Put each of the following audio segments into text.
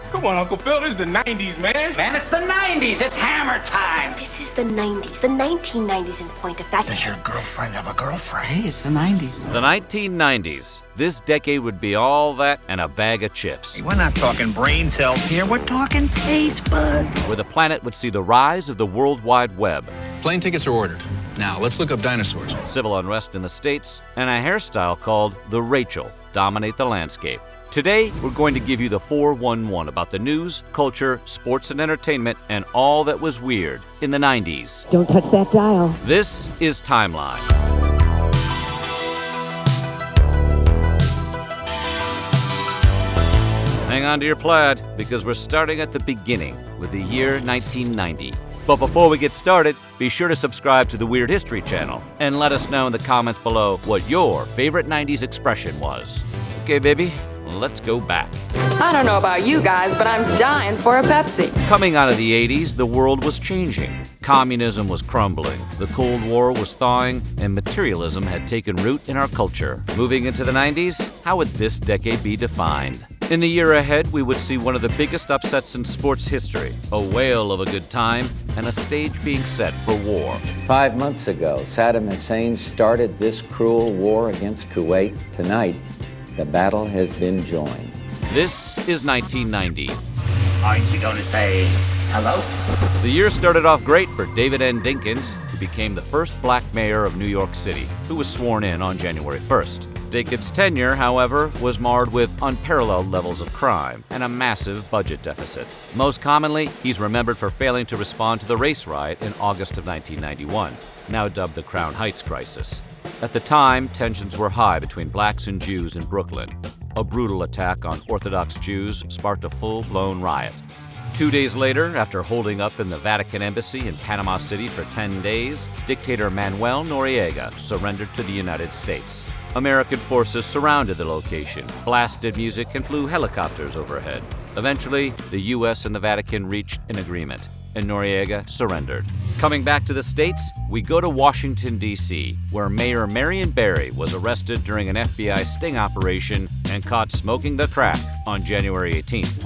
Come on, Uncle Phil, this is the 90s, man. Man, it's the 90s. It's hammer time. This is the 90s, the 1990s in point of fact. Does your girlfriend have a girlfriend? Hey, it's the 90s. The 1990s. This decade would be all that and a bag of chips. We're not talking brain cells here. We're talking Facebook. Where the planet would see the rise of the World Wide Web. Plane tickets are ordered. Now, let's look up dinosaurs. Civil unrest in the States, and a hairstyle called the Rachel dominate the landscape. Today, we're going to give you the 411 about the news, culture, sports, and entertainment, and all that was weird in the 90s. Don't touch that dial. This is Timeline. Hang on to your plaid, because we're starting at the beginning with the year 1990. But before we get started, be sure to subscribe to the Weird History channel and let us know in the comments below what your favorite 90s expression was. Okay, baby, let's go back. I don't know about you guys, but I'm dying for a Pepsi. Coming out of the 80s, the world was changing. Communism was crumbling, the Cold War was thawing, and materialism had taken root in our culture. Moving into the 90s, how would this decade be defined? In the year ahead, we would see one of the biggest upsets in sports history, a whale of a good time, and a stage being set for war. 5 months ago, Saddam Hussein started this cruel war against Kuwait. Tonight, the battle has been joined. This is 1990. Aren't you going to say hello? The year started off great for David N. Dinkins, who became the first black mayor of New York City, who was sworn in on January 1st. Dinkins' tenure, however, was marred with unparalleled levels of crime and a massive budget deficit. Most commonly, he's remembered for failing to respond to the race riot in August of 1991, now dubbed the Crown Heights crisis. At the time, tensions were high between blacks and Jews in Brooklyn. A brutal attack on Orthodox Jews sparked a full-blown riot. 2 days later, after holding up in the Vatican Embassy in Panama City for 10 days, dictator Manuel Noriega surrendered to the United States. American forces surrounded the location, blasted music, and flew helicopters overhead. Eventually, the U.S. and the Vatican reached an agreement, and Noriega surrendered. Coming back to the States, we go to Washington, D.C., where Mayor Marion Barry was arrested during an FBI sting operation and caught smoking the crack on January 18th.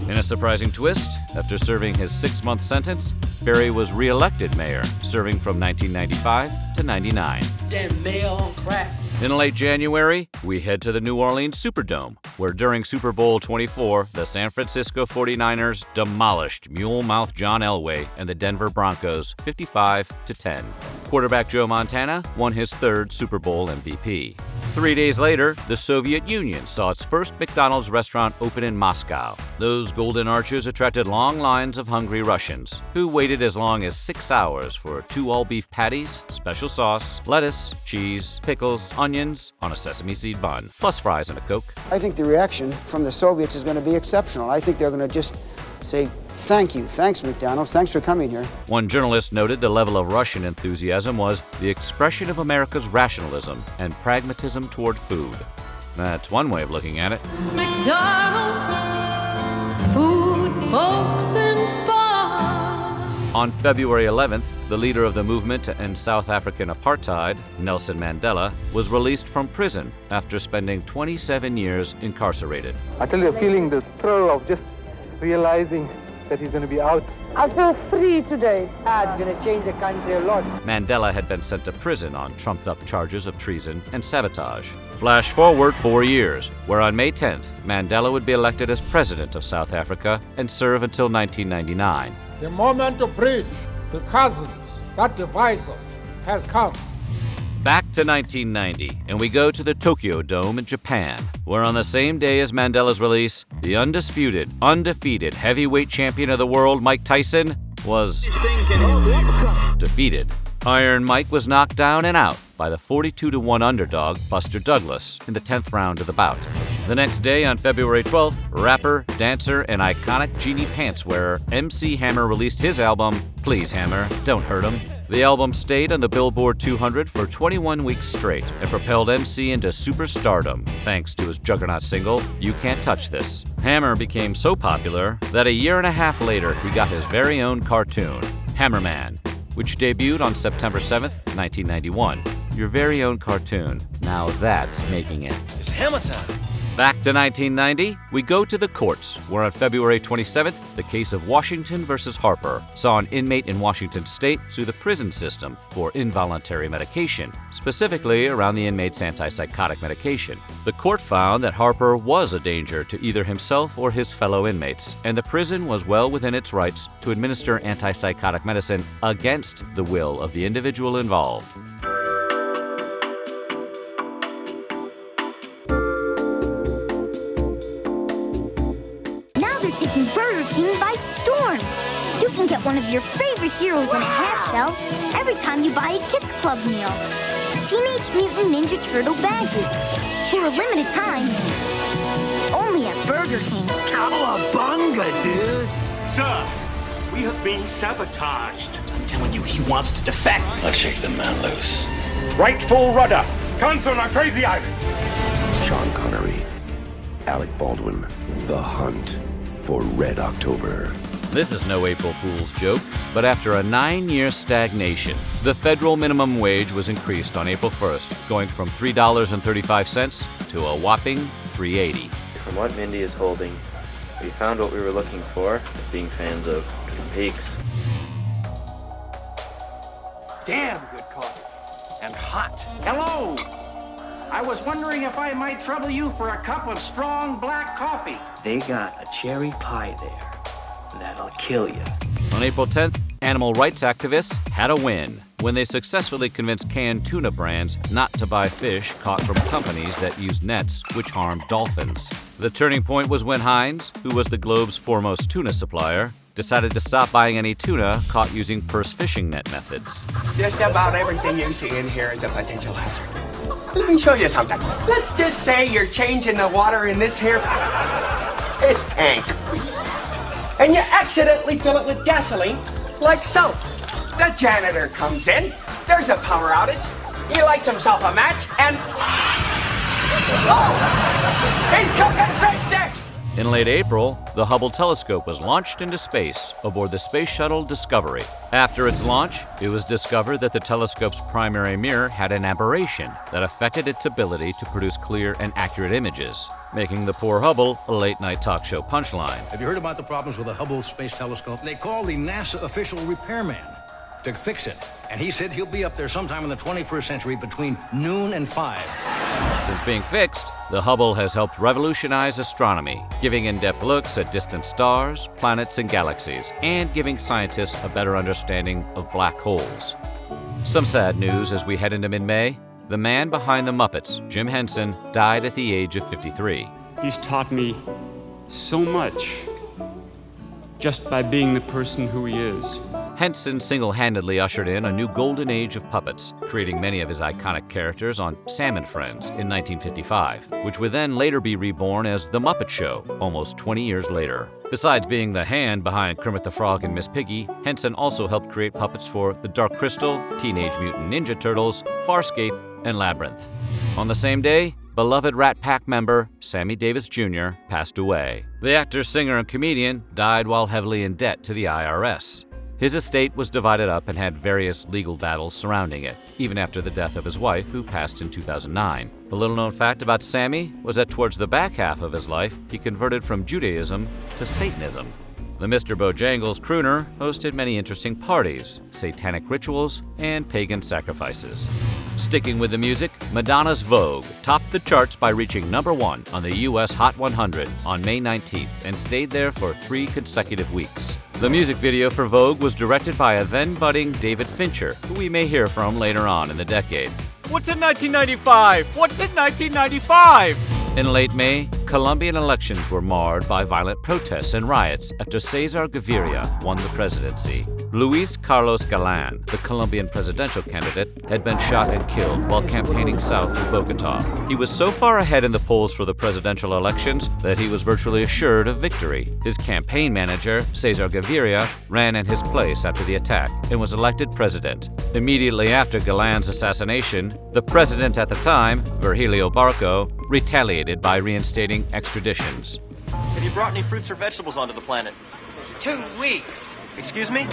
In a surprising twist, after serving his 6-month sentence, Barry was re-elected mayor, serving from 1995 to 99. Damn mayor on crack. In late January, we head to the New Orleans Superdome, where during Super Bowl 24, the San Francisco 49ers demolished Mule-Mouth John Elway and the Denver Broncos 55-10. Quarterback Joe Montana won his 3rd Super Bowl MVP. 3 days later, the Soviet Union saw its first McDonald's restaurant open in Moscow. Those golden arches attracted long lines of hungry Russians, who waited as long as 6 hours for 2 all-beef patties, special sauce, lettuce, cheese, pickles, onions on a sesame seed bun, plus fries and a Coke. I think the reaction from the Soviets is going to be exceptional. I think they're going to just say, thank you, thanks McDonald's, thanks for coming here. One journalist noted the level of Russian enthusiasm was the expression of America's rationalism and pragmatism toward food. That's one way of looking at it. McDonald's, food, folks, and fun. On February 11th, the leader of the movement to end South African apartheid, Nelson Mandela, was released from prison after spending 27 years incarcerated. I tell you, feeling the thrill of just realizing that he's going to be out. I feel free today. It's going to change the country a lot. Mandela had been sent to prison on trumped-up charges of treason and sabotage. Flash forward 4 years, where on May 10th, Mandela would be elected as president of South Africa and serve until 1999. The moment to bridge the chasms that divides us has come. Back to 1990, and we go to the Tokyo Dome in Japan, where on the same day as Mandela's release, the undisputed, undefeated heavyweight champion of the world, Mike Tyson, was defeated. Iron Mike was knocked down and out by the 42-1 underdog Buster Douglas in the 10th round of the bout. The next day, on February 12th, rapper, dancer, and iconic Genie Pants wearer MC Hammer released his album, Please Hammer, Don't Hurt 'Em. The album stayed on the Billboard 200 for 21 weeks straight and propelled MC into superstardom thanks to his juggernaut single, You Can't Touch This. Hammer became so popular that a year and a half later he got his very own cartoon, Hammerman, which debuted on September 7th, 1991. Your very own cartoon. Now that's making it. It's hammer time. Back to 1990, we go to the courts, where on February 27th, the case of Washington versus Harper saw an inmate in Washington state sue the prison system for involuntary medication, specifically around the inmate's antipsychotic medication. The court found that Harper was a danger to either himself or his fellow inmates, and the prison was well within its rights to administer antipsychotic medicine against the will of the individual involved. Taking Burger King by storm. You can get one of your favorite heroes in a half shell every time you buy a Kids Club meal. Teenage Mutant Ninja Turtle badges. For a limited time. Only at Burger King. Cowabunga, dude. Sir, we have been sabotaged. I'm telling you, he wants to defect. Let's shake the man loose. Right full rudder. Cancel on Crazy Island. Sean Connery, Alec Baldwin, The Hunt for Red October. This is no April Fool's joke, but after a 9-year stagnation, the federal minimum wage was increased on April 1st, going from $3.35 to a whopping $3.80. From what Mindy is holding, we found what we were looking for, being fans of Twin Peaks. Damn good coffee. And hot. Hello! I was wondering if I might trouble you for a cup of strong black coffee. They got a cherry pie there that'll kill you. On April 10th, animal rights activists had a win when they successfully convinced canned tuna brands not to buy fish caught from companies that used nets which harmed dolphins. The turning point was when Heinz, who was the globe's foremost tuna supplier, decided to stop buying any tuna caught using purse fishing net methods. Just about everything you see in here is a potential hazard. Let me show you something. Let's just say you're changing the water in this here tank. And you accidentally fill it with gasoline, like so. The janitor comes in, there's a power outage, he lights himself a match, and... oh! He's cooking fish sticks! In late April, the Hubble telescope was launched into space aboard the Space Shuttle Discovery. After its launch, it was discovered that the telescope's primary mirror had an aberration that affected its ability to produce clear and accurate images, making the poor Hubble a late-night talk show punchline. Have you heard about the problems with the Hubble Space Telescope? They called the NASA official repairman to fix it, and he said he'll be up there sometime in the 21st century between noon and 5. Since being fixed, the Hubble has helped revolutionize astronomy, giving in-depth looks at distant stars, planets, and galaxies, and giving scientists a better understanding of black holes. Some sad news as we head into mid-May. The man behind the Muppets, Jim Henson, died at the age of 53. He's taught me so much just by being the person who he is. Henson single-handedly ushered in a new golden age of puppets, creating many of his iconic characters on Sam and Friends in 1955, which would then later be reborn as The Muppet Show, almost 20 years later. Besides being the hand behind Kermit the Frog and Miss Piggy, Henson also helped create puppets for The Dark Crystal, Teenage Mutant Ninja Turtles, Farscape, and Labyrinth. On the same day, beloved Rat Pack member Sammy Davis Jr. passed away. The actor, singer, and comedian died while heavily in debt to the IRS. His estate was divided up and had various legal battles surrounding it, even after the death of his wife, who passed in 2009. A little-known fact about Sammy was that towards the back half of his life, he converted from Judaism to Satanism. The Mr. Bojangles crooner hosted many interesting parties, satanic rituals, and pagan sacrifices. Sticking with the music, Madonna's Vogue topped the charts by reaching #1 on the US Hot 100 on May 19th and stayed there for 3 consecutive weeks. The music video for Vogue was directed by a then-budding David Fincher, who we may hear from later on in the decade. What's in 1995? What's in 1995? In late May, Colombian elections were marred by violent protests and riots after Cesar Gaviria won the presidency. Luis Carlos Galán, the Colombian presidential candidate, had been shot and killed while campaigning south of Bogotá. He was so far ahead in the polls for the presidential elections that he was virtually assured of victory. His campaign manager, Cesar Gaviria, ran in his place after the attack and was elected president. Immediately after Galán's assassination, the president at the time, Virgilio Barco, retaliated by reinstating extraditions. Have you brought any fruits or vegetables onto the planet? 2 weeks. Excuse me?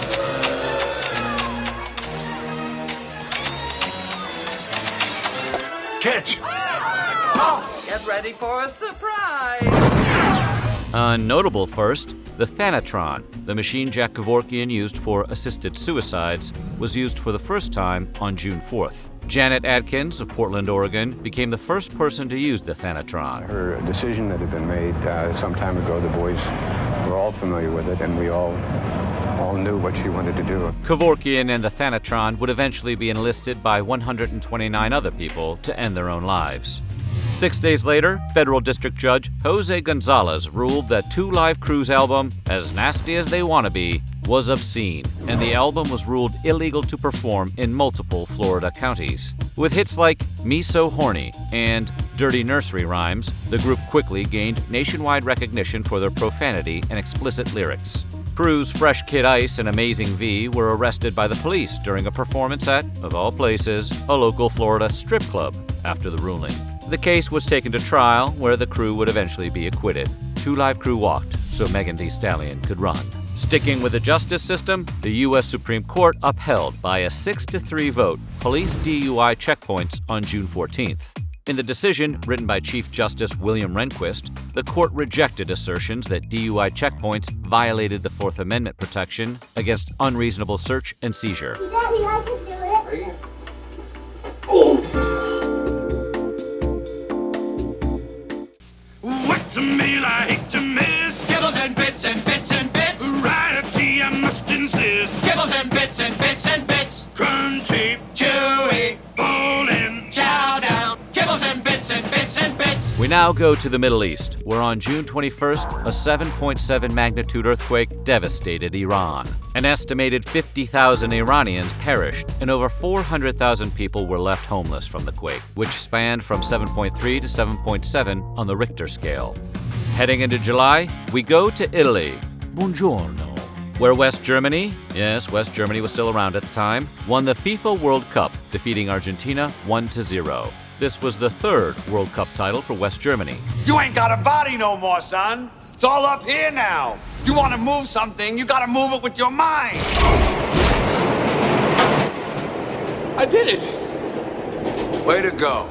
Catch! Oh, Get ready for a surprise! A notable first, the Thanatron, the machine Jack Kevorkian used for assisted suicides, was used for the first time on June 4th. Janet Adkins of Portland, Oregon, became the first person to use the Thanatron. Her decision that had been made some time ago, the boys were all familiar with it, and we all knew what she wanted to do. Kevorkian and the Thanatron would eventually be enlisted by 129 other people to end their own lives. 6 days later, federal district judge Jose Gonzalez ruled that Two Live Crew's album, As Nasty as They Wanna Be, was obscene, and the album was ruled illegal to perform in multiple Florida counties. With hits like Me So Horny and Dirty Nursery Rhymes, the group quickly gained nationwide recognition for their profanity and explicit lyrics. Crew's Fresh Kid Ice and Amazing V were arrested by the police during a performance at, of all places, a local Florida strip club after the ruling. The case was taken to trial, where the crew would eventually be acquitted. Two Live Crew walked, so Megan Thee Stallion could run. Sticking with the justice system, the U.S. Supreme Court upheld by a 6-3 vote police DUI checkpoints on June 14th. In the decision, written by Chief Justice William Rehnquist, the court rejected assertions that DUI checkpoints violated the Fourth Amendment protection against unreasonable search and seizure. Daddy, I can do it. What's a meal I hate to miss? Kibbles and bits and bits and bits. Variety I must insist. Kibbles and bits and bits and bits. Crunchy, chewy, falling, chow down. Kibbles and bits and bits and bits. We now go to the Middle East, where on June 21st, a 7.7 magnitude earthquake devastated Iran. An estimated 50,000 Iranians perished, and over 400,000 people were left homeless from the quake, which spanned from 7.3 to 7.7 on the Richter scale. Heading into July, we go to Italy. Buongiorno. Where West Germany, yes, West Germany was still around at the time, won the FIFA World Cup, defeating Argentina 1-0. This was the third World Cup title for West Germany. You ain't got a body no more, son. It's all up here now. You want to move something, you got to move it with your mind. I did it. Way to go.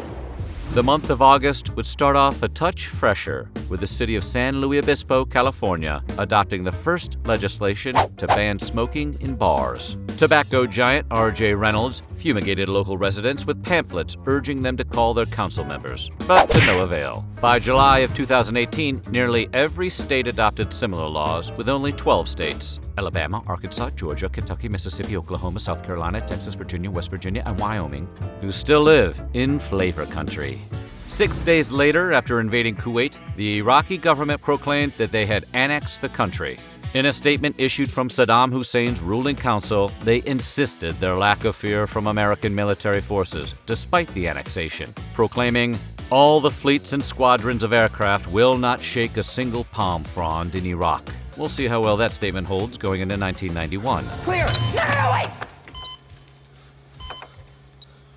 The month of August would start off a touch fresher, with the city of San Luis Obispo, California, adopting the first legislation to ban smoking in bars. Tobacco giant R.J. Reynolds fumigated local residents with pamphlets urging them to call their council members, but to no avail. By July of 2018, nearly every state adopted similar laws, with only 12 states: Alabama, Arkansas, Georgia, Kentucky, Mississippi, Oklahoma, South Carolina, Texas, Virginia, West Virginia, and Wyoming, who still live in flavor country. 6 days later, after invading Kuwait, the Iraqi government proclaimed that they had annexed the country. In a statement issued from Saddam Hussein's ruling council, they insisted their lack of fear from American military forces, despite the annexation, proclaiming, "All the fleets and squadrons of aircraft will not shake a single palm frond in Iraq." We'll see how well that statement holds going into 1991. Clear! No, wait!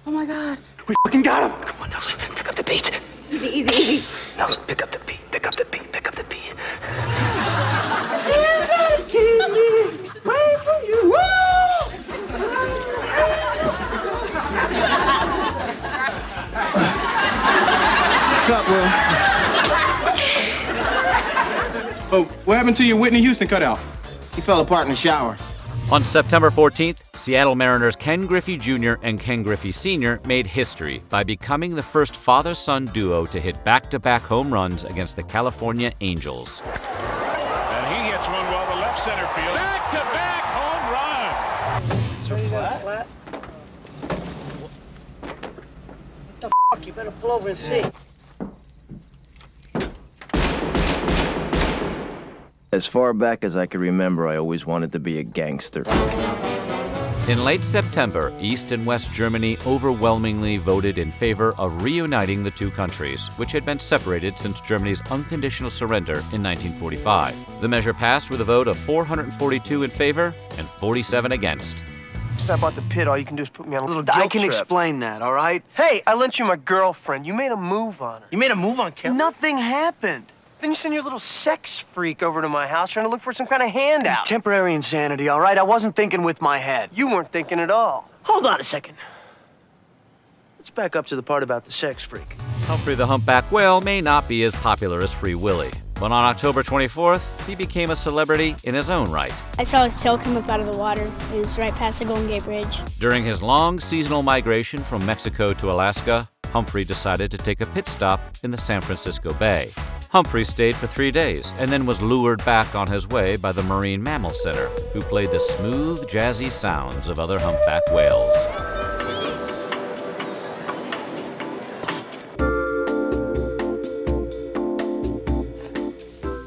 Oh my God. We fucking got him! Come on, Nelson, pick up the beat. Easy, easy, easy. Nelson, pick up the beat, pick up the beat, pick up the beat. Wait for you. What's up, Will? Oh, what happened to your Whitney Houston cutout? He fell apart in the shower. On September 14th, Seattle Mariners Ken Griffey Jr. and Ken Griffey Sr. made history by becoming the first father-son duo to hit back-to-back home runs against the California Angels. And he hits one well to left center field. Back-to-back home runs. So flat? What the fuck? You better pull over and see. As far back as I can remember, I always wanted to be a gangster. In late September, East and West Germany overwhelmingly voted in favor of reuniting the two countries, which had been separated since Germany's unconditional surrender in 1945. The measure passed with a vote of 442 in favor and 47 against. Step out the pit, all you can do is put me on a little guilt I can trip. explain that, all right? Hey, I lent you my girlfriend. You made a move on her. You made a move on Kelly? Nothing happened. Then you send your little sex freak over to my house trying to look for some kind of handout. It's temporary insanity, all right? I wasn't thinking with my head. You weren't thinking at all. Hold on a second. Let's back up to the part about the sex freak. Humphrey the Humpback Whale may not be as popular as Free Willy, but on October 24th, he became a celebrity in his own right. I saw his tail come up out of the water. It was right past the Golden Gate Bridge. During his long seasonal migration from Mexico to Alaska, Humphrey decided to take a pit stop in the San Francisco Bay. Humphrey stayed for 3 days and then was lured back on his way by the Marine Mammal Center, who played the smooth, jazzy sounds of other humpback whales.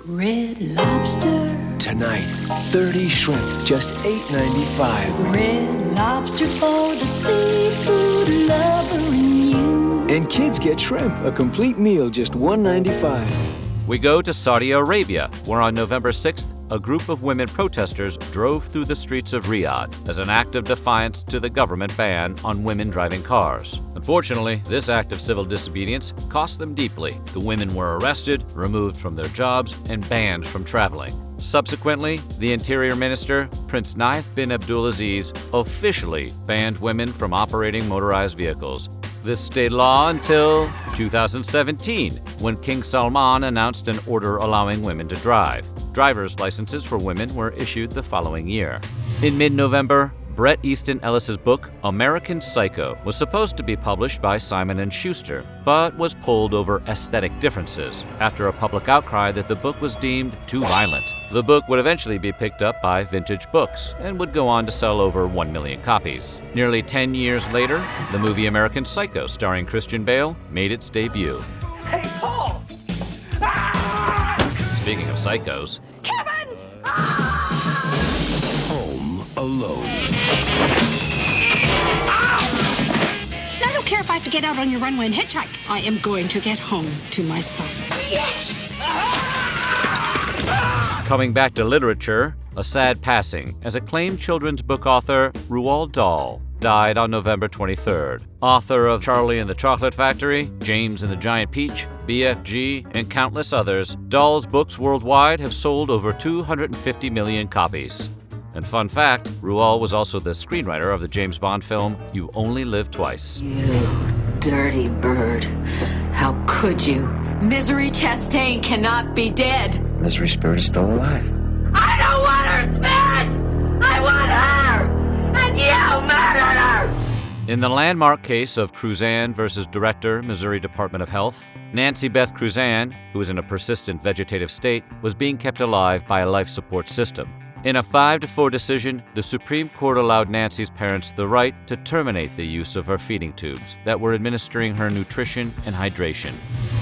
Red Lobster. Tonight, 30 shrimp, just $8.95. Red Lobster for the seafood lover in you. And kids get shrimp, a complete meal, just $1.95. We go to Saudi Arabia, where on November 6th, a group of women protesters drove through the streets of Riyadh as an act of defiance to the government ban on women driving cars. Unfortunately, this act of civil disobedience cost them deeply. The women were arrested, removed from their jobs, and banned from traveling. Subsequently, the Interior Minister, Prince Naif bin Abdulaziz, officially banned women from operating motorized vehicles. This stayed law until 2017, when King Salman announced an order allowing women to drive. Driver's licenses for women were issued the following year. In mid-November, Bret Easton Ellis's book, American Psycho, was supposed to be published by Simon & Schuster, but was pulled over aesthetic differences after a public outcry that the book was deemed too violent. The book would eventually be picked up by Vintage Books and would go on to sell over 1 million copies. Nearly 10 years later, the movie American Psycho, starring Christian Bale, made its debut. Hey, Paul! Speaking of psychos, Kevin! Home Alone. I don't care if I have to get out on your runway and hitchhike. I am going to get home to my son. Yes! coming back to literature, a sad passing as acclaimed children's book author Roald Dahl died on November 23rd. Author of Charlie and the Chocolate Factory, James and the Giant Peach, BFG, and countless others, Dahl's books worldwide have sold over 250 million copies. And fun fact, Roald was also the screenwriter of the James Bond film You Only Live Twice. You dirty bird. How could you? Misery Chastain cannot be dead. Misery Spirit is still alive. I don't want her, Smith! I want her! And you murdered her! In the landmark case of Cruzan versus Director, Missouri Department of Health, Nancy Beth Cruzan, who was in a persistent vegetative state, was being kept alive by a life support system. In a 5-4 decision, the Supreme Court allowed Nancy's parents the right to terminate the use of her feeding tubes that were administering her nutrition and hydration.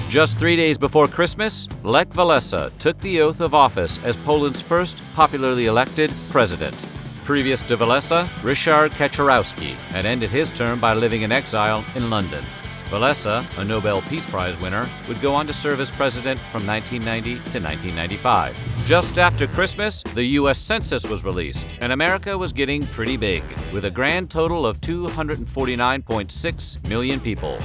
Just 3 days before Christmas, Lech Walesa took the oath of office as Poland's first popularly elected president. Previous to Walesa, Ryszard Kaczorowski had ended his term by living in exile in London. Walesa, a Nobel Peace Prize winner, would go on to serve as president from 1990 to 1995. Just after Christmas, the U.S. Census was released, and America was getting pretty big, with a grand total of 249.6 million people.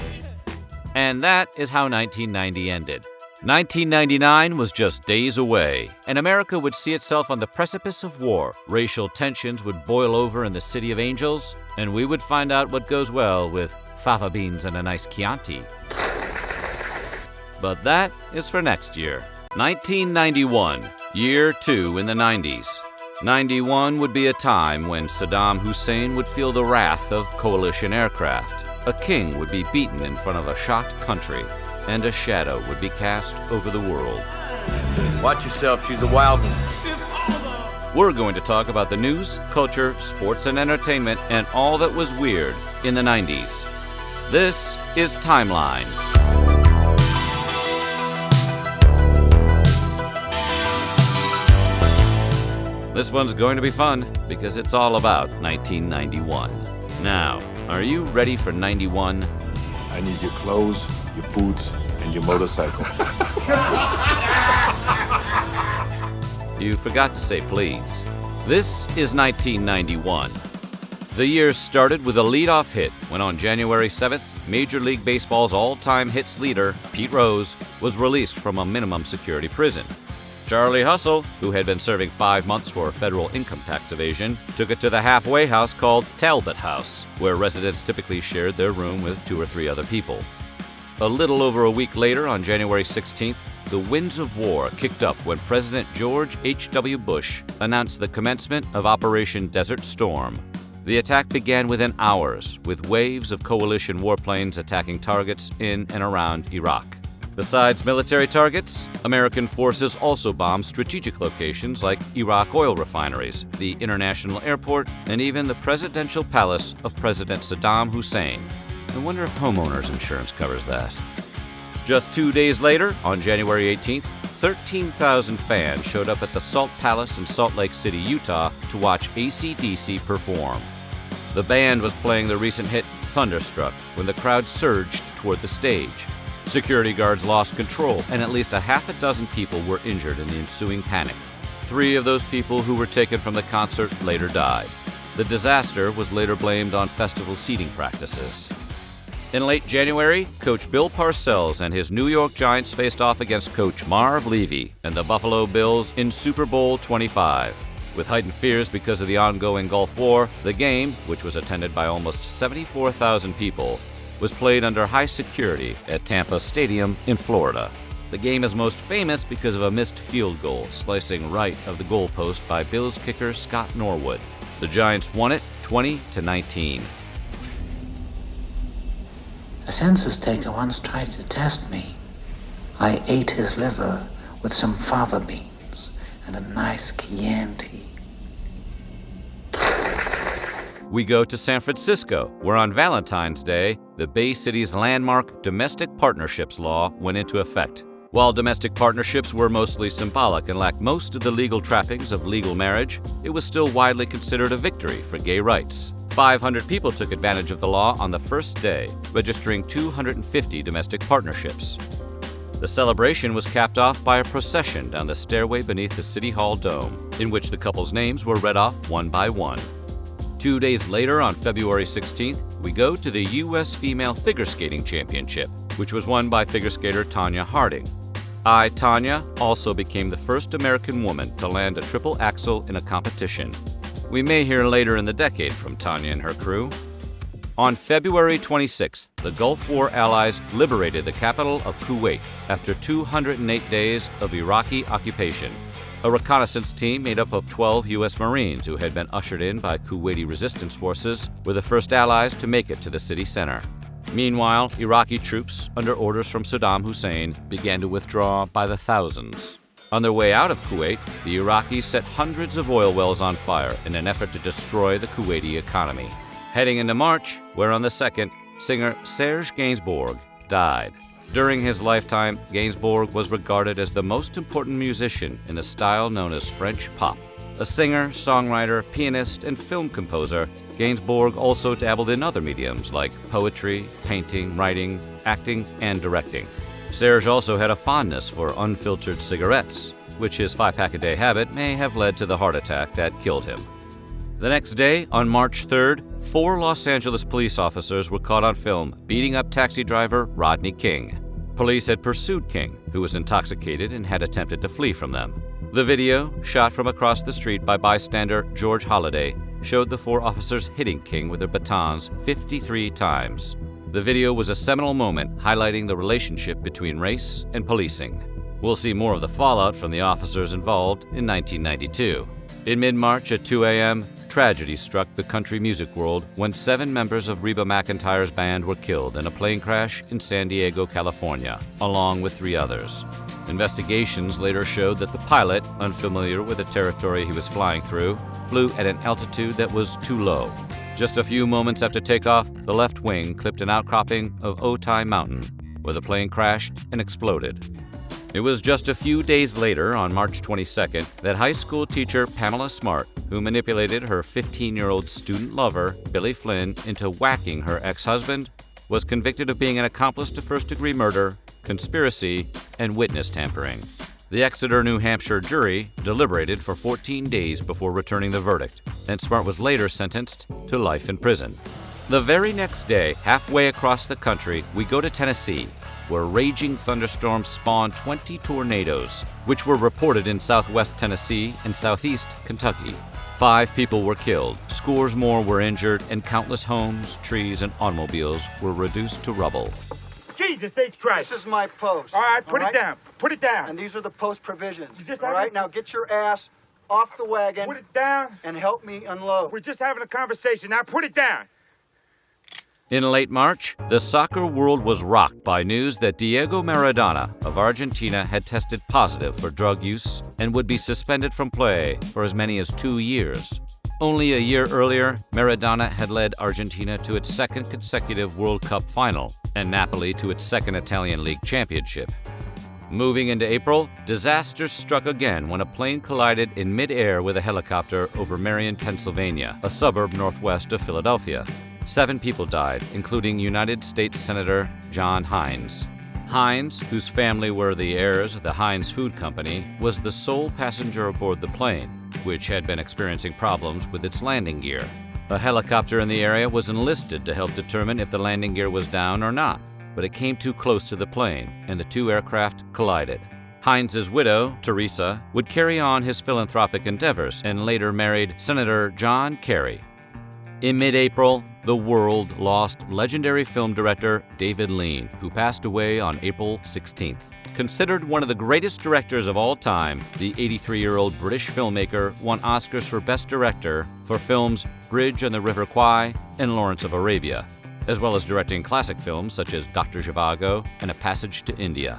And that is how 1990 ended. 1999 was just days away, and America would see itself on the precipice of war. Racial tensions would boil over in the City of Angels, and we would find out what goes well with fava beans and a nice Chianti. But that is for next year. 1991, year 2 in the 90s. 91 would be a time when Saddam Hussein would feel the wrath of coalition aircraft. A king would be beaten in front of a shocked country, and a shadow would be cast over the world. Watch yourself, she's a wild one. We're going to talk about the news, culture, sports, and entertainment, and all that was weird in the 90s. This is Timeline. This one's going to be fun because it's all about 1991. Now, are you ready for 91? I need your clothes, your boots, and your motorcycle. You forgot to say please. This is 1991. The year started with a leadoff hit when on January 7th, Major League Baseball's all-time hits leader, Pete Rose, was released from a minimum security prison. Charlie Hustle, who had been serving 5 months for federal income tax evasion, took it to the halfway house called Talbot House, where residents typically shared their room with 2 or 3 other people. A little over a week later, on January 16th, the winds of war kicked up when President George H.W. Bush announced the commencement of Operation Desert Storm. The attack began within hours, with waves of coalition warplanes attacking targets in and around Iraq. Besides military targets, American forces also bombed strategic locations like Iraq oil refineries, the international airport, and even the presidential palace of President Saddam Hussein. I wonder if homeowners insurance covers that. Just 2 days later, on January 18th, 13,000 fans showed up at the Salt Palace in Salt Lake City, Utah to watch AC/DC perform. The band was playing the recent hit Thunderstruck when the crowd surged toward the stage. Security guards lost control, and at least a half a dozen people were injured in the ensuing panic. 3 of those people who were taken from the concert later died. The disaster was later blamed on festival seating practices. In late January, Coach Bill Parcells and his New York Giants faced off against Coach Marv Levy and the Buffalo Bills in Super Bowl 25. With heightened fears because of the ongoing Gulf War, the game, which was attended by almost 74,000 people, was played under high security at Tampa Stadium in Florida. The game is most famous because of a missed field goal slicing right of the goalpost by Bills kicker Scott Norwood. The Giants won it 20-19. A census taker once tried to test me. I ate his liver with some fava beans and a nice Chianti. We go to San Francisco, where on Valentine's Day, the Bay City's landmark Domestic Partnerships Law went into effect. While domestic partnerships were mostly symbolic and lacked most of the legal trappings of legal marriage, it was still widely considered a victory for gay rights. 500 people took advantage of the law on the first day, registering 250 domestic partnerships. The celebration was capped off by a procession down the stairway beneath the City Hall dome, in which the couple's names were read off one by one. 2 days later, on February 16th, we go to the U.S. Female Figure Skating Championship, which was won by figure skater Tonya Harding. Tonya also became the first American woman to land a triple axel in a competition. We may hear later in the decade from Tonya and her crew. On February 26th, the Gulf War allies liberated the capital of Kuwait after 208 days of Iraqi occupation. A reconnaissance team made up of 12 U.S. Marines who had been ushered in by Kuwaiti resistance forces were the first allies to make it to the city center. Meanwhile, Iraqi troops, under orders from Saddam Hussein, began to withdraw by the thousands. On their way out of Kuwait, the Iraqis set hundreds of oil wells on fire in an effort to destroy the Kuwaiti economy. Heading into March, where on the 2nd, singer Serge Gainsbourg died. During his lifetime, Gainsbourg was regarded as the most important musician in the style known as French pop. A singer, songwriter, pianist, and film composer, Gainsbourg also dabbled in other mediums like poetry, painting, writing, acting, and directing. Serge also had a fondness for unfiltered cigarettes, which his 5-pack-a-day habit may have led to the heart attack that killed him. The next day, on March 3rd, 4 Los Angeles police officers were caught on film beating up taxi driver Rodney King. Police had pursued King, who was intoxicated and had attempted to flee from them. The video, shot from across the street by bystander George Holliday, showed the 4 officers hitting King with their batons 53 times. The video was a seminal moment highlighting the relationship between race and policing. We'll see more of the fallout from the officers involved in 1992. In mid-March at 2 a.m., tragedy struck the country music world when 7 members of Reba McEntire's band were killed in a plane crash in San Diego, California, along with 3 others. Investigations later showed that the pilot, unfamiliar with the territory he was flying through, flew at an altitude that was too low. Just a few moments after takeoff, the left wing clipped an outcropping of Otay Mountain, where the plane crashed and exploded. It was just a few days later, on March 22nd, that high school teacher Pamela Smart, who manipulated her 15-year-old student lover, Billy Flynn, into whacking her ex-husband, was convicted of being an accomplice to first-degree murder, conspiracy, and witness tampering. The Exeter, New Hampshire jury deliberated for 14 days before returning the verdict, and Smart was later sentenced to life in prison. The very next day, halfway across the country, we go to Tennessee, where raging thunderstorms spawned 20 tornadoes, which were reported in southwest Tennessee and southeast Kentucky. 5 people were killed, scores more were injured, and countless homes, trees, and automobiles were reduced to rubble. Chief, Jesus H. Christ. This is my post. All right, put it down. Put it down. And these are the post provisions. just All right, now get your ass off the wagon. Put it down. And help me unload. We're just having a conversation. Now put it down. In late March, the soccer world was rocked by news that Diego Maradona of Argentina had tested positive for drug use and would be suspended from play for as many as 2 years. Only a year earlier, Maradona had led Argentina to its second consecutive World Cup final and Napoli to its second Italian League championship. Moving into April, disaster struck again when a plane collided in mid-air with a helicopter over Marion, Pennsylvania, a suburb northwest of Philadelphia. 7 people died, including United States Senator John Hines. Hines, whose family were the heirs of the Hines Food Company, was the sole passenger aboard the plane, which had been experiencing problems with its landing gear. A helicopter in the area was enlisted to help determine if the landing gear was down or not, but it came too close to the plane, and the 2 aircraft collided. Hines's widow, Teresa, would carry on his philanthropic endeavors and later married Senator John Kerry. In mid-April, the world lost legendary film director David Lean, who passed away on April 16th. Considered one of the greatest directors of all time, the 83-year-old British filmmaker won Oscars for Best Director for films Bridge on the River Kwai and Lawrence of Arabia, as well as directing classic films such as Dr. Zhivago and A Passage to India.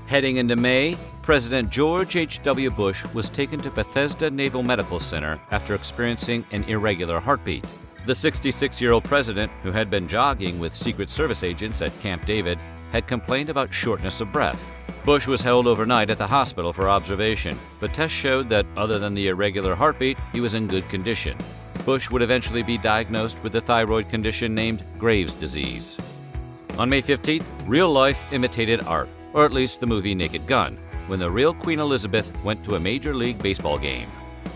Heading into May, President George H.W. Bush was taken to Bethesda Naval Medical Center after experiencing an irregular heartbeat. The 66-year-old president, who had been jogging with Secret Service agents at Camp David, had complained about shortness of breath. Bush was held overnight at the hospital for observation, but tests showed that other than the irregular heartbeat, he was in good condition. Bush would eventually be diagnosed with a thyroid condition named Graves' disease. On May 15th, real life imitated art, or at least the movie Naked Gun, when the real Queen Elizabeth went to a Major League Baseball game.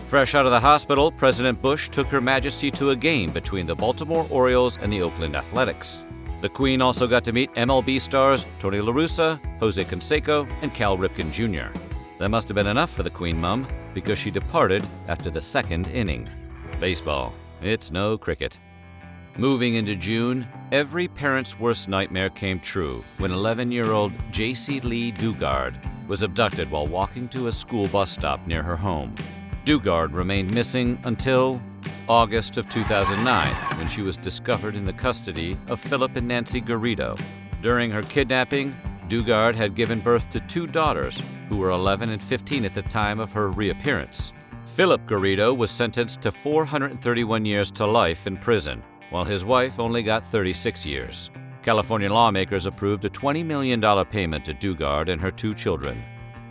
Fresh out of the hospital, President Bush took Her Majesty to a game between the Baltimore Orioles and the Oakland Athletics. The Queen also got to meet MLB stars Tony La Russa, Jose Canseco, and Cal Ripken Jr. That must have been enough for the Queen Mum, because she departed after the 2nd inning. Baseball, it's no cricket. Moving into June, every parent's worst nightmare came true when 11-year-old J.C. Lee Dugard was abducted while walking to a school bus stop near her home. Dugard remained missing until August of 2009, when she was discovered in the custody of Philip and Nancy Garrido. During her kidnapping, Dugard had given birth to 2 daughters, who were 11 and 15 at the time of her reappearance. Philip Garrido was sentenced to 431 years to life in prison, while his wife only got 36 years. California lawmakers approved a $20 million payment to Dugard and her 2 children.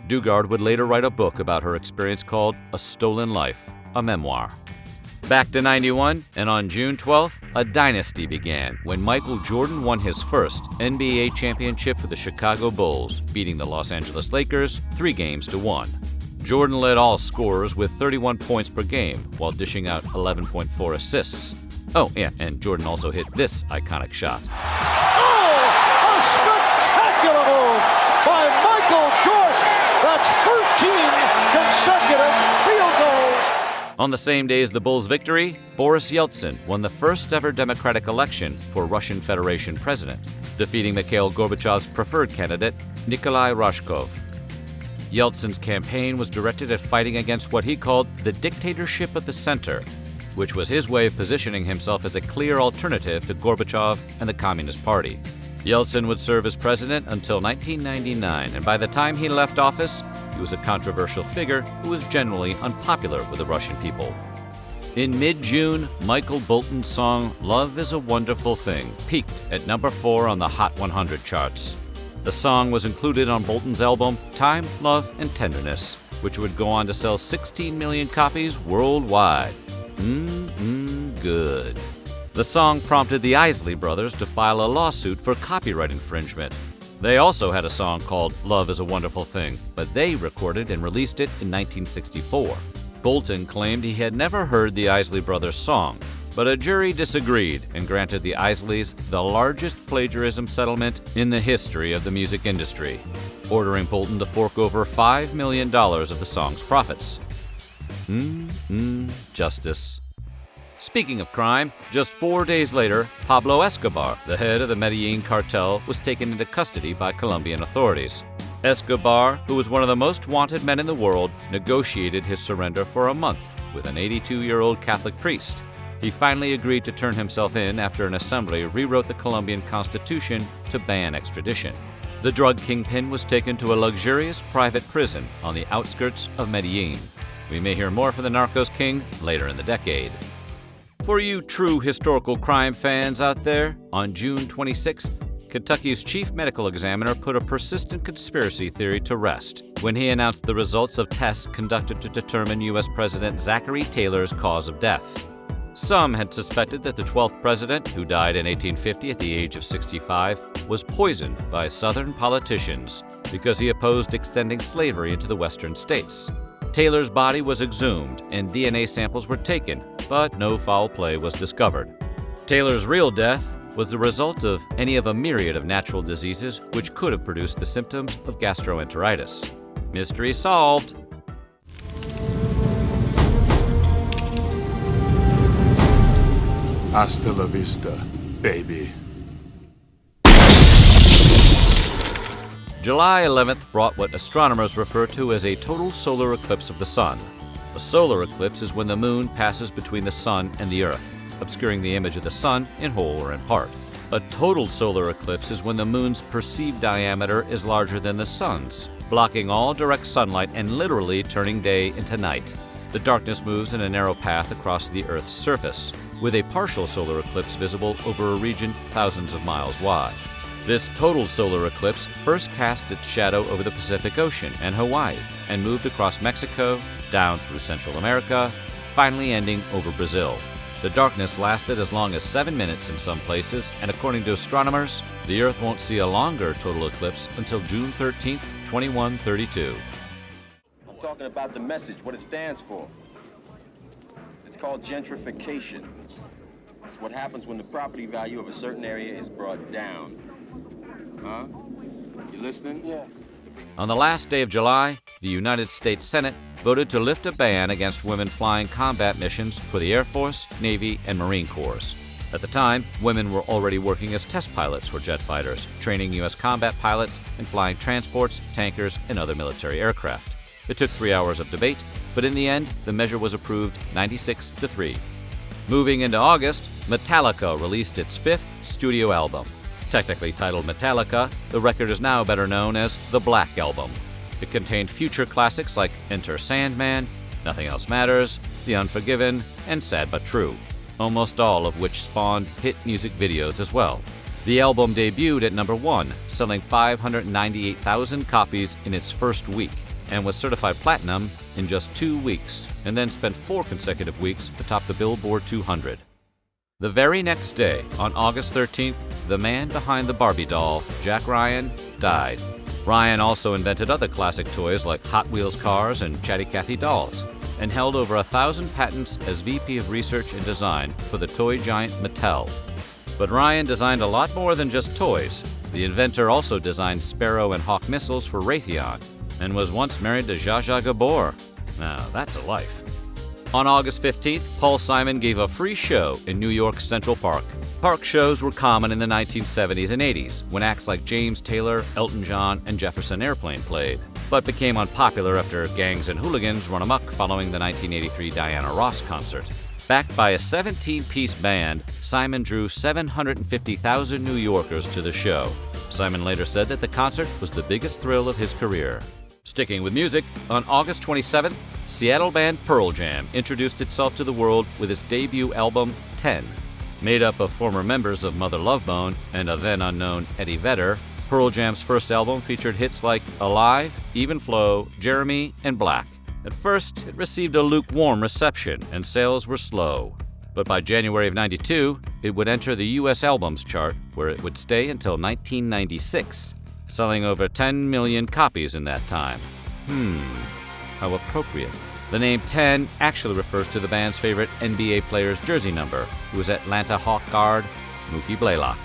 Dugard would later write a book about her experience called A Stolen Life, a memoir. Back to 91, and on June 12th, a dynasty began when Michael Jordan won his first NBA championship for the Chicago Bulls, beating the Los Angeles Lakers 3-1. Jordan led all scorers with 31 points per game, while dishing out 11.4 assists. Oh, yeah, and Jordan also hit this iconic shot. Oh, a spectacular move by Michael Jordan. That's 13 consecutive field goals. On the same day as the Bulls' victory, Boris Yeltsin won the first ever democratic election for Russian Federation president, defeating Mikhail Gorbachev's preferred candidate, Nikolai Rashkov. Yeltsin's campaign was directed at fighting against what he called the dictatorship of the center, which was his way of positioning himself as a clear alternative to Gorbachev and the Communist Party. Yeltsin would serve as president until 1999, and by the time he left office, he was a controversial figure who was generally unpopular with the Russian people. In mid-June, Michael Bolton's song Love is a Wonderful Thing peaked at number 4 on the Hot 100 charts. The song was included on Bolton's album Time, Love, and Tenderness, which would go on to sell 16 million copies worldwide. Good. The song prompted the Isley Brothers to file a lawsuit for copyright infringement. They also had a song called Love is a Wonderful Thing, but they recorded and released it in 1964. Bolton claimed he had never heard the Isley Brothers song, but a jury disagreed and granted the Isleys the largest plagiarism settlement in the history of the music industry, ordering Bolton to fork over $5 million of the song's profits. Justice. Speaking of crime, just 4 days later, Pablo Escobar, the head of the Medellin cartel, was taken into custody by Colombian authorities. Escobar, who was one of the most wanted men in the world, negotiated his surrender for a month with an 82-year-old Catholic priest. He finally agreed to turn himself in after an assembly rewrote the Colombian constitution to ban extradition. The drug kingpin was taken to a luxurious private prison on the outskirts of Medellin. We may hear more from the Narcos King later in the decade. For you true historical crime fans out there, on June 26th, Kentucky's chief medical examiner put a persistent conspiracy theory to rest when he announced the results of tests conducted to determine U.S. President Zachary Taylor's cause of death. Some had suspected that the 12th president, who died in 1850 at the age of 65, was poisoned by Southern politicians because he opposed extending slavery into the Western states. Taylor's body was exhumed and DNA samples were taken, but no foul play was discovered. Taylor's real death was the result of any of a myriad of natural diseases which could have produced the symptoms of gastroenteritis. Mystery solved. Hasta la vista, baby. July 11th brought what astronomers refer to as a total solar eclipse of the sun. A solar eclipse is when the moon passes between the sun and the earth, obscuring the image of the sun in whole or in part. A total solar eclipse is when the moon's perceived diameter is larger than the sun's, blocking all direct sunlight and literally turning day into night. The darkness moves in a narrow path across the Earth's surface, with a partial solar eclipse visible over a region thousands of miles wide. This total solar eclipse first cast its shadow over the Pacific Ocean and Hawaii and moved across Mexico, down through Central America, finally ending over Brazil. The darkness lasted as long as 7 minutes in some places, and according to astronomers, the Earth won't see a longer total eclipse until June 13, 2132. I'm talking about the message, what it stands for. It's called gentrification. It's what happens when the property value of a certain area is brought down. Huh? You listening? Yeah. On the last day of July, the United States Senate voted to lift a ban against women flying combat missions for the Air Force, Navy, and Marine Corps. At the time, women were already working as test pilots for jet fighters, training U.S. combat pilots and flying transports, tankers, and other military aircraft. It took 3 hours of debate, but in the end, the measure was approved 96-3. Moving into August, Metallica released its 5th studio album. Technically titled Metallica, the record is now better known as the Black Album. It contained future classics like Enter Sandman, Nothing Else Matters, The Unforgiven, and Sad But True, almost all of which spawned hit music videos as well. The album debuted at number 1, selling 598,000 copies in its first week, and was certified platinum in just 2 weeks, and then spent 4 consecutive weeks atop the Billboard 200. The very next day, on August 13th, the man behind the Barbie doll, Jack Ryan, died. Ryan also invented other classic toys like Hot Wheels cars and Chatty Cathy dolls, and held over 1,000 patents as VP of Research and Design for the toy giant Mattel. But Ryan designed a lot more than just toys. The inventor also designed Sparrow and Hawk missiles for Raytheon, and was once married to Zsa Zsa Gabor. Now, that's a life. On August 15th, Paul Simon gave a free show in New York's Central Park. Park shows were common in the 1970s and 80s, when acts like James Taylor, Elton John, and Jefferson Airplane played, but became unpopular after gangs and hooligans run amok following the 1983 Diana Ross concert. Backed by a 17-piece band, Simon drew 750,000 New Yorkers to the show. Simon later said that the concert was the biggest thrill of his career. Sticking with music, on August 27th, Seattle band Pearl Jam introduced itself to the world with its debut album, 10. Made up of former members of Mother Love Bone and a then-unknown Eddie Vedder, Pearl Jam's first album featured hits like Alive, Even Flow, Jeremy, and Black. At first, it received a lukewarm reception and sales were slow. But by January of '92, it would enter the U.S. albums chart, where it would stay until 1996, selling over 10 million copies in that time. How appropriate. The name 10 actually refers to the band's favorite NBA player's jersey number, who was Atlanta Hawk guard Mookie Blaylock.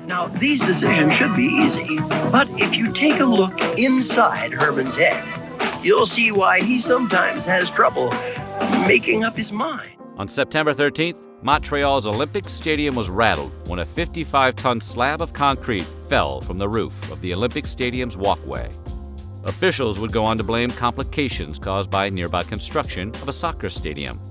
Now, these decisions should be easy, but if you take a look inside Herman's head, you'll see why he sometimes has trouble making up his mind. On September 13th, Montreal's Olympic Stadium was rattled when a 55-ton slab of concrete fell from the roof of the Olympic Stadium's walkway. Officials would go on to blame complications caused by nearby construction of a soccer stadium.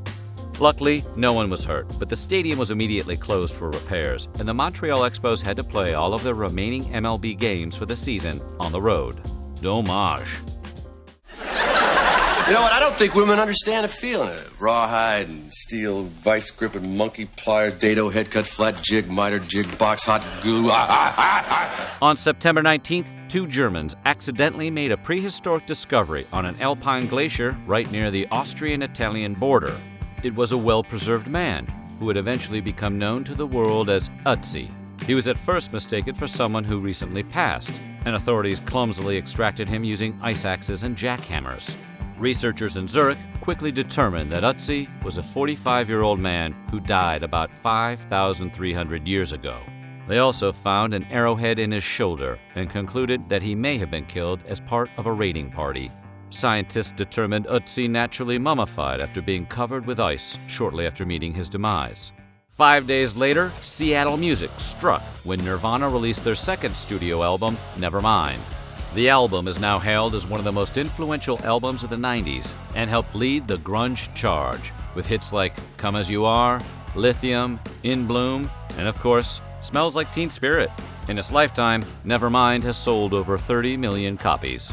Luckily, no one was hurt, but the stadium was immediately closed for repairs, and the Montreal Expos had to play all of their remaining MLB games for the season on the road. Dommage. You know what? I don't think women understand the feeling of rawhide and steel, vice grip and monkey plier, dado, head cut, flat jig, miter, jig, box, hot glue. On September 19th, 2 Germans accidentally made a prehistoric discovery on an alpine glacier right near the Austrian-Italian border. It was a well-preserved man who would eventually become known to the world as Ötzi. He was at first mistaken for someone who recently passed, and authorities clumsily extracted him using ice axes and jackhammers. Researchers in Zurich quickly determined that Ötzi was a 45-year-old man who died about 5,300 years ago. They also found an arrowhead in his shoulder and concluded that he may have been killed as part of a raiding party. Scientists determined Ötzi naturally mummified after being covered with ice shortly after meeting his demise. 5 days later, Seattle music struck when Nirvana released their second studio album, Nevermind. The album is now hailed as one of the most influential albums of the 90s and helped lead the grunge charge, with hits like Come As You Are, Lithium, In Bloom, and of course, Smells Like Teen Spirit. In its lifetime, Nevermind has sold over 30 million copies.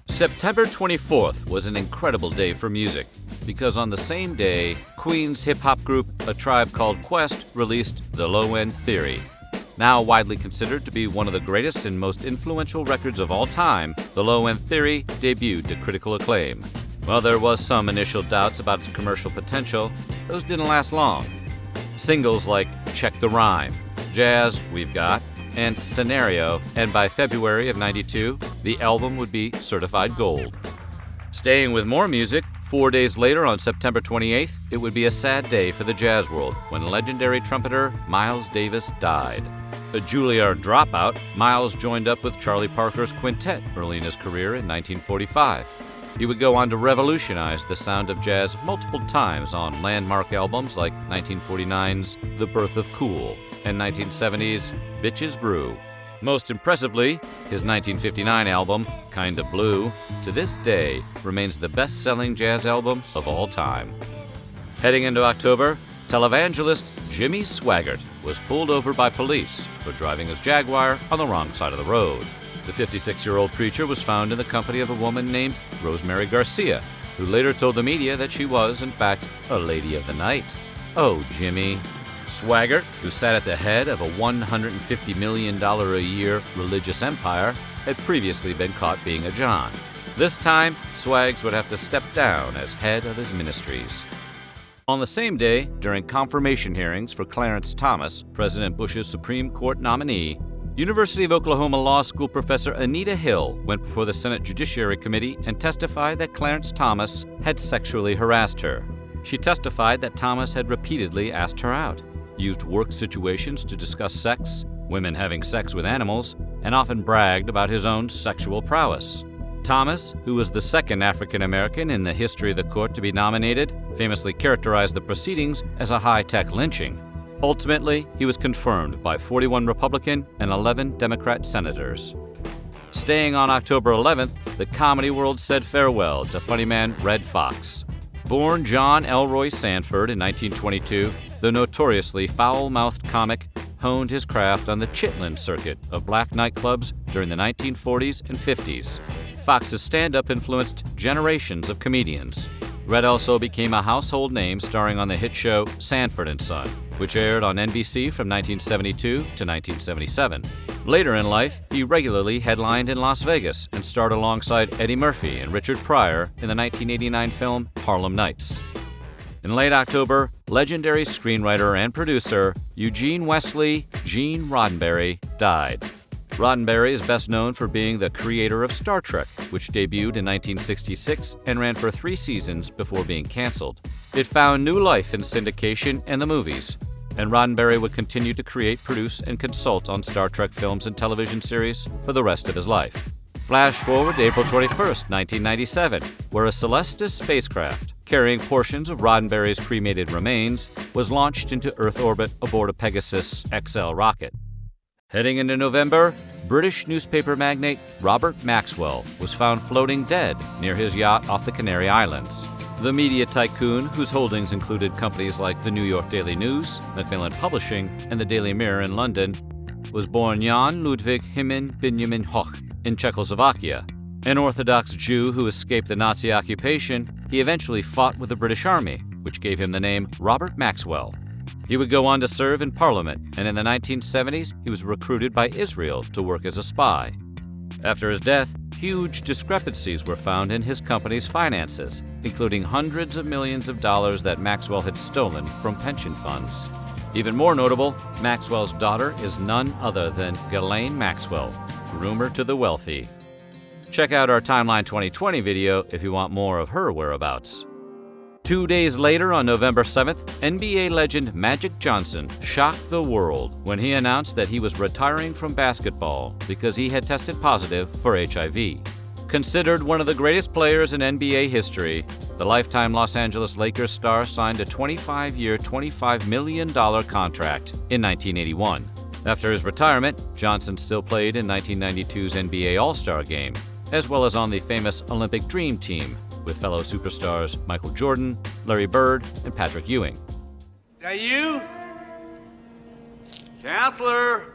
September 24th was an incredible day for music, because on the same day, Queen's hip-hop group A Tribe Called Quest released The Low End Theory. Now widely considered to be one of the greatest and most influential records of all time, The Low End Theory debuted to critical acclaim. While there was some initial doubts about its commercial potential, those didn't last long. Singles like Check the Rhyme, Jazz We've Got, and Scenario, and by February of '92, the album would be certified gold. Staying with more music, 4 days later on September 28th, it would be a sad day for the jazz world when legendary trumpeter Miles Davis died. A Juilliard dropout, Miles joined up with Charlie Parker's quintet early in his career in 1945. He would go on to revolutionize the sound of jazz multiple times on landmark albums like 1949's The Birth of Cool and 1970's Bitches Brew. Most impressively, his 1959 album, Kinda Blue, to this day remains the best-selling jazz album of all time. Heading into October, televangelist Jimmy Swaggart was pulled over by police for driving his Jaguar on the wrong side of the road. The 56-year-old preacher was found in the company of a woman named Rosemary Garcia, who later told the media that she was, in fact, a lady of the night. Oh, Jimmy. Swaggart, who sat at the head of a $150 million a year religious empire, had previously been caught being a John. This time, Swags would have to step down as head of his ministries. On the same day, during confirmation hearings for Clarence Thomas, President Bush's Supreme Court nominee, University of Oklahoma Law School professor Anita Hill went before the Senate Judiciary Committee and testified that Clarence Thomas had sexually harassed her. She testified that Thomas had repeatedly asked her out, used work situations to discuss sex, women having sex with animals, and often bragged about his own sexual prowess. Thomas, who was the second African American in the history of the court to be nominated, famously characterized the proceedings as a high-tech lynching. Ultimately, he was confirmed by 41 Republican and 11 Democrat senators. Staying on October 11th, the comedy world said farewell to funny man Red Fox. Born John Elroy Sanford in 1922, the notoriously foul-mouthed comic honed his craft on the Chitlin circuit of black nightclubs during the 1940s and 50s. Fox's stand-up influenced generations of comedians. Red also became a household name starring on the hit show Sanford & Son, which aired on NBC from 1972 to 1977. Later in life, he regularly headlined in Las Vegas and starred alongside Eddie Murphy and Richard Pryor in the 1989 film Harlem Nights. In late October, legendary screenwriter and producer Eugene Wesley Gene Roddenberry died. Roddenberry is best known for being the creator of Star Trek, which debuted in 1966 and ran for 3 seasons before being canceled. It found new life in syndication and the movies, and Roddenberry would continue to create, produce, and consult on Star Trek films and television series for the rest of his life. Flash forward to April 21st, 1997, where a Celestis spacecraft carrying portions of Roddenberry's cremated remains, was launched into Earth orbit aboard a Pegasus XL rocket. Heading into November, British newspaper magnate Robert Maxwell was found floating dead near his yacht off the Canary Islands. The media tycoon, whose holdings included companies like the New York Daily News, Macmillan Publishing, and the Daily Mirror in London, was born Jan Ludwig Hyman Benjamin Hoch in Czechoslovakia. An Orthodox Jew who escaped the Nazi occupation, he eventually fought with the British Army, which gave him the name Robert Maxwell. He would go on to serve in Parliament, and in the 1970s, he was recruited by Israel to work as a spy. After his death, huge discrepancies were found in his company's finances, including hundreds of millions of dollars that Maxwell had stolen from pension funds. Even more notable, Maxwell's daughter is none other than Ghislaine Maxwell, groomer to the wealthy. Check out our Timeline 2020 video if you want more of her whereabouts. 2 days later, on November 7th, NBA legend Magic Johnson shocked the world when he announced that he was retiring from basketball because he had tested positive for HIV. Considered one of the greatest players in NBA history, the lifetime Los Angeles Lakers star signed a 25-year, $25 million contract in 1981. After his retirement, Johnson still played in 1992's NBA All-Star Game, as well as on the famous Olympic Dream Team, with fellow superstars Michael Jordan, Larry Bird, and Patrick Ewing. Is that you? Counselor?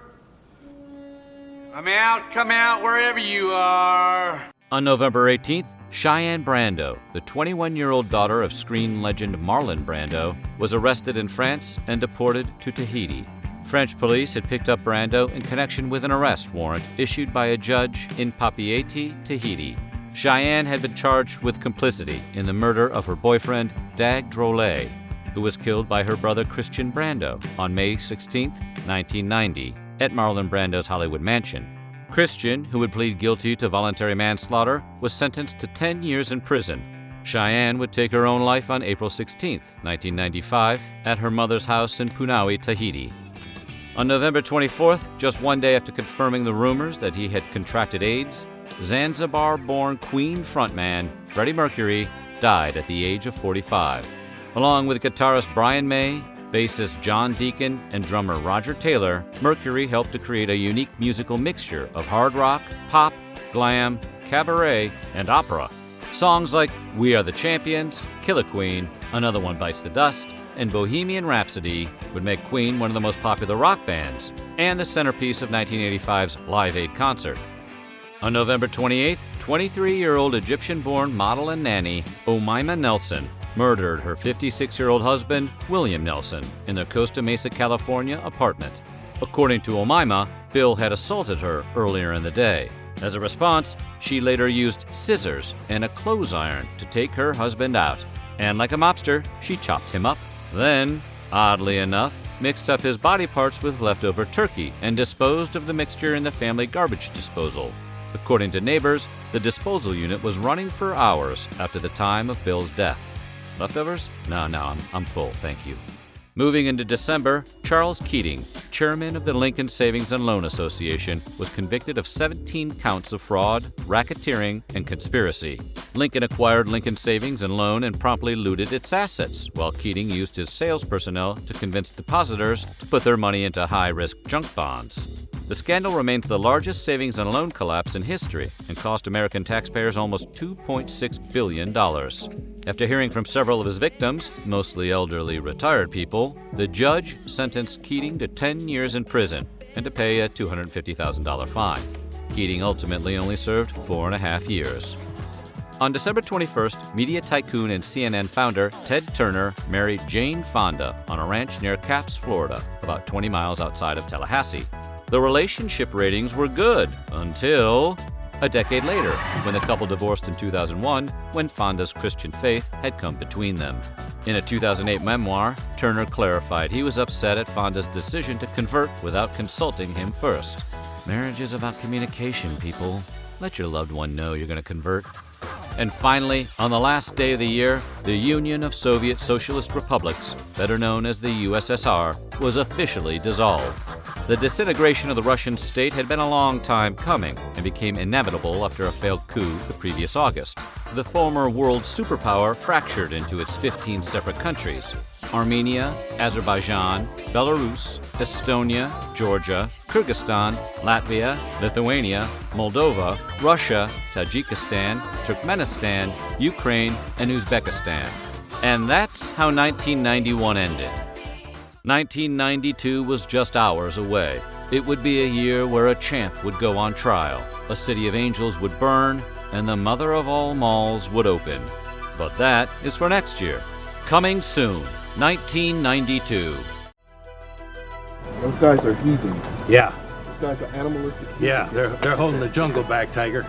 Come out, wherever you are. On November 18th, Cheyenne Brando, the 21-year-old daughter of screen legend Marlon Brando, was arrested in France and deported to Tahiti. French police had picked up Brando in connection with an arrest warrant issued by a judge in Papeete, Tahiti. Cheyenne had been charged with complicity in the murder of her boyfriend, Dag Drolet, who was killed by her brother Christian Brando on May 16, 1990, at Marlon Brando's Hollywood mansion. Christian, who would plead guilty to voluntary manslaughter, was sentenced to 10 years in prison. Cheyenne would take her own life on April 16, 1995, at her mother's house in Punaui, Tahiti. On November 24th, just 1 day after confirming the rumors that he had contracted AIDS, Zanzibar-born Queen frontman Freddie Mercury died at the age of 45. Along with guitarist Brian May, bassist John Deacon, and drummer Roger Taylor, Mercury helped to create a unique musical mixture of hard rock, pop, glam, cabaret, and opera. Songs like We Are the Champions, Killer Queen, Another One Bites the Dust, and Bohemian Rhapsody would make Queen one of the most popular rock bands, and the centerpiece of 1985's Live Aid concert. On November 28th, 23-year-old Egyptian-born model and nanny Omaima Nelson murdered her 56-year-old husband, William Nelson, in their Costa Mesa, California apartment. According to Omaima, Bill had assaulted her earlier in the day. As a response, she later used scissors and a clothes iron to take her husband out. And like a mobster, she chopped him up. Then, oddly enough, mixed up his body parts with leftover turkey and disposed of the mixture in the family garbage disposal. According to neighbors, the disposal unit was running for hours after the time of Bill's death. Leftovers? No, I'm full, thank you. Moving into December, Charles Keating, chairman of the Lincoln Savings and Loan Association, was convicted of 17 counts of fraud, racketeering, and conspiracy. Lincoln acquired Lincoln Savings and Loan and promptly looted its assets, while Keating used his sales personnel to convince depositors to put their money into high-risk junk bonds. The scandal remains the largest savings and loan collapse in history and cost American taxpayers almost $2.6 billion. After hearing from several of his victims, mostly elderly retired people, the judge sentenced Keating to 10 years in prison and to pay a $250,000 fine. Keating ultimately only served 4.5 years. On December 21st, media tycoon and CNN founder Ted Turner married Jane Fonda on a ranch near Capps, Florida, about 20 miles outside of Tallahassee. The relationship ratings were good until a decade later, when the couple divorced in 2001, when Fonda's Christian faith had come between them. In a 2008 memoir, Turner clarified he was upset at Fonda's decision to convert without consulting him first. Marriage is about communication, people. Let your loved one know you're going to convert. And finally, on the last day of the year, the Union of Soviet Socialist Republics, better known as the USSR, was officially dissolved. The disintegration of the Russian state had been a long time coming and became inevitable after a failed coup the previous August. The former world superpower fractured into its 15 separate countries: Armenia, Azerbaijan, Belarus, Estonia, Georgia, Kyrgyzstan, Latvia, Lithuania, Moldova, Russia, Tajikistan, Turkmenistan, Ukraine, and Uzbekistan. And that's how 1991 ended. 1992 was just hours away. It would be a year where a champ would go on trial, a city of angels would burn, and the mother of all malls would open. But that is for next year. Coming soon, 1992. Those guys are heathens. Yeah. Those guys are animalistic. Yeah, they're holding the jungle back, Tiger.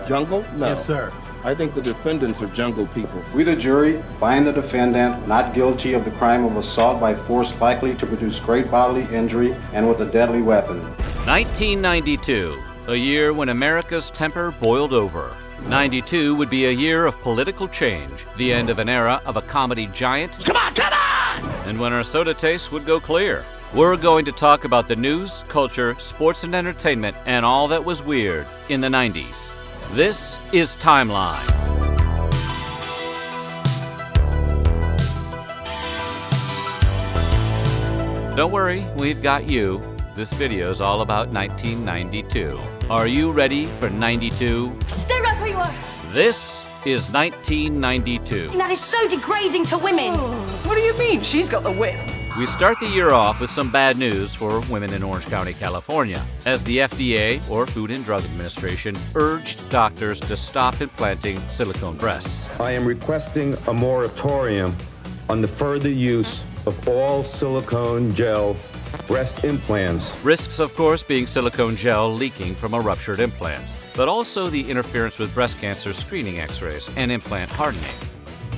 Jungle? No. Yes, sir. I think the defendants are jungle people. We, the jury, find the defendant not guilty of the crime of assault by force likely to produce great bodily injury and with a deadly weapon. 1992, a year when America's temper boiled over. 92 would be a year of political change, the end of an era of a comedy giant. Come on, come on! And when our soda taste would go clear. We're going to talk about the news, culture, sports, and entertainment, and all that was weird in the 90s. This is Timeline. Don't worry, we've got you. This video is all about 1992. Are you ready for 92? Stay right where you are. This is 1992. That is so degrading to women. What do you mean? She's got the whip. We start the year off with some bad news for women in Orange County, California, as the FDA, or Food and Drug Administration, urged doctors to stop implanting silicone breasts. I am requesting a moratorium on the further use of all silicone gel breast implants. Risks, of course, being silicone gel leaking from a ruptured implant, but also the interference with breast cancer screening x-rays and implant hardening.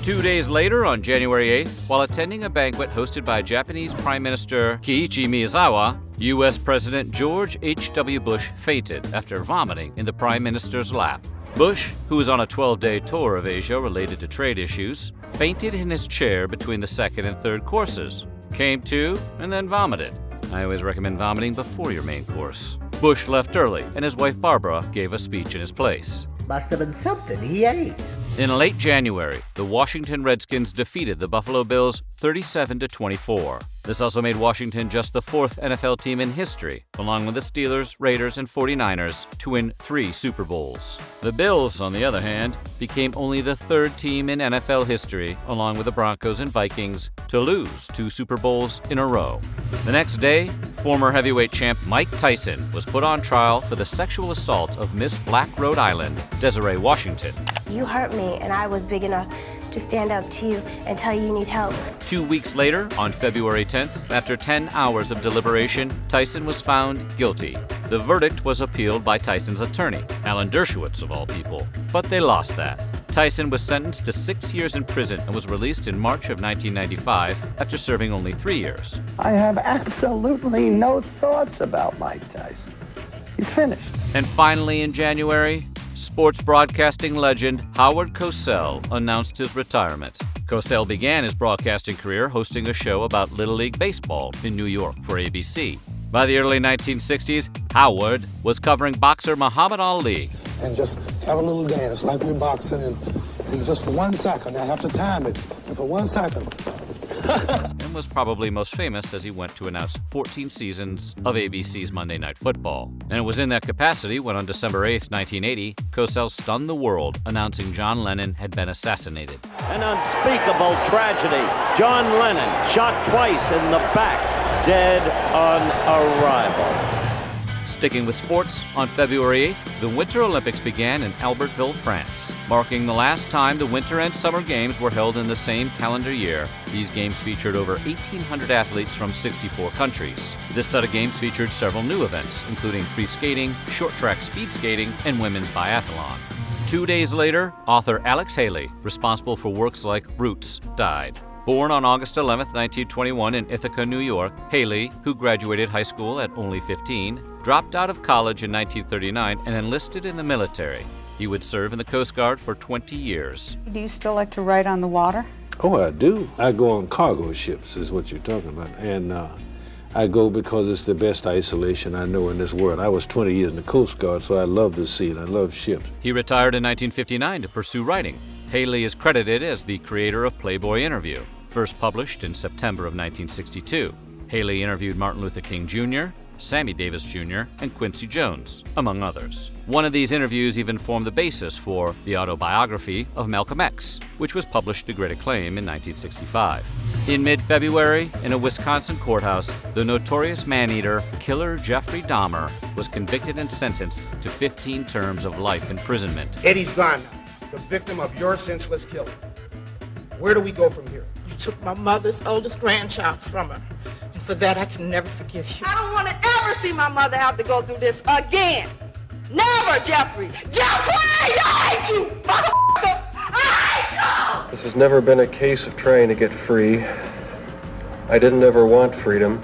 2 days later, on January 8th, while attending a banquet hosted by Japanese Prime Minister Kiichi Miyazawa, U.S. President George H.W. Bush fainted after vomiting in the Prime Minister's lap. Bush, who was on a 12-day tour of Asia related to trade issues, fainted in his chair between the second and third courses, came to, and then vomited. I always recommend vomiting before your main course. Bush left early, and his wife Barbara gave a speech in his place. Must have been something he ate. In late January, the Washington Redskins defeated the Buffalo Bills 37-24. This also made Washington just the fourth NFL team in history, along with the Steelers, Raiders, and 49ers, to win 3 Super Bowls. The Bills, on the other hand, became only the third team in NFL history, along with the Broncos and Vikings, to lose 2 Super Bowls in a row. The next day, former heavyweight champ Mike Tyson was put on trial for the sexual assault of Miss Black Rhode Island, Desiree Washington. You hurt me, and I was big enough to stand up to you and tell you need help. 2 weeks later, on February 10th, after 10 hours of deliberation, Tyson was found guilty. The verdict was appealed by Tyson's attorney, Alan Dershowitz of all people, but they lost that. Tyson was sentenced to 6 years in prison and was released in March of 1995 after serving only 3 years. I have absolutely no thoughts about Mike Tyson. He's finished. And finally, in January, sports broadcasting legend Howard Cosell announced his retirement. Cosell began his broadcasting career hosting a show about Little League Baseball in New York for ABC. By the early 1960s, Howard was covering boxer Muhammad Ali. And just have a little dance like we're boxing, and just for 1 second, I have to time it, and for 1 second. And was probably most famous as he went to announce 14 seasons of ABC's Monday Night Football. And it was in that capacity when on December 8th, 1980, Cosell stunned the world, announcing John Lennon had been assassinated. An unspeakable tragedy. John Lennon shot twice in the back, dead on arrival. Sticking with sports, on February 8th, the Winter Olympics began in Albertville, France, marking the last time the Winter and Summer Games were held in the same calendar year. These games featured over 1,800 athletes from 64 countries. This set of games featured several new events, including free skating, short track speed skating, and women's biathlon. 2 days later, author Alex Haley, responsible for works like Roots, died. Born on August 11, 1921 in Ithaca, New York, Haley, who graduated high school at only 15, dropped out of college in 1939 and enlisted in the military. He would serve in the Coast Guard for 20 years. Do you still like to ride on the water? Oh, I do. I go on cargo ships, is what you're talking about. And I go because it's the best isolation I know in this world. I was 20 years in the Coast Guard, so I love the sea and I love ships. He retired in 1959 to pursue writing. Haley is credited as the creator of Playboy Interview, first published in September of 1962. Haley interviewed Martin Luther King Jr., Sammy Davis Jr., and Quincy Jones, among others. One of these interviews even formed the basis for the autobiography of Malcolm X, which was published to great acclaim in 1965. In mid-February, in a Wisconsin courthouse, the notorious man-eater killer Jeffrey Dahmer was convicted and sentenced to 15 terms of life imprisonment. Eddie's gone now, the victim of your senseless killing. Where do we go from here? You took my mother's oldest grandchild from her. And for that, I can never forgive you. I don't want to ever see my mother have to go through this again. Never, Jeffrey! Jeffrey! I hate you, motherfucker! I hate you! This has never been a case of trying to get free. I didn't ever want freedom.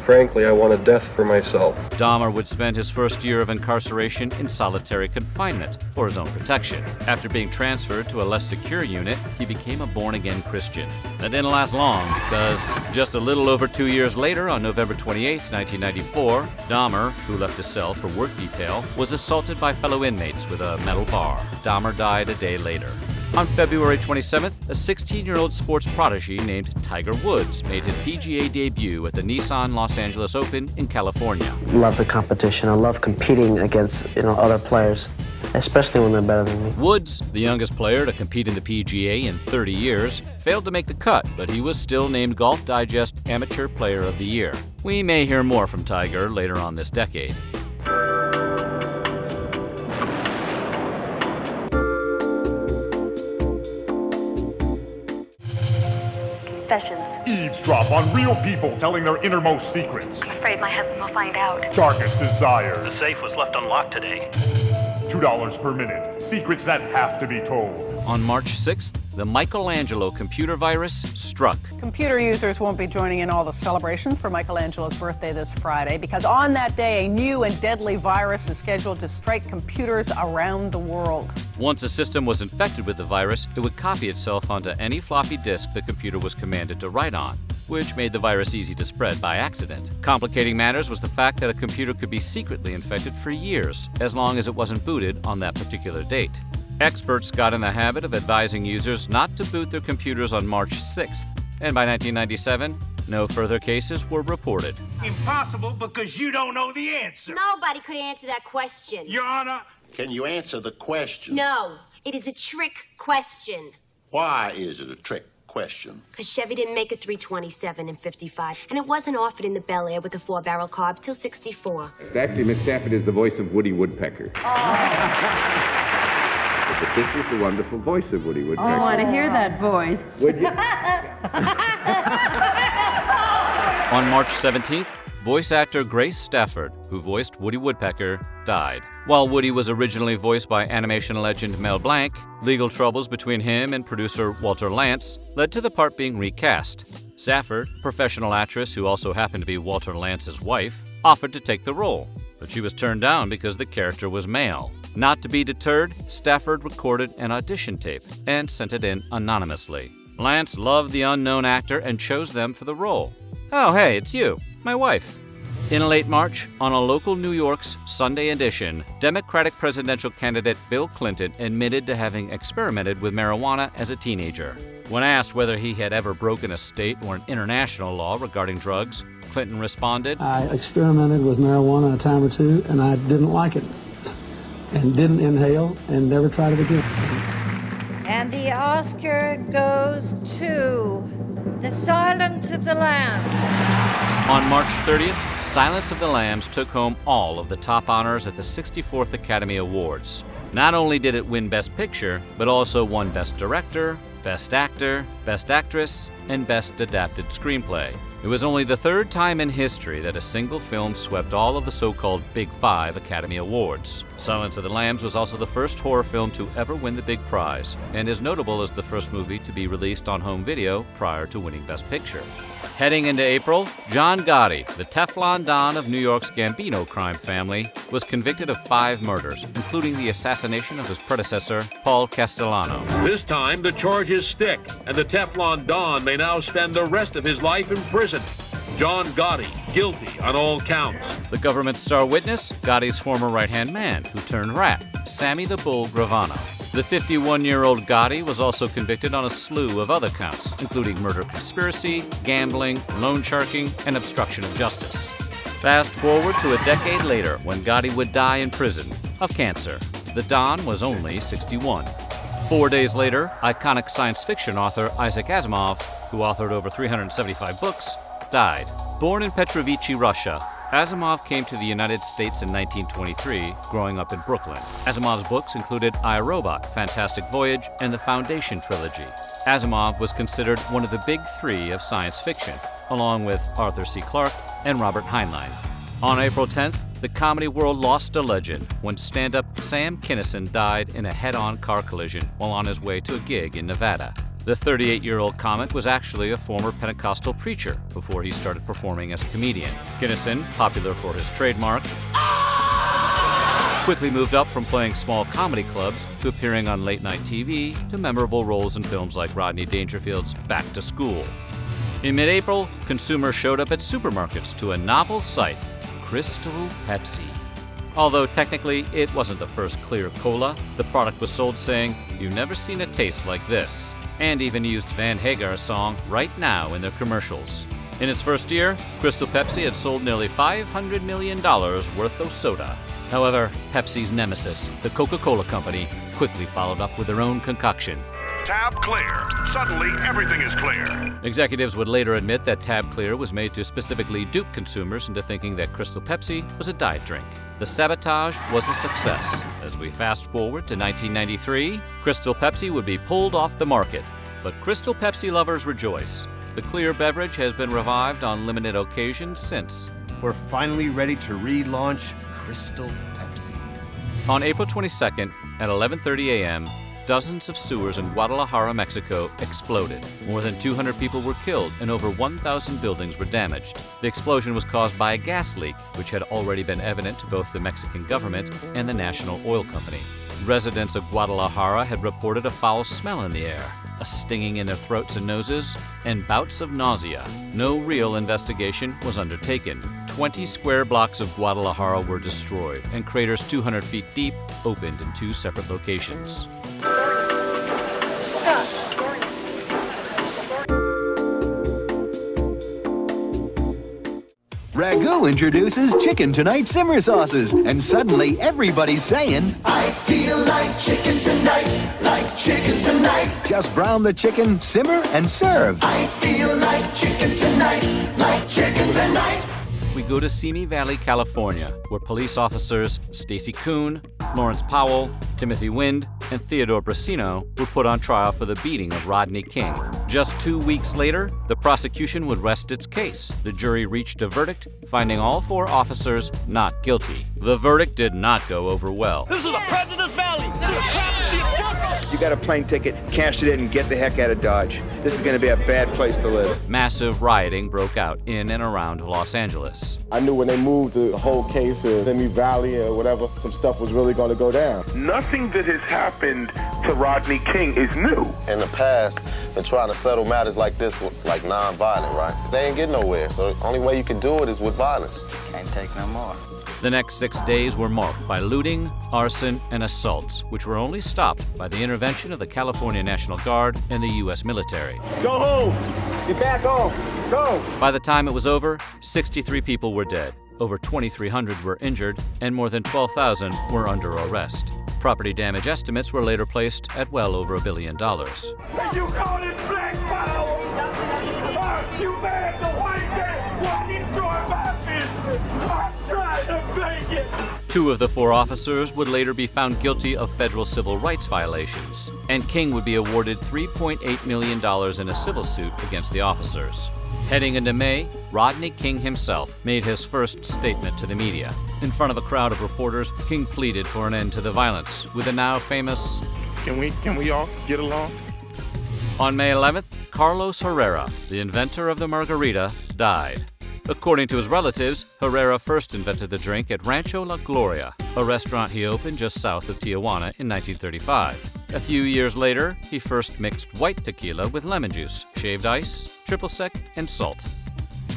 Frankly, I wanted death for myself. Dahmer would spend his first year of incarceration in solitary confinement for his own protection. After being transferred to a less secure unit, he became a born-again Christian. That didn't last long because just a little over 2 years later, on November 28, 1994, Dahmer, who left his cell for work detail, was assaulted by fellow inmates with a metal bar. Dahmer died a day later. On February 27th, a 16-year-old sports prodigy named Tiger Woods made his PGA debut at the Nissan Los Angeles Open in California. Love the competition. I love competing against other players, especially when they're better than me. Woods, the youngest player to compete in the PGA in 30 years, failed to make the cut, but he was still named Golf Digest Amateur Player of the Year. We may hear more from Tiger later on this decade. Confessions. Eavesdrop on real people telling their innermost secrets. I'm afraid my husband will find out. Darkest desires. The safe was left unlocked today. $2 per minute. Secrets that have to be told. On March 6th, the Michelangelo computer virus struck. Computer users won't be joining in all the celebrations for Michelangelo's birthday this Friday because on that day, a new and deadly virus is scheduled to strike computers around the world. Once a system was infected with the virus, it would copy itself onto any floppy disk the computer was commanded to write on, which made the virus easy to spread by accident. Complicating matters was the fact that a computer could be secretly infected for years, as long as it wasn't booted on that particular date. Experts got in the habit of advising users not to boot their computers on March 6th, and by 1997, no further cases were reported. Impossible because you don't know the answer. Nobody could answer that question. Your Honor. Can you answer the question? No, it is a trick question. Why is it a trick question? Because Chevy didn't make a 327 in 55, and it wasn't offered in the Bel Air with a 4-barrel carb till 64. Actually, Miss Stafford is the voice of Woody Woodpecker. But this is the wonderful voice of Woody Woodpecker. I want to hear that voice. Would you? On March 17th, voice actor Grace Stafford, who voiced Woody Woodpecker, died. While Woody was originally voiced by animation legend Mel Blanc, legal troubles between him and producer Walter Lantz led to the part being recast. Stafford, a professional actress who also happened to be Walter Lantz's wife, offered to take the role, but she was turned down because the character was male. Not to be deterred, Stafford recorded an audition tape and sent it in anonymously. Lantz loved the unknown actor and chose them for the role. Oh, hey, it's you, my wife. In late March, on a local New York's Sunday edition, Democratic presidential candidate Bill Clinton admitted to having experimented with marijuana as a teenager. When asked whether he had ever broken a state or an international law regarding drugs, Clinton responded, I experimented with marijuana a time or two, and I didn't like it, and didn't inhale, and never tried it again. And the Oscar goes to The Silence of the Lambs. On March 30th, Silence of the Lambs took home all of the top honors at the 64th Academy Awards. Not only did it win Best Picture, but also won Best Director, Best Actor, Best Actress, and Best Adapted Screenplay. It was only the third time in history that a single film swept all of the so-called Big Five Academy Awards. Silence of the Lambs was also the first horror film to ever win the big prize, and is notable as the first movie to be released on home video prior to winning Best Picture. Heading into April, John Gotti, the Teflon Don of New York's Gambino crime family, was convicted of 5 murders, including the assassination of his predecessor, Paul Castellano. This time, the charges stick, and the Teflon Don may now spend the rest of his life in prison. John Gotti, guilty on all counts. The government's star witness, Gotti's former right-hand man who turned rat, Sammy the Bull Gravano. The 51-year-old Gotti was also convicted on a slew of other counts, including murder conspiracy, gambling, loan sharking, and obstruction of justice. Fast forward to a decade later when Gotti would die in prison of cancer. The Don was only 61. 4 days later, iconic science fiction author Isaac Asimov, who authored over 375 books, died. Born in Petrovichi, Russia, Asimov came to the United States in 1923, growing up in Brooklyn. Asimov's books included I, Robot, Fantastic Voyage, and the Foundation trilogy. Asimov was considered one of the big three of science fiction, along with Arthur C. Clarke and Robert Heinlein. On April 10th, the comedy world lost a legend when stand-up Sam Kinison died in a head-on car collision while on his way to a gig in Nevada. The 38-year-old comic was actually a former Pentecostal preacher before he started performing as a comedian. Kinison, popular for his trademark, quickly moved up from playing small comedy clubs to appearing on late-night TV to memorable roles in films like Rodney Dangerfield's Back to School. In mid-April, consumers showed up at supermarkets to a novel sight, Crystal Pepsi. Although technically it wasn't the first clear cola, the product was sold saying, "You've never seen a taste like this," and even used Van Hagar's song Right Now in their commercials. In its first year, Crystal Pepsi had sold nearly $500 million worth of soda. However, Pepsi's nemesis, the Coca-Cola Company, quickly followed up with their own concoction. Tab Clear. Suddenly, everything is clear. Executives would later admit that Tab Clear was made to specifically dupe consumers into thinking that Crystal Pepsi was a diet drink. The sabotage was a success. As we fast forward to 1993, Crystal Pepsi would be pulled off the market. But Crystal Pepsi lovers rejoice. The clear beverage has been revived on limited occasions since. We're finally ready to relaunch Crystal Pepsi. On April 22nd at 11:30 a.m., dozens of sewers in Guadalajara, Mexico exploded. More than 200 people were killed and over 1,000 buildings were damaged. The explosion was caused by a gas leak, which had already been evident to both the Mexican government and the National Oil Company. Residents of Guadalajara had reported a foul smell in the air, a stinging in their throats and noses, and bouts of nausea. No real investigation was undertaken. 20 square blocks of Guadalajara were destroyed, and craters 200 feet deep opened in 2 separate locations. Ragu introduces Chicken Tonight simmer sauces, and suddenly everybody's saying, I feel like chicken tonight, like chicken tonight. Just brown the chicken, simmer, and serve. I feel like chicken tonight, like chicken tonight. We go to Simi Valley, California, where police officers Stacy Kuhn, Lawrence Powell, Timothy Wind, and Theodore Brasino were put on trial for the beating of Rodney King. Just 2 weeks later, the prosecution would rest its case. The jury reached a verdict, finding all 4 officers not guilty. The verdict did not go over well. This is a President's Valley. You got a plane ticket, cashed it in, and get the heck out of Dodge. This is going to be a bad place to live. Massive rioting broke out in and around Los Angeles. I knew when they moved the whole case to Simi Valley or whatever, some stuff was really going to go down. Nothing that has happened to Rodney King is new. In the past, been trying to settle matters like this with like non-violent, right? They ain't get nowhere, so the only way you can do it is with violence. Can't take no more. The next 6 days were marked by looting, arson, and assaults, which were only stopped by the intervention of the California National Guard and the U.S. military. Go home. Get back home. Go. By the time it was over, 63 people were dead, over 2,300 were injured, and more than 12,000 were under arrest. Property damage estimates were later placed at well over $1 billion. You call it black power? You mad the white man? Why destroy my business? I'm trying to make it. 2 of the 4 officers would later be found guilty of federal civil rights violations, and King would be awarded $3.8 million in a civil suit against the officers. Heading into May, Rodney King himself made his first statement to the media. In front of a crowd of reporters, King pleaded for an end to the violence with the now famous, Can we all get along? On May 11th, Carlos Herrera, the inventor of the margarita, died. According to his relatives, Herrera first invented the drink at Rancho La Gloria, a restaurant he opened just south of Tijuana in 1935. A few years later, he first mixed white tequila with lemon juice, shaved ice, triple sec, and salt.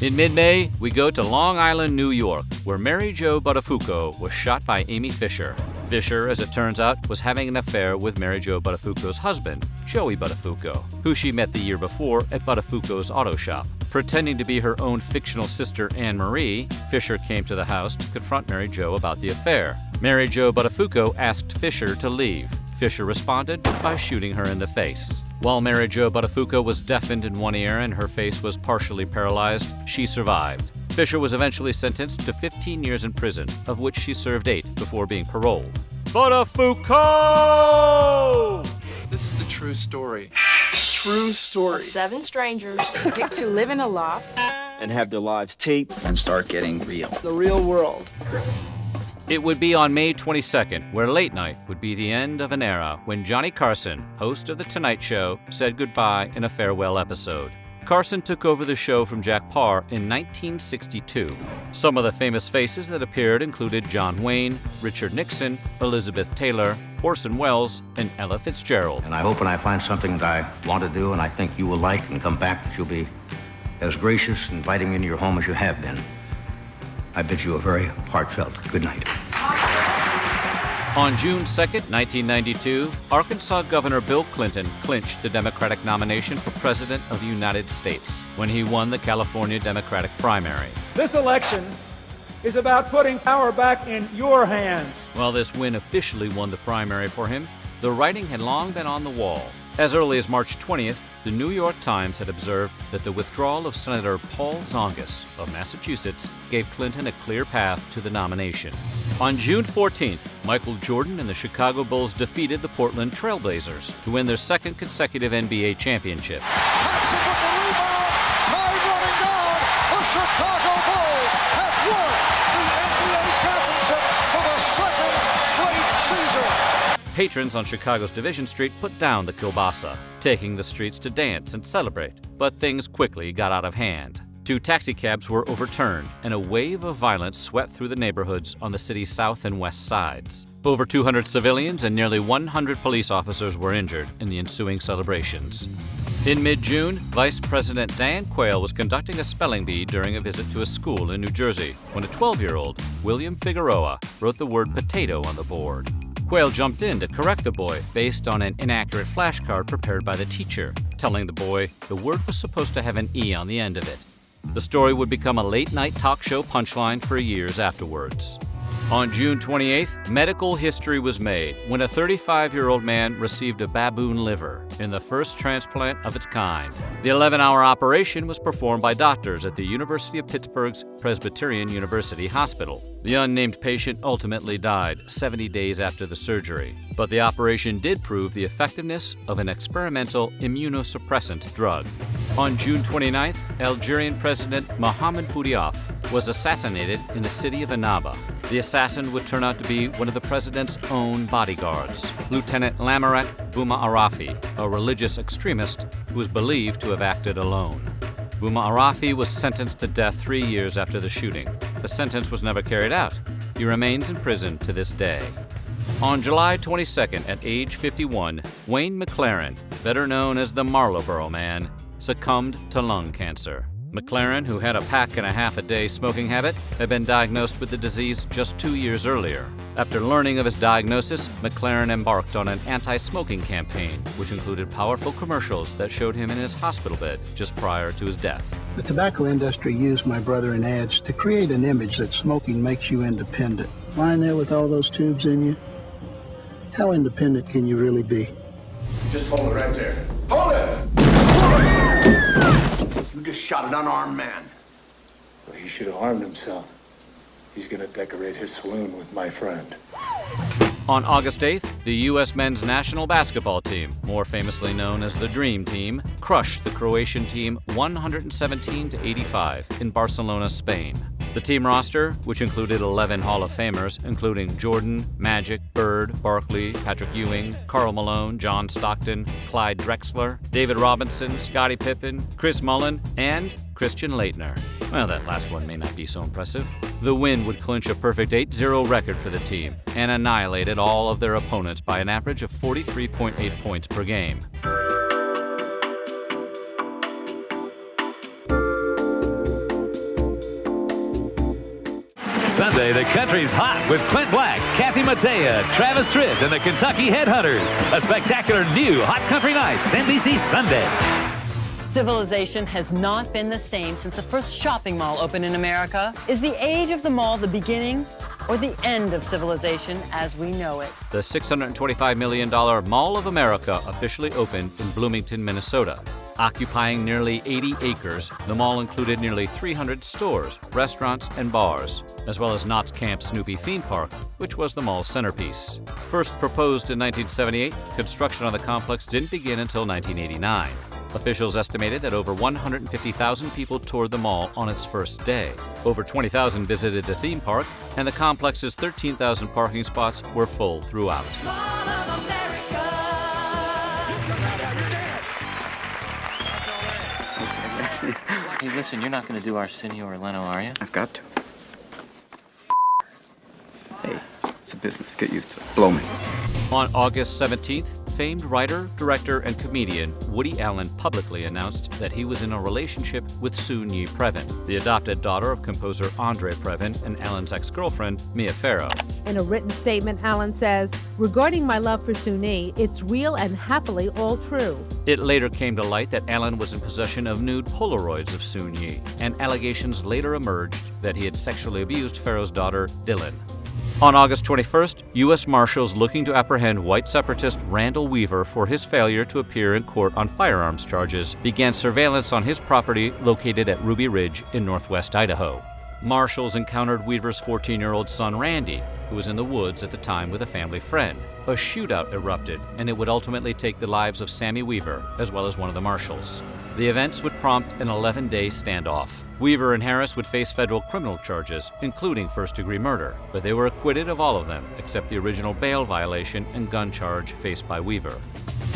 In mid-May, we go to Long Island, New York, where Mary Jo Buttafuoco was shot by Amy Fisher. Fisher, as it turns out, was having an affair with Mary Jo Buttafuoco's husband, Joey Buttafuoco, who she met the year before at Buttafuoco's auto shop. Pretending to be her own fictional sister Anne Marie, Fisher came to the house to confront Mary Jo about the affair. Mary Jo Buttafuoco asked Fisher to leave. Fisher responded by shooting her in the face. While Mary Jo Buttafuoco was deafened in one ear and her face was partially paralyzed, she survived. Fisher was eventually sentenced to 15 years in prison, of which she served 8 before being paroled. Buttafuoco! This is the true story. True story. 7 strangers pick to live in a loft And have their lives taped and start getting real. the real world. It would be on May 22nd, where late night would be the end of an era when Johnny Carson, host of The Tonight Show, said goodbye in a farewell episode. Carson took over the show from Jack Paar in 1962. Some of the famous faces that appeared included John Wayne, Richard Nixon, Elizabeth Taylor, Orson Welles, and Ella Fitzgerald. And I hope when I find something that I want to do and I think you will like and come back that you'll be as gracious in inviting me into your home as you have been. I bid you a very heartfelt good night. On June 2nd, 1992, Arkansas Governor Bill Clinton clinched the Democratic nomination for President of the United States when he won the California Democratic primary. This election is about putting power back in your hands. While this win officially won the primary for him, the writing had long been on the wall. As early as March 20th, the New York Times had observed that the withdrawal of Senator Paul Tsongas of Massachusetts gave Clinton a clear path to the nomination. On June 14th, Michael Jordan and the Chicago Bulls defeated the Portland Trail Blazers to win their second consecutive NBA championship. Tied running down, the Chicago Bulls have won the NBA championship for the second straight season. Patrons on Chicago's Division Street put down the kielbasa, taking the streets to dance and celebrate, but things quickly got out of hand. 2 taxicabs were overturned, and a wave of violence swept through the neighborhoods on the city's south and west sides. Over 200 civilians and nearly 100 police officers were injured in the ensuing celebrations. In mid-June, Vice President Diane Quayle was conducting a spelling bee during a visit to a school in New Jersey when a 12-year-old, William Figueroa, wrote the word potato on the board. Quayle jumped in to correct the boy based on an inaccurate flashcard prepared by the teacher, telling the boy the word was supposed to have an E on the end of it. The story would become a late-night talk show punchline for years afterwards. On June 28th, medical history was made when a 35-year-old man received a baboon liver in the first transplant of its kind. The 11-hour operation was performed by doctors at the University of Pittsburgh's Presbyterian University Hospital. The unnamed patient ultimately died 70 days after the surgery, but the operation did prove the effectiveness of an experimental immunosuppressant drug. On June 29th, Algerian President Mohamed Boudiaf was assassinated in the city of Annaba. The assassin would turn out to be one of the president's own bodyguards, Lieutenant Lamourette Bouma Arafi, a religious extremist who was believed to have acted alone. Bouma Arafi was sentenced to death 3 years after the shooting. The sentence was never carried out. He remains in prison to this day. On July 22nd, at age 51, Wayne McLaren, better known as the Marlboro Man, succumbed to lung cancer. McLaren, who had a pack and a half a day smoking habit, had been diagnosed with the disease just 2 years earlier. After learning of his diagnosis, McLaren embarked on an anti-smoking campaign, which included powerful commercials that showed him in his hospital bed just prior to his death. The tobacco industry used my brother in ads to create an image that smoking makes you independent. Lying there with all those tubes in you, how independent can you really be? Just hold it right there. Hold it! You just shot an unarmed man. Well, he should have armed himself. He's gonna decorate his saloon with my friend. On August 8th, the U.S. men's national basketball team, more famously known as the Dream Team, crushed the Croatian team 117-85 in Barcelona, Spain. The team roster, which included 11 Hall of Famers, including Jordan, Magic, Bird, Barkley, Patrick Ewing, Karl Malone, John Stockton, Clyde Drexler, David Robinson, Scottie Pippen, Chris Mullin, and Christian Laettner. Well, that last one may not be so impressive. The win would clinch a perfect 8-0 record for the team and annihilated all of their opponents by an average of 43.8 points per game. Sunday, the country's hot with Clint Black, Kathy Mattea, Travis Tritt, and the Kentucky Headhunters. A spectacular new Hot Country Nights, NBC Sunday. Civilization has not been the same since the first shopping mall opened in America. Is the age of the mall the beginning or the end of civilization as we know it? The $625 million Mall of America officially opened in Bloomington, Minnesota. Occupying nearly 80 acres, the mall included nearly 300 stores, restaurants, and bars, as well as Knott's Camp Snoopy theme park, which was the mall's centerpiece. First proposed in 1978, construction on the complex didn't begin until 1989. Officials estimated that over 150,000 people toured the mall on its first day. Over 20,000 visited the theme park, and the complex's 13,000 parking spots were full throughout. Hey, listen, you're not going to do Arsenio or Leno, are you? I've got to. Hey, it's a business. Get used to it. Blow me. On August 17th, famed writer, director, and comedian Woody Allen publicly announced that he was in a relationship with Soon-Yi Previn, the adopted daughter of composer Andre Previn and Allen's ex-girlfriend, Mia Farrow. In a written statement, Allen says, "Regarding my love for Soon-Yi, it's real and happily all true." It later came to light that Allen was in possession of nude Polaroids of Soon-Yi, and allegations later emerged that he had sexually abused Farrow's daughter, Dylan. On August 21st, U.S. Marshals looking to apprehend white separatist Randall Weaver for his failure to appear in court on firearms charges began surveillance on his property located at Ruby Ridge in northwest Idaho. Marshals encountered Weaver's 14-year-old son Randy, who was in the woods at the time with a family friend. A shootout erupted, and it would ultimately take the lives of Sammy Weaver, as well as one of the marshals. The events would prompt an 11-day standoff. Weaver and Harris would face federal criminal charges, including first-degree murder, but they were acquitted of all of them, except the original bail violation and gun charge faced by Weaver.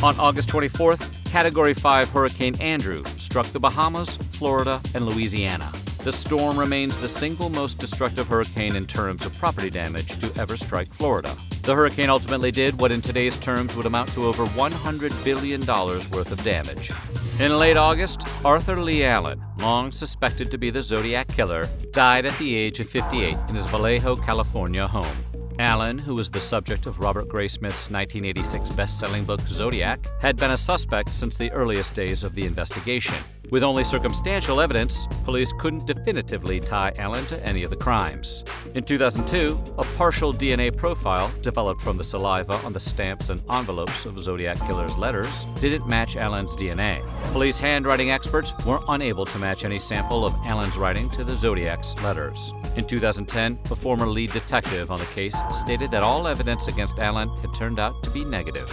On August 24th, Category 5 Hurricane Andrew struck the Bahamas, Florida, and Louisiana. The storm remains the single most destructive hurricane in terms of property damage to ever strike Florida. The hurricane ultimately did what in today's terms would amount to over $100 billion worth of damage. In late August, Arthur Lee Allen, long suspected to be the Zodiac Killer, died at the age of 58 in his Vallejo, California home. Allen, who was the subject of Robert Graysmith's 1986 best-selling book Zodiac, had been a suspect since the earliest days of the investigation. With only circumstantial evidence, police couldn't definitively tie Allen to any of the crimes. In 2002, a partial DNA profile developed from the saliva on the stamps and envelopes of Zodiac Killer's letters didn't match Allen's DNA. Police handwriting experts were unable to match any sample of Allen's writing to the Zodiac's letters. In 2010, a former lead detective on the case stated that all evidence against Allen had turned out to be negative.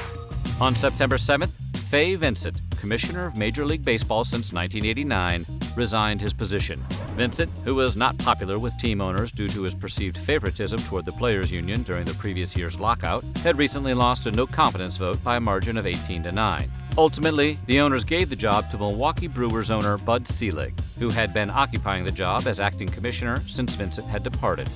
On September 7th, Fay Vincent, commissioner of Major League Baseball since 1989, resigned his position. Vincent, who was not popular with team owners due to his perceived favoritism toward the players' union during the previous year's lockout, had recently lost a no-confidence vote by a margin of 18-9. Ultimately, the owners gave the job to Milwaukee Brewers owner Bud Selig, who had been occupying the job as acting commissioner since Vincent had departed.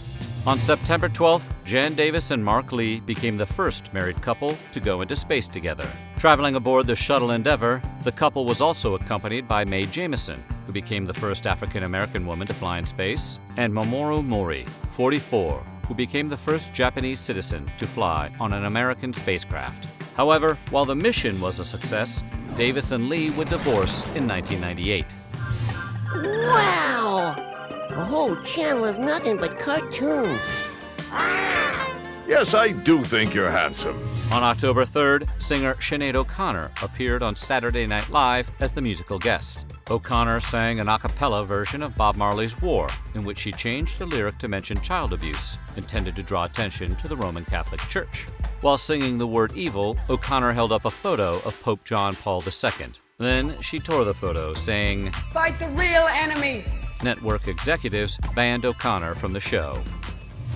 On September 12th, Jan Davis and Mark Lee became the first married couple to go into space together. Traveling aboard the Shuttle Endeavour, the couple was also accompanied by Mae Jemison, who became the first African-American woman to fly in space, and Mamoru Mori, 44, who became the first Japanese citizen to fly on an American spacecraft. However, while the mission was a success, Davis and Lee would divorce in 1998. Wow! The whole channel is nothing but cartoons. Yes, I do think you're handsome. On October 3rd, singer Sinead O'Connor appeared on Saturday Night Live as the musical guest. O'Connor sang an a cappella version of Bob Marley's War, in which she changed the lyric to mention child abuse, intended to draw attention to the Roman Catholic Church. While singing the word evil, O'Connor held up a photo of Pope John Paul II. Then she tore the photo, saying, "Fight the real enemy!" Network executives banned O'Connor from the show.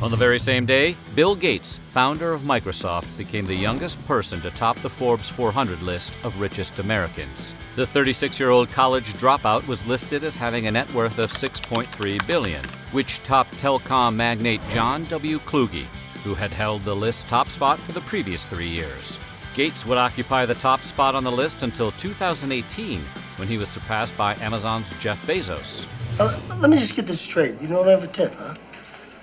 On the very same day, Bill Gates, founder of Microsoft, became the youngest person to top the Forbes 400 list of richest Americans. The 36-year-old college dropout was listed as having a net worth of $6.3 billion, which topped telecom magnate John W. Kluge, who had held the list's top spot for the previous 3 years. Gates would occupy the top spot on the list until 2018, when he was surpassed by Amazon's Jeff Bezos. Let me just get this straight. You don't ever tip, huh?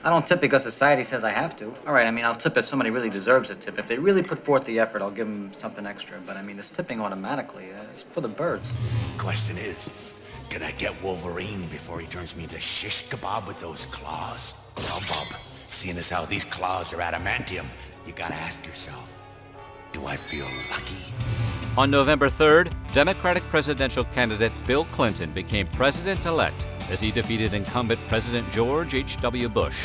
I don't tip because society says I have to. All right, I mean, I'll tip if somebody really deserves a tip. If they really put forth the effort, I'll give them something extra. But I mean, this tipping automatically, it's for the birds. Question is, can I get Wolverine before he turns me into shish kebab with those claws? Well, Bob, seeing as how these claws are adamantium, you gotta ask yourself, do I feel lucky? On November 3rd, Democratic presidential candidate Bill Clinton became president-elect as he defeated incumbent President George H.W. Bush.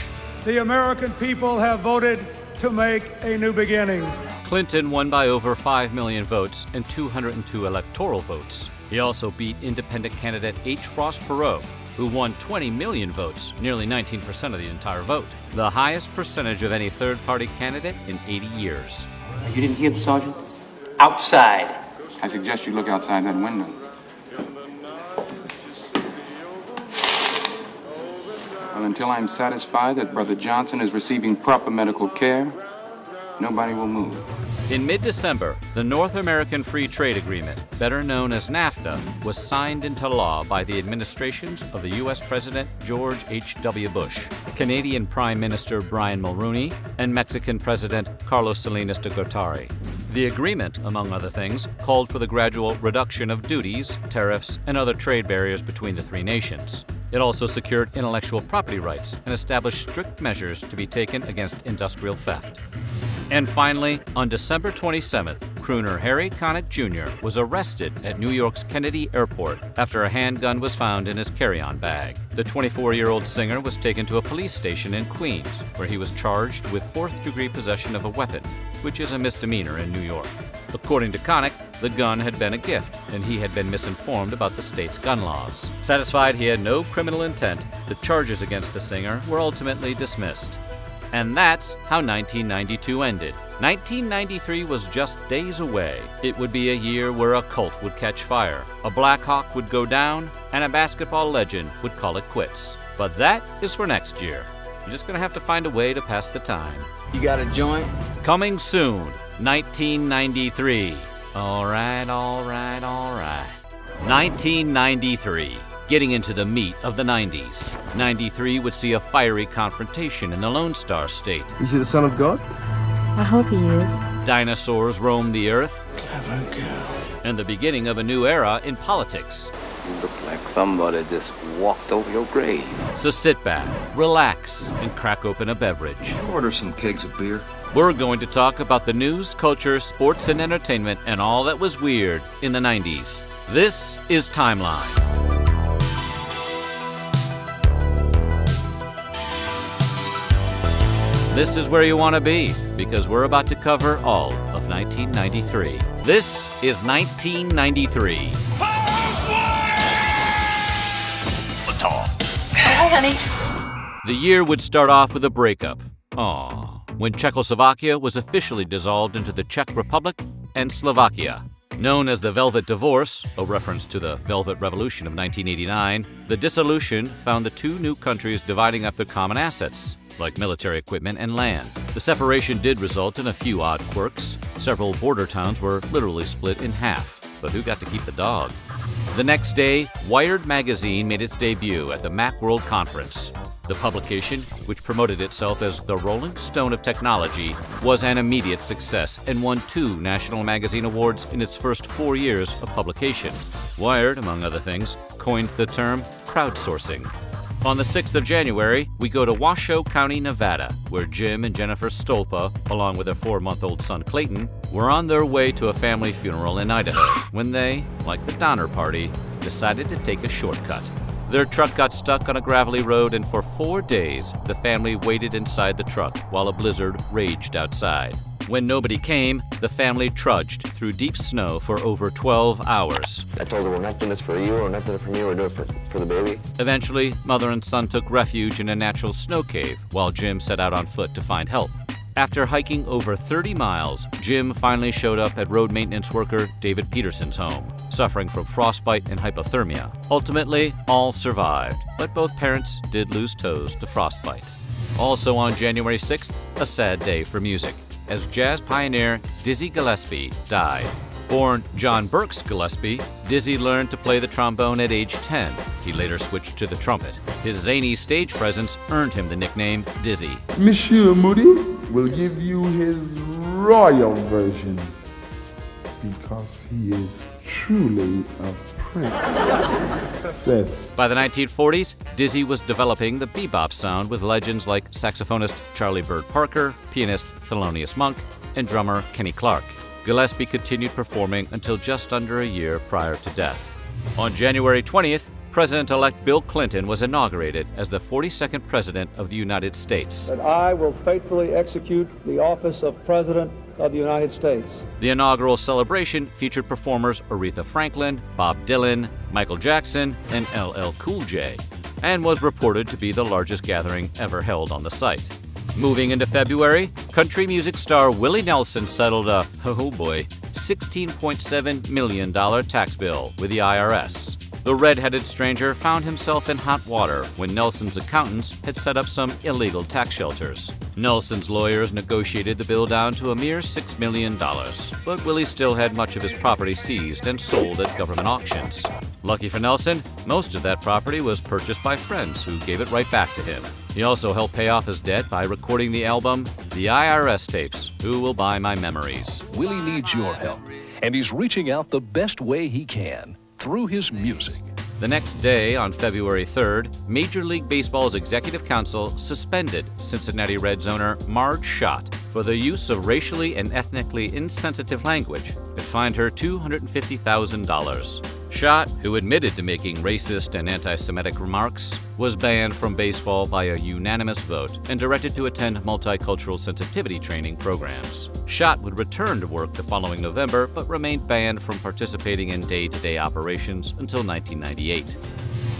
The American people have voted to make a new beginning. Clinton won by over 5 million votes and 202 electoral votes. He also beat independent candidate H. Ross Perot, who won 20 million votes, nearly 19% of the entire vote, the highest percentage of any third-party candidate in 80 years. You didn't hear the sergeant? Outside. I suggest you look outside that window. Well, until I'm satisfied that Brother Johnson is receiving proper medical care, nobody will move. In mid-December, the North American Free Trade Agreement, better known as NAFTA, was signed into law by the administrations of the U.S. President George H.W. Bush, Canadian Prime Minister Brian Mulroney, and Mexican President Carlos Salinas de Gortari. The agreement, among other things, called for the gradual reduction of duties, tariffs, and other trade barriers between the three nations. It also secured intellectual property rights and established strict measures to be taken against industrial theft. And finally, on December 27th, crooner Harry Connick Jr. was arrested at New York's Kennedy Airport after a handgun was found in his carry-on bag. The 24-year-old singer was taken to a police station in Queens, where he was charged with fourth-degree possession of a weapon, which is a misdemeanor in New York. According to Connick, the gun had been a gift, and he had been misinformed about the state's gun laws. Satisfied he had no criminal intent, the charges against the singer were ultimately dismissed. And that's how 1992 ended. 1993 was just days away. It would be a year where a cult would catch fire, a Black Hawk would go down, and a basketball legend would call it quits. But that is for next year. You're just gonna have to find a way to pass the time. You got a joint? Coming soon, 1993. All right. 1993. Getting into the meat of the 90s. 93 would see a fiery confrontation in the Lone Star State. Is he the son of God? I hope he is. Dinosaurs roamed the earth. Clever girl. And the beginning of a new era in politics. You look like somebody just walked over your grave. So sit back, relax, and crack open a beverage. Order some kegs of beer. We're going to talk about the news, culture, sports, and entertainment, and all that was weird in the 90s. This is Timeline. This is where you want to be, because we're about to cover all of 1993. This is 1993. Hi, honey. The year would start off with a breakup. When Czechoslovakia was officially dissolved into the Czech Republic and Slovakia. Known as the Velvet Divorce, a reference to the Velvet Revolution of 1989, the dissolution found the two new countries dividing up their common assets, like military equipment and land. The separation did result in a few odd quirks. Several border towns were literally split in half. But who got to keep the dog? The next day, Wired magazine made its debut at the Macworld Conference. The publication, which promoted itself as the Rolling Stone of technology, was an immediate success and won 2 National Magazine Awards in its first 4 years of publication. Wired, among other things, coined the term crowdsourcing. On the 6th of January, we go to Washoe County, Nevada, where Jim and Jennifer Stolpa, along with their 4-month-old son Clayton, were on their way to a family funeral in Idaho when they, like the Donner Party, decided to take a shortcut. Their truck got stuck on a gravelly road, and for 4 days, the family waited inside the truck while a blizzard raged outside. When nobody came, the family trudged through deep snow for over 12 hours. I told her we're not doing this for you, or not doing it for me, we're doing it for the baby. Eventually, mother and son took refuge in a natural snow cave while Jim set out on foot to find help. After hiking over 30 miles, Jim finally showed up at road maintenance worker David Peterson's home, suffering from frostbite and hypothermia. Ultimately, all survived, but both parents did lose toes to frostbite. Also on January 6th, a sad day for music, as jazz pioneer Dizzy Gillespie died. Born John Burks Gillespie, Dizzy learned to play the trombone at age 10 He later switched to the trumpet. His zany stage presence earned him the nickname Dizzy. Monsieur Moody will give you his royal version because he is truly a princess. By the 1940s, Dizzy was developing the bebop sound with legends like saxophonist Charlie Bird Parker, pianist Thelonious Monk, and drummer Kenny Clarke. Gillespie continued performing until just under a year prior to death. On January 20th, President-elect Bill Clinton was inaugurated as the 42nd President of the United States. That I will faithfully execute the office of President of the United States. The inaugural celebration featured performers Aretha Franklin, Bob Dylan, Michael Jackson, and LL Cool J, and was reported to be the largest gathering ever held on the site. Moving into February, country music star Willie Nelson settled a, oh boy, $16.7 million tax bill with the IRS. The red-headed stranger found himself in hot water when Nelson's accountants had set up some illegal tax shelters. Nelson's lawyers negotiated the bill down to a mere $6 million, but Willie still had much of his property seized and sold at government auctions. Lucky for Nelson, most of that property was purchased by friends who gave it right back to him. He also helped pay off his debt by recording the album, The IRS Tapes, Who Will Buy My Memories? Willie needs your help, and he's reaching out the best way he can, through his music. The next day, on February 3rd, Major League Baseball's Executive Council suspended Cincinnati Reds owner Marge Schott for the use of racially and ethnically insensitive language and fined her $250,000. Schott, who admitted to making racist and anti-Semitic remarks, was banned from baseball by a unanimous vote and directed to attend multicultural sensitivity training programs. Schott would return to work the following November, but remained banned from participating in day-to-day operations until 1998.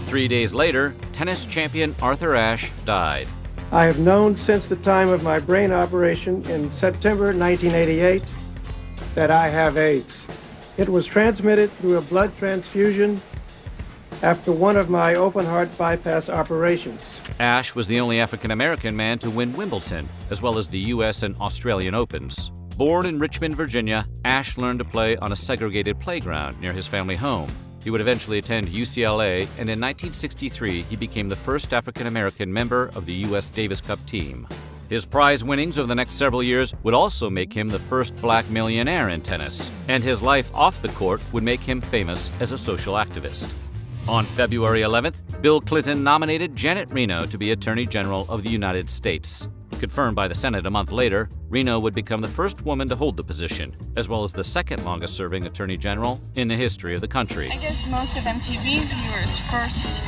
3 days later, tennis champion Arthur Ashe died. I have known since the time of my brain operation in September 1988 that I have AIDS. It was transmitted through a blood transfusion after one of my open-heart bypass operations. Ashe was the only African-American man to win Wimbledon, as well as the U.S. and Australian Opens. Born in Richmond, Virginia, Ashe learned to play on a segregated playground near his family home. He would eventually attend UCLA, and in 1963, he became the first African-American member of the U.S. Davis Cup team. His prize winnings over the next several years would also make him the first black millionaire in tennis, and his life off the court would make him famous as a social activist. On February 11th, Bill Clinton nominated Janet Reno to be Attorney General of the United States. Confirmed by the Senate a month later, Reno would become the first woman to hold the position, as well as the second longest-serving Attorney General in the history of the country. I guess most of MTV's viewers' first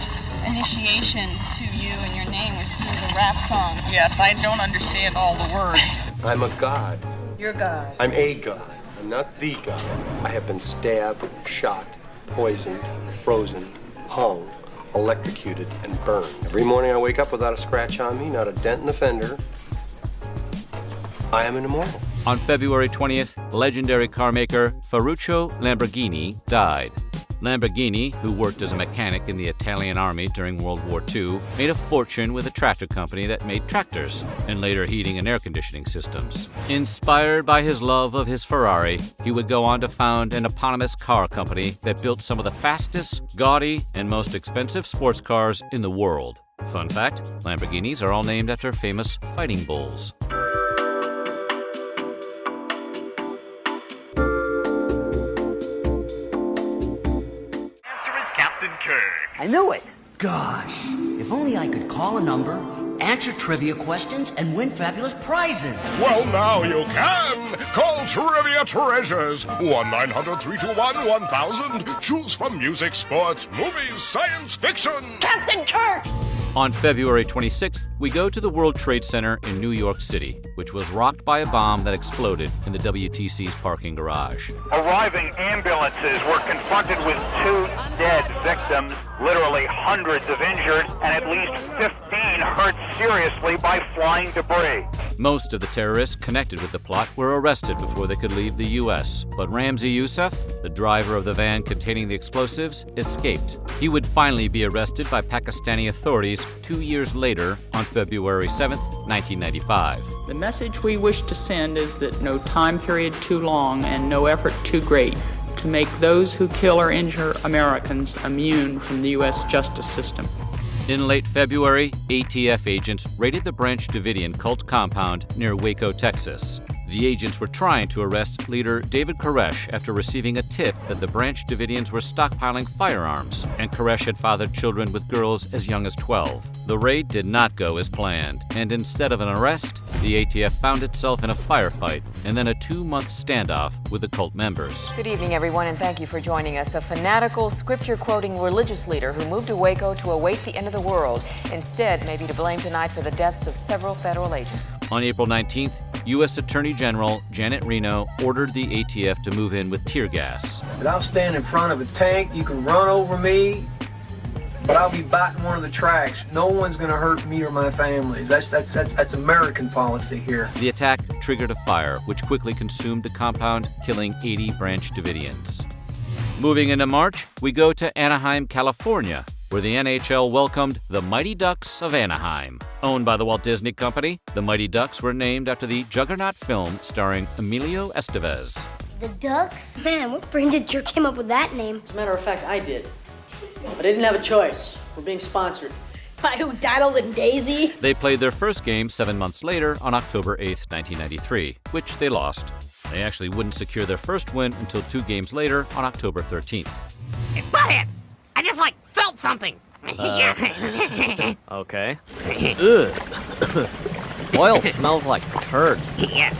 initiation to you and your name was through the rap song. Yes, I don't understand all the words. I'm a god. You're God. I'm a god. I'm not the god. I have been stabbed, shot, poisoned, frozen, hung, electrocuted, and burned. Every morning I wake up without a scratch on me, not a dent in the fender. I am an immortal. On February 20th, legendary carmaker Ferruccio Lamborghini died. Lamborghini, who worked as a mechanic in the Italian army during World War II, made a fortune with a tractor company that made tractors and later heating and air conditioning systems. Inspired by his love of his Ferrari, he would go on to found an eponymous car company that built some of the fastest, gaudy, and most expensive sports cars in the world. Fun fact, Lamborghinis are all named after famous fighting bulls. I knew it. Gosh, if only I could call a number, answer trivia questions, and win fabulous prizes. Well, now you can. Call Trivia Treasures. 1-900-321-1000. Choose from music, sports, movies, science fiction. Captain Kirk! On February 26th, we go to the World Trade Center in New York City, which was rocked by a bomb that exploded in the WTC's parking garage. Arriving ambulances were confronted with 2 dead victims, literally hundreds of injured, and at least 15 hurt seriously by flying debris. Most of the terrorists connected with the plot were arrested before they could leave the U.S., but Ramzi Youssef, the driver of the van containing the explosives, escaped. He would finally be arrested by Pakistani authorities 2 years later on February 7th, 1995. The message we wish to send is that no time period too long and no effort too great to make those who kill or injure Americans immune from the U.S. justice system. In late February, ATF agents raided the Branch Davidian cult compound near Waco, Texas. The agents were trying to arrest leader David Koresh after receiving a tip that the Branch Davidians were stockpiling firearms, and Koresh had fathered children with girls as young as 12. The raid did not go as planned, and instead of an arrest, the ATF found itself in a firefight and then a 2-month standoff with the cult members. Good evening, everyone, and thank you for joining us. A fanatical, scripture-quoting religious leader who moved to Waco to await the end of the world, instead may be to blame tonight for the deaths of several federal agents. On April 19th, U.S. Attorney General Janet Reno ordered the ATF to move in with tear gas. But I'll stand in front of a tank, you can run over me, but I'll be biting one of the tracks. No one's gonna hurt me or my families. That's American policy here. The attack triggered a fire, which quickly consumed the compound, killing 80 Branch Davidians. Moving into March, we go to Anaheim, California, where the NHL welcomed the Mighty Ducks of Anaheim. Owned by the Walt Disney Company, the Mighty Ducks were named after the Juggernaut film starring Emilio Estevez. The Ducks? Man, what brain jerk came up with that name? As a matter of fact, I did. But I didn't have a choice. We're being sponsored. By who, Donald and Daisy? They played their first game 7 months later on October 8th, 1993, which they lost. They actually wouldn't secure their first win until 2 games later on October 13th. Hey, butthead! I just, felt something. Okay. Ugh. Oil smells like turds. Yeah.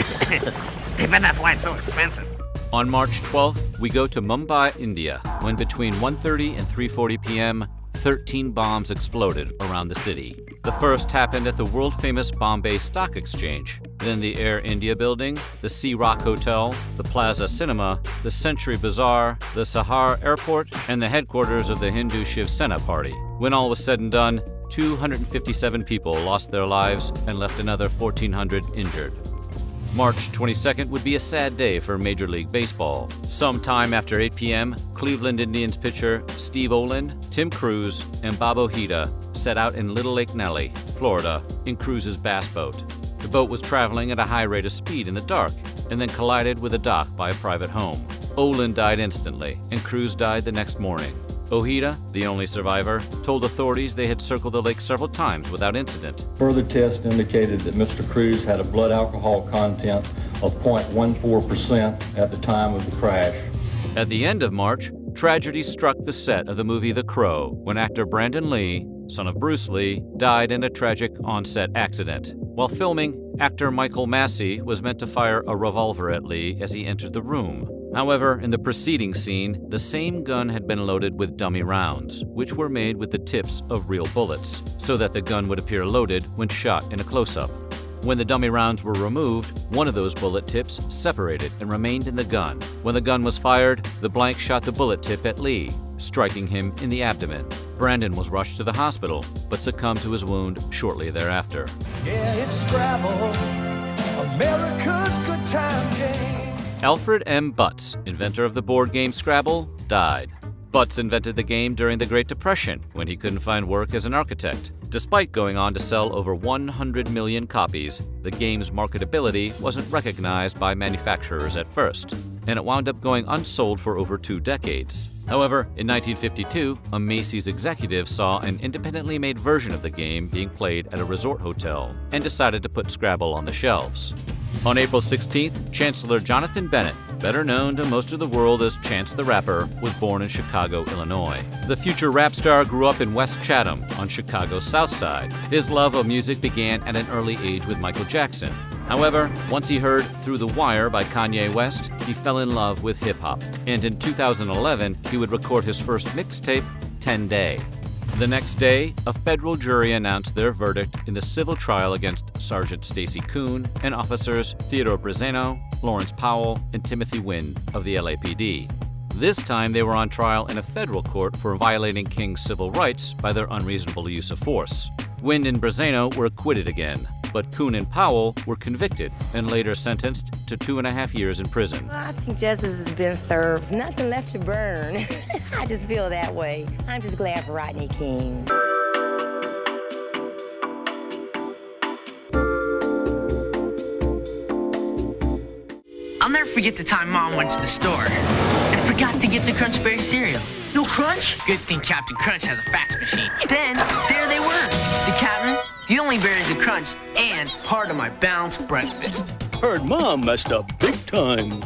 I bet that's why it's so expensive. On March 12th, we go to Mumbai, India, when between 1:30 and 3:40 p.m., 13 bombs exploded around the city. The first happened at the world-famous Bombay Stock Exchange, then the Air India building, the Sea Rock Hotel, the Plaza Cinema, the Century Bazaar, the Sahar Airport, and the headquarters of the Hindu Shiv Sena party. When all was said and done, 257 people lost their lives and left another 1,400 injured. March 22nd would be a sad day for Major League Baseball. Sometime after 8 p.m., Cleveland Indians pitcher Steve Oland, Tim Cruz, and Bob Ojeda set out in Little Lake Nellie, Florida, in Cruz's bass boat. The boat was traveling at a high rate of speed in the dark and then collided with a dock by a private home. Oland died instantly, and Cruz died the next morning. Ojeda, the only survivor, told authorities they had circled the lake several times without incident. Further tests indicated that Mr. Cruz had a blood alcohol content of 0.14% at the time of the crash. At the end of March, tragedy struck the set of the movie The Crow when actor Brandon Lee, son of Bruce Lee, died in a tragic on-set accident. While filming, actor Michael Massey was meant to fire a revolver at Lee as he entered the room. However, in the preceding scene, the same gun had been loaded with dummy rounds, which were made with the tips of real bullets, so that the gun would appear loaded when shot in a close-up. When the dummy rounds were removed, one of those bullet tips separated and remained in the gun. When the gun was fired, the blank shot the bullet tip at Lee, striking him in the abdomen. Brandon was rushed to the hospital, but succumbed to his wound shortly thereafter. Yeah, it's Scrabble, America's good time game. Alfred M. Butts, inventor of the board game Scrabble, died. Butts invented the game during the Great Depression when he couldn't find work as an architect. Despite going on to sell over 100 million copies, the game's marketability wasn't recognized by manufacturers at first, and it wound up going unsold for over 2 decades. However, in 1952, a Macy's executive saw an independently made version of the game being played at a resort hotel and decided to put Scrabble on the shelves. On April 16th, Chancellor Jonathan Bennett, better known to most of the world as Chance the Rapper, was born in Chicago, Illinois. The future rap star grew up in West Chatham on Chicago's South Side. His love of music began at an early age with Michael Jackson. However, once he heard Through the Wire by Kanye West, he fell in love with hip-hop. And in 2011, he would record his first mixtape, 10 Day. The next day, a federal jury announced their verdict in the civil trial against Sergeant Stacy Kuhn and officers Theodore Brazano, Lawrence Powell, and Timothy Wynn of the LAPD. This time, they were on trial in a federal court for violating King's civil rights by their unreasonable use of force. Wynn and Brazano were acquitted again, but Kuhn and Powell were convicted and later sentenced to 2.5 years in prison. I think justice has been served. Nothing left to burn. I just feel that way. I'm just glad for Rodney King. I'll never forget the time Mom went to the store and forgot to get the Crunch Berry cereal. No Crunch? Good thing Captain Crunch has a fax machine. Then, there they were. The Captain, the only berries to crunch, and part of my balanced breakfast. Heard Mom messed up big time.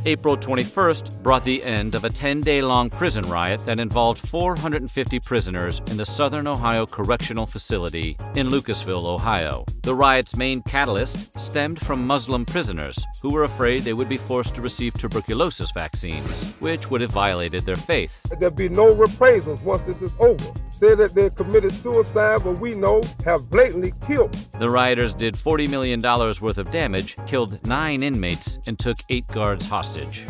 April 21st brought the end of a 10-day-long prison riot that involved 450 prisoners in the Southern Ohio Correctional Facility in Lucasville, Ohio. The riot's main catalyst stemmed from Muslim prisoners who were afraid they would be forced to receive tuberculosis vaccines, which would have violated their faith. There'll be no reprisals once this is over. Say that they committed suicide, but we know have blatantly killed. The rioters did $40 million worth of damage, killed 9 inmates, and took 8 guards hostage.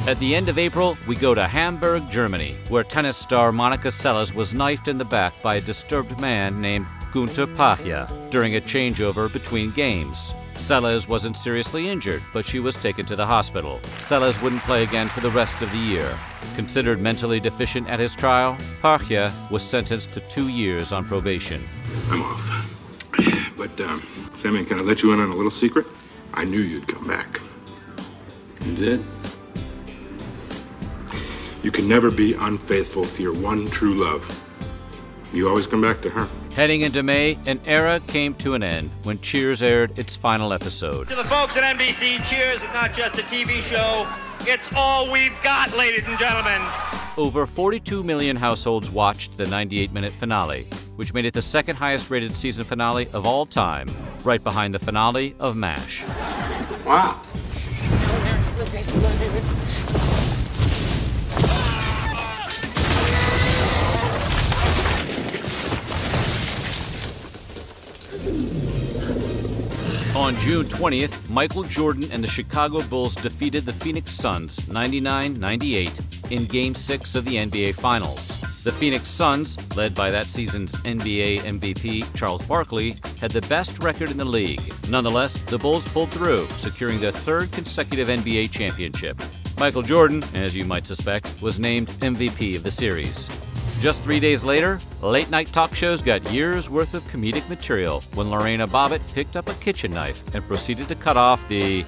At the end of April, we go to Hamburg, Germany, where tennis star Monica Seles was knifed in the back by a disturbed man named Günter Pachia during a changeover between games. Seles wasn't seriously injured, but she was taken to the hospital. Seles wouldn't play again for the rest of the year. Considered mentally deficient at his trial, Pachia was sentenced to 2 years on probation. I'm off. But, Sammy, can I let you in on a little secret? I knew you'd come back. You did? You can never be unfaithful to your one true love. You always come back to her. Heading into May, an era came to an end when Cheers aired its final episode. To the folks at NBC, Cheers is not just a TV show. It's all we've got, ladies and gentlemen. Over 42 million households watched the 98-minute finale, which made it the second highest-rated season finale of all time, right behind the finale of MASH. Wow. On June 20th, Michael Jordan and the Chicago Bulls defeated the Phoenix Suns 99-98 in Game 6 of the NBA Finals. The Phoenix Suns, led by that season's NBA MVP Charles Barkley, had the best record in the league. Nonetheless, the Bulls pulled through, securing their 3rd consecutive NBA championship. Michael Jordan, as you might suspect, was named MVP of the series. Just 3 days later, late-night talk shows got years' worth of comedic material when Lorena Bobbitt picked up a kitchen knife and proceeded to cut off the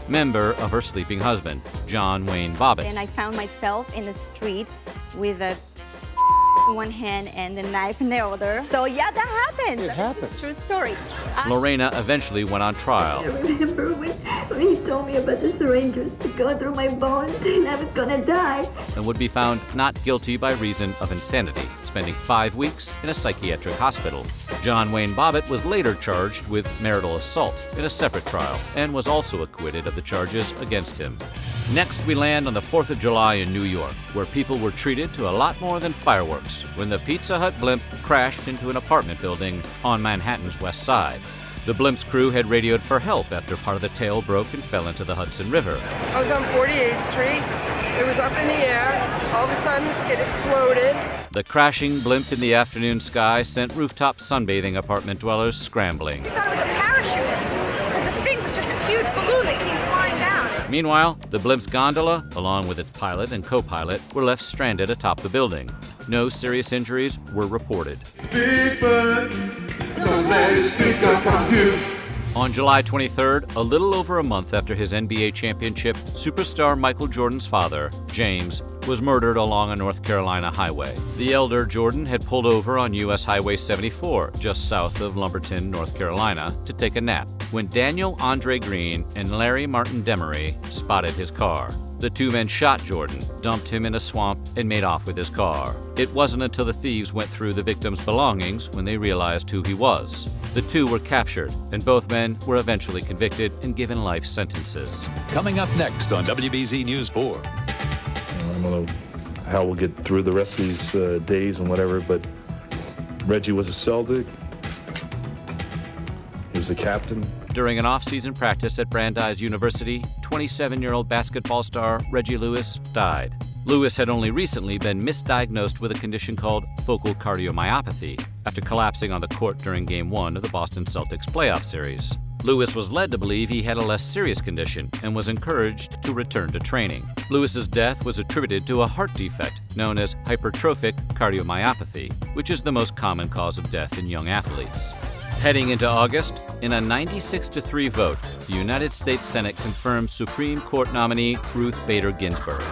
member of her sleeping husband, John Wayne Bobbitt. And I found myself in the street with a in one hand and the knife in the other. So yeah, that happens. It happens. It's a true story. Lorena eventually went on trial. I remember when he told me about the syringes to go through my bones and I was gonna die. And would be found not guilty by reason of insanity, spending 5 weeks in a psychiatric hospital. John Wayne Bobbitt was later charged with marital assault in a separate trial and was also acquitted of the charges against him. Next, we land on the 4th of July in New York, where people were treated to a lot more than fireworks when the Pizza Hut blimp crashed into an apartment building on Manhattan's west side. The blimp's crew had radioed for help after part of the tail broke and fell into the Hudson River. I was on 48th Street. It was up in the air. All of a sudden, it exploded. The crashing blimp in the afternoon sky sent rooftop sunbathing apartment dwellers scrambling. We thought it was a parachutist, because the thing was just this huge balloon that came flying down. Meanwhile, the blimp's gondola, along with its pilot and co-pilot, were left stranded atop the building. No serious injuries were reported. Big Bird, don't let it sneak up on you. On July 23rd, a little over a month after his NBA championship, superstar Michael Jordan's father, James, was murdered along a North Carolina highway. The elder Jordan had pulled over on U.S. Highway 74, just south of Lumberton, North Carolina, to take a nap, when Daniel Andre Green and Larry Martin Demery spotted his car. The two men shot Jordan, dumped him in a swamp, and made off with his car. It wasn't until the thieves went through the victim's belongings when they realized who he was. The two were captured, and both men were eventually convicted and given life sentences. Coming up next on WBZ News 4. I don't know how we'll get through the rest of these days and whatever, but Reggie was a Celtic. He was a captain. During an off-season practice at Brandeis University, 27-year-old basketball star Reggie Lewis died. Lewis had only recently been misdiagnosed with a condition called focal cardiomyopathy after collapsing on the court during Game 1 of the Boston Celtics playoff series. Lewis was led to believe he had a less serious condition and was encouraged to return to training. Lewis's death was attributed to a heart defect known as hypertrophic cardiomyopathy, which is the most common cause of death in young athletes. Heading into August, in a 96-3 vote, the United States Senate confirmed Supreme Court nominee Ruth Bader Ginsburg.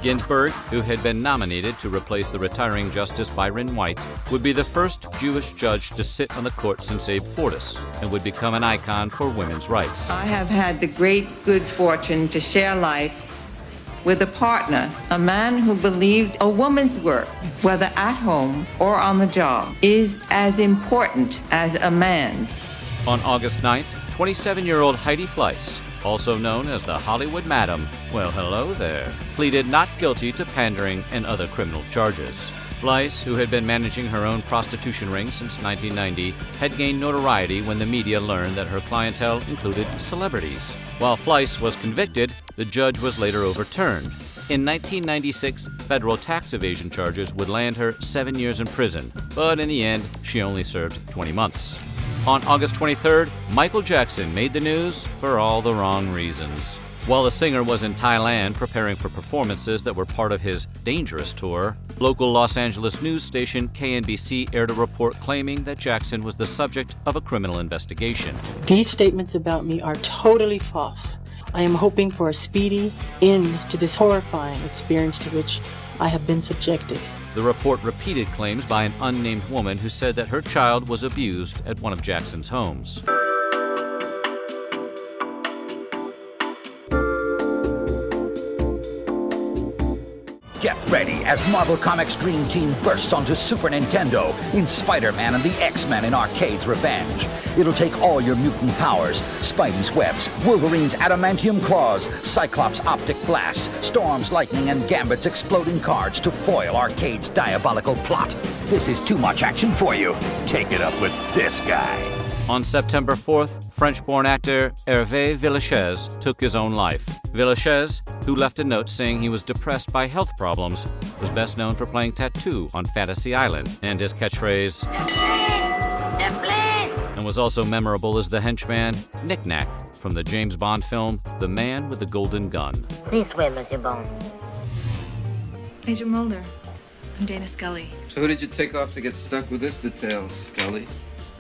Ginsburg, who had been nominated to replace the retiring Justice Byron White, would be the first Jewish judge to sit on the court since Abe Fortas and would become an icon for women's rights. I have had the great good fortune to share life with a partner, a man who believed a woman's work, whether at home or on the job, is as important as a man's. On August 9th, 27-year-old Heidi Fleiss, also known as the Hollywood Madam, well, hello there, pleaded not guilty to pandering and other criminal charges. Fleiss, who had been managing her own prostitution ring since 1990, had gained notoriety when the media learned that her clientele included celebrities. While Fleiss was convicted, the judge was later overturned. In 1996, federal tax evasion charges would land her 7 years in prison, but in the end, she only served 20 months. On August 23rd, Michael Jackson made the news for all the wrong reasons. While the singer was in Thailand preparing for performances that were part of his Dangerous tour, local Los Angeles news station KNBC aired a report claiming that Jackson was the subject of a criminal investigation. These statements about me are totally false. I am hoping for a speedy end to this horrifying experience to which I have been subjected. The report repeated claims by an unnamed woman who said that her child was abused at one of Jackson's homes. Get ready as Marvel Comics' Dream Team bursts onto Super Nintendo in Spider-Man and the X-Men in Arcade's Revenge. It'll take all your mutant powers, Spidey's webs, Wolverine's adamantium claws, Cyclops' optic blasts, Storm's lightning, and Gambit's exploding cards to foil Arcade's diabolical plot. This is too much action for you. Take it up with this guy. On September 4th, French-born actor Hervé Villechaize took his own life. Villechaize, who left a note saying he was depressed by health problems, was best known for playing Tattoo on Fantasy Island and his catchphrase, and was also memorable as the henchman Knick-Knack from the James Bond film The Man with the Golden Gun. This way, Monsieur Bond. Agent Mulder, I'm Dana Scully. So who did you take off to get stuck with this detail, Scully?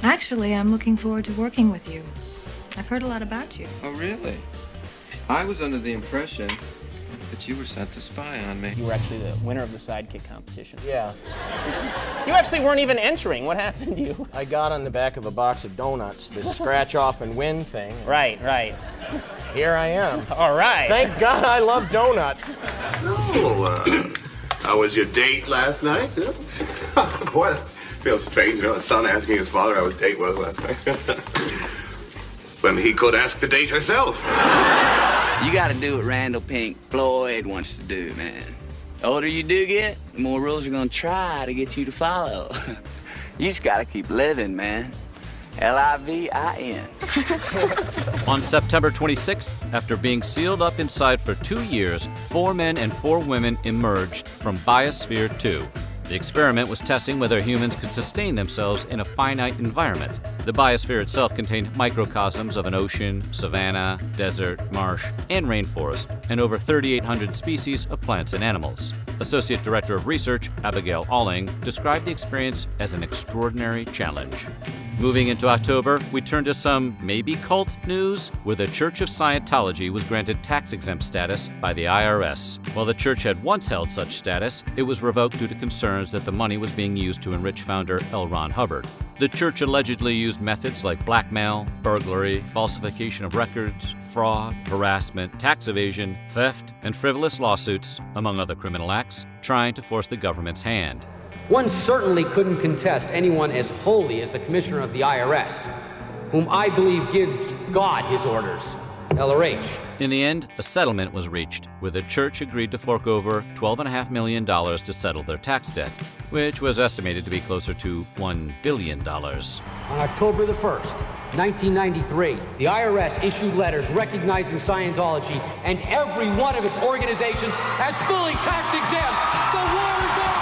Actually, I'm looking forward to working with you. I've heard a lot about you. Oh, really? I was under the impression that you were sent to spy on me. You were actually the winner of the sidekick competition. Yeah. You actually weren't even entering. What happened to you? I got on the back of a box of donuts, this scratch off and win thing. Right. Here I am. All right. Thank God I love donuts. Oh, how was your date last night? What? Feels strange, a son asking his father how his date was last night. When he could ask the date herself. You gotta do what Randall Pink Floyd wants to do, man. The older you do get, the more rules are gonna try to get you to follow. You just gotta keep living, man. L-I-V-I-N. On September 26th, after being sealed up inside for 2 years, 4 men and 4 women emerged from Biosphere 2. The experiment was testing whether humans could sustain themselves in a finite environment. The biosphere itself contained microcosms of an ocean, savanna, desert, marsh, and rainforest, and over 3,800 species of plants and animals. Associate Director of Research, Abigail Alling, described the experience as an extraordinary challenge. Moving into October, we turn to some maybe cult news, where the Church of Scientology was granted tax-exempt status by the IRS. While the church had once held such status, it was revoked due to concerns that the money was being used to enrich founder L. Ron Hubbard. The church allegedly used methods like blackmail, burglary, falsification of records, fraud, harassment, tax evasion, theft, and frivolous lawsuits, among other criminal acts, trying to force the government's hand. One certainly couldn't contest anyone as holy as the Commissioner of the IRS, whom I believe gives God his orders, LRH. In the end, a settlement was reached, where the church agreed to fork over $12.5 million to settle their tax debt, which was estimated to be closer to $1 billion. On October the 1st, 1993, the IRS issued letters recognizing Scientology and every one of its organizations as fully tax-exempt. The war is over!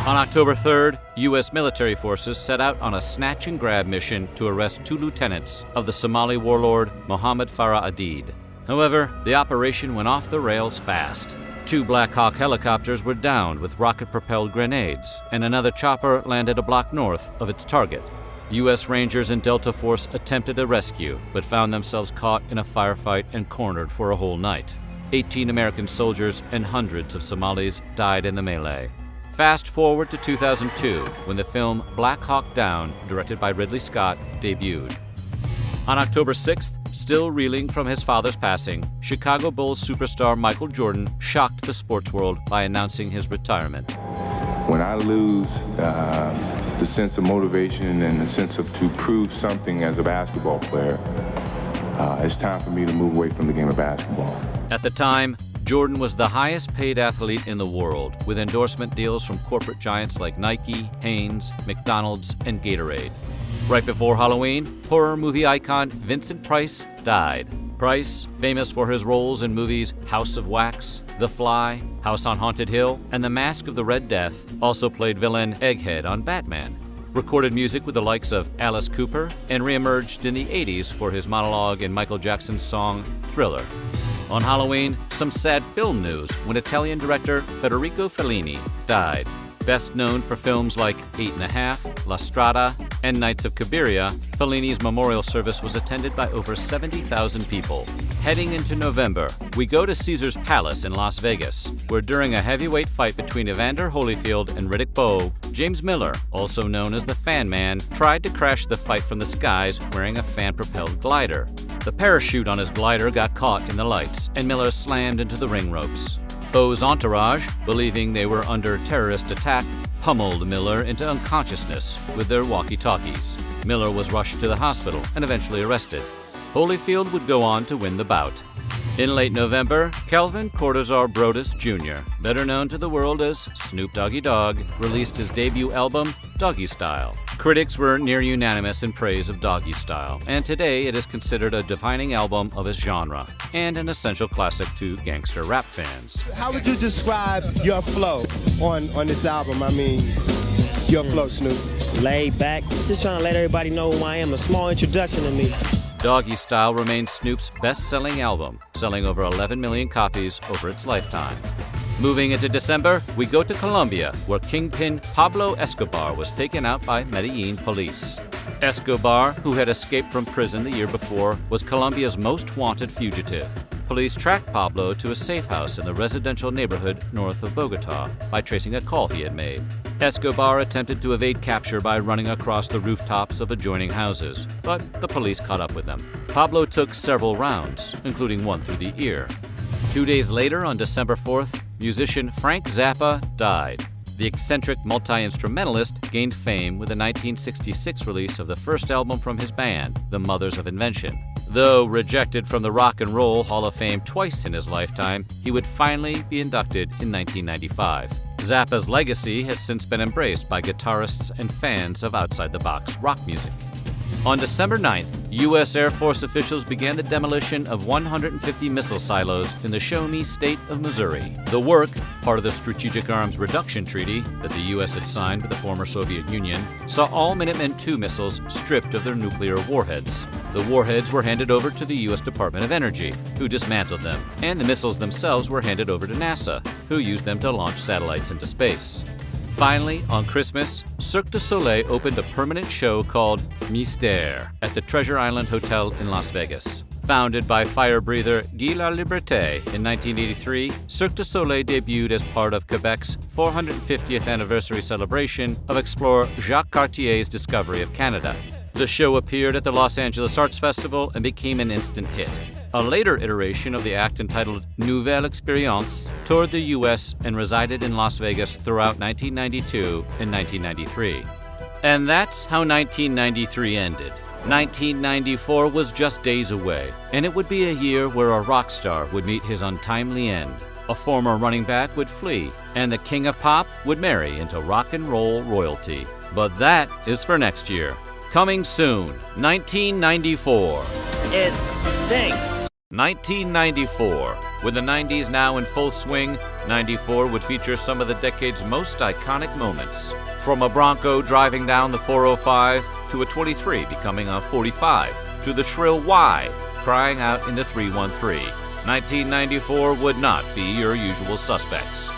On October 3rd, U.S. military forces set out on a snatch-and-grab mission to arrest 2 lieutenants of the Somali warlord Mohammed Farah Aidid. However, the operation went off the rails fast. 2 Black Hawk helicopters were downed with rocket-propelled grenades, and another chopper landed a block north of its target. U.S. Rangers and Delta Force attempted a rescue, but found themselves caught in a firefight and cornered for a whole night. 18 American soldiers and hundreds of Somalis died in the melee. Fast forward to 2002, when the film Black Hawk Down, directed by Ridley Scott, debuted. On October 6th, still reeling from his father's passing, Chicago Bulls superstar Michael Jordan shocked the sports world by announcing his retirement. When I lose the sense of motivation and the sense of to prove something as a basketball player, it's time for me to move away from the game of basketball. At the time, Jordan was the highest paid athlete in the world, with endorsement deals from corporate giants like Nike, Hanes, McDonald's, and Gatorade. Right before Halloween, horror movie icon Vincent Price died. Price, famous for his roles in movies House of Wax, The Fly, House on Haunted Hill, and The Mask of the Red Death, also played villain Egghead on Batman. Recorded music with the likes of Alice Cooper, and reemerged in the 80s for his monologue in Michael Jackson's song Thriller. On Halloween, some sad film news when Italian director Federico Fellini died. Best known for films like 8½, La Strada, and Nights of Cabiria, Fellini's memorial service was attended by over 70,000 people. Heading into November, we go to Caesar's Palace in Las Vegas, where during a heavyweight fight between Evander Holyfield and Riddick Bowe, James Miller, also known as the Fan Man, tried to crash the fight from the skies wearing a fan-propelled glider. The parachute on his glider got caught in the lights, and Miller slammed into the ring ropes. Bowe's entourage, believing they were under terrorist attack, pummeled Miller into unconsciousness with their walkie-talkies. Miller was rushed to the hospital and eventually arrested. Holyfield would go on to win the bout. In late November, Kelvin Cortazar Brodus Jr., better known to the world as Snoop Doggy Dogg, released his debut album, Doggy Style. Critics were near unanimous in praise of Doggy Style, and today it is considered a defining album of its genre, and an essential classic to gangster rap fans. How would you describe your flow on this album? I mean, your flow, Snoop. Laid back, just trying to let everybody know who I am, a small introduction to me. Doggy Style remains Snoop's best-selling album, selling over 11 million copies over its lifetime. Moving into December, we go to Colombia, where kingpin Pablo Escobar was taken out by Medellin police. Escobar, who had escaped from prison the year before, was Colombia's most wanted fugitive. Police tracked Pablo to a safe house in the residential neighborhood north of Bogota by tracing a call he had made. Escobar attempted to evade capture by running across the rooftops of adjoining houses, but the police caught up with him. Pablo took several rounds, including one through the ear. 2 days later, on December 4th, musician Frank Zappa died. The eccentric multi-instrumentalist gained fame with the 1966 release of the first album from his band, The Mothers of Invention. Though rejected from the Rock and Roll Hall of Fame twice in his lifetime, he would finally be inducted in 1995. Zappa's legacy has since been embraced by guitarists and fans of outside-the-box rock music. On December 9th, U.S. Air Force officials began the demolition of 150 missile silos in the Show-Me state of Missouri. The work, part of the Strategic Arms Reduction Treaty that the U.S. had signed with the former Soviet Union, saw all Minuteman II missiles stripped of their nuclear warheads. The warheads were handed over to the U.S. Department of Energy, who dismantled them, and the missiles themselves were handed over to NASA, who used them to launch satellites into space. Finally, on Christmas, Cirque du Soleil opened a permanent show called Mystère at the Treasure Island Hotel in Las Vegas. Founded by fire breather Guy Laliberté in 1983, Cirque du Soleil debuted as part of Quebec's 450th anniversary celebration of explorer Jacques Cartier's discovery of Canada. The show appeared at the Los Angeles Arts Festival and became an instant hit. A later iteration of the act, entitled Nouvelle Expérience, toured the U.S. and resided in Las Vegas throughout 1992 and 1993. And that's how 1993 ended. 1994 was just days away, and it would be a year where a rock star would meet his untimely end. A former running back would flee, and the king of pop would marry into rock and roll royalty. But that is for next year. Coming soon, 1994. It stinks. 1994. With the 90s now in full swing, 94 would feature some of the decade's most iconic moments. From a Bronco driving down the 405, to a 23 becoming a 45, to the shrill Y crying out in the 313. 1994 would not be your usual suspects.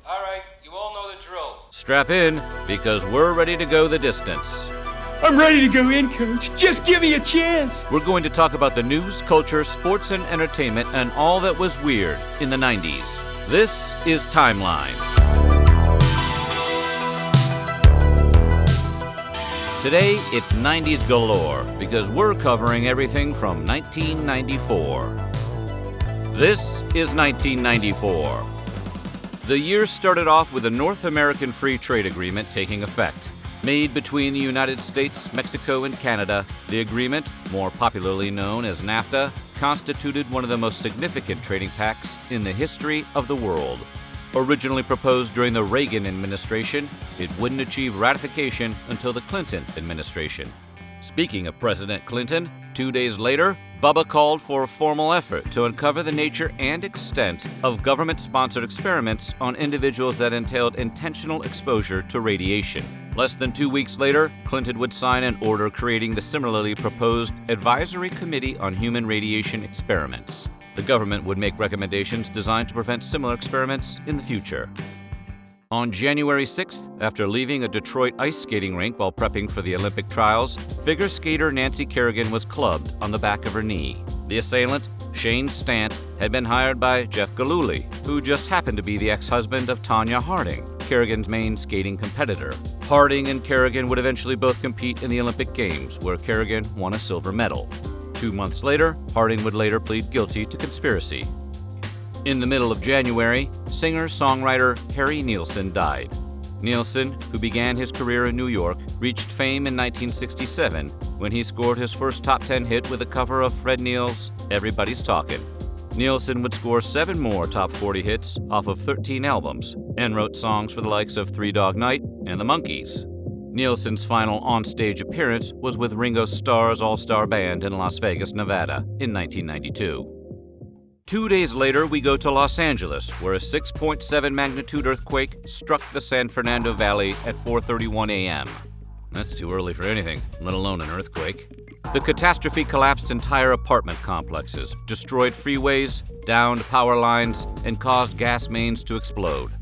All right, you all know the drill. Strap in, because we're ready to go the distance. I'm ready to go in, Coach. Just give me a chance. We're going to talk about the news, culture, sports, and entertainment, and all that was weird in the 90s. This is Timeline. Today, it's 90s galore, because we're covering everything from 1994. This is 1994. The year started off with a North American Free Trade Agreement taking effect. Made between the United States, Mexico, and Canada, the agreement, more popularly known as NAFTA, constituted one of the most significant trading pacts in the history of the world. Originally proposed during the Reagan administration, it wouldn't achieve ratification until the Clinton administration. Speaking of President Clinton, 2 days later, Bubba called for a formal effort to uncover the nature and extent of government-sponsored experiments on individuals that entailed intentional exposure to radiation. Less than 2 weeks later, Clinton would sign an order creating the similarly proposed Advisory Committee on Human Radiation Experiments. The government would make recommendations designed to prevent similar experiments in the future. On January 6th, after leaving a Detroit ice skating rink while prepping for the Olympic trials, figure skater Nancy Kerrigan was clubbed on the back of her knee. The assailant, Shane Stant, had been hired by Jeff Gillooly, who just happened to be the ex-husband of Tanya Harding, Kerrigan's main skating competitor. Harding and Kerrigan would eventually both compete in the Olympic Games, where Kerrigan won a silver medal. 2 months later, Harding would later plead guilty to conspiracy. In the middle of January, singer-songwriter Harry Nilsson died. Nilsson, who began his career in New York, reached fame in 1967 when he scored his first top 10 hit with a cover of Fred Neil's Everybody's Talkin'. Nilsson would score 7 more top 40 hits off of 13 albums and wrote songs for the likes of Three Dog Night and the Monkees. Nilsson's final on-stage appearance was with Ringo Starr's All-Star Band in Las Vegas, Nevada in 1992. 2 days later, we go to Los Angeles, where a 6.7 magnitude earthquake struck the San Fernando Valley at 4:31 a.m. That's too early for anything, let alone an earthquake. The catastrophe collapsed entire apartment complexes, destroyed freeways, downed power lines, and caused gas mains to explode.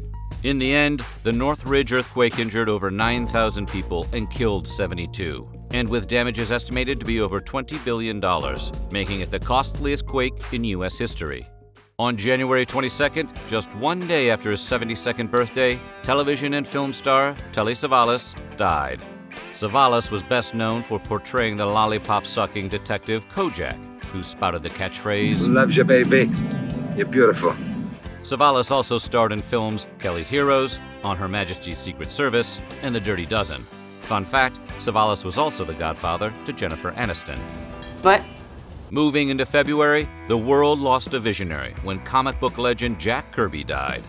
In the end, the Northridge earthquake injured over 9,000 people and killed 72. And with damages estimated to be over $20 billion, making it the costliest quake in U.S. history. On January 22nd, just 1 day after his 72nd birthday, television and film star Telly Savalas died. Savalas was best known for portraying the lollipop-sucking detective Kojak, who spouted the catchphrase, "Loves you, baby. You're beautiful." Savalas also starred in films Kelly's Heroes, On Her Majesty's Secret Service, and The Dirty Dozen. Fun fact, Savalas was also the godfather to Jennifer Aniston. But moving into February, the world lost a visionary when comic book legend Jack Kirby died.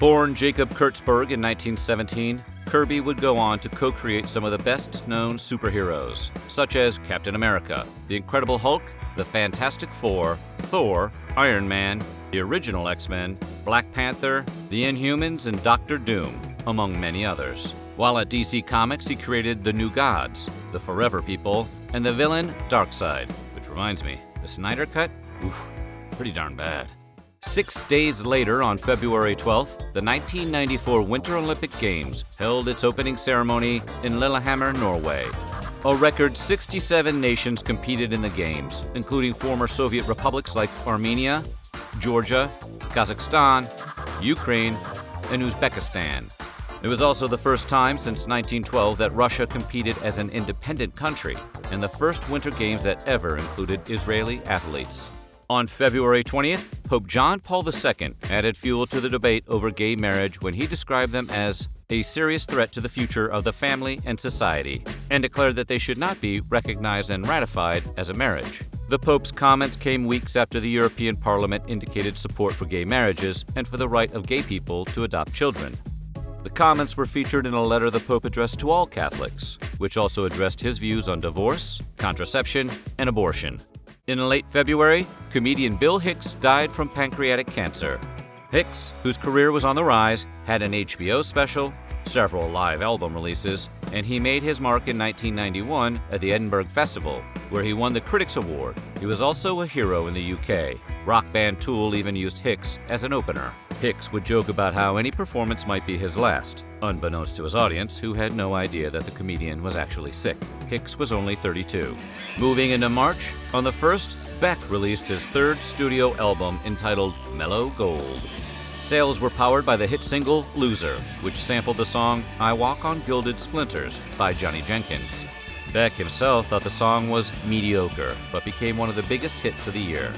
Born Jacob Kurtzberg in 1917, Kirby would go on to co-create some of the best-known superheroes, such as Captain America, The Incredible Hulk, The Fantastic Four, Thor, Iron Man, the original X-Men, Black Panther, The Inhumans, and Doctor Doom, among many others. While at DC Comics, he created the New Gods, the Forever People, and the villain Darkseid, which reminds me, the Snyder Cut? Oof, pretty darn bad. 6 days later, on February 12th, the 1994 Winter Olympic Games held its opening ceremony in Lillehammer, Norway. A record 67 nations competed in the Games, including former Soviet republics like Armenia, Georgia, Kazakhstan, Ukraine, and Uzbekistan. It was also the first time since 1912 that Russia competed as an independent country, and the first Winter Games that ever included Israeli athletes. On February 20th, Pope John Paul II added fuel to the debate over gay marriage when he described them as a serious threat to the future of the family and society, and declared that they should not be recognized and ratified as a marriage. The Pope's comments came weeks after the European Parliament indicated support for gay marriages and for the right of gay people to adopt children. The comments were featured in a letter the Pope addressed to all Catholics, which also addressed his views on divorce, contraception, and abortion. In late February, comedian Bill Hicks died from pancreatic cancer. Hicks, whose career was on the rise, had an HBO special, several live album releases, and he made his mark in 1991 at the Edinburgh Festival, where he won the Critics' Award. He was also a hero in the UK. Rock band Tool even used Hicks as an opener. Hicks would joke about how any performance might be his last, unbeknownst to his audience, who had no idea that the comedian was actually sick. Hicks was only 32. Moving into March, on the 1st, Beck released his third studio album entitled Mellow Gold. Sales were powered by the hit single Loser, which sampled the song I Walk on Gilded Splinters by Johnny Jenkins. Beck himself thought the song was mediocre, but became one of the biggest hits of the year.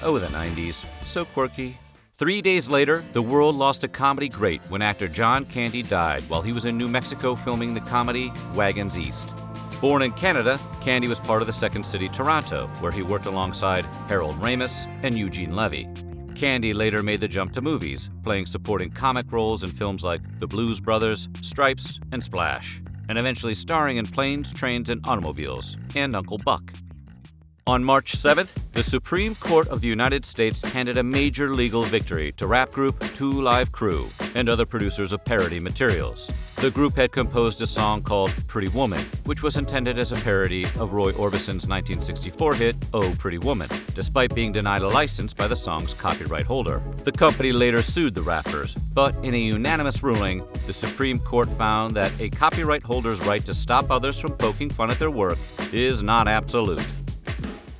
Oh, the 90s, so quirky. 3 days later, the world lost a comedy great when actor John Candy died while he was in New Mexico filming the comedy Wagons East. Born in Canada, Candy was part of the Second City, Toronto, where he worked alongside Harold Ramis and Eugene Levy. Candy later made the jump to movies, playing supporting comic roles in films like The Blues Brothers, Stripes, and Splash, and eventually starring in Planes, Trains, and Automobiles, and Uncle Buck. On March 7th, the Supreme Court of the United States handed a major legal victory to rap group 2 Live Crew and other producers of parody materials. The group had composed a song called Pretty Woman, which was intended as a parody of Roy Orbison's 1964 hit, Oh Pretty Woman, despite being denied a license by the song's copyright holder. The company later sued the rappers, but in a unanimous ruling, the Supreme Court found that a copyright holder's right to stop others from poking fun at their work is not absolute.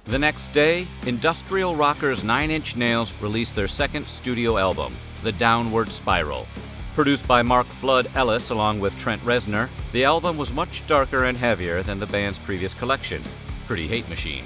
The next day, industrial rockers 9 Inch Nails released their second studio album, The Downward Spiral. Produced by Mark Flood Ellis along with Trent Reznor, the album was much darker and heavier than the band's previous collection, Pretty Hate Machine.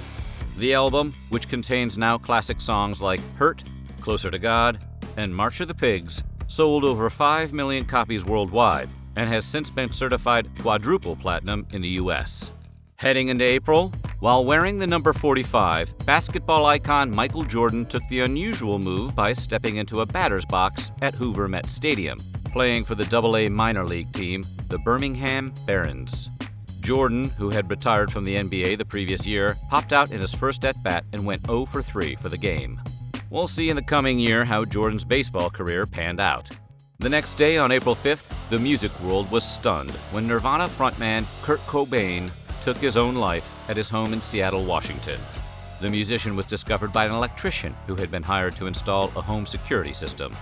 The album, which contains now classic songs like Hurt, Closer to God, and March of the Pigs, sold over 5 million copies worldwide and has since been certified quadruple platinum in the US. Heading into April, while wearing the number 45, basketball icon Michael Jordan took the unusual move by stepping into a batter's box at Hoover Met Stadium, playing for the AA minor league team, the Birmingham Barons. Jordan, who had retired from the NBA the previous year, popped out in his first at-bat and went 0 for 3 for the game. We'll see in the coming year how Jordan's baseball career panned out. The next day, on April 5th, the music world was stunned when Nirvana frontman Kurt Cobain took his own life at his home in Seattle, Washington. The musician was discovered by an electrician who had been hired to install a home security system.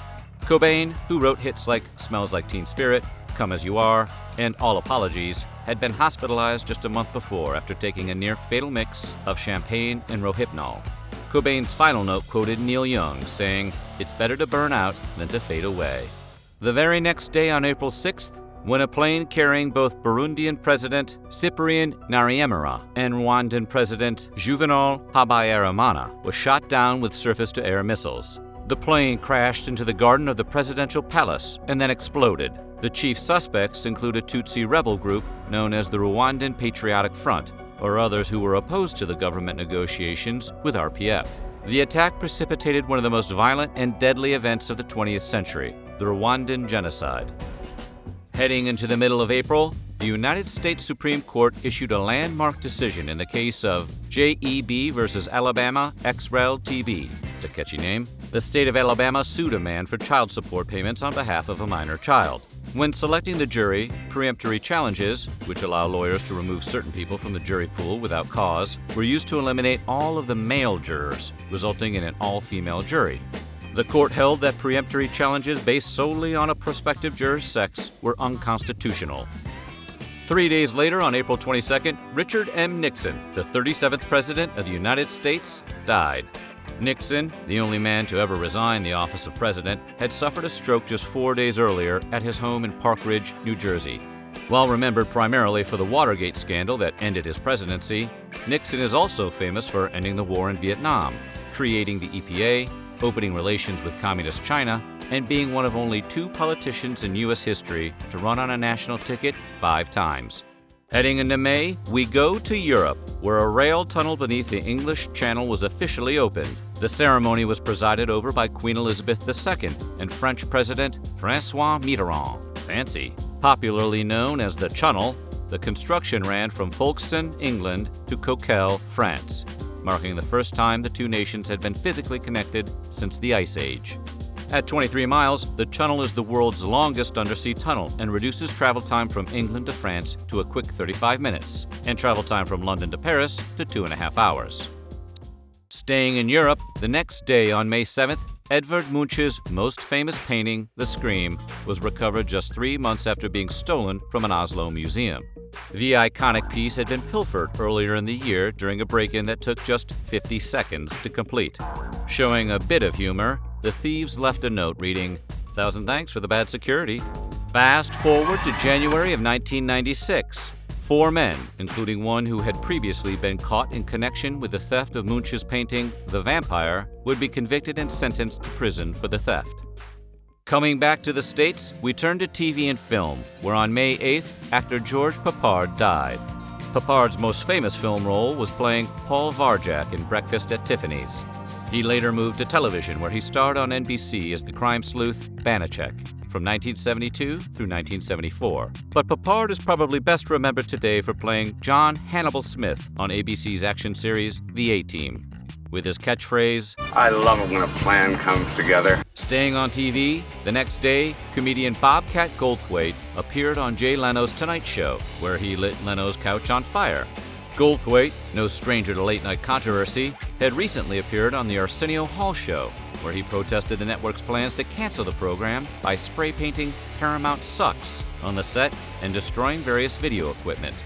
Cobain, who wrote hits like Smells Like Teen Spirit, Come As You Are, and All Apologies, had been hospitalized just a month before after taking a near-fatal mix of champagne and Rohypnol. Cobain's final note quoted Neil Young, saying, "It's better to burn out than to fade away." The very next day, on April 6th, when a plane carrying both Burundian President Cyprien Ntaryamira and Rwandan President Juvenal Habyarimana was shot down with surface-to-air missiles. The plane crashed into the garden of the presidential palace and then exploded. The chief suspects include a Tutsi rebel group known as the Rwandan Patriotic Front, or others who were opposed to the government negotiations with RPF. The attack precipitated one of the most violent and deadly events of the 20th century, the Rwandan genocide. Heading into the middle of April, the United States Supreme Court issued a landmark decision in the case of J.E.B. versus Alabama ex-rel T.B. It's a catchy name. The state of Alabama sued a man for child support payments on behalf of a minor child. When selecting the jury, preemptory challenges, which allow lawyers to remove certain people from the jury pool without cause, were used to eliminate all of the male jurors, resulting in an all-female jury. The court held that preemptory challenges based solely on a prospective juror's sex were unconstitutional. 3 days later, on April 22nd, Richard M. Nixon, the 37th President of the United States, died. Nixon, the only man to ever resign the office of president, had suffered a stroke just 4 days earlier at his home in Park Ridge, New Jersey. While remembered primarily for the Watergate scandal that ended his presidency, Nixon is also famous for ending the war in Vietnam, creating the EPA, opening relations with Communist China, and being one of only 2 politicians in U.S. history to run on a national ticket 5 times. Heading into May, we go to Europe, where a rail tunnel beneath the English Channel was officially opened. The ceremony was presided over by Queen Elizabeth II and French President François Mitterrand. Fancy. Popularly known as the Channel, the construction ran from Folkestone, England to Coquelles, France, marking the first time the 2 nations had been physically connected since the Ice Age. At 23 miles, the tunnel is the world's longest undersea tunnel and reduces travel time from England to France to a quick 35 minutes, and travel time from London to Paris to 2.5 hours. Staying in Europe, the next day on May 7th, Edvard Munch's most famous painting, The Scream, was recovered just 3 months after being stolen from an Oslo museum. The iconic piece had been pilfered earlier in the year during a break-in that took just 50 seconds to complete. Showing a bit of humor, the thieves left a note reading, "1,000 thanks for the bad security." Fast forward to January of 1996. 4 men, including one who had previously been caught in connection with the theft of Munch's painting, The Vampire, would be convicted and sentenced to prison for the theft. Coming back to the States, we turn to TV and film, where on May 8th, actor George Peppard died. Peppard's most famous film role was playing Paul Varjak in Breakfast at Tiffany's. He later moved to television, where he starred on NBC as the crime sleuth Banachek from 1972 through 1974. But Peppard is probably best remembered today for playing John Hannibal Smith on ABC's action series The A-Team. With his catchphrase, I love it when a plan comes together. Staying on TV, the next day, comedian Bobcat Goldthwait appeared on Jay Leno's Tonight Show, where he lit Leno's couch on fire. Goldthwait, no stranger to late-night controversy, had recently appeared on the Arsenio Hall Show, where he protested the network's plans to cancel the program by spray painting Paramount Sucks on the set and destroying various video equipment.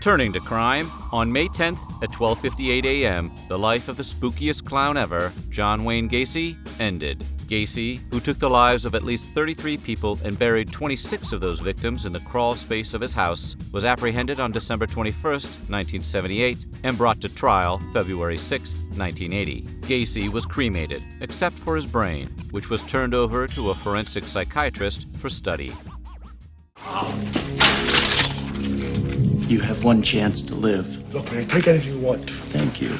Turning to crime, on May 10th at 12:58 a.m., the life of the spookiest clown ever, John Wayne Gacy, ended. Gacy, who took the lives of at least 33 people and buried 26 of those victims in the crawl space of his house, was apprehended on December 21st, 1978, and brought to trial February 6, 1980. Gacy was cremated, except for his brain, which was turned over to a forensic psychiatrist for study. You have one chance to live. Look, man, take anything you want. Thank you.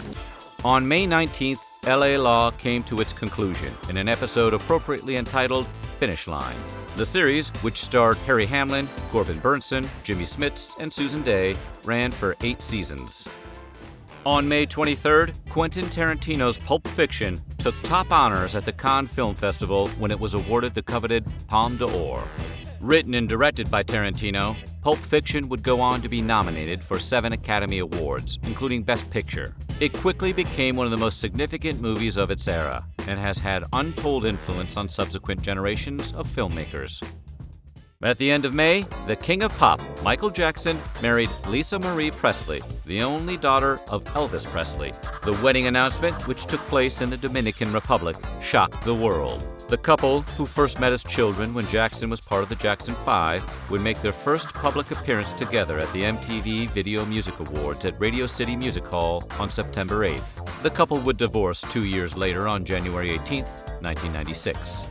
On May 19th, LA Law came to its conclusion in an episode appropriately entitled Finish Line. The series, which starred Harry Hamlin, Corbin Burnson, Jimmy Smits, and Susan Day, ran for 8 seasons. On May 23rd, Quentin Tarantino's Pulp Fiction took top honors at the Cannes Film Festival when it was awarded the coveted Palme d'Or. Written and directed by Tarantino, Pulp Fiction would go on to be nominated for 7 Academy Awards, including Best Picture. It quickly became one of the most significant movies of its era and has had untold influence on subsequent generations of filmmakers. At the end of May, the king of pop, Michael Jackson, married Lisa Marie Presley, the only daughter of Elvis Presley. The wedding announcement, which took place in the Dominican Republic, shocked the world. The couple, who first met as children when Jackson was part of the Jackson 5, would make their first public appearance together at the MTV Video Music Awards at Radio City Music Hall on September 8th. The couple would divorce 2 years later on January 18th, 1996.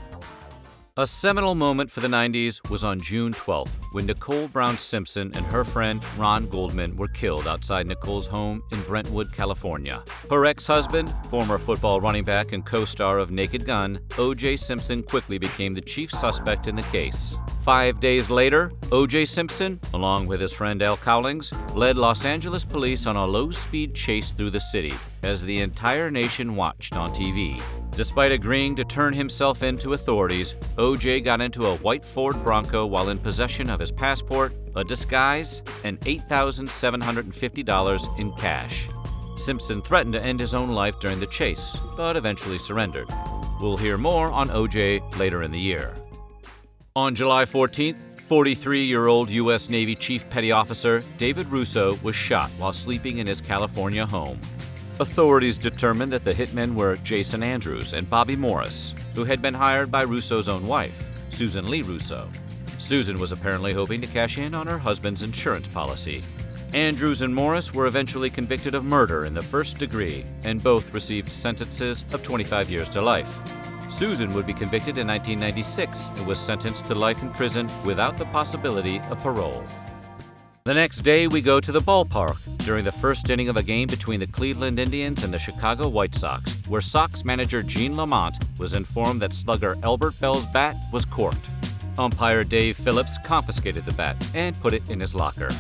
A seminal moment for the 90s was on June 12th, when Nicole Brown Simpson and her friend Ron Goldman were killed outside Nicole's home in Brentwood, California. Her ex-husband, former football running back and co-star of Naked Gun, O.J. Simpson quickly became the chief suspect in the case. 5 days later, O.J. Simpson, along with his friend Al Cowlings, led Los Angeles police on a low-speed chase through the city, as the entire nation watched on TV. Despite agreeing to turn himself in to authorities, O.J. got into a white Ford Bronco while in possession of his passport, a disguise, and $8,750 in cash. Simpson threatened to end his own life during the chase, but eventually surrendered. We'll hear more on O.J. later in the year. On July 14th, 43-year-old U.S. Navy Chief Petty Officer David Russo was shot while sleeping in his California home. Authorities determined that the hitmen were Jason Andrews and Bobby Morris, who had been hired by Russo's own wife, Susan Lee Russo. Susan was apparently hoping to cash in on her husband's insurance policy. Andrews and Morris were eventually convicted of murder in the first degree, and both received sentences of 25 years to life. Susan would be convicted in 1996 and was sentenced to life in prison without the possibility of parole. The next day, we go to the ballpark during the first inning of a game between the Cleveland Indians and the Chicago White Sox, where Sox manager Gene Lamont was informed that slugger Albert Bell's bat was corked. Umpire Dave Phillips confiscated the bat and put it in his locker.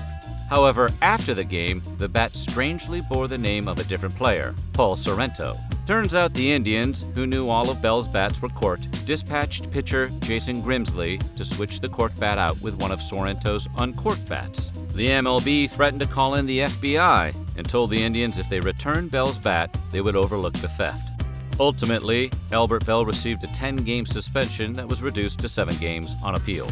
However, after the game, the bat strangely bore the name of a different player, Paul Sorrento. Turns out the Indians, who knew all of Bell's bats were corked, dispatched pitcher Jason Grimsley to switch the corked bat out with one of Sorrento's uncorked bats. The MLB threatened to call in the FBI and told the Indians if they returned Bell's bat, they would overlook the theft. Ultimately, Albert Bell received a 10-game suspension that was reduced to 7 games on appeal.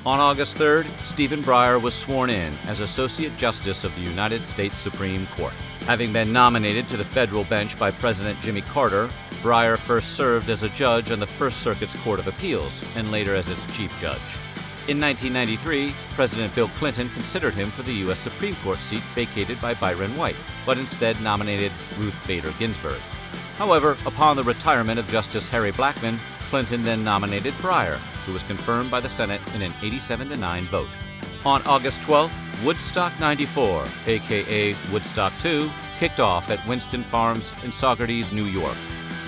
On August 3rd, Stephen Breyer was sworn in as Associate Justice of the United States Supreme Court. Having been nominated to the federal bench by President Jimmy Carter, Breyer first served as a judge on the First Circuit's Court of Appeals and later as its chief judge. In 1993, President Bill Clinton considered him for the U.S. Supreme Court seat vacated by Byron White, but instead nominated Ruth Bader Ginsburg. However, upon the retirement of Justice Harry Blackmun, Clinton then nominated Breyer, who was confirmed by the Senate in an 87-9 vote. On August 12th, Woodstock 94, aka Woodstock 2, kicked off at Winston Farms in Saugerties, New York.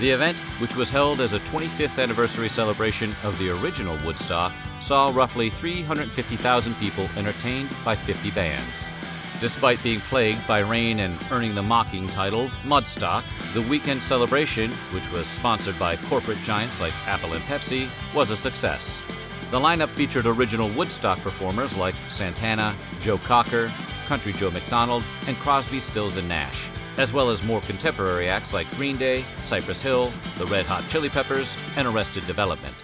The event, which was held as a 25th anniversary celebration of the original Woodstock, saw roughly 350,000 people entertained by 50 bands. Despite being plagued by rain and earning the mocking title Mudstock, the weekend celebration, which was sponsored by corporate giants like Apple and Pepsi, was a success. The lineup featured original Woodstock performers like Santana, Joe Cocker, Country Joe McDonald, and Crosby, Stills and Nash, as well as more contemporary acts like Green Day, Cypress Hill, the Red Hot Chili Peppers, and Arrested Development.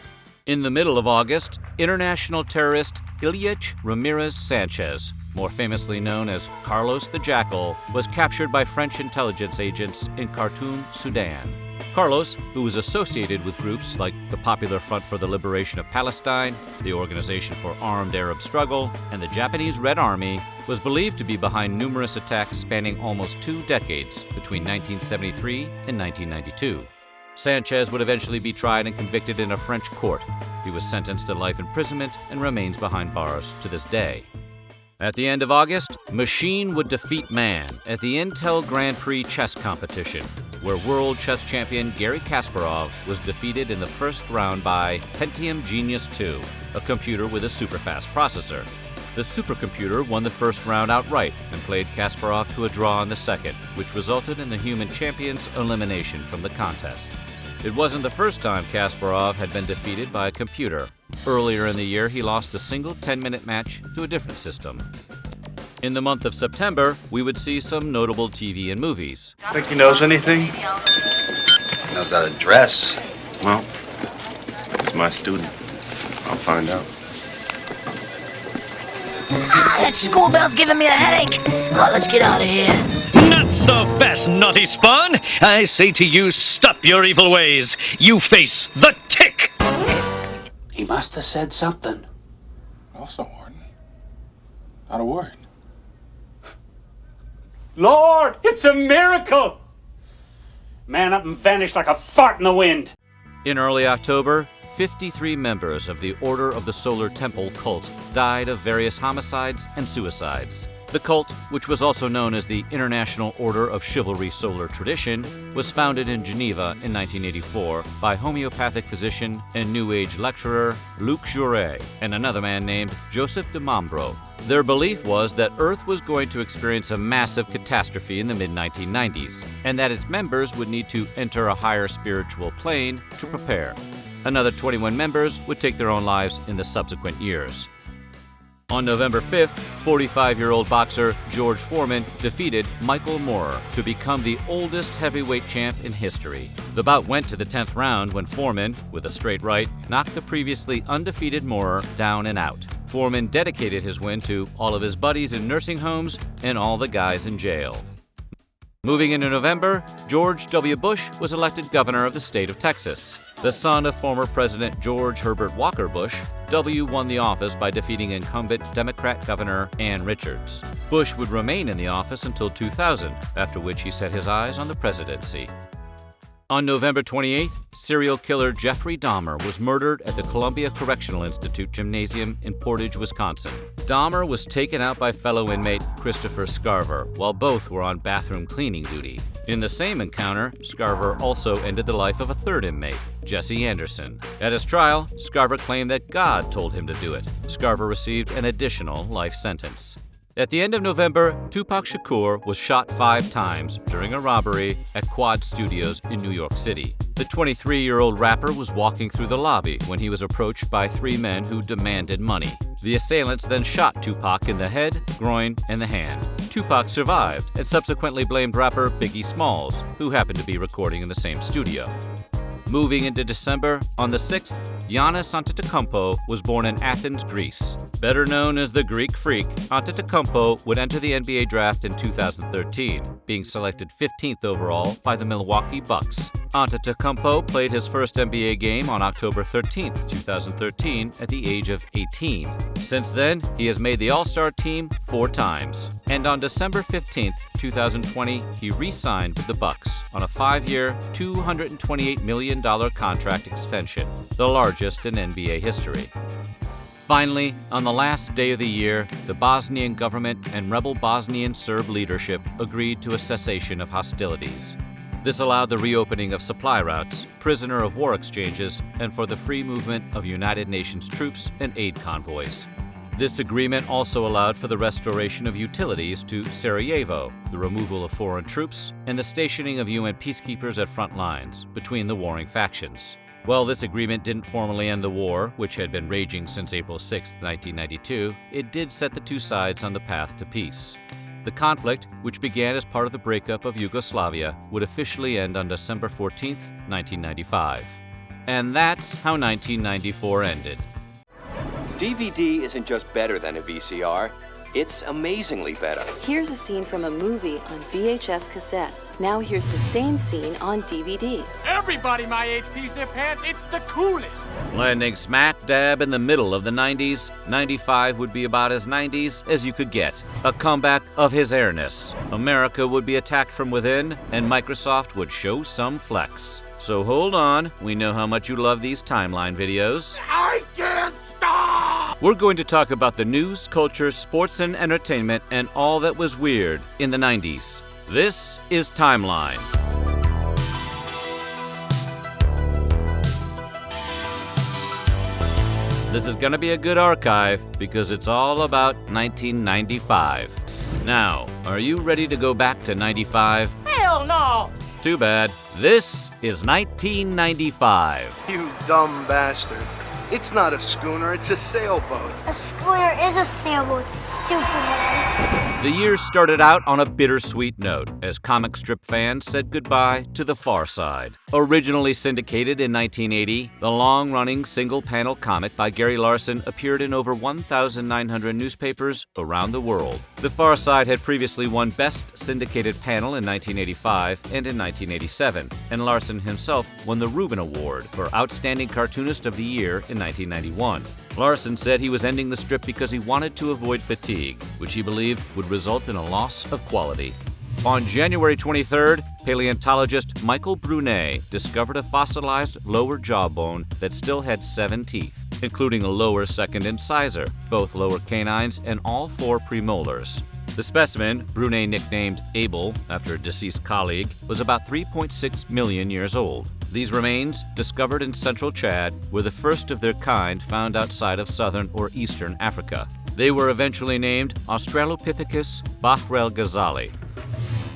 In the middle of August, international terrorist Ilyich Ramirez Sanchez, more famously known as Carlos the Jackal, was captured by French intelligence agents in Khartoum, Sudan. Carlos, who was associated with groups like the Popular Front for the Liberation of Palestine, the Organization for Armed Arab Struggle, and the Japanese Red Army, was believed to be behind numerous attacks spanning almost 2 decades between 1973 and 1992. Sanchez would eventually be tried and convicted in a French court. He was sentenced to life imprisonment and remains behind bars to this day. At the end of August, Machine would defeat Man at the Intel Grand Prix chess competition, where world chess champion Garry Kasparov was defeated in the first round by Pentium Genius 2, a computer with a super-fast processor. The supercomputer won the first round outright and played Kasparov to a draw in the second, which resulted in the human champion's elimination from the contest. It wasn't the first time Kasparov had been defeated by a computer. Earlier in the year, he lost a single 10-minute match to a different system. In the month of September, we would see some notable TV and movies. Think he knows anything? Knows how to dress. Well, he's my student. I'll find out. That school bell's giving me a headache. Oh, let's get out of here. Not so fast, naughty spawn. I say to you, stop your evil ways. You face the tick. He must have said something. Also, Warden. Not a word. Lord, it's a miracle. Man up and vanished like a fart in the wind. In early October, 53 members of the Order of the Solar Temple cult died of various homicides and suicides. The cult, which was also known as the International Order of Chivalry Solar Tradition, was founded in Geneva in 1984 by homeopathic physician and New Age lecturer Luc Jouret and another man named Joseph de Mombro. Their belief was that Earth was going to experience a massive catastrophe in the mid-1990s, and that its members would need to enter a higher spiritual plane to prepare. Another 21 members would take their own lives in the subsequent years. On November 5th, 45-year-old boxer George Foreman defeated Michael Moorer to become the oldest heavyweight champ in history. The bout went to the 10th round when Foreman, with a straight right, knocked the previously undefeated Moorer down and out. Foreman dedicated his win to all of his buddies in nursing homes and all the guys in jail. Moving into November, George W. Bush was elected governor of the state of Texas. The son of former President George Herbert Walker Bush, W. won the office by defeating incumbent Democrat Governor Ann Richards. Bush would remain in the office until 2000, after which he set his eyes on the presidency. On November 28th, serial killer Jeffrey Dahmer was murdered at the Columbia Correctional Institute Gymnasium in Portage, Wisconsin. Dahmer was taken out by fellow inmate Christopher Scarver while both were on bathroom cleaning duty. In the same encounter, Scarver also ended the life of a third inmate, Jesse Anderson. At his trial, Scarver claimed that God told him to do it. Scarver received an additional life sentence. At the end of November, Tupac Shakur was shot 5 times during a robbery at Quad Studios in New York City. The 23-year-old rapper was walking through the lobby when he was approached by 3 men who demanded money. The assailants then shot Tupac in the head, groin, and the hand. Tupac survived and subsequently blamed rapper Biggie Smalls, who happened to be recording in the same studio. Moving into December, on the 6th, Giannis Antetokounmpo was born in Athens, Greece. Better known as the Greek Freak, Antetokounmpo would enter the NBA draft in 2013, being selected 15th overall by the Milwaukee Bucks. Antetokounmpo played his first NBA game on October 13, 2013, at the age of 18. Since then, he has made the All-Star team 4 times. And on December 15, 2020, he re-signed with the Bucks on a 5-year, $228 million contract extension, the largest in NBA history. Finally, on the last day of the year, the Bosnian government and rebel Bosnian Serb leadership agreed to a cessation of hostilities. This allowed the reopening of supply routes, prisoner of war exchanges, and for the free movement of United Nations troops and aid convoys. This agreement also allowed for the restoration of utilities to Sarajevo, the removal of foreign troops, and the stationing of UN peacekeepers at front lines between the warring factions. While this agreement didn't formally end the war, which had been raging since April 6, 1992, it did set the two sides on the path to peace. The conflict, which began as part of the breakup of Yugoslavia, would officially end on December 14, 1995. And that's how 1994 ended. DVD isn't just better than a VCR, it's amazingly better. Here's a scene from a movie on VHS cassette. Now here's the same scene on DVD. Everybody my age pees their pants. It's the coolest. Landing smack dab in the middle of the 90s, 95 would be about as 90s as you could get. A comeback of his airness. America would be attacked from within, and Microsoft would show some flex. So hold on, we know how much you love these timeline videos. I can't stop! We're going to talk about the news, culture, sports, and entertainment, and all that was weird in the 90s. This is Timeline. This is going to be a good archive because it's all about 1995. Now, are you ready to go back to 95? Hell no! Too bad. This is 1995. You dumb bastard. It's not a schooner, it's a sailboat. A schooner is a sailboat, Superman. The year started out on a bittersweet note as comic strip fans said goodbye to The Far Side. Originally syndicated in 1980, the long-running single-panel comic by Gary Larson appeared in over 1,900 newspapers around the world. The Far Side had previously won Best Syndicated Panel in 1985 and in 1987, and Larson himself won the Reuben Award for Outstanding Cartoonist of the Year in 1991. Larson said he was ending the strip because he wanted to avoid fatigue, which he believed would result in a loss of quality. On January 23rd, paleontologist Michael Brunet discovered a fossilized lower jawbone that still had 7 teeth, including a lower second incisor, both lower canines, and all 4 premolars. The specimen, Brunet nicknamed Abel after a deceased colleague, was about 3.6 million years old. These remains, discovered in central Chad, were the first of their kind found outside of southern or eastern Africa. They were eventually named Australopithecus bahrel-ghazali.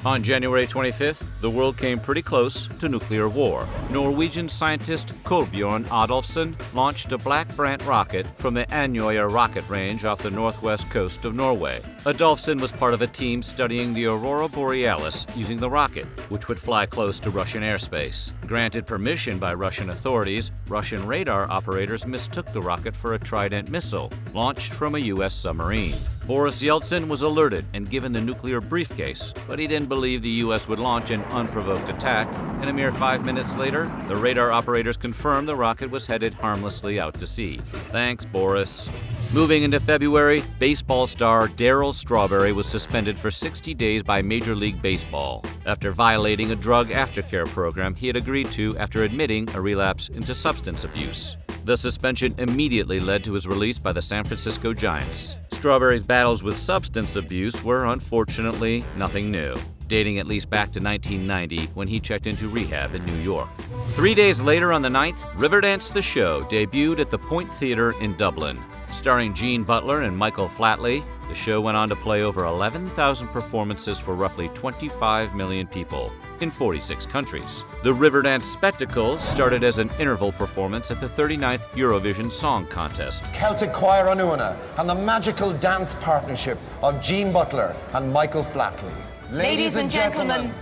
On January 25th, the world came pretty close to nuclear war. Norwegian scientist Kolbjorn Adolfsen launched a Black Brant rocket from the Andøya rocket range off the northwest coast of Norway. Adolfsen was part of a team studying the aurora borealis using the rocket, which would fly close to Russian airspace. Granted permission by Russian authorities, Russian radar operators mistook the rocket for a Trident missile, launched from a U.S. submarine. Boris Yeltsin was alerted and given the nuclear briefcase, but he didn't believe the U.S. would launch an unprovoked attack, and a mere 5 minutes later, the radar operators confirmed the rocket was headed harmlessly out to sea. Thanks, Boris. Moving into February, baseball star Darryl Strawberry was suspended for 60 days by Major League Baseball after violating a drug aftercare program he had agreed to after admitting a relapse into substance abuse. The suspension immediately led to his release by the San Francisco Giants. Strawberry's battles with substance abuse were unfortunately nothing new, dating at least back to 1990 when he checked into rehab in New York. 3 days later on the 9th, Riverdance the Show debuted at the Point Theatre in Dublin. Starring Gene Butler and Michael Flatley, The show went on to play over 11,000 performances for roughly 25 million people in 46 countries. The Riverdance spectacle started as an interval performance at the 39th Eurovision Song Contest. Celtic Choir Onuana and the magical dance partnership of Gene Butler and Michael Flatley. Ladies and gentlemen,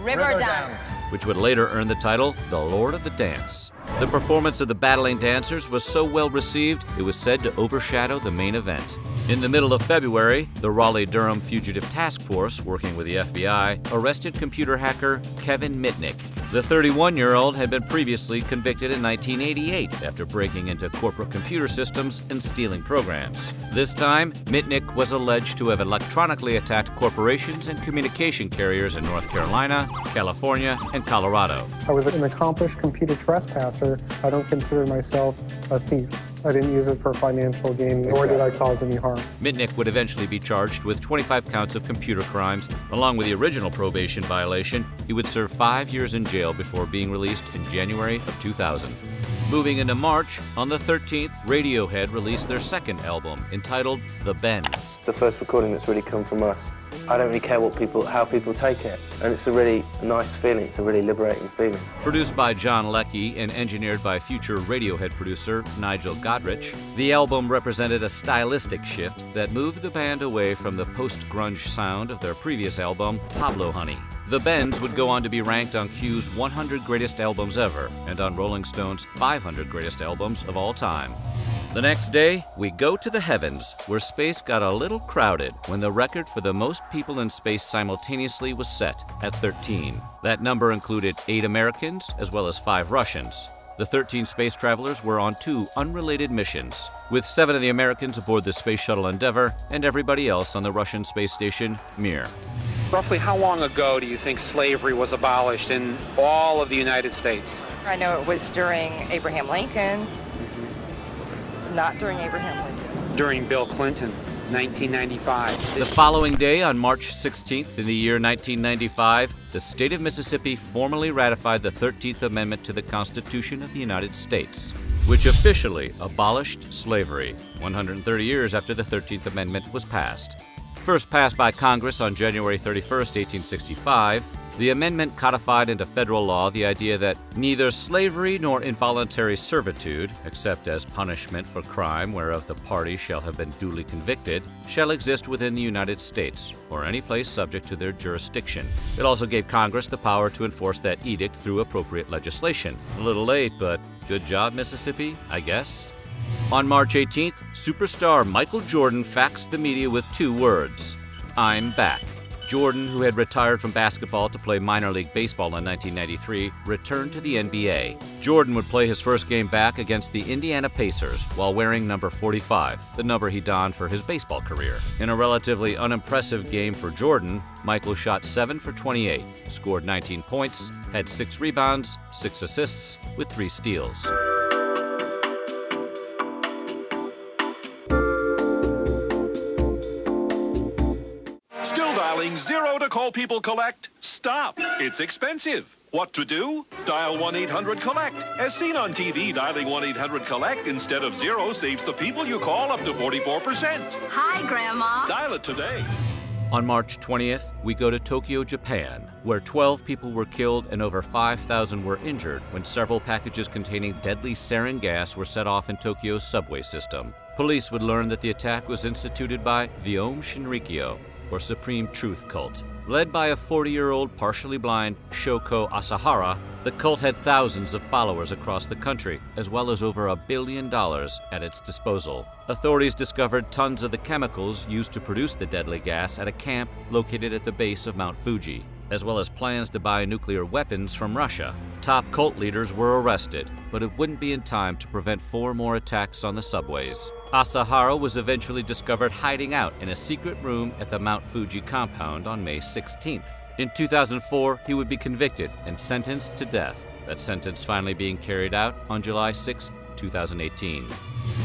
Riverdance. Which would later earn the title The Lord of the Dance. The performance of the battling dancers was so well received, it was said to overshadow the main event. In the middle of February, the Raleigh-Durham Fugitive Task Force, working with the FBI, arrested computer hacker Kevin Mitnick. The 31-year-old had been previously convicted in 1988 after breaking into corporate computer systems and stealing programs. This time, Mitnick was alleged to have electronically attacked corporations and communication carriers in North Carolina, California, and Colorado. I was an accomplished computer trespasser. I don't consider myself a thief. I didn't use it for financial gain, nor did I cause any harm. Mitnick would eventually be charged with 25 counts of computer crimes. Along with the original probation violation, he would serve 5 years in jail before being released in January of 2000. Moving into March, on the 13th, Radiohead released their second album, entitled The Bends. It's the first recording that's really come from us. I don't really care how people take it, and it's a really nice feeling. It's a really liberating feeling. Produced by John Leckie and engineered by future Radiohead producer Nigel Godrich, the album represented a stylistic shift that moved the band away from the post-grunge sound of their previous album, Pablo Honey. The Bends would go on to be ranked on Q's 100 Greatest Albums Ever and on Rolling Stone's 500 Greatest Albums of All Time. The next day, we go to the heavens, where space got a little crowded when the record for the most people in space simultaneously was set at 13. That number included 8 Americans as well as 5 Russians. The 13 space travelers were on 2 unrelated missions, with 7 of the Americans aboard the Space Shuttle Endeavour and everybody else on the Russian space station Mir. Roughly how long ago do you think slavery was abolished in all of the United States? I know it was during Abraham Lincoln. Not during Abraham Lincoln. During Bill Clinton, 1995. The following day, on March 16th in the year 1995, the state of Mississippi formally ratified the 13th Amendment to the Constitution of the United States, which officially abolished slavery 130 years after the 13th Amendment was passed. First passed by Congress on January 31st, 1865, the amendment codified into federal law the idea that neither slavery nor involuntary servitude, except as punishment for crime whereof the party shall have been duly convicted, shall exist within the United States, or any place subject to their jurisdiction. It also gave Congress the power to enforce that edict through appropriate legislation. A little late, but good job, Mississippi, I guess. On March 18th, superstar Michael Jordan faxed the media with 2 words: "I'm back." Jordan, who had retired from basketball to play minor league baseball in 1993, returned to the NBA. Jordan would play his first game back against the Indiana Pacers while wearing number 45, the number he donned for his baseball career. In a relatively unimpressive game for Jordan, Michael shot 7 for 28, scored 19 points, had 6 rebounds, 6 assists, with 3 steals. Dialing 0 to call people collect? Stop. It's expensive. What to do? Dial 1-800-COLLECT. As seen on TV, dialing 1-800-COLLECT instead of 0 saves the people you call up to 44%. Hi, Grandma. Dial it today. On March 20th, we go to Tokyo, Japan, where 12 people were killed and over 5,000 were injured when several packages containing deadly sarin gas were set off in Tokyo's subway system. Police would learn that the attack was instituted by the Aum Shinrikyo, or Supreme Truth Cult. Led by a 40-year-old partially blind Shoko Asahara, the cult had thousands of followers across the country, as well as over $1 billion at its disposal. Authorities discovered tons of the chemicals used to produce the deadly gas at a camp located at the base of Mount Fuji, as well as plans to buy nuclear weapons from Russia. Top cult leaders were arrested, but it wouldn't be in time to prevent 4 more attacks on the subways. Asahara was eventually discovered hiding out in a secret room at the Mount Fuji compound on May 16th. In 2004, he would be convicted and sentenced to death, that sentence finally being carried out on July 6, 2018.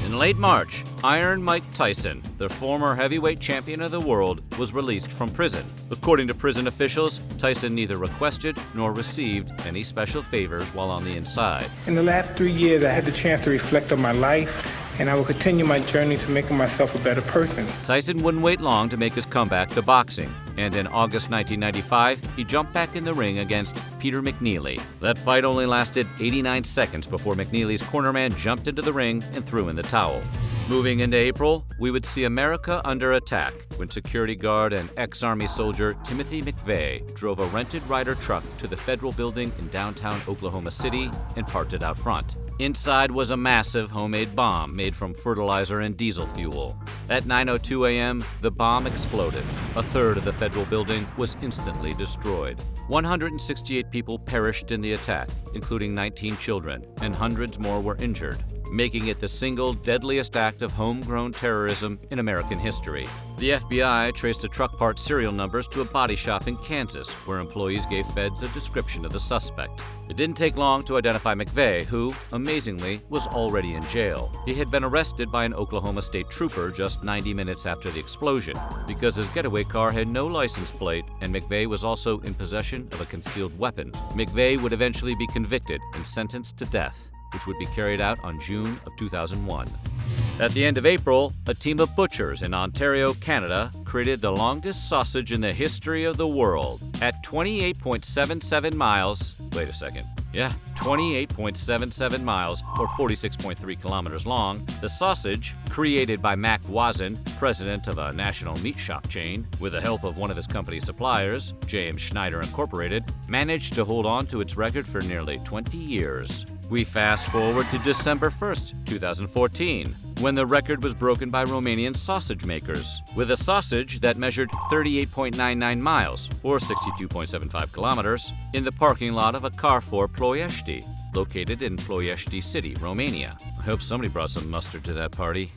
In late March, Iron Mike Tyson, the former heavyweight champion of the world, was released from prison. According to prison officials, Tyson neither requested nor received any special favors while on the inside. In the last 3 years, I had the chance to reflect on my life and I will continue my journey to making myself a better person. Tyson wouldn't wait long to make his comeback to boxing, and in August 1995, he jumped back in the ring against Peter McNeely. That fight only lasted 89 seconds before McNeely's cornerman jumped into the ring and threw in the towel. Moving into April, we would see America under attack when security guard and ex-Army soldier Timothy McVeigh drove a rented Ryder truck to the federal building in downtown Oklahoma City and parked it out front. Inside was a massive homemade bomb made from fertilizer and diesel fuel. At 9:02 a.m., the bomb exploded. A third of the federal building was instantly destroyed. 168 people perished in the attack, including 19 children, and hundreds more were injured, making it the single deadliest act of homegrown terrorism in American history. The FBI traced the truck part serial numbers to a body shop in Kansas, where employees gave feds a description of the suspect. It didn't take long to identify McVeigh, who, amazingly, was already in jail. He had been arrested by an Oklahoma State trooper just 90 minutes after the explosion, because his getaway car had no license plate, and McVeigh was also in possession of a concealed weapon. McVeigh would eventually be convicted and sentenced to death, which would be carried out on June of 2001. At the end of April, a team of butchers in Ontario, Canada, created the longest sausage in the history of the world. At 28.77 miles, 28.77 miles, or 46.3 kilometers long, the sausage, created by Mac Voisin, president of a national meat shop chain, with the help of one of his company's suppliers, J.M. Schneider Incorporated, managed to hold on to its record for nearly 20 years. We fast forward to December 1st, 2014, when the record was broken by Romanian sausage makers, with a sausage that measured 38.99 miles, or 62.75 kilometers, in the parking lot of a Carrefour Ploiești, located in Ploiești City, Romania. I hope somebody brought some mustard to that party.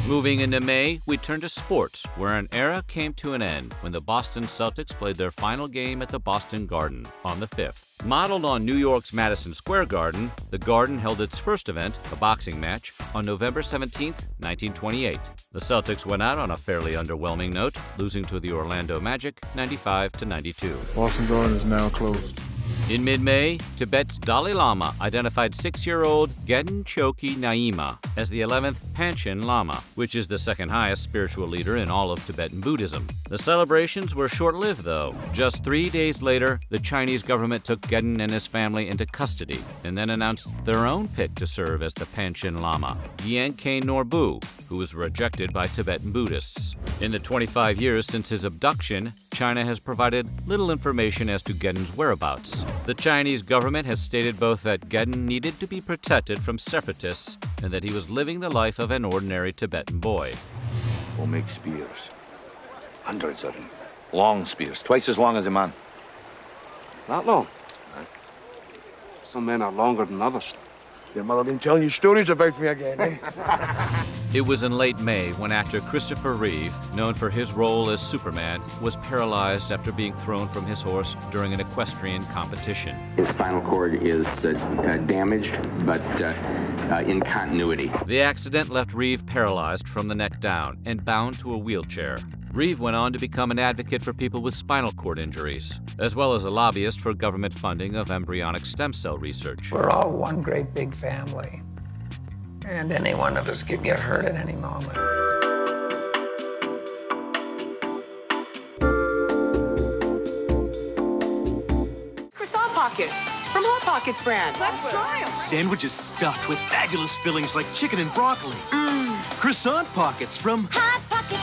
Moving into May, we turn to sports, where an era came to an end when the Boston Celtics played their final game at the Boston Garden on the 5th. Modeled on New York's Madison Square Garden, the Garden held its first event, a boxing match, on November 17, 1928. The Celtics went out on a fairly underwhelming note, losing to the Orlando Magic 95-92. Boston Garden is now closed. In mid-May, Tibet's Dalai Lama identified 6-year-old Gedden Choki Nyima as the 11th Panchen Lama, which is the second highest spiritual leader in all of Tibetan Buddhism. The celebrations were short-lived, though. Just 3 days later, the Chinese government took Gedden and his family into custody and then announced their own pick to serve as the Panchen Lama, Yenkei Norbu, who was rejected by Tibetan Buddhists. In the 25 years since his abduction, China has provided little information as to Gedden's whereabouts. The Chinese government has stated both that Gedden needed to be protected from separatists and that he was living the life of an ordinary Tibetan boy. We'll make spears. Hundreds of them. Long spears, twice as long as a man. That long? Some men are longer than others. Your mother been telling you stories about me again, eh? It was in late May when actor Christopher Reeve, known for his role as Superman, was paralyzed after being thrown from his horse during an equestrian competition. His spinal cord is damaged, but in continuity. The accident left Reeve paralyzed from the neck down and bound to a wheelchair. Reeve went on to become an advocate for people with spinal cord injuries, as well as a lobbyist for government funding of embryonic stem cell research. We're all one great big family, and any one of us could get hurt at any moment. Croissant Pockets from Hot Pockets brand. Let's try them. Sandwiches stuffed with fabulous fillings like chicken and broccoli. Croissant Pockets from Hot Pockets.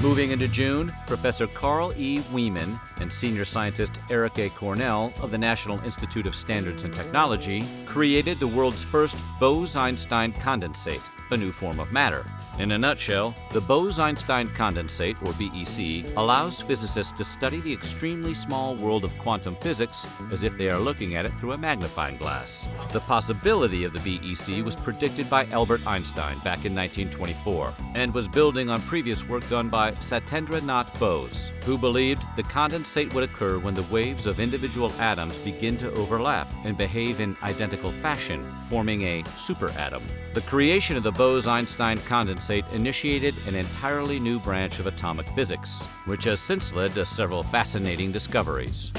Moving into June, Professor Carl E. Wieman and senior scientist Eric A. Cornell of the National Institute of Standards and Technology created the world's first Bose-Einstein condensate, a new form of matter. In a nutshell, the Bose-Einstein condensate, or BEC, allows physicists to study the extremely small world of quantum physics as if they are looking at it through a magnifying glass. The possibility of the BEC was predicted by Albert Einstein back in 1924 and was building on previous work done by Satyendra Nath Bose, who believed the condensate would occur when the waves of individual atoms begin to overlap and behave in identical fashion, forming a superatom. The creation of the Bose-Einstein condensate initiated an entirely new branch of atomic physics, which has since led to several fascinating discoveries.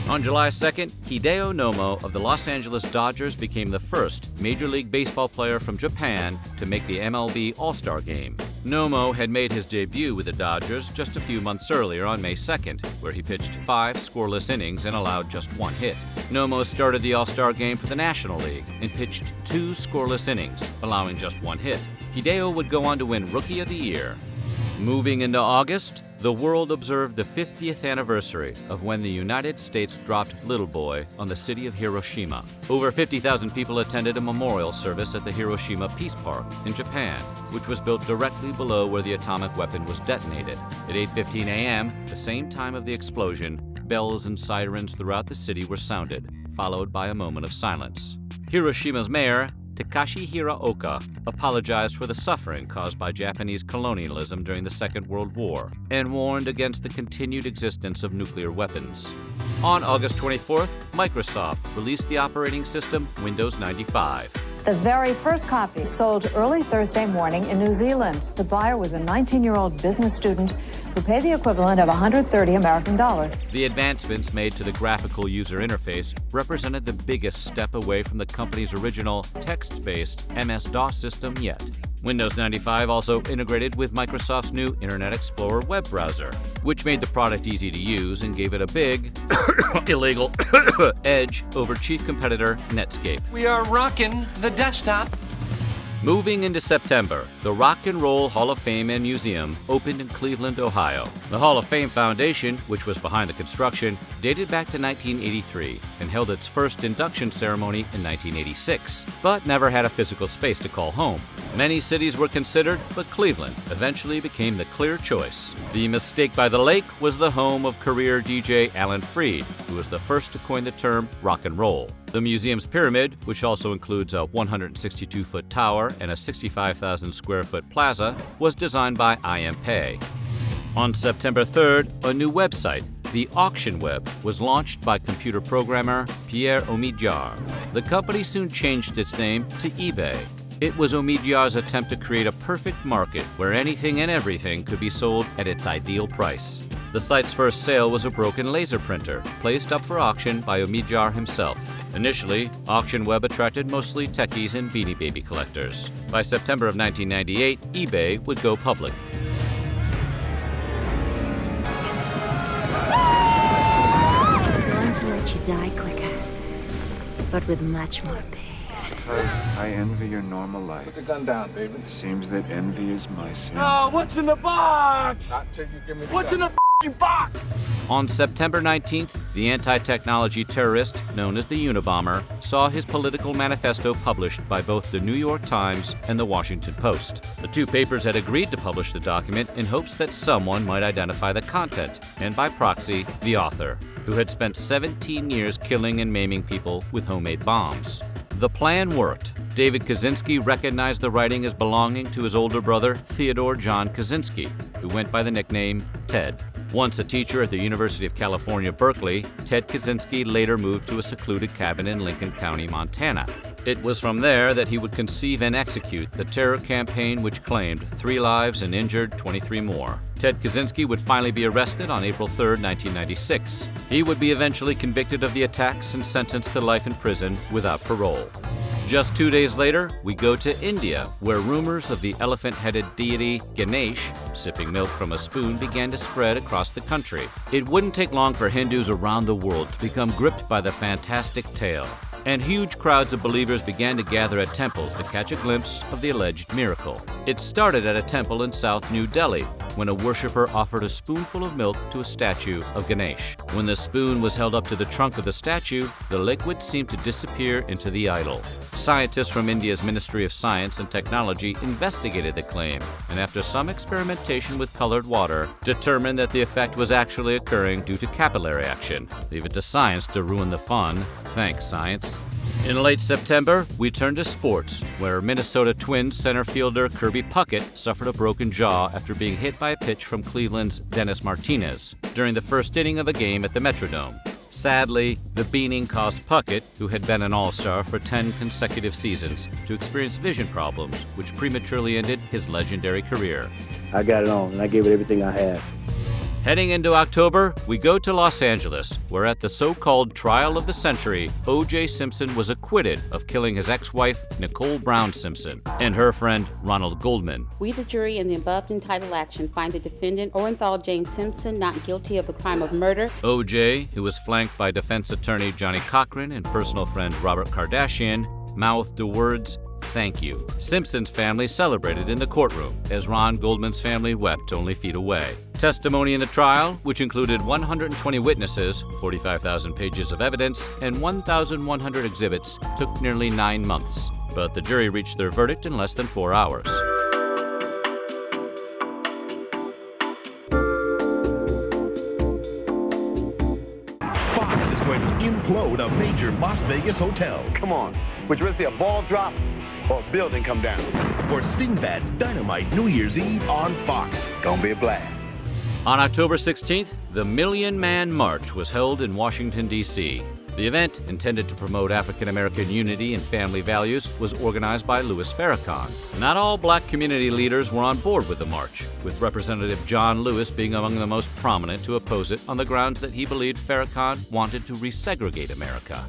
On July 2nd, Hideo Nomo of the Los Angeles Dodgers became the first Major League Baseball player from Japan to make the MLB All-Star Game. Nomo had made his debut with the Dodgers just a few months earlier on May 2nd, where he pitched 5 scoreless innings and allowed just 1 hit. Nomo started the All-Star Game for the National League and pitched 2 scoreless innings, allowing just 1 hit. Hideo would go on to win Rookie of the Year. Moving into August, the world observed the 50th anniversary of when the United States dropped Little Boy on the city of Hiroshima. Over 50,000 people attended a memorial service at the Hiroshima Peace Park in Japan, which was built directly below where the atomic weapon was detonated. At 8:15 a.m., the same time of the explosion, bells and sirens throughout the city were sounded, followed by a moment of silence. Hiroshima's mayor, Takashi Hiraoka, apologized for the suffering caused by Japanese colonialism during the Second World War and warned against the continued existence of nuclear weapons. On August 24th, Microsoft released the operating system Windows 95. The very first copy sold early Thursday morning in New Zealand. The buyer was a 19-year-old business student who paid the equivalent of $130 American. The advancements made to the graphical user interface represented the biggest step away from the company's original text-based MS-DOS system yet. Windows 95 also integrated with Microsoft's new Internet Explorer web browser, which made the product easy to use and gave it a big, illegal edge over chief competitor Netscape. We are rocking the desktop. Moving into September, the Rock and Roll Hall of Fame and Museum opened in Cleveland, Ohio. The Hall of Fame Foundation, which was behind the construction, dated back to 1983 and held its first induction ceremony in 1986, but never had a physical space to call home. Many cities were considered, but Cleveland eventually became the clear choice. The Mistake by the Lake was the home of career DJ Alan Freed, who was the first to coin the term rock and roll. The museum's pyramid, which also includes a 162-foot tower and a 65,000 square foot plaza, was designed by I.M. Pei. On September 3rd, a new website, the Auction Web, was launched by computer programmer Pierre Omidyar. The company soon changed its name to eBay. It was Omidyar's attempt to create a perfect market where anything and everything could be sold at its ideal price. The site's first sale was a broken laser printer, placed up for auction by Omidyar himself. Initially, Auction Web attracted mostly techies and Beanie Baby collectors. By September of 1998, eBay would go public. I'm going to let you die quicker, but with much more pain. Because I envy your normal life. Put the gun down, David. It seems that envy is my sin. Oh, what's in the box? Not till you give me the What's gun. in the box? On September 19th, the anti-technology terrorist known as the Unabomber saw his political manifesto published by both the New York Times and the Washington Post. The two papers had agreed to publish the document in hopes that someone might identify the content, and by proxy, the author, who had spent 17 years killing and maiming people with homemade bombs. The plan worked. David Kaczynski recognized the writing as belonging to his older brother, Theodore John Kaczynski, who went by the nickname Ted. Once a teacher at the University of California, Berkeley, Ted Kaczynski later moved to a secluded cabin in Lincoln County, Montana. It was from there that he would conceive and execute the terror campaign which claimed 3 lives and injured 23 more. Ted Kaczynski would finally be arrested on April 3, 1996. He would be eventually convicted of the attacks and sentenced to life in prison without parole. Just 2 days later, we go to India, where rumors of the elephant-headed deity Ganesh sipping milk from a spoon began to spread across the country. It wouldn't take long for Hindus around the world to become gripped by the fantastic tale, and huge crowds of believers began to gather at temples to catch a glimpse of the alleged miracle. It started at a temple in South New Delhi, when a worshiper offered a spoonful of milk to a statue of Ganesh. When the spoon was held up to the trunk of the statue, the liquid seemed to disappear into the idol. Scientists from India's Ministry of Science and Technology investigated the claim, and after some experimentation with colored water, determined that the effect was actually occurring due to capillary action. Leave it to science to ruin the fun. Thanks, science. In late September, we turn to sports, where Minnesota Twins center fielder Kirby Puckett suffered a broken jaw after being hit by a pitch from Cleveland's Dennis Martinez during the first inning of a game at the Metrodome. Sadly, the beaning caused Puckett, who had been an all-star for 10 consecutive seasons, to experience vision problems, which prematurely ended his legendary career. I got it on, and I gave it everything I had. Heading into October, we go to Los Angeles, where at the so-called trial of the century, O.J. Simpson was acquitted of killing his ex-wife, Nicole Brown Simpson, and her friend, Ronald Goldman. We, the jury, in the above entitled action, find the defendant, Orenthal James Simpson, not guilty of the crime of murder. O.J., who was flanked by defense attorney Johnny Cochran and personal friend Robert Kardashian, mouthed the words, "Thank you." Simpson's family celebrated in the courtroom as Ron Goldman's family wept only feet away. Testimony in the trial, which included 120 witnesses, 45,000 pages of evidence, and 1,100 exhibits, took nearly 9 months. But the jury reached their verdict in less than 4 hours. Fox is going to implode a major Las Vegas hotel. Come on, would you rather see a ball drop or a building come down? For Stingbad's Dynamite New Year's Eve on Fox. Gonna be a blast. On October 16th, the Million Man March was held in Washington, D.C. The event, intended to promote African-American unity and family values, was organized by Louis Farrakhan. Not all black community leaders were on board with the march, with Representative John Lewis being among the most prominent to oppose it on the grounds that he believed Farrakhan wanted to resegregate America.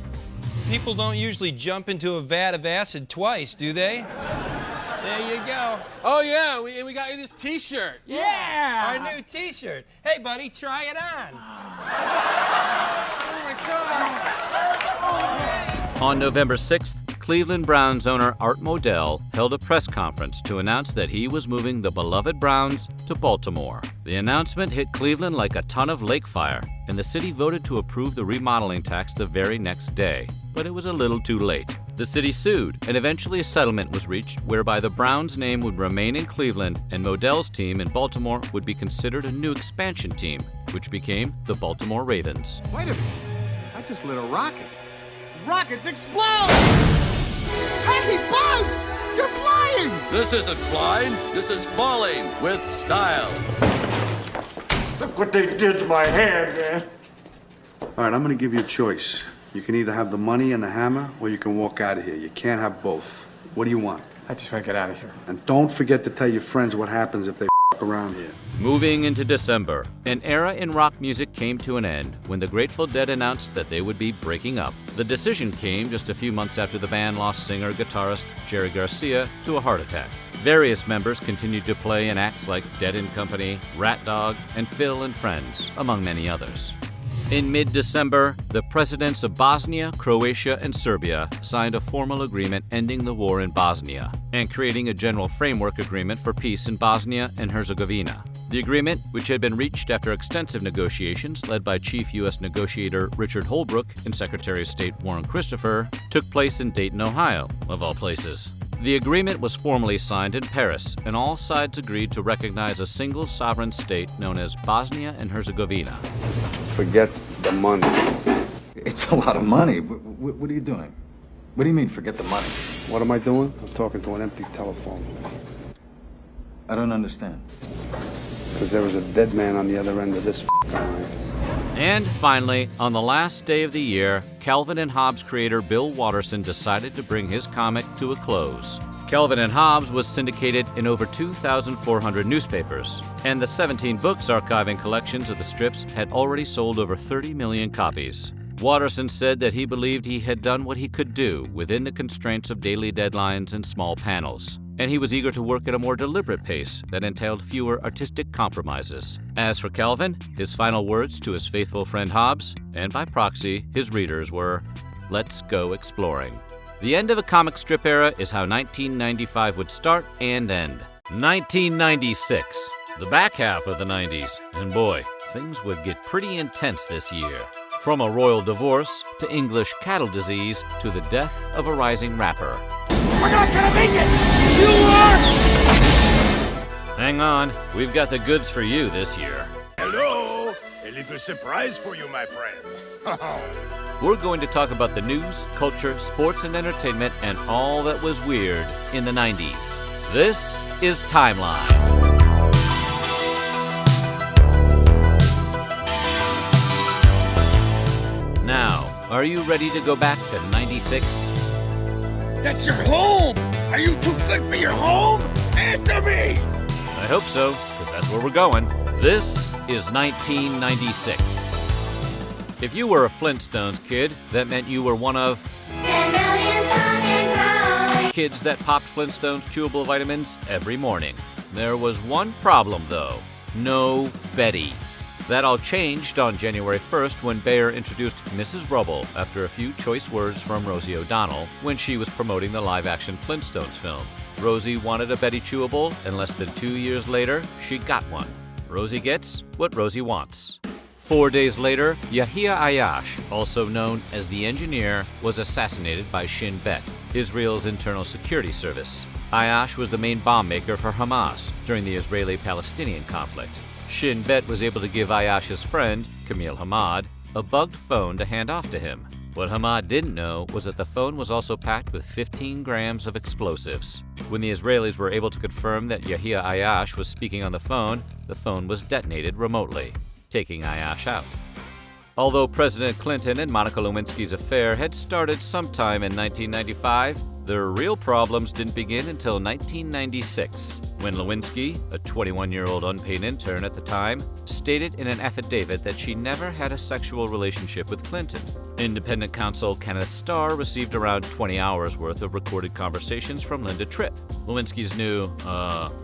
People don't usually jump into a vat of acid twice, do they? There you go. Oh, yeah, we got you this T-shirt. Yeah! Our new T-shirt. Hey, buddy, try it on. Oh, my God. On November 6th, Cleveland Browns owner Art Modell held a press conference to announce that he was moving the beloved Browns to Baltimore. The announcement hit Cleveland like a ton of lake fire, and the city voted to approve the remodeling tax the very next day. But it was a little too late. The city sued, and eventually a settlement was reached whereby the Browns' name would remain in Cleveland and Modell's team in Baltimore would be considered a new expansion team, which became the Baltimore Ravens. Wait a minute. I just lit a rocket. Rockets explode! Hey, Buzz! You're flying! This isn't flying. This is falling with style. Look what they did to my hand, man. All right, I'm gonna give you a choice. You can either have the money and the hammer, or you can walk out of here. You can't have both. What do you want? I just want to get out of here. And don't forget to tell your friends what happens if they around here. Moving into December, an era in rock music came to an end when the Grateful Dead announced that they would be breaking up. The decision came just a few months after the band lost singer-guitarist Jerry Garcia to a heart attack. Various members continued to play in acts like Dead & Company, Rat Dog, and Phil and Friends, among many others. In mid-December, the presidents of Bosnia, Croatia, and Serbia signed a formal agreement ending the war in Bosnia and creating a general framework agreement for peace in Bosnia and Herzegovina. The agreement, which had been reached after extensive negotiations led by Chief U.S. Negotiator Richard Holbrooke and Secretary of State Warren Christopher, took place in Dayton, Ohio, of all places. The agreement was formally signed in Paris, and all sides agreed to recognize a single sovereign state known as Bosnia and Herzegovina. Forget the money. It's a lot of money. What are you doing? What do you mean, forget the money? What am I doing? I'm talking to an empty telephone. I don't understand. Because there was a dead man on the other end of this line. And finally, on the last day of the year, Calvin and Hobbes creator Bill Watterson decided to bring his comic to a close. Calvin and Hobbes was syndicated in over 2,400 newspapers, and the 17 books archiving collections of the strips had already sold over 30 million copies. Watterson said that he believed he had done what he could do within the constraints of daily deadlines and small panels, and he was eager to work at a more deliberate pace that entailed fewer artistic compromises. As for Calvin, his final words to his faithful friend Hobbes, and by proxy, his readers were, "Let's go exploring." The end of the comic strip era is how 1995 would start and end. 1996, the back half of the 90s, and boy, things would get pretty intense this year. From a royal divorce, to English cattle disease, to the death of a rising rapper. We're not gonna make it! You are! Hang on, we've got the goods for you this year. Hello! A little surprise for you, my friends. We're going to talk about the news, culture, sports, and entertainment, and all that was weird in the 90s. This is Timeline. Now, are you ready to go back to 96? That's your home! Are you too good for your home? Answer me! I hope so, because that's where we're going. This is 1996. If you were a Flintstones kid, that meant you were one of 10 million strong and growing. kids that popped Flintstones chewable vitamins every morning. There was one problem, though. No Betty. That all changed on January 1st when Bayer introduced Mrs. Rubble after a few choice words from Rosie O'Donnell when she was promoting the live-action Flintstones film. Rosie wanted a Betty chewable, and less than 2 years later, she got one. Rosie gets what Rosie wants. 4 days later, Yahia Ayash, also known as the Engineer, was assassinated by Shin Bet, Israel's internal security service. Ayash was the main bomb maker for Hamas during the Israeli-Palestinian conflict. Shin Bet was able to give Ayash's friend, Camille Hamad, a bugged phone to hand off to him. What Hamad didn't know was that the phone was also packed with 15 grams of explosives. When the Israelis were able to confirm that Yahia Ayash was speaking on the phone was detonated remotely, taking Ayash out. Although President Clinton and Monica Lewinsky's affair had started sometime in 1995, their real problems didn't begin until 1996, when Lewinsky, a 21-year-old unpaid intern at the time, stated in an affidavit that she never had a sexual relationship with Clinton. Independent counsel Kenneth Starr received around 20 hours worth of recorded conversations from Linda Tripp, Lewinsky's new,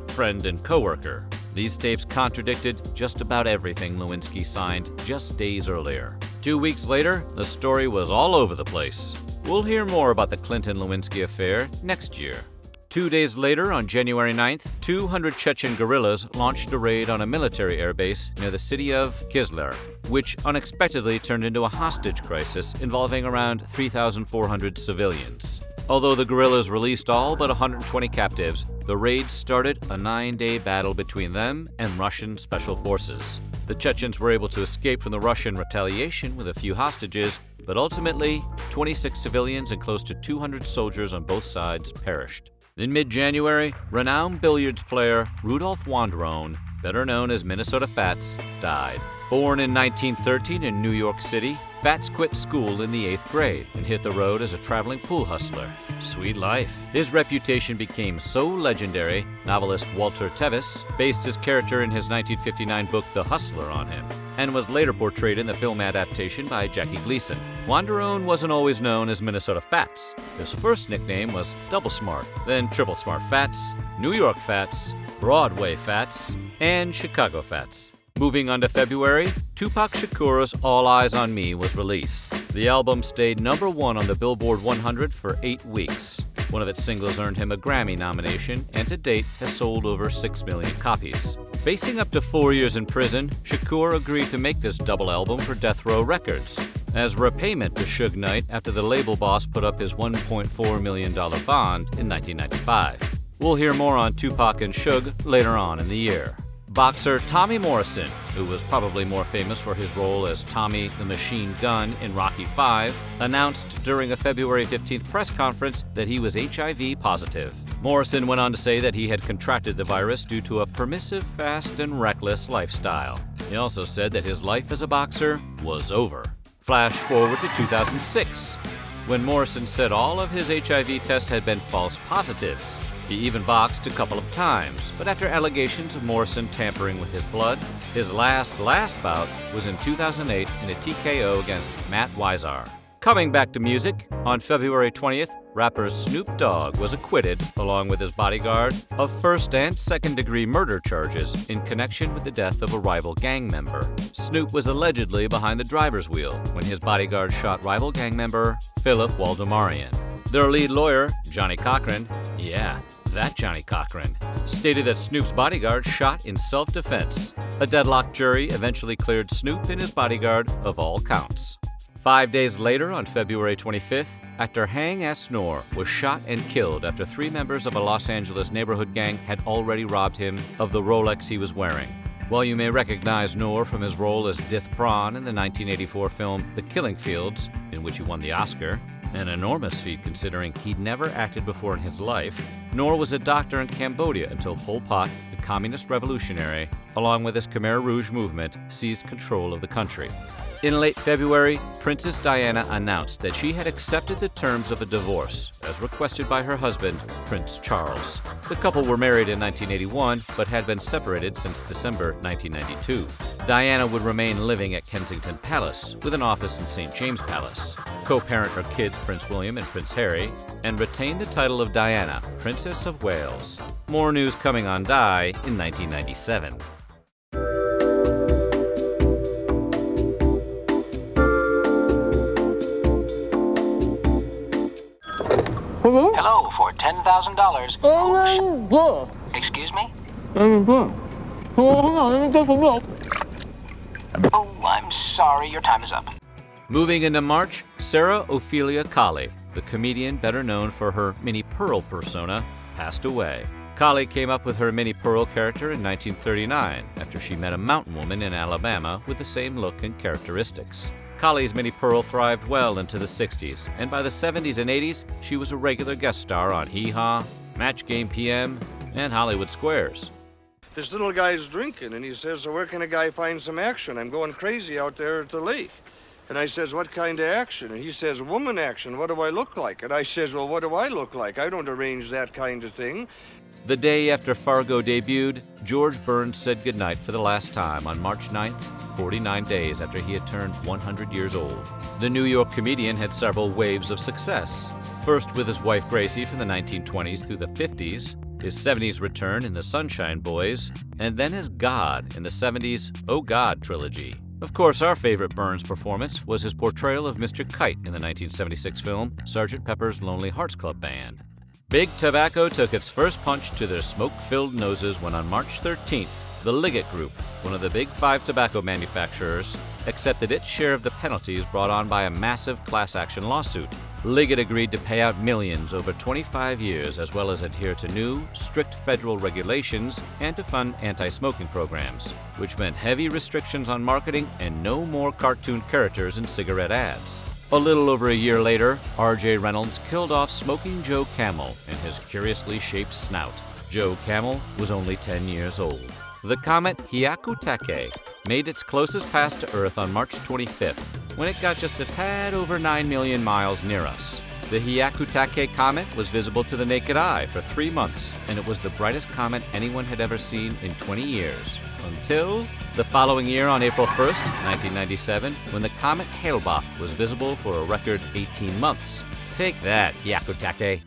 friend and coworker. These tapes contradicted just about everything Lewinsky signed just days earlier. 2 weeks later, the story was all over the place. We'll hear more about the Clinton-Lewinsky affair next year. 2 days later, on January 9th, 200 Chechen guerrillas launched a raid on a military airbase near the city of Kislar, which unexpectedly turned into a hostage crisis involving around 3,400 civilians. Although the guerrillas released all but 120 captives, the raid started a 9-day battle between them and Russian special forces. The Chechens were able to escape from the Russian retaliation with a few hostages, but ultimately, 26 civilians and close to 200 soldiers on both sides perished. In mid-January, renowned billiards player Rudolf Wanderone, better known as Minnesota Fats, died. Born in 1913 in New York City, Fats quit school in the 8th grade and hit the road as a traveling pool hustler. Sweet life. His reputation became so legendary, novelist Walter Tevis based his character in his 1959 book The Hustler on him, and was later portrayed in the film adaptation by Jackie Gleason. Wanderone wasn't always known as Minnesota Fats. His first nickname was Double Smart, then Triple Smart Fats, New York Fats, Broadway Fats, and Chicago Fats. Moving on to February, Tupac Shakur's All Eyes on Me was released. The album stayed #1 on the Billboard 100 for 8 weeks. One of its singles earned him a Grammy nomination and to date has sold over 6 million copies. Facing up to 4 years in prison, Shakur agreed to make this double album for Death Row Records as repayment to Suge Knight after the label boss put up his $1.4 million bond in 1995. We'll hear more on Tupac and Suge later on in the year. Boxer Tommy Morrison, who was probably more famous for his role as Tommy the Machine Gun in Rocky V, announced during a February 15th press conference that he was HIV positive. Morrison went on to say that he had contracted the virus due to a permissive, fast, and reckless lifestyle. He also said that his life as a boxer was over. Flash forward to 2006, when Morrison said all of his HIV tests had been false positives. He even boxed a couple of times, but after allegations of Morrison tampering with his blood, his last bout was in 2008 in a TKO against Matt Weisar. Coming back to music, on February 20th, rapper Snoop Dogg was acquitted, along with his bodyguard, of first and second-degree murder charges in connection with the death of a rival gang member. Snoop was allegedly behind the driver's wheel when his bodyguard shot rival gang member Philip Waldemarian. Their lead lawyer, Johnny Cochran, that Johnny Cochran, stated that Snoop's bodyguard shot in self-defense. A deadlocked jury eventually cleared Snoop and his bodyguard of all counts. 5 days later, on February 25th, actor Hang S. Noor was shot and killed after 3 members of a Los Angeles neighborhood gang had already robbed him of the Rolex he was wearing. While you may recognize Noor from his role as Dith Pran in the 1984 film The Killing Fields, in which he won the Oscar, an enormous feat considering he'd never acted before in his life, Noor was a doctor in Cambodia until Pol Pot, the communist revolutionary, along with his Khmer Rouge movement, seized control of the country. In late February, Princess Diana announced that she had accepted the terms of a divorce, as requested by her husband, Prince Charles. The couple were married in 1981, but had been separated since December 1992. Diana would remain living at Kensington Palace, with an office in St. James Palace, co-parent her kids Prince William and Prince Harry, and retain the title of Diana, Princess of Wales. More news coming on Di in 1997. Hello, for $10,000. Excuse me? Oh, I'm sorry, your time is up. Moving into March, Sarah Ophelia Colley, the comedian better known for her Minnie Pearl persona, passed away. Colley came up with her Minnie Pearl character in 1939 after she met a mountain woman in Alabama with the same look and characteristics. Colley's Minnie Pearl thrived well into the 60s, and by the 70s and 80s, she was a regular guest star on Hee Haw, Match Game PM, and Hollywood Squares. This little guy's drinking, and he says, so where can a guy find some action? I'm going crazy out there at the lake. And I says, what kind of action? And he says, woman action. What do I look like? And I says, well, what do I look like? I don't arrange that kind of thing. The day after Fargo debuted, George Burns said goodnight for the last time on March 9th, 49 days after he had turned 100 years old. The New York comedian had several waves of success. First with his wife Gracie from the 1920s through the 50s, his 70s return in The Sunshine Boys, and then as God in the 70s Oh God trilogy. Of course, our favorite Burns performance was his portrayal of Mr. Kite in the 1976 film Sgt. Pepper's Lonely Hearts Club Band. Big Tobacco took its first punch to their smoke-filled noses when on March 13th, the Liggett Group, one of the big 5 tobacco manufacturers, accepted its share of the penalties brought on by a massive class-action lawsuit. Liggett agreed to pay out millions over 25 years, as well as adhere to new, strict federal regulations and to fund anti-smoking programs, which meant heavy restrictions on marketing and no more cartoon characters in cigarette ads. A little over a year later, R.J. Reynolds killed off Smoking Joe Camel in his curiously shaped snout. Joe Camel was only 10 years old. The comet Hyakutake made its closest pass to Earth on March 25th, when it got just a tad over 9 million miles near us. The Hyakutake comet was visible to the naked eye for 3 months, and it was the brightest comet anyone had ever seen in 20 years. Until the following year on April 1st, 1997, when the comet Hale-Bopp was visible for a record 18 months. Take that, Hyakutake.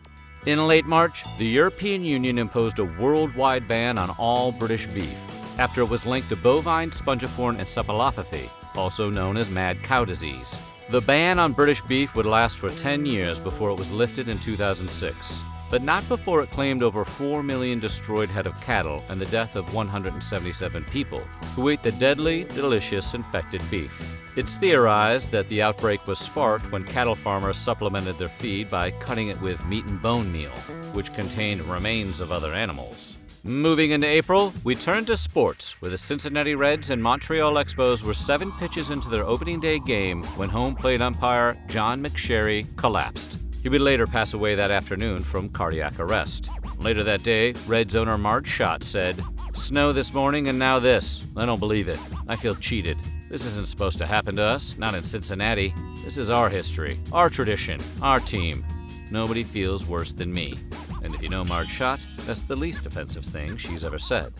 In late March, the European Union imposed a worldwide ban on all British beef, after it was linked to bovine spongiform encephalopathy, also known as mad cow disease. The ban on British beef would last for 10 years before it was lifted in 2006. But not before it claimed over 4 million destroyed head of cattle and the death of 177 people who ate the deadly, delicious infected beef. It's theorized that the outbreak was sparked when cattle farmers supplemented their feed by cutting it with meat and bone meal, which contained remains of other animals. Moving into April, we turn to sports, where the Cincinnati Reds and Montreal Expos were 7 pitches into their opening day game when home plate umpire John McSherry collapsed. He would later pass away that afternoon from cardiac arrest. Later that day, Reds owner Marge Schott said, "Snow this morning and now this. I don't believe it. I feel cheated. This isn't supposed to happen to us, not in Cincinnati. This is our history, our tradition, our team. Nobody feels worse than me." And if you know Marge Schott, that's the least offensive thing she's ever said.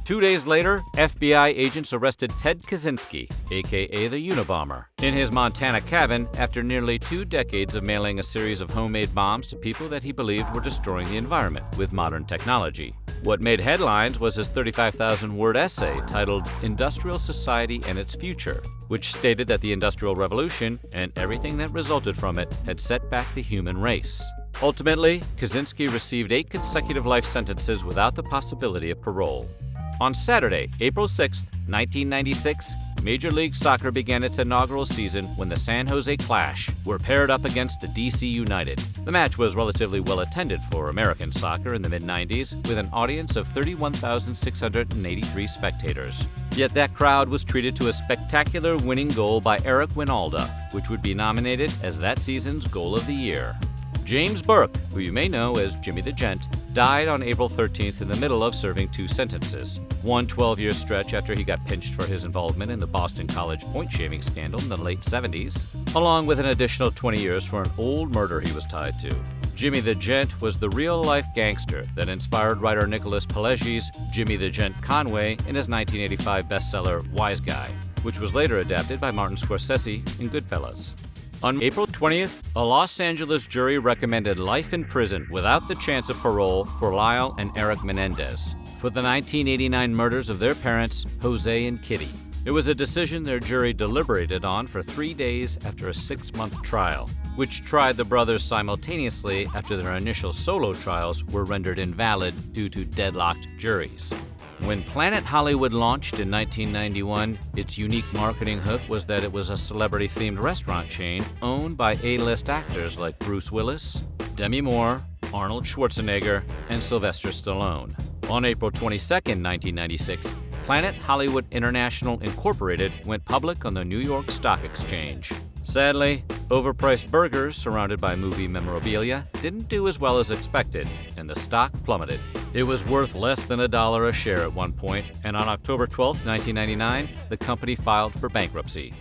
2 days later, FBI agents arrested Ted Kaczynski, a.k.a. the Unabomber, in his Montana cabin after nearly 2 decades of mailing a series of homemade bombs to people that he believed were destroying the environment with modern technology. What made headlines was his 35,000-word essay titled Industrial Society and Its Future, which stated that the Industrial Revolution and everything that resulted from it had set back the human race. Ultimately, Kaczynski received 8 consecutive life sentences without the possibility of parole. On Saturday, April 6, 1996, Major League Soccer began its inaugural season when the San Jose Clash were paired up against the DC United. The match was relatively well attended for American soccer in the mid-90s, with an audience of 31,683 spectators. Yet that crowd was treated to a spectacular winning goal by Eric Winalda, which would be nominated as that season's Goal of the Year. James Burke, who you may know as Jimmy the Gent, died on April 13th in the middle of serving 2 sentences. One 12-year stretch after he got pinched for his involvement in the Boston College point-shaving scandal in the late 70s, along with an additional 20 years for an old murder he was tied to. Jimmy the Gent was the real-life gangster that inspired writer Nicholas Pileggi's Jimmy the Gent Conway in his 1985 bestseller Wise Guy, which was later adapted by Martin Scorsese in Goodfellas. On April 20th, a Los Angeles jury recommended life in prison without the chance of parole for Lyle and Eric Menendez for the 1989 murders of their parents, Jose and Kitty. It was a decision their jury deliberated on for 3 days after a 6-month trial, which tried the brothers simultaneously after their initial solo trials were rendered invalid due to deadlocked juries. When Planet Hollywood launched in 1991, its unique marketing hook was that it was a celebrity-themed restaurant chain owned by A-list actors like Bruce Willis, Demi Moore, Arnold Schwarzenegger, and Sylvester Stallone. On April 22, 1996, Planet Hollywood International Incorporated went public on the New York Stock Exchange. Sadly, overpriced burgers surrounded by movie memorabilia didn't do as well as expected, and the stock plummeted. It was worth less than $1 a share at one point, and on October 12, 1999, the company filed for bankruptcy.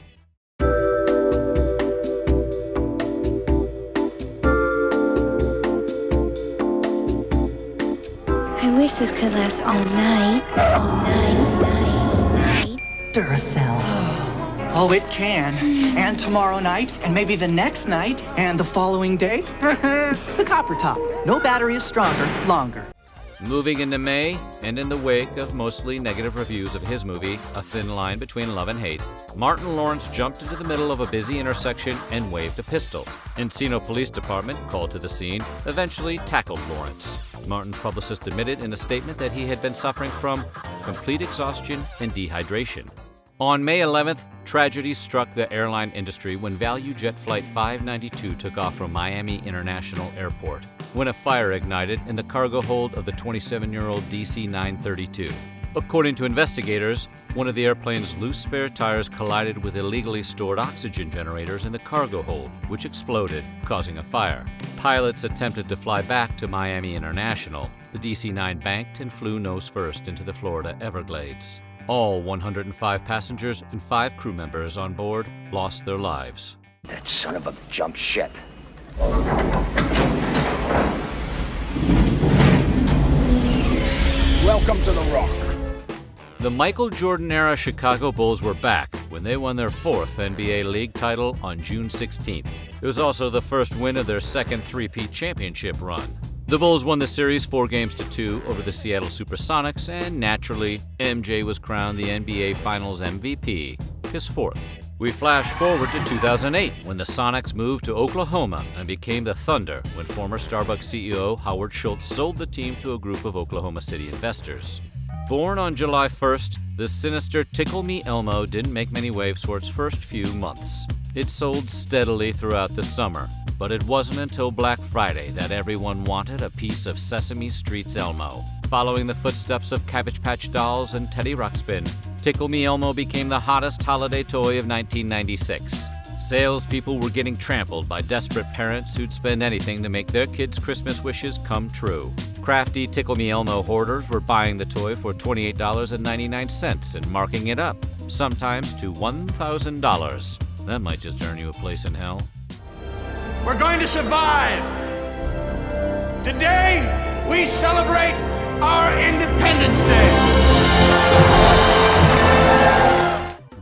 I wish this could last all night. All night, all night, all night. Duracell. Oh, it can. And tomorrow night, and maybe the next night, and the following day. The copper top. No battery is stronger, longer. Moving into May, and in the wake of mostly negative reviews of his movie, A Thin Line Between Love and Hate, Martin Lawrence jumped into the middle of a busy intersection and waved a pistol. Encino Police Department, called to the scene, eventually tackled Lawrence. Martin's publicist admitted in a statement that he had been suffering from complete exhaustion and dehydration. On May 11th, tragedy struck the airline industry when ValueJet Flight 592 took off from Miami International Airport, when a fire ignited in the cargo hold of the 27-year-old DC-932. According to investigators, one of the airplane's loose spare tires collided with illegally stored oxygen generators in the cargo hold, which exploded, causing a fire. Pilots attempted to fly back to Miami International. The DC-9 banked and flew nose first into the Florida Everglades. All 105 passengers and 5 crew members on board lost their lives. That son of a jumped ship. Welcome to the Rock. The Michael Jordan-era Chicago Bulls were back when they won their 4th NBA League title on June 16th. It was also the first win of their second three-peat championship run. The Bulls won the series 4-2 over the Seattle Supersonics, and naturally, MJ was crowned the NBA Finals MVP, his 4th. We flash forward to 2008, when the Sonics moved to Oklahoma and became the Thunder when former Starbucks CEO Howard Schultz sold the team to a group of Oklahoma City investors. Born on July 1st, the sinister Tickle Me Elmo didn't make many waves for its first few months. It sold steadily throughout the summer, but it wasn't until Black Friday that everyone wanted a piece of Sesame Street's Elmo. Following the footsteps of Cabbage Patch Dolls and Teddy Ruxpin, Tickle Me Elmo became the hottest holiday toy of 1996. Salespeople were getting trampled by desperate parents who'd spend anything to make their kids' Christmas wishes come true. Crafty Tickle Me Elmo hoarders were buying the toy for $28.99 and marking it up, sometimes to $1,000. That might just earn you a place in hell. We're going to survive. Today, we celebrate our Independence Day.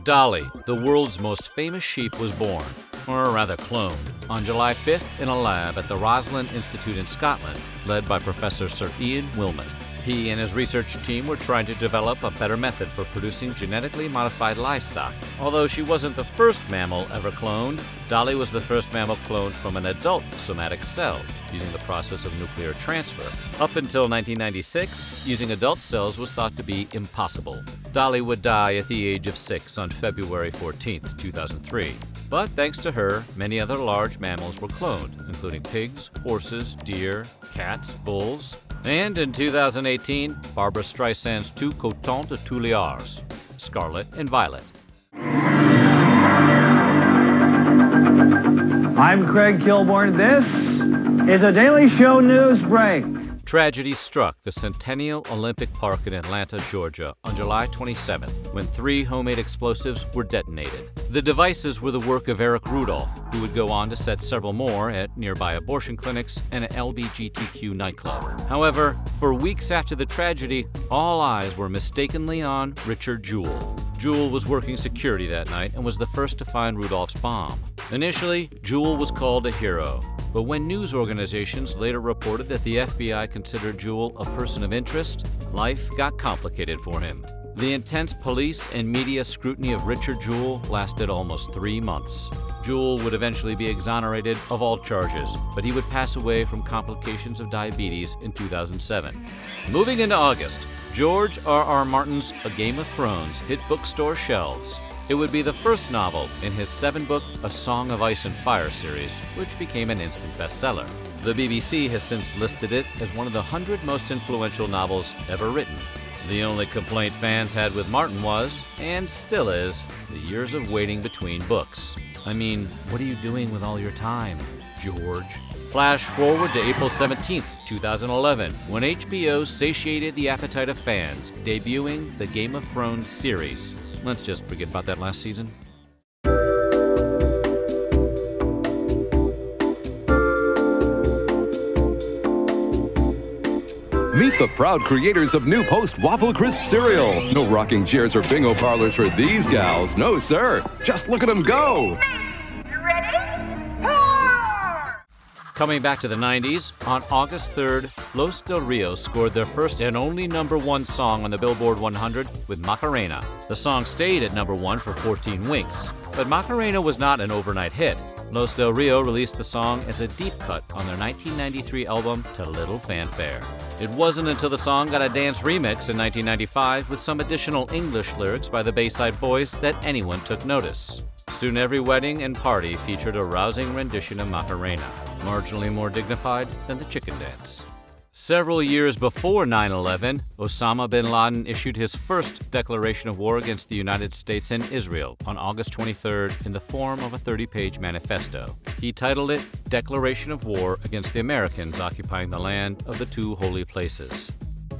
Dolly, the world's most famous sheep, was born, or rather cloned, on July 5th in a lab at the Roslin Institute in Scotland, led by Professor Sir Ian Wilmot. He and his research team were trying to develop a better method for producing genetically modified livestock. Although she wasn't the first mammal ever cloned, Dolly was the first mammal cloned from an adult somatic cell, using the process of nuclear transfer. Up until 1996, using adult cells was thought to be impossible. Dolly would die at the age of 6 on February 14, 2003. But thanks to her, many other large mammals were cloned, including pigs, horses, deer, cats, bulls, and in 2018, Barbra Streisand's 2 cotons de Tuileries, Scarlet and Violet. I'm Craig Kilborn. This is a Daily Show news break. Tragedy struck the Centennial Olympic Park in Atlanta, Georgia, on July 27th, when 3 homemade explosives were detonated. The devices were the work of Eric Rudolph, who would go on to set several more at nearby abortion clinics and an LGBTQ nightclub. However, for weeks after the tragedy, all eyes were mistakenly on Richard Jewell. Jewell was working security that night and was the first to find Rudolph's bomb. Initially, Jewell was called a hero, but when news organizations later reported that the FBI considered Jewell a person of interest, life got complicated for him. The intense police and media scrutiny of Richard Jewell lasted almost 3 months. Jewell would eventually be exonerated of all charges, but he would pass away from complications of diabetes in 2007. Moving into August, George R.R. Martin's A Game of Thrones hit bookstore shelves. It would be the first novel in his 7-book A Song of Ice and Fire series, which became an instant bestseller. The BBC has since listed it as one of the 100 most influential novels ever written. The only complaint fans had with Martin was, and still is, the years of waiting between books. I mean, what are you doing with all your time, George? Flash forward to April 17th, 2011, when HBO satiated the appetite of fans, debuting the Game of Thrones series. Let's just forget about that last season. Meet the proud creators of New Post Waffle Crisp cereal. No rocking chairs or bingo parlors for these gals. No, sir. Just look at them go. Coming back to the 90s, on August 3rd, Los Del Rio scored their first and only #1 song on the Billboard 100 with Macarena. The song stayed at #1 for 14 weeks, but Macarena was not an overnight hit. Los Del Rio released the song as a deep cut on their 1993 album To Little Fanfare. It wasn't until the song got a dance remix in 1995 with some additional English lyrics by the Bayside Boys that anyone took notice. Soon every wedding and party featured a rousing rendition of Macarena, marginally more dignified than the chicken dance. Several years before 9/11, Osama bin Laden issued his first declaration of war against the United States and Israel on August 23rd in the form of a 30-page manifesto. He titled it Declaration of War Against the Americans Occupying the Land of the Two Holy Places.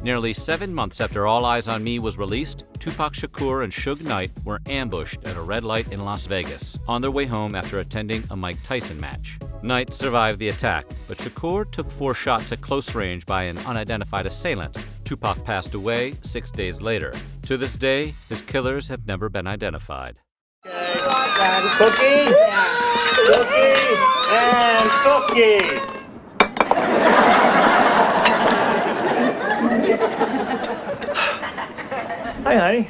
Nearly 7 months after All Eyes on Me was released, Tupac Shakur and Suge Knight were ambushed at a red light in Las Vegas on their way home after attending a Mike Tyson match. Knight survived the attack, but Shakur took 4 shots at close range by an unidentified assailant. Tupac passed away 6 days later. To this day, his killers have never been identified. Cookie, and cookie. Hi, honey.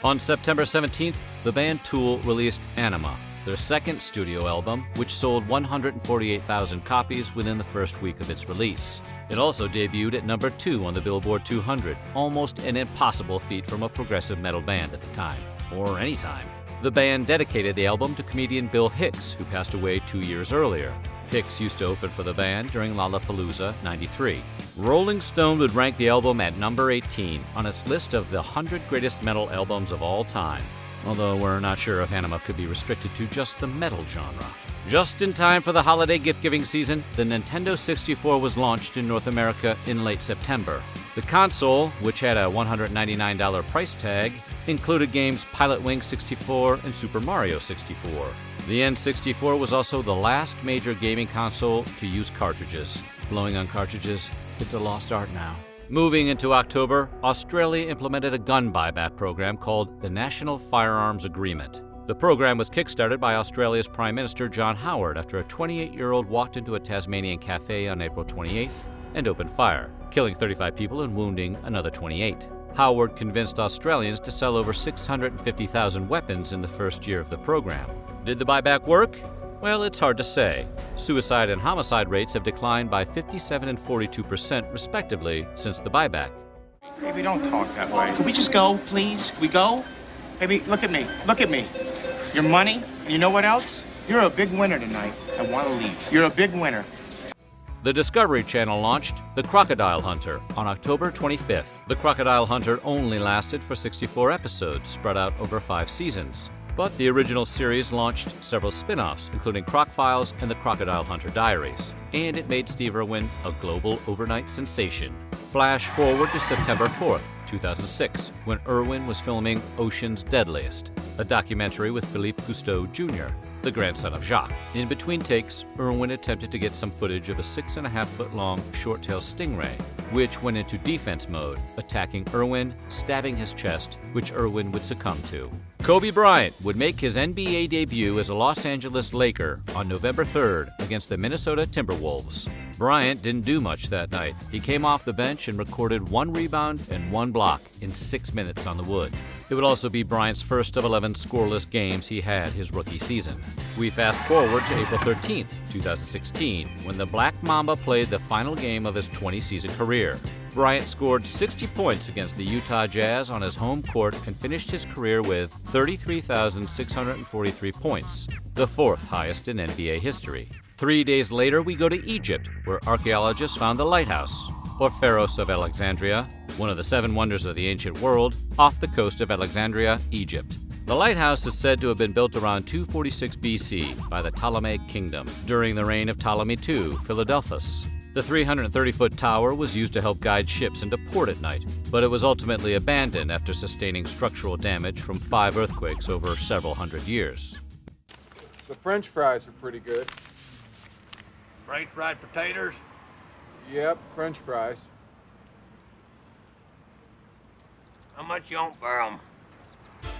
On September 17th, the band Tool released Anima, their second studio album, which sold 148,000 copies within the first week of its release. It also debuted at #2 on the Billboard 200, almost an impossible feat from a progressive metal band at the time, or any time. The band dedicated the album to comedian Bill Hicks, who passed away 2 years earlier. Hicks used to open for the band during Lollapalooza '93. Rolling Stone would rank the album at number 18 on its list of the 100 greatest metal albums of all time, although we're not sure if Anima could be restricted to just the metal genre. Just in time for the holiday gift-giving season, the Nintendo 64 was launched in North America in late September. The console, which had a $199 price tag, included games Pilot Wing 64 and Super Mario 64. The N64 was also the last major gaming console to use cartridges. Blowing on cartridges, it's a lost art now. Moving into October, Australia implemented a gun buyback program called the National Firearms Agreement. The program was kickstarted by Australia's Prime Minister John Howard after a 28-year-old walked into a Tasmanian cafe on April 28th and opened fire, killing 35 people and wounding another 28. Howard convinced Australians to sell over 650,000 weapons in the first year of the program. Did the buyback work? Well, it's hard to say. Suicide and homicide rates have declined by 57% and 42% respectively since the buyback. Baby, don't talk that way. Can we just go, please? Can we go? Baby, look at me. Look at me. Your money, and you know what else? You're a big winner tonight. I want to leave. You're a big winner. The Discovery Channel launched The Crocodile Hunter on October 25th. The Crocodile Hunter only lasted for 64 episodes, spread out over 5 seasons. But the original series launched several spin-offs, including Croc Files and The Crocodile Hunter Diaries, and it made Steve Irwin a global overnight sensation. Flash forward to September 4th, 2006, when Irwin was filming Ocean's Deadliest, a documentary with Philippe Cousteau Jr., the grandson of Jacques. In between takes, Irwin attempted to get some footage of a 6.5-foot-long short-tailed stingray, which went into defense mode, attacking Irwin, stabbing his chest, which Irwin would succumb to. Kobe Bryant would make his NBA debut as a Los Angeles Laker on November 3rd against the Minnesota Timberwolves. Bryant didn't do much that night. He came off the bench and recorded 1 rebound and 1 block in 6 minutes on the wood. It would also be Bryant's first of 11 scoreless games he had his rookie season. We fast forward to April 13th, 2016, when the Black Mamba played the final game of his 20-season career. Bryant scored 60 points against the Utah Jazz on his home court and finished his career with 33,643 points, the 4th highest in NBA history. 3 days later, we go to Egypt, where archaeologists found the lighthouse, or Pharos of Alexandria, one of the 7 wonders of the ancient world, off the coast of Alexandria, Egypt. The lighthouse is said to have been built around 246 BC by the Ptolemaic Kingdom during the reign of Ptolemy II, Philadelphus. The 330-foot tower was used to help guide ships into port at night, but it was ultimately abandoned after sustaining structural damage from 5 earthquakes over several hundred years. The French fries are pretty good. French fried potatoes? Yep, French fries. How much you want for 'em?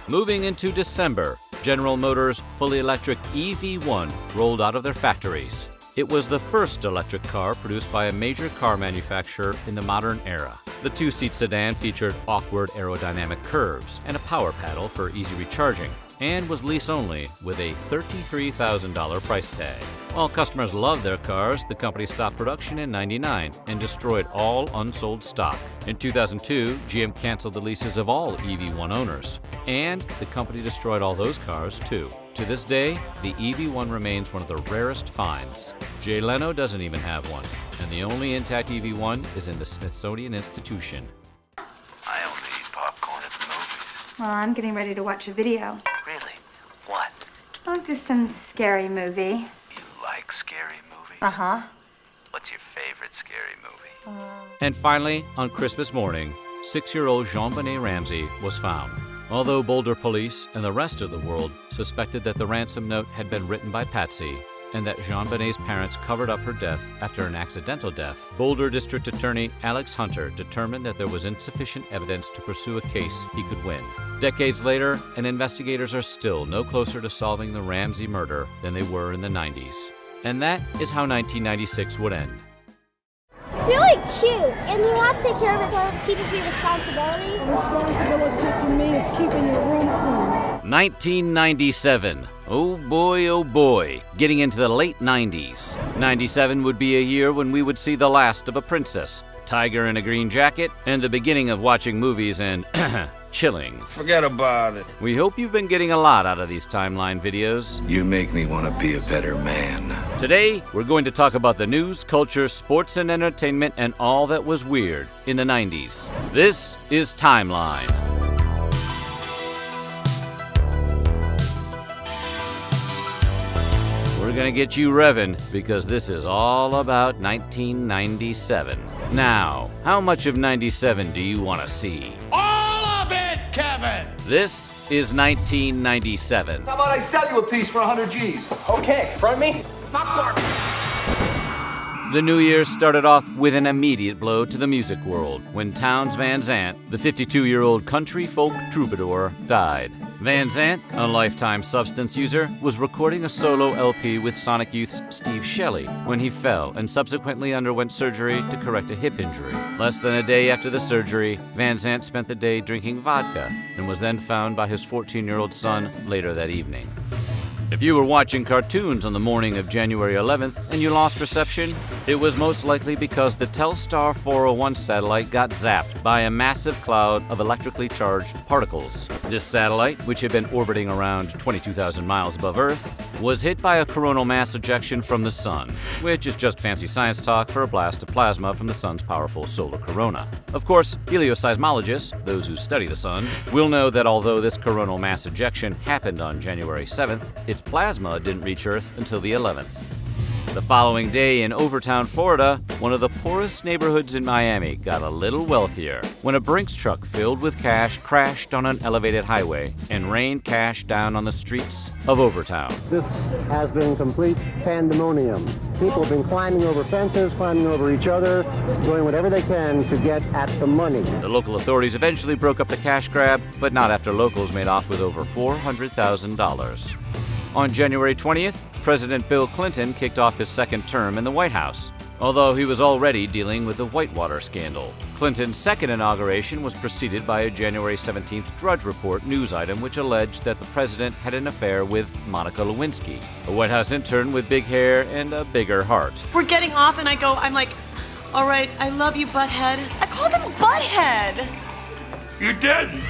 Moving into December, General Motors' fully electric EV1 rolled out of their factories. It was the first electric car produced by a major car manufacturer in the modern era. The 2-seat sedan featured awkward aerodynamic curves and a power paddle for easy recharging, and was lease-only with a $33,000 price tag. While customers loved their cars, the company stopped production in '99 and destroyed all unsold stock. In 2002, GM canceled the leases of all EV1 owners, and the company destroyed all those cars too. To this day, the EV1 remains one of the rarest finds. Jay Leno doesn't even have one, and the only intact EV1 is in the Smithsonian Institution. I only eat popcorn at the movies. Well, I'm getting ready to watch a video. Really? What? Oh, just some scary movie. You like scary movies? Uh-huh. What's your favorite scary movie? And finally, on Christmas morning, 6-year-old Jean-Benet Ramsey was found. Although Boulder police and the rest of the world suspected that the ransom note had been written by Patsy and that Jean-Benet's parents covered up her death after an accidental death, Boulder District Attorney Alex Hunter determined that there was insufficient evidence to pursue a case he could win. Decades later, and investigators are still no closer to solving the Ramsey murder than they were in the 90s. And that is how 1996 would end. It's really cute, and you have to take care of it, so it teaches you responsibility. Responsibility to me is keeping your room clean. 1997. Oh boy, getting into the late 90s. 97 would be a year when we would see the last of a princess, a tiger in a green jacket, and the beginning of watching movies and chilling. Forget about it. We hope you've been getting a lot out of these timeline videos. You make me want to be a better man. Today, we're going to talk about the news, culture, sports, and entertainment, and all that was weird in the 90s. This is Timeline. We're gonna get you revving because this is all about 1997. Now, how much of 97 do you want to see? All of it, Kevin! This is 1997. How about I sell you a piece for 100 G's? Okay, front me. Popcorn! The new year started off with an immediate blow to the music world when Townes Van Zandt, the 52-year-old country folk troubadour, died. Van Zandt, a lifetime substance user, was recording a solo LP with Sonic Youth's Steve Shelley when he fell and subsequently underwent surgery to correct a hip injury. Less than a day after the surgery, Van Zandt spent the day drinking vodka and was then found by his 14-year-old son later that evening. If you were watching cartoons on the morning of January 11th and you lost reception, It was most likely because the Telstar 401 satellite got zapped by a massive cloud of electrically charged particles. This satellite, which had been orbiting around 22,000 miles above Earth, was hit by a coronal mass ejection from the sun, which is just fancy science talk for a blast of plasma from the sun's powerful solar corona. Of course, helioseismologists, those who study the sun, will know that although this coronal mass ejection happened on January 7th, its plasma didn't reach Earth until the 11th. The following day in Overtown, Florida, one of the poorest neighborhoods in Miami got a little wealthier when a Brinks truck filled with cash crashed on an elevated highway and rained cash down on the streets of Overtown. This has been complete pandemonium. People have been climbing over fences, climbing over each other, doing whatever they can to get at the money. The local authorities eventually broke up the cash grab, but not after locals made off with over $400,000. On January 20th, President Bill Clinton kicked off his second term in the White House, although he was already dealing with the Whitewater scandal. Clinton's second inauguration was preceded by a January 17th Drudge Report news item which alleged that the president had an affair with Monica Lewinsky, a White House intern with big hair and a bigger heart. We're getting off and I'm like, all right, I love you, butthead. I called him butthead. You didn't.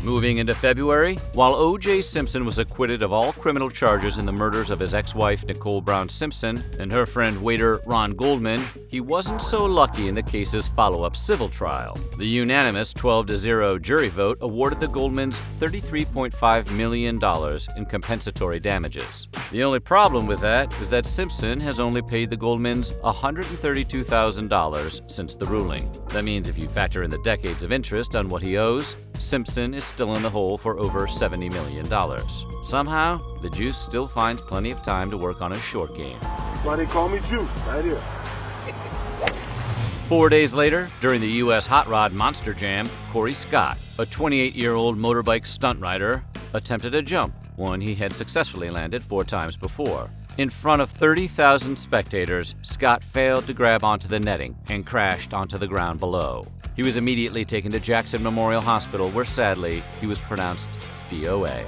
Moving into February, while O.J. Simpson was acquitted of all criminal charges in the murders of his ex-wife Nicole Brown Simpson and her friend waiter Ron Goldman, he wasn't so lucky in the case's follow-up civil trial. The unanimous 12-0 jury vote awarded the Goldmans $33.5 million in compensatory damages. The only problem with that is that Simpson has only paid the Goldmans $132,000 since the ruling. That means if you factor in the decades of interest on what he owes, Simpson is still in the hole for over $70 million. Somehow, the Juice still finds plenty of time to work on his short game. That's why they call me Juice, right here. 4 days later, during the U.S. Hot Rod Monster Jam, Corey Scott, a 28-year-old motorbike stunt rider, attempted a jump, one he had successfully landed 4 times before. In front of 30,000 spectators, Scott failed to grab onto the netting and crashed onto the ground below. He was immediately taken to Jackson Memorial Hospital, where sadly, he was pronounced DOA.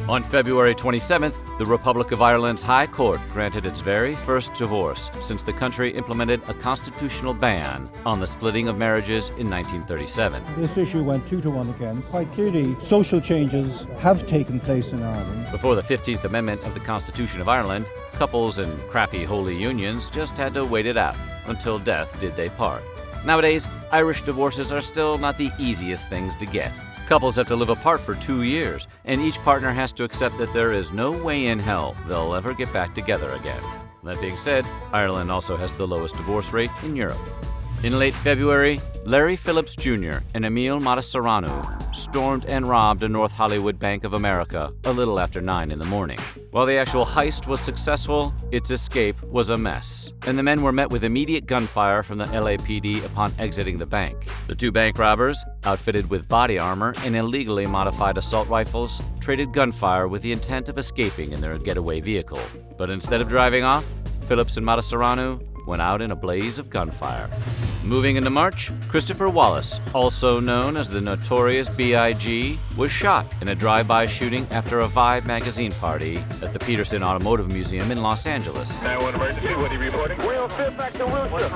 On February 27th, the Republic of Ireland's High Court granted its very first divorce since the country implemented a constitutional ban on the splitting of marriages in 1937. This issue went 2-1 again. Quite clearly, social changes have taken place in Ireland. Before the 15th Amendment of the Constitution of Ireland, couples in crappy holy unions just had to wait it out until death did they part. Nowadays, Irish divorces are still not the easiest things to get. Couples have to live apart for 2 years, and each partner has to accept that there is no way in hell they'll ever get back together again. That being said, Ireland also has the lowest divorce rate in Europe. In late February, Larry Phillips Jr. and Emil Matasareanu stormed and robbed a North Hollywood Bank of America a little after 9 in the morning. While the actual heist was successful, its escape was a mess, and the men were met with immediate gunfire from the LAPD upon exiting the bank. The 2 bank robbers, outfitted with body armor and illegally modified assault rifles, traded gunfire with the intent of escaping in their getaway vehicle. But instead of driving off, Phillips and Matasareanu went out in a blaze of gunfire. Moving into March, Christopher Wallace, also known as the Notorious B.I.G., was shot in a drive-by shooting after a Vibe magazine party at the Peterson Automotive Museum in Los Angeles. 911 emergency, what are you reporting? We on 5th back to Wilshire.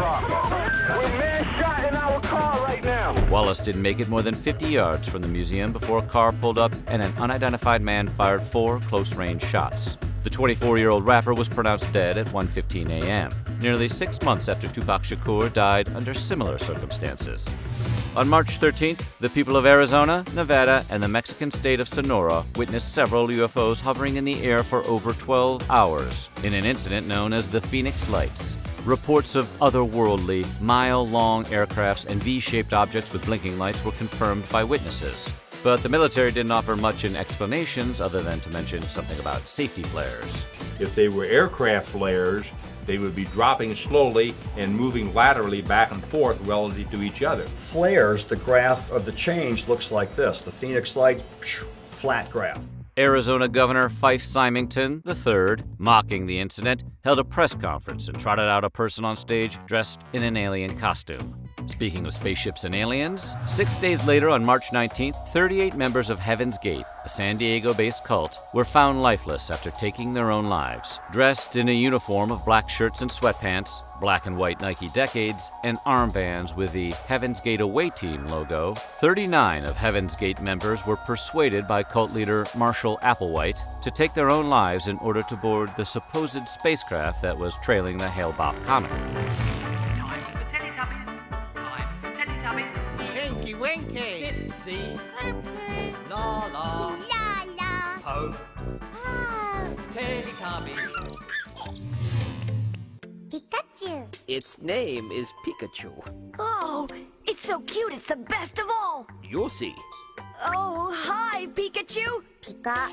We're man shot in our car right now. Wallace didn't make it more than 50 yards from the museum before a car pulled up and an unidentified man fired 4 close-range shots. The 24-year-old rapper was pronounced dead at 1:15 a.m., nearly 6 months after Tupac Shakur died under similar circumstances. On March 13th, the people of Arizona, Nevada, and the Mexican state of Sonora witnessed several UFOs hovering in the air for over 12 hours in an incident known as the Phoenix Lights. Reports of otherworldly, mile-long aircrafts and V-shaped objects with blinking lights were confirmed by witnesses. But the military didn't offer much in explanations other than to mention something about safety flares. If they were aircraft flares, they would be dropping slowly and moving laterally back and forth relative to each other. Flares, the graph of the change looks like this. The Phoenix Light, flat graph. Arizona Governor Fife Symington III, mocking the incident, held a press conference and trotted out a person on stage dressed in an alien costume. Speaking of spaceships and aliens, 6 days later on March 19th, 38 members of Heaven's Gate, a San Diego-based cult, were found lifeless after taking their own lives. Dressed in a uniform of black shirts and sweatpants, black and white Nike Decades, and armbands with the Heaven's Gate Away Team logo, 39 of Heaven's Gate members were persuaded by cult leader Marshall Applewhite to take their own lives in order to board the supposed spacecraft that was trailing the Hale-Bopp comet. Time for the Teletubbies. Time for Teletubbies. Tinky Winky. Dipsy. La la. La la. Po. Oh. Teletubbies. Pikachu. Its name is Pikachu. Oh, it's so cute. It's the best of all. You'll see. Oh, hi, Pikachu. Pika.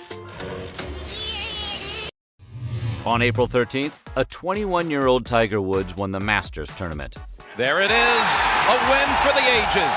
On April 13th, a 21-year-old Tiger Woods won the Masters tournament. There it is, a win for the ages.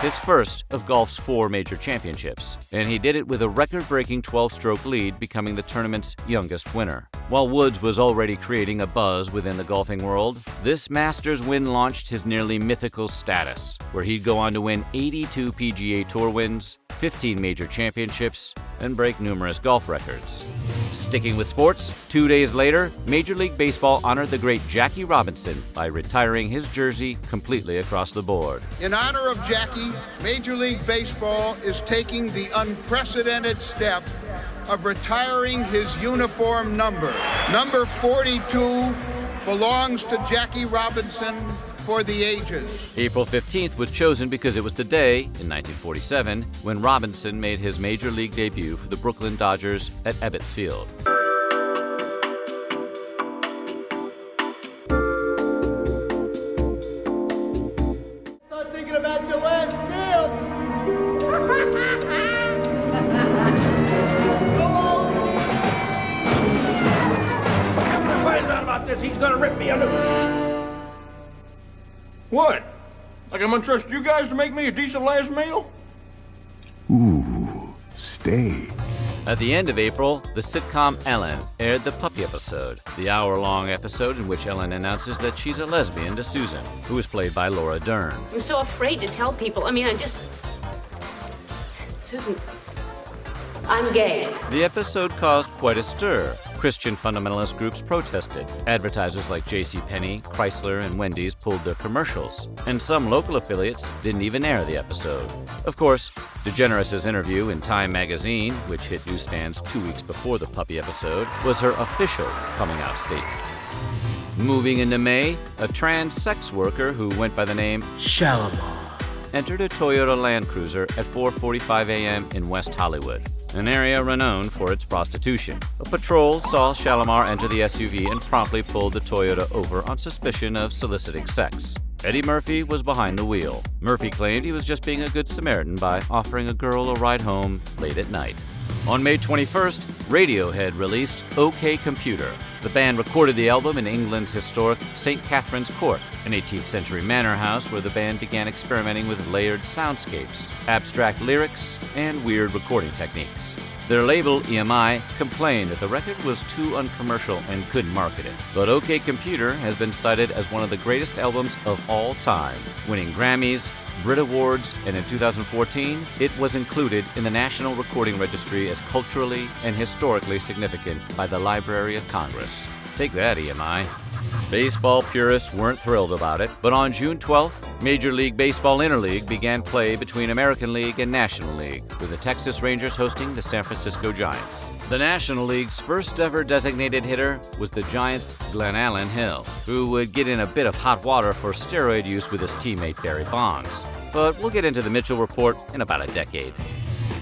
His first of golf's 4 major championships, and he did it with a record-breaking 12-stroke lead, becoming the tournament's youngest winner. While Woods was already creating a buzz within the golfing world, this Masters win launched his nearly mythical status, where he'd go on to win 82 PGA Tour wins, 15 major championships, and break numerous golf records. Sticking with sports, 2 days later, Major League Baseball honored the great Jackie Robinson by retiring his jersey completely across the board. In honor of Jackie, Major League Baseball is taking the unprecedented step of retiring his uniform number. Number 42 belongs to Jackie Robinson for the ages. April 15th was chosen because it was the day, in 1947, when Robinson made his Major League debut for the Brooklyn Dodgers at Ebbets Field. Start thinking about your last meal. Find out about this. He's gonna rip me under. What? Like I'm gonna trust you guys to make me a decent last meal? Ooh, stay. At the end of April, the sitcom Ellen aired the puppy episode, the hour-long episode in which Ellen announces that she's a lesbian to Susan, who is played by Laura Dern. I'm so afraid to tell people. Susan, I'm gay. The episode caused quite a stir. Christian fundamentalist groups protested. Advertisers like JCPenney, Chrysler, and Wendy's pulled their commercials. And some local affiliates didn't even air the episode. Of course, DeGeneres' interview in Time magazine, which hit newsstands 2 weeks before the puppy episode, was her official coming-out statement. Moving into May, a trans sex worker who went by the name Shalimar entered a Toyota Land Cruiser at 4:45 a.m. in West Hollywood, an area renowned for its prostitution. A patrol saw Shalimar enter the SUV and promptly pulled the Toyota over on suspicion of soliciting sex. Eddie Murphy was behind the wheel. Murphy claimed he was just being a good Samaritan by offering a girl a ride home late at night. On May 21st, Radiohead released OK Computer. The band recorded the album in England's historic St. Catherine's Court, an 18th century manor house where the band began experimenting with layered soundscapes, abstract lyrics, and weird recording techniques. Their label, EMI, complained that the record was too uncommercial and couldn't market it. But OK Computer has been cited as one of the greatest albums of all time, winning Grammys, Brit Awards, and in 2014, it was included in the National Recording Registry as culturally and historically significant by the Library of Congress. Take that, EMI. Baseball purists weren't thrilled about it, but on June 12th, Major League Baseball Interleague began play between American League and National League, with the Texas Rangers hosting the San Francisco Giants. The National League's first ever designated hitter was the Giants' Glenn Allen Hill, who would get in a bit of hot water for steroid use with his teammate Barry Bonds. But we'll get into the Mitchell Report in about a decade.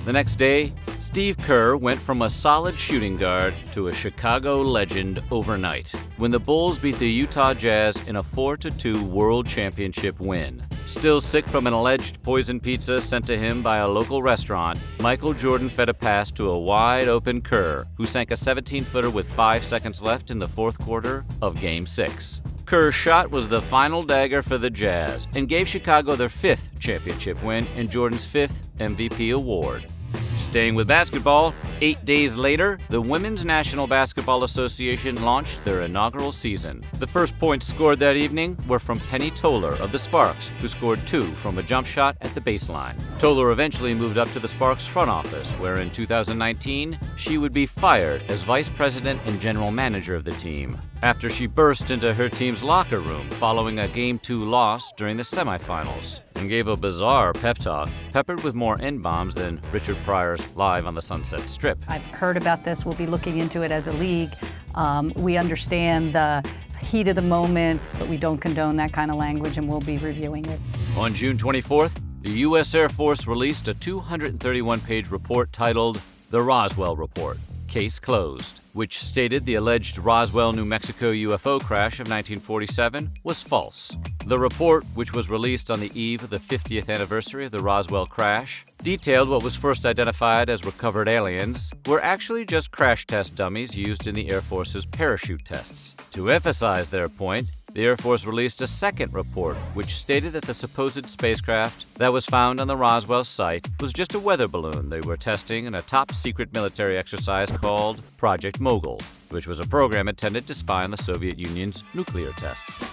The next day, Steve Kerr went from a solid shooting guard to a Chicago legend overnight when the Bulls beat the Utah Jazz in a 4-2 World Championship win. Still sick from an alleged poison pizza sent to him by a local restaurant, Michael Jordan fed a pass to a wide-open Kerr, who sank a 17-footer with 5 seconds left in the fourth quarter of Game 6. Kerr's shot was the final dagger for the Jazz and gave Chicago their 5th championship win and Jordan's 5th MVP award. Staying with basketball, 8 days later, the Women's National Basketball Association launched their inaugural season. The first points scored that evening were from Penny Toller of the Sparks, who scored 2 from a jump shot at the baseline. Toller eventually moved up to the Sparks front office, where in 2019, she would be fired as vice president and general manager of the team, after she burst into her team's locker room following a Game 2 loss during the semifinals, and gave a bizarre pep talk, peppered with more N-bombs than Richard Pryor's Live on the Sunset Strip. I've heard about this. We'll be looking into it as a league. We understand the heat of the moment, but we don't condone that kind of language, and we'll be reviewing it. On June 24th, the U.S. Air Force released a 231-page report titled The Roswell Report, Case Closed, which stated the alleged Roswell, New Mexico UFO crash of 1947 was false. The report, which was released on the eve of the 50th anniversary of the Roswell crash, detailed what was first identified as recovered aliens were actually just crash test dummies used in the Air Force's parachute tests. To emphasize their point, the Air Force released a second report which stated that the supposed spacecraft that was found on the Roswell site was just a weather balloon they were testing in a top-secret military exercise called Project Mogul, which was a program intended to spy on the Soviet Union's nuclear tests.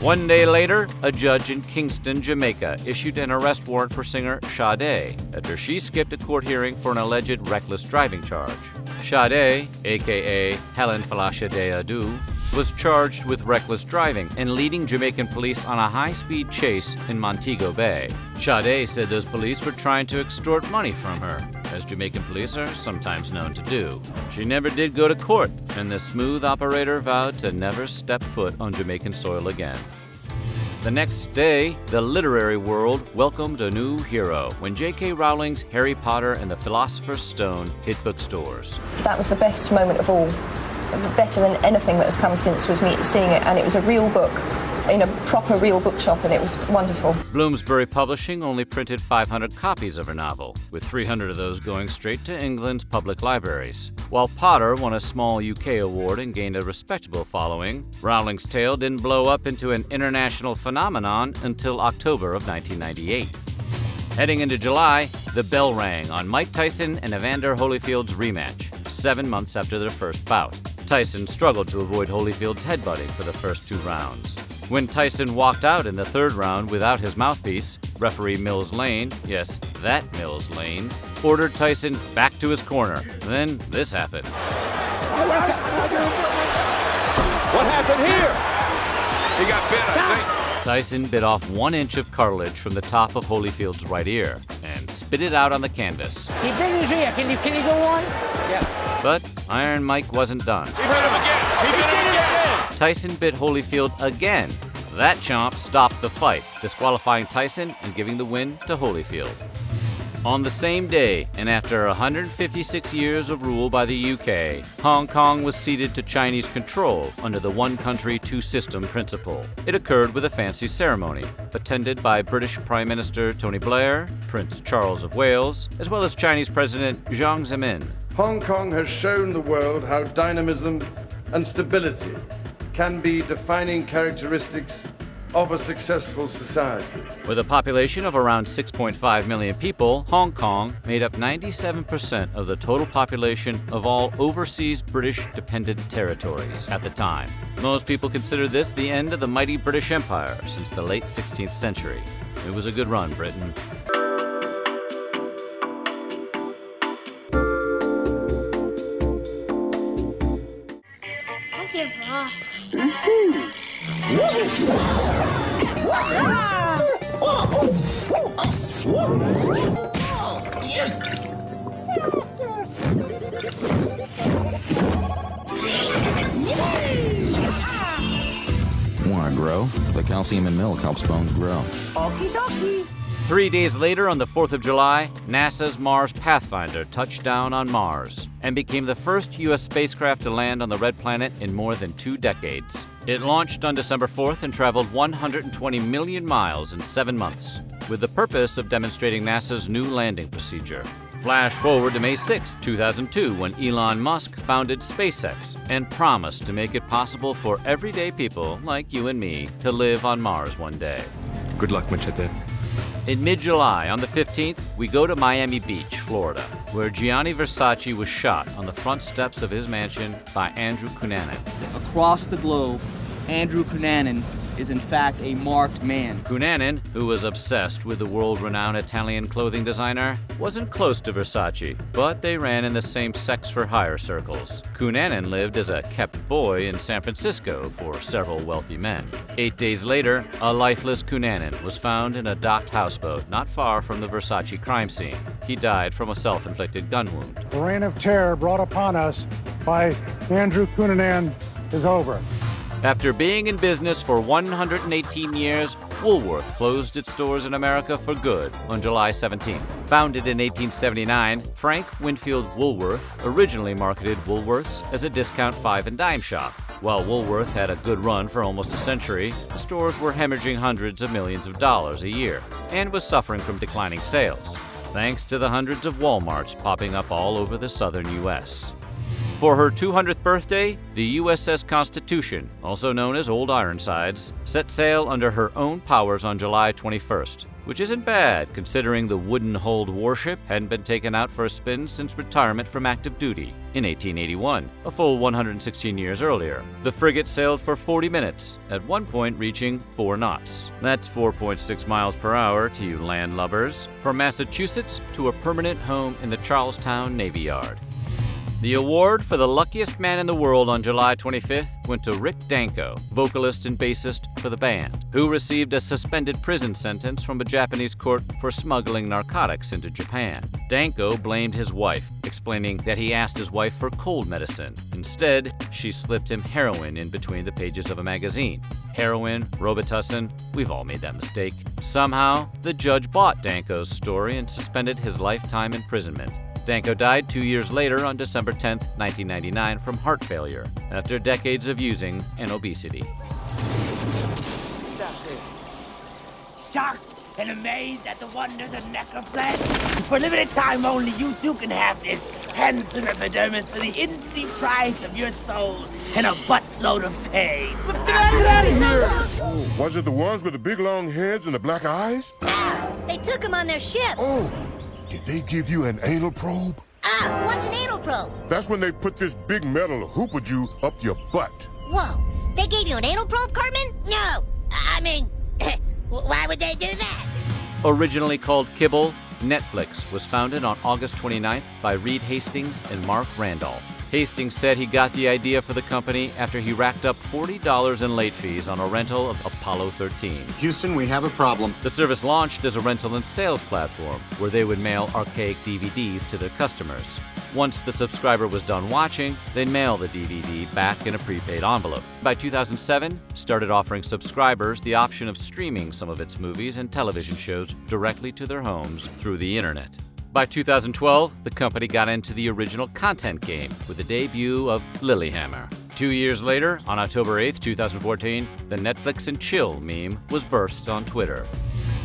1 day later, a judge in Kingston, Jamaica, issued an arrest warrant for singer Sade after she skipped a court hearing for an alleged reckless driving charge. Sade, aka Helen Falacia Adu, was charged with reckless driving and leading Jamaican police on a high-speed chase in Montego Bay. Sade said those police were trying to extort money from her, as Jamaican police are sometimes known to do. She never did go to court, and the smooth operator vowed to never step foot on Jamaican soil again. The next day, the literary world welcomed a new hero when J.K. Rowling's Harry Potter and the Philosopher's Stone hit bookstores. That was the best moment of all. Better than anything that has come since was me seeing it, and it was a real book in a proper real bookshop, and it was wonderful. Bloomsbury Publishing only printed 500 copies of her novel, with 300 of those going straight to England's public libraries. While Potter won a small UK award and gained a respectable following, Rowling's tale didn't blow up into an international phenomenon until October of 1998. Heading into July, the bell rang on Mike Tyson and Evander Holyfield's rematch, 7 months after their first bout. Tyson struggled to avoid Holyfield's headbutting for the first 2 rounds. When Tyson walked out in the 3rd round without his mouthpiece, referee Mills Lane, yes, that Mills Lane, ordered Tyson back to his corner. Then this happened. What happened here? He got bit, I think. Tyson bit off 1 inch of cartilage from the top of Holyfield's right ear and spit it out on the canvas. He bit his ear. Can you go on? Yeah. But Iron Mike wasn't done. He bit him again. He bit him again. Tyson bit Holyfield again. That chomp stopped the fight, disqualifying Tyson and giving the win to Holyfield. On the same day, and after 156 years of rule by the UK, Hong Kong was ceded to Chinese control under the one country, two system principle. It occurred with a fancy ceremony, attended by British Prime Minister Tony Blair, Prince Charles of Wales, as well as Chinese President Jiang Zemin. Hong Kong has shown the world how dynamism and stability can be defining characteristics of a successful society. With a population of around 6.5 million people, Hong Kong made up 97% of the total population of all overseas British dependent territories at the time. Most people consider this the end of the mighty British Empire since the late 16th century. It was a good run, Britain. Don't give up. Want to grow? The calcium in milk helps bones grow. Okie dokie. 3 days later, on the 4th of July, NASA's Mars Pathfinder touched down on Mars and became the first U.S. spacecraft to land on the Red Planet in more than 2 decades. It launched on December 4th and traveled 120 million miles in 7 months, with the purpose of demonstrating NASA's new landing procedure. Flash forward to May 6, 2002, when Elon Musk founded SpaceX and promised to make it possible for everyday people like you and me to live on Mars one day. Good luck, Machete. In mid-July, on the 15th, we go to Miami Beach, Florida, where Gianni Versace was shot on the front steps of his mansion by Andrew Cunanan. Across the globe, Andrew Cunanan is in fact a marked man. Cunanan, who was obsessed with the world-renowned Italian clothing designer, wasn't close to Versace, but they ran in the same sex-for-hire circles. Cunanan lived as a kept boy in San Francisco for several wealthy men. 8 days later, a lifeless Cunanan was found in a docked houseboat not far from the Versace crime scene. He died from a self-inflicted gun wound. The reign of terror brought upon us by Andrew Cunanan is over. After being in business for 118 years, Woolworth closed its doors in America for good on July 17. Founded in 1879, Frank Winfield Woolworth originally marketed Woolworths as a discount 5 and dime shop. While Woolworth had a good run for almost a century, the stores were hemorrhaging hundreds of millions of dollars a year and was suffering from declining sales, thanks to the hundreds of Walmarts popping up all over the southern U.S. For her 200th birthday, the USS Constitution, also known as Old Ironsides, set sail under her own powers on July 21st, which isn't bad considering the wooden-hulled warship hadn't been taken out for a spin since retirement from active duty in 1881, a full 116 years earlier. The frigate sailed for 40 minutes, at one point reaching 4 knots. That's 4.6 miles per hour to you landlubbers, from Massachusetts to a permanent home in the Charlestown Navy Yard. The award for the luckiest man in the world on July 25th went to Rick Danko, vocalist and bassist for the band, who received a suspended prison sentence from a Japanese court for smuggling narcotics into Japan. Danko blamed his wife, explaining that he asked his wife for cold medicine. Instead, she slipped him heroin in between the pages of a magazine. Heroin, Robitussin, we've all made that mistake. Somehow, the judge bought Danko's story and suspended his lifetime imprisonment. Danko died 2 years later on December 10, 1999, from heart failure after decades of using and obesity. Shocked and amazed at the wonders of necroplex. For a limited time only, you too can have this handsome epidermis for the instant price of your soul and a buttload of pain. Get out of here! Was it the ones with the big long heads and the black eyes? They took him on their ship. Oh. Did they give you an anal probe? What's an anal probe? That's when they put this big metal hoopajou up your butt. Whoa, they gave you an anal probe, Cartman? No, I mean, why would they do that? Originally called Kibble, Netflix was founded on August 29th by Reed Hastings and Mark Randolph. Hastings said he got the idea for the company after he racked up $40 in late fees on a rental of Apollo 13. Houston, we have a problem. The service launched as a rental and sales platform where they would mail archaic DVDs to their customers. Once the subscriber was done watching, they'd mail the DVD back in a prepaid envelope. By 2007, started offering subscribers the option of streaming some of its movies and television shows directly to their homes through the internet. By 2012, the company got into the original content game with the debut of Lilyhammer. 2 years later, on October 8, 2014, the Netflix and chill meme was birthed on Twitter.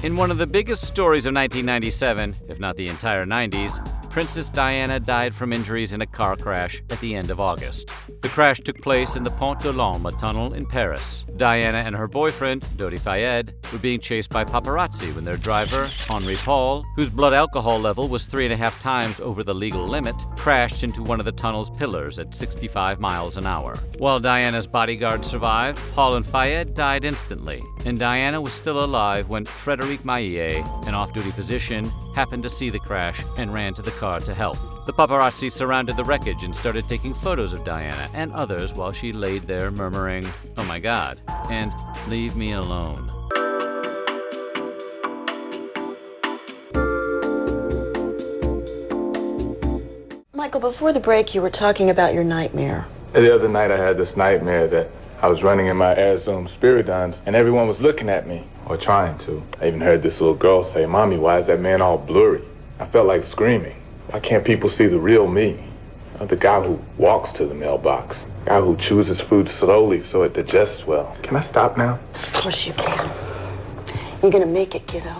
In one of the biggest stories of 1997, if not the entire 90s, Princess Diana died from injuries in a car crash at the end of August. The crash took place in the Pont de l'Alma tunnel in Paris. Diana and her boyfriend, Dodi Fayed, were being chased by paparazzi when their driver, Henri Paul, whose blood alcohol level was 3.5 times over the legal limit, crashed into one of the tunnel's pillars at 65 miles an hour. While Diana's bodyguard survived, Paul and Fayed died instantly, and Diana was still alive when Frédéric Maillet, an off-duty physician, happened to see the crash and ran to the car to help. The paparazzi surrounded the wreckage and started taking photos of Diana and others while she laid there murmuring, "Oh my God," and "Leave me alone." Michael, before the break, you were talking about your nightmare. The other night I had this nightmare that I was running in my Arizona Spiridons and everyone was looking at me, or trying to. I even heard this little girl say, "Mommy, why is that man all blurry?" I felt like screaming. Why can't people see the real me? The guy who walks to the mailbox. The guy who chews his food slowly so it digests well. Can I stop now? Of course you can. You're gonna make it, kiddo.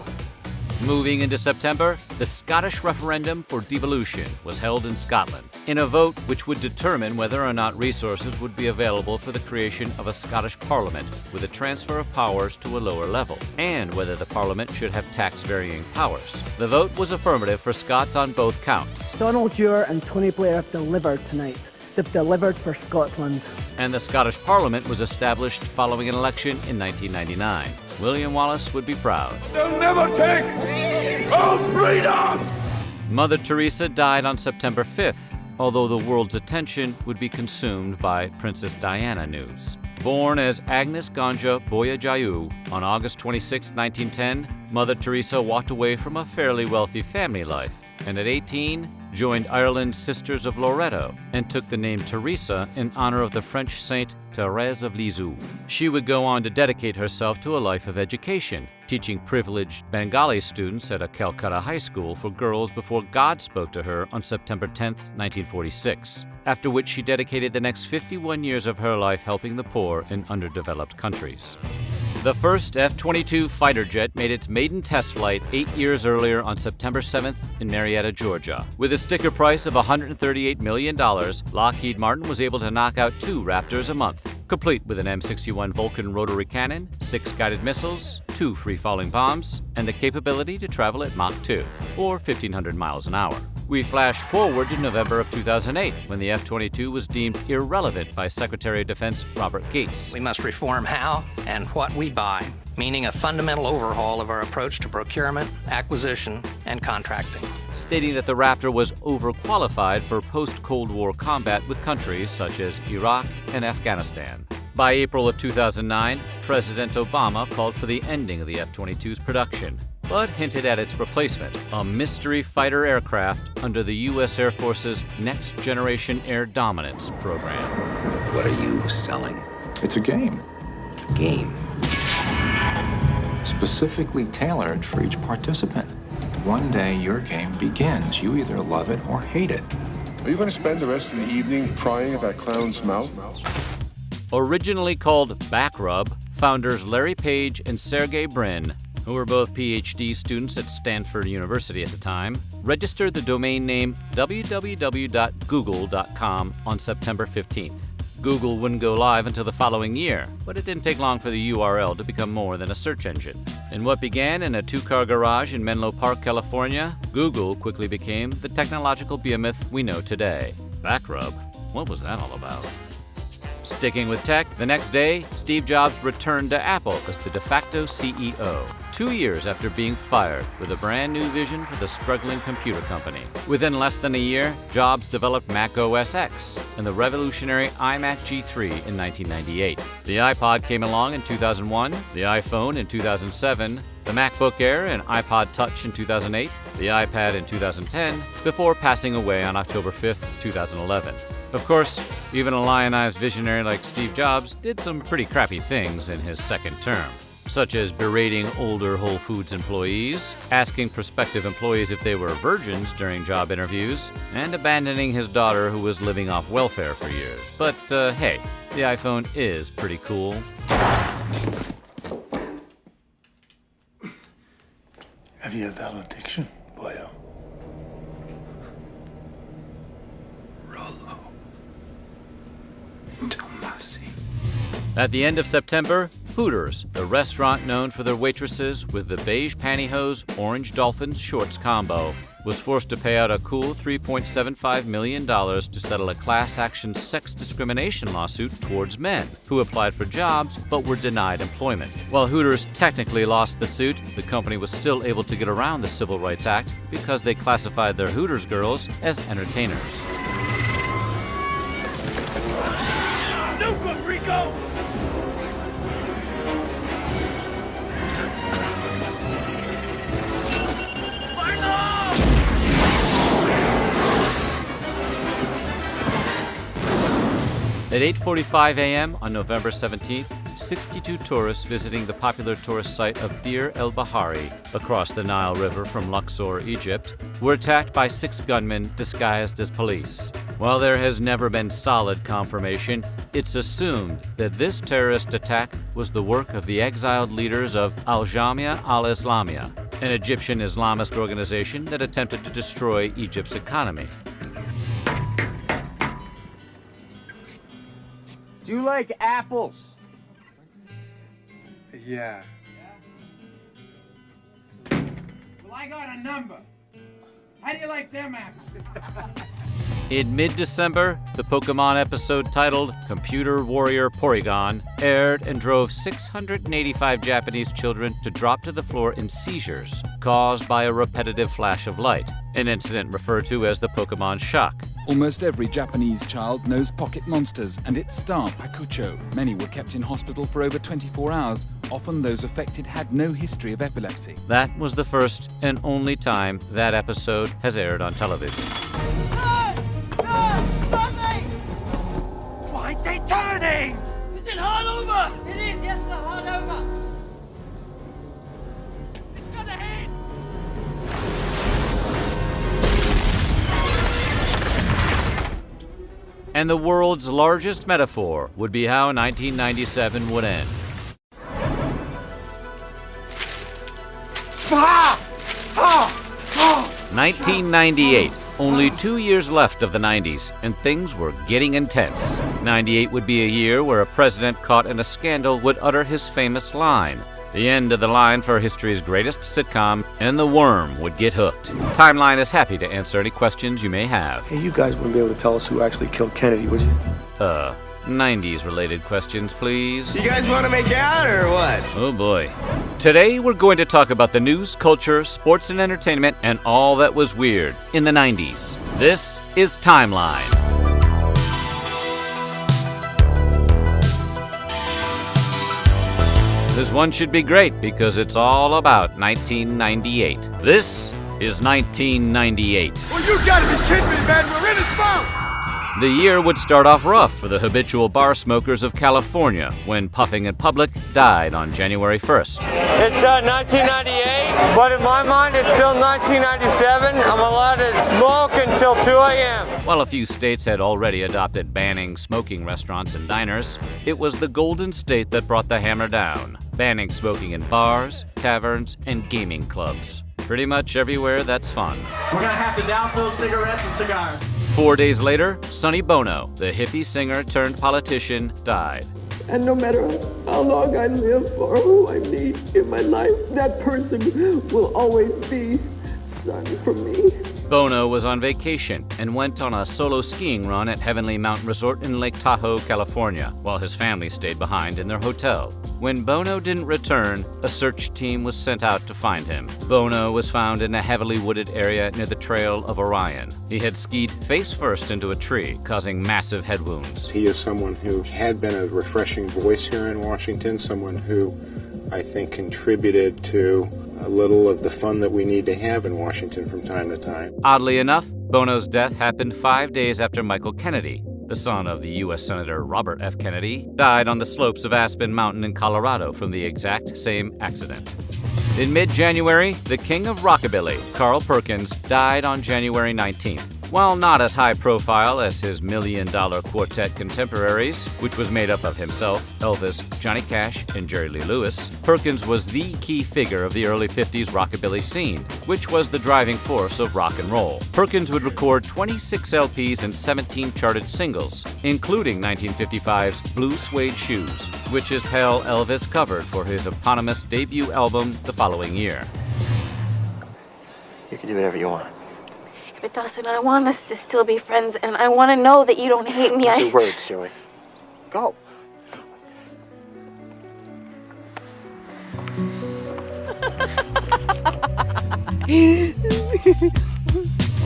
Moving into September, the Scottish referendum for devolution was held in Scotland, in a vote which would determine whether or not resources would be available for the creation of a Scottish Parliament with a transfer of powers to a lower level, and whether the Parliament should have tax-varying powers. The vote was affirmative for Scots on both counts. Donald Dewar and Tony Blair have delivered tonight. They've delivered for Scotland. And the Scottish Parliament was established following an election in 1999. William Wallace would be proud. They'll never take our freedom! Mother Teresa died on September 5th, although the world's attention would be consumed by Princess Diana news. Born as Agnes Ganja Boyajayu on August 26, 1910, Mother Teresa walked away from a fairly wealthy family life, and at 18, joined Ireland's Sisters of Loreto and took the name Teresa in honor of the French saint Thérèse of Lisieux. She would go on to dedicate herself to a life of education, teaching privileged Bengali students at a Calcutta high school for girls before God spoke to her on September 10, 1946, after which she dedicated the next 51 years of her life helping the poor in underdeveloped countries. The first F-22 fighter jet made its maiden test flight 8 years earlier on September 7th in Marietta, Georgia. With a sticker price of $138 million, Lockheed Martin was able to knock out 2 Raptors a month, complete with an M61 Vulcan rotary cannon, 6 guided missiles, 2 free-falling bombs, and the capability to travel at Mach 2, or 1,500 miles an hour. We flash forward to November of 2008, when the F-22 was deemed irrelevant by Secretary of Defense Robert Gates. We must reform how and what we buy, meaning a fundamental overhaul of our approach to procurement, acquisition, and contracting. Stating that the Raptor was overqualified for post-Cold War combat with countries such as Iraq and Afghanistan. By April of 2009, President Obama called for the ending of the F-22's production, but hinted at its replacement, a mystery fighter aircraft under the U.S. Air Force's Next Generation Air Dominance program. What are you selling? It's a game. A game? Specifically tailored for each participant. One day, your game begins. You either love it or hate it. Are you going to spend the rest of the evening prying at that clown's mouth? Originally called Backrub, founders Larry Page and Sergey Brin, who were both PhD students at Stanford University at the time, registered the domain name www.google.com on September 15th. Google wouldn't go live until the following year, but it didn't take long for the URL to become more than a search engine. In what began in a 2-car garage in Menlo Park, California, Google quickly became the technological behemoth we know today. Backrub? What was that all about? Sticking with tech, the next day, Steve Jobs returned to Apple as the de facto CEO, 2 years after being fired, with a brand new vision for the struggling computer company. Within less than a year, Jobs developed Mac OS X and the revolutionary iMac G3 in 1998. The iPod came along in 2001, the iPhone in 2007, the MacBook Air and iPod Touch in 2008, the iPad in 2010, before passing away on October 5th, 2011. Of course, even a lionized visionary like Steve Jobs did some pretty crappy things in his second term, such as berating older Whole Foods employees, asking prospective employees if they were virgins during job interviews, and abandoning his daughter who was living off welfare for years. But hey, the iPhone is pretty cool. Have you a valediction, boyo? Rollo. Tomasi. At the end of September, Hooters, the restaurant known for their waitresses with the beige pantyhose, orange dolphins shorts combo, was forced to pay out a cool $3.75 million to settle a class-action sex discrimination lawsuit towards men who applied for jobs but were denied employment. While Hooters technically lost the suit, the company was still able to get around the Civil Rights Act because they classified their Hooters girls as entertainers. No good, Rico! At 8:45 a.m. on November 17th, 62 tourists visiting the popular tourist site of Deir el-Bahari, across the Nile River from Luxor, Egypt, were attacked by 6 gunmen disguised as police. While there has never been solid confirmation, it's assumed that this terrorist attack was the work of the exiled leaders of Al-Jamia al-Islamiyah, an Egyptian Islamist organization that attempted to destroy Egypt's economy. Do you like apples? Yeah. Well, I got a number. How do you like them apples? In mid-December, the Pokemon episode titled Computer Warrior Porygon aired and drove 685 Japanese children to drop to the floor in seizures caused by a repetitive flash of light, an incident referred to as the Pokemon shock. Almost every Japanese child knows Pocket Monsters and its star, Pakucho. Many were kept in hospital for over 24 hours. Often those affected had no history of epilepsy. That was the first and only time that episode has aired on television. Why aren't they turning? Is it hard over? It is, yes, sir, hard over. It's got a head. And the world's largest metaphor would be how 1997 would end. 1998. Only 2 years left of the 90s, and things were getting intense. 98 would be a year where a president caught in a scandal would utter his famous line. The end of the line for history's greatest sitcom, and the worm would get hooked. Timeline is happy to answer any questions you may have. Hey, you guys wouldn't be able to tell us who actually killed Kennedy, would you? 90s related questions, please. You guys want to make out or what? Oh boy. Today we're going to talk about the news, culture, sports and entertainment, and all that was weird in the 90s. This is Timeline. This one should be great because it's all about 1998. This is 1998. Well, you gotta be kidding me, man. We're in a spot. The year would start off rough for the habitual bar smokers of California when puffing in public died on January 1st. It's 1998, but in my mind it's still 1997. I'm allowed to smoke until 2 a.m. While a few states had already adopted banning smoking restaurants and diners, it was the Golden State that brought the hammer down, banning smoking in bars, taverns, and gaming clubs. Pretty much everywhere that's fun. We're gonna have to douse those cigarettes and cigars. 4 days later, Sonny Bono, the hippie singer turned politician, died. And no matter how long I live or who I meet in my life, that person will always be son for me. Bono was on vacation and went on a solo skiing run at Heavenly Mountain Resort in Lake Tahoe, California, while his family stayed behind in their hotel. When Bono didn't return, a search team was sent out to find him. Bono was found in a heavily wooded area near the Trail of Orion. He had skied face first into a tree, causing massive head wounds. He is someone who had been a refreshing voice here in Washington, someone who I think contributed to a little of the fun that we need to have in Washington from time to time. Oddly enough, Bono's death happened 5 days after Michael Kennedy, the son of the U.S. Senator Robert F. Kennedy, died on the slopes of Aspen Mountain in Colorado from the exact same accident. In mid-January, the king of rockabilly, Carl Perkins, died on January 19th. While not as high profile as his $1 Million Quartet contemporaries, which was made up of himself, Elvis, Johnny Cash, and Jerry Lee Lewis, Perkins was the key figure of the early 50s rockabilly scene, which was the driving force of rock and roll. Perkins would record 26 LPs and 17 charted singles, including 1955's Blue Suede Shoes, which his pal Elvis covered for his eponymous debut album the following year. You can do whatever you want. But Dawson, I want us to still be friends, and I want to know that you don't hate me. Your words, Joey. Go.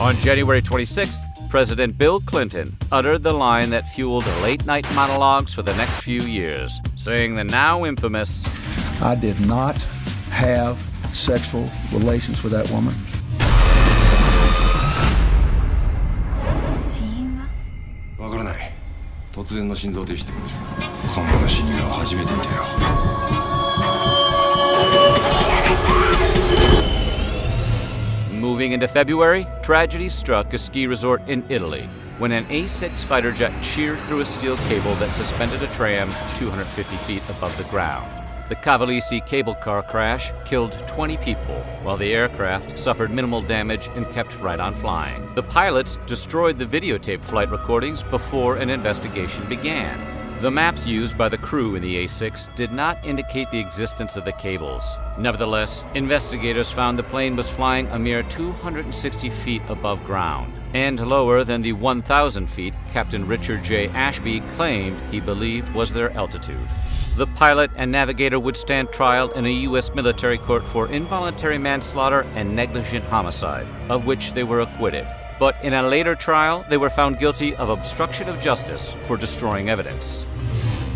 On January 26th, President Bill Clinton uttered the line that fueled late-night monologues for the next few years, saying the now infamous, "I did not have sexual relations with that woman." Moving into February, tragedy struck a ski resort in Italy when an A-6 fighter jet sheared through a steel cable that suspended a tram 250 feet above the ground. The Cavalisi cable car crash killed 20 people, while the aircraft suffered minimal damage and kept right on flying. The pilots destroyed the videotape flight recordings before an investigation began. The maps used by the crew in the A6 did not indicate the existence of the cables. Nevertheless, investigators found the plane was flying a mere 260 feet above ground, and lower than the 1,000 feet Captain Richard J. Ashby claimed he believed was their altitude. The pilot and navigator would stand trial in a U.S. military court for involuntary manslaughter and negligent homicide, of which they were acquitted. But in a later trial, they were found guilty of obstruction of justice for destroying evidence.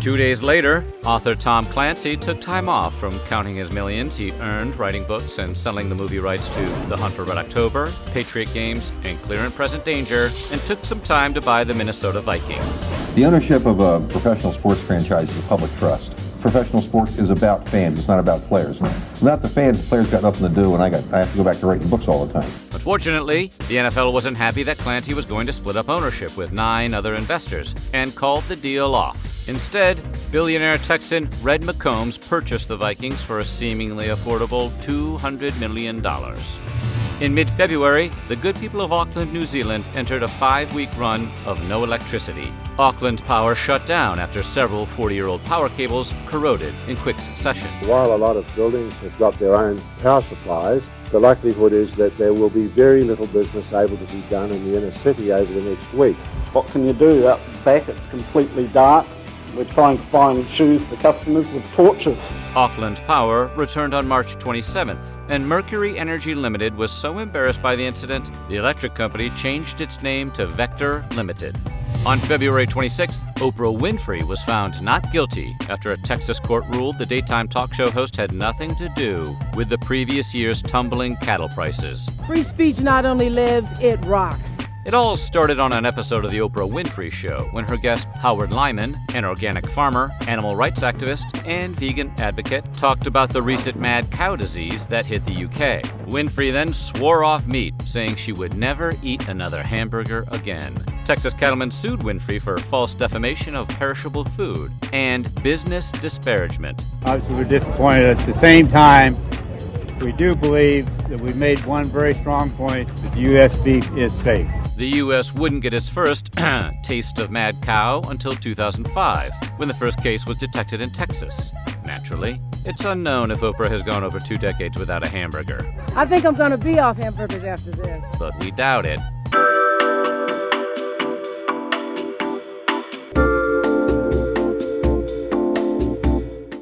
2 days later, author Tom Clancy took time off from counting his millions he earned writing books and selling the movie rights to The Hunt for Red October, Patriot Games, and Clear and Present Danger, and took some time to buy the Minnesota Vikings. The ownership of a professional sports franchise is a public trust. Professional sports is about fans, it's not about players. Without the fans, the players got nothing to do, and I have to go back to writing books all the time. Unfortunately, the NFL wasn't happy that Clancy was going to split up ownership with 9 other investors and called the deal off. Instead, billionaire Texan Red McCombs purchased the Vikings for a seemingly affordable $200 million. In mid-February, the good people of Auckland, New Zealand entered a 5-week run of no electricity. Auckland's power shut down after several 40-year-old power cables corroded in quick succession. While a lot of buildings have got their own power supplies, the likelihood is that there will be very little business able to be done in the inner city over the next week. What can you do? Out back it's completely dark. We're trying to find shoes for customers with torches. Auckland's power returned on March 27th, and Mercury Energy Limited was so embarrassed by the incident, the electric company changed its name to Vector Limited. On February 26th, Oprah Winfrey was found not guilty after a Texas court ruled the daytime talk show host had nothing to do with the previous year's tumbling cattle prices. Free speech not only lives, it rocks. It all started on an episode of The Oprah Winfrey Show when her guest Howard Lyman, an organic farmer, animal rights activist, and vegan advocate, talked about the recent mad cow disease that hit the UK. Winfrey then swore off meat, saying she would never eat another hamburger again. Texas cattlemen sued Winfrey for false defamation of perishable food and business disparagement. Obviously, we're disappointed. At the same time, we do believe that we made one very strong point that the U.S. beef is safe. The U.S. wouldn't get its first taste of mad cow until 2005, when the first case was detected in Texas. Naturally, it's unknown if Oprah has gone over 2 decades without a hamburger. I think I'm going to be off hamburgers after this. But we doubt it.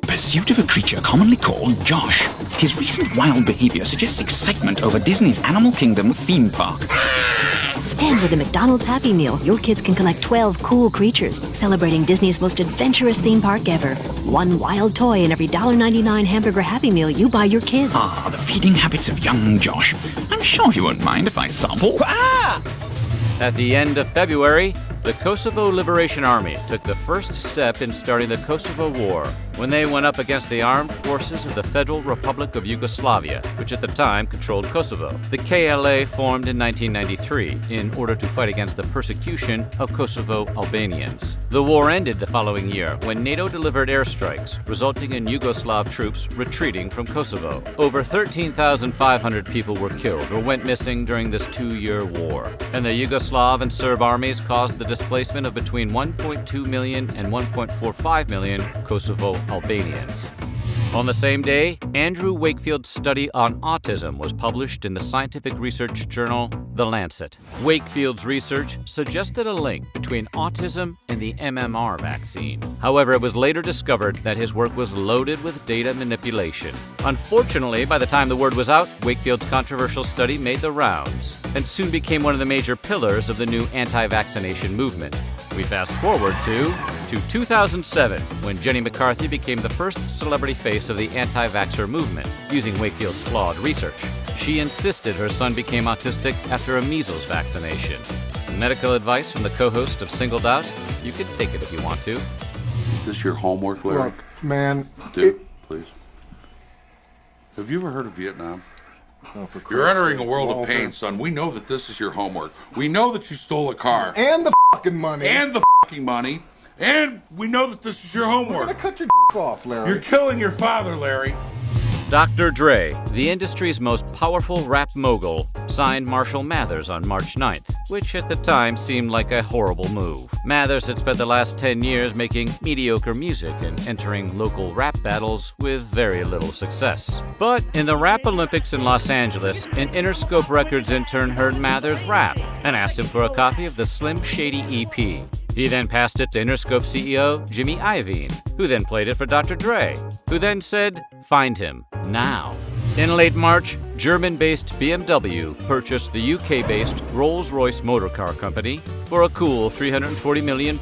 Pursuit of a creature commonly called Josh. His recent wild behavior suggests excitement over Disney's Animal Kingdom theme park. And with a McDonald's Happy Meal, your kids can collect 12 cool creatures, celebrating Disney's most adventurous theme park ever. One wild toy in every $1.99 hamburger Happy Meal you buy your kids. Ah, the feeding habits of young Josh. I'm sure he won't mind if I sample. Ah! At the end of February, the Kosovo Liberation Army took the first step in starting the Kosovo War when they went up against the armed forces of the Federal Republic of Yugoslavia, which at the time controlled Kosovo. The KLA formed in 1993 in order to fight against the persecution of Kosovo Albanians. The war ended the following year when NATO delivered airstrikes, resulting in Yugoslav troops retreating from Kosovo. Over 13,500 people were killed or went missing during this 2-year war, and the Yugoslav and Serb armies caused the displacement of between 1.2 million and 1.45 million Kosovo Albanians. On the same day, Andrew Wakefield's study on autism was published in the scientific research journal The Lancet. Wakefield's research suggested a link between autism and the MMR vaccine. However, it was later discovered that his work was loaded with data manipulation. Unfortunately, by the time the word was out, Wakefield's controversial study made the rounds and soon became one of the major pillars of the new anti-vaccination movement. We fast forward to 2007, when Jenny McCarthy became the first celebrity face of the anti-vaxxer movement, using Wakefield's flawed research. She insisted her son became autistic after a measles vaccination. Medical advice from the co-host of Singled Out? You can take it if you want to. Is this your homework, Larry? Look, man. Dude, please. Have you ever heard of Vietnam? Oh, for You're entering a sake. world of pain, son. We know that this is your homework. We know that you stole a car. And the fucking money. And the fucking money. And we know that this is your homework. We're gonna cut your off, Larry. You're killing your father, Larry. Dr. Dre, the industry's most powerful rap mogul, signed Marshall Mathers on March 9th, which at the time seemed like a horrible move. Mathers had spent the last 10 years making mediocre music and entering local rap battles with very little success. But in the Rap Olympics in Los Angeles, an Interscope Records intern heard Mathers rap and asked him for a copy of the Slim Shady EP. He then passed it to Interscope CEO Jimmy Iovine, who then played it for Dr. Dre, who then said, "Find him, now." In late March, German-based BMW purchased the UK-based Rolls-Royce Motor Car Company for a cool £340 million,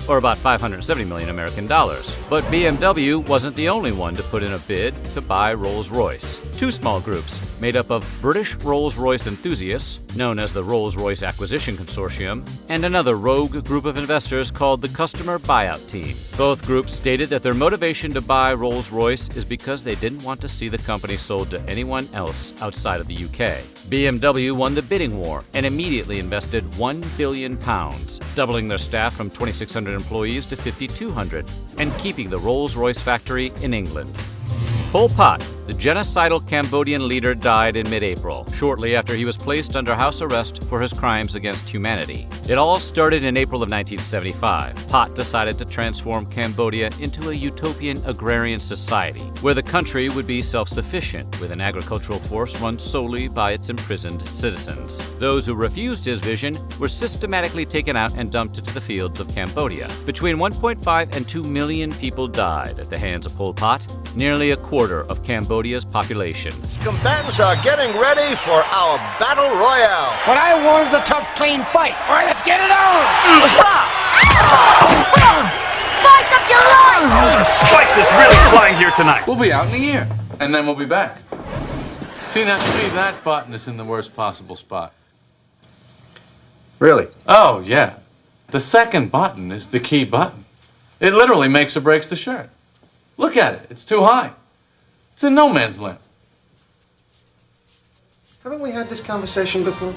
or about 570 million American dollars. But BMW wasn't the only one to put in a bid to buy Rolls-Royce. Two small groups, made up of British Rolls-Royce enthusiasts, known as the Rolls-Royce Acquisition Consortium, and another rogue group of investors called the Customer Buyout Team. Both groups stated that their motivation to buy Rolls-Royce is because they didn't want to see the company sold to anyone else outside of the UK. BMW won the bidding war and immediately invested £1 billion, doubling their staff from 2,600 employees to 5,200, and keeping the Rolls-Royce factory in England. Pol Pot, the genocidal Cambodian leader, died in mid-April, shortly after he was placed under house arrest for his crimes against humanity. It all started in April of 1975. Pot decided to transform Cambodia into a utopian agrarian society, where the country would be self-sufficient, with an agricultural force run solely by its imprisoned citizens. Those who refused his vision were systematically taken out and dumped into the fields of Cambodia. Between 1.5 and 2 million people died at the hands of Pol Pot, nearly a quarter of Cambodia's population. Combatants are getting ready for our battle royale. What I want is a tough, clean fight. All right, let's get it on. Spice up your life! The spice is really flying here tonight. We'll be out in a year, and then we'll be back. See, now, that button is in the worst possible spot. Really? Oh, yeah. The second button is the key button. It literally makes or breaks the shirt. Look at it. It's too high. It's in no man's land. Haven't we had this conversation before?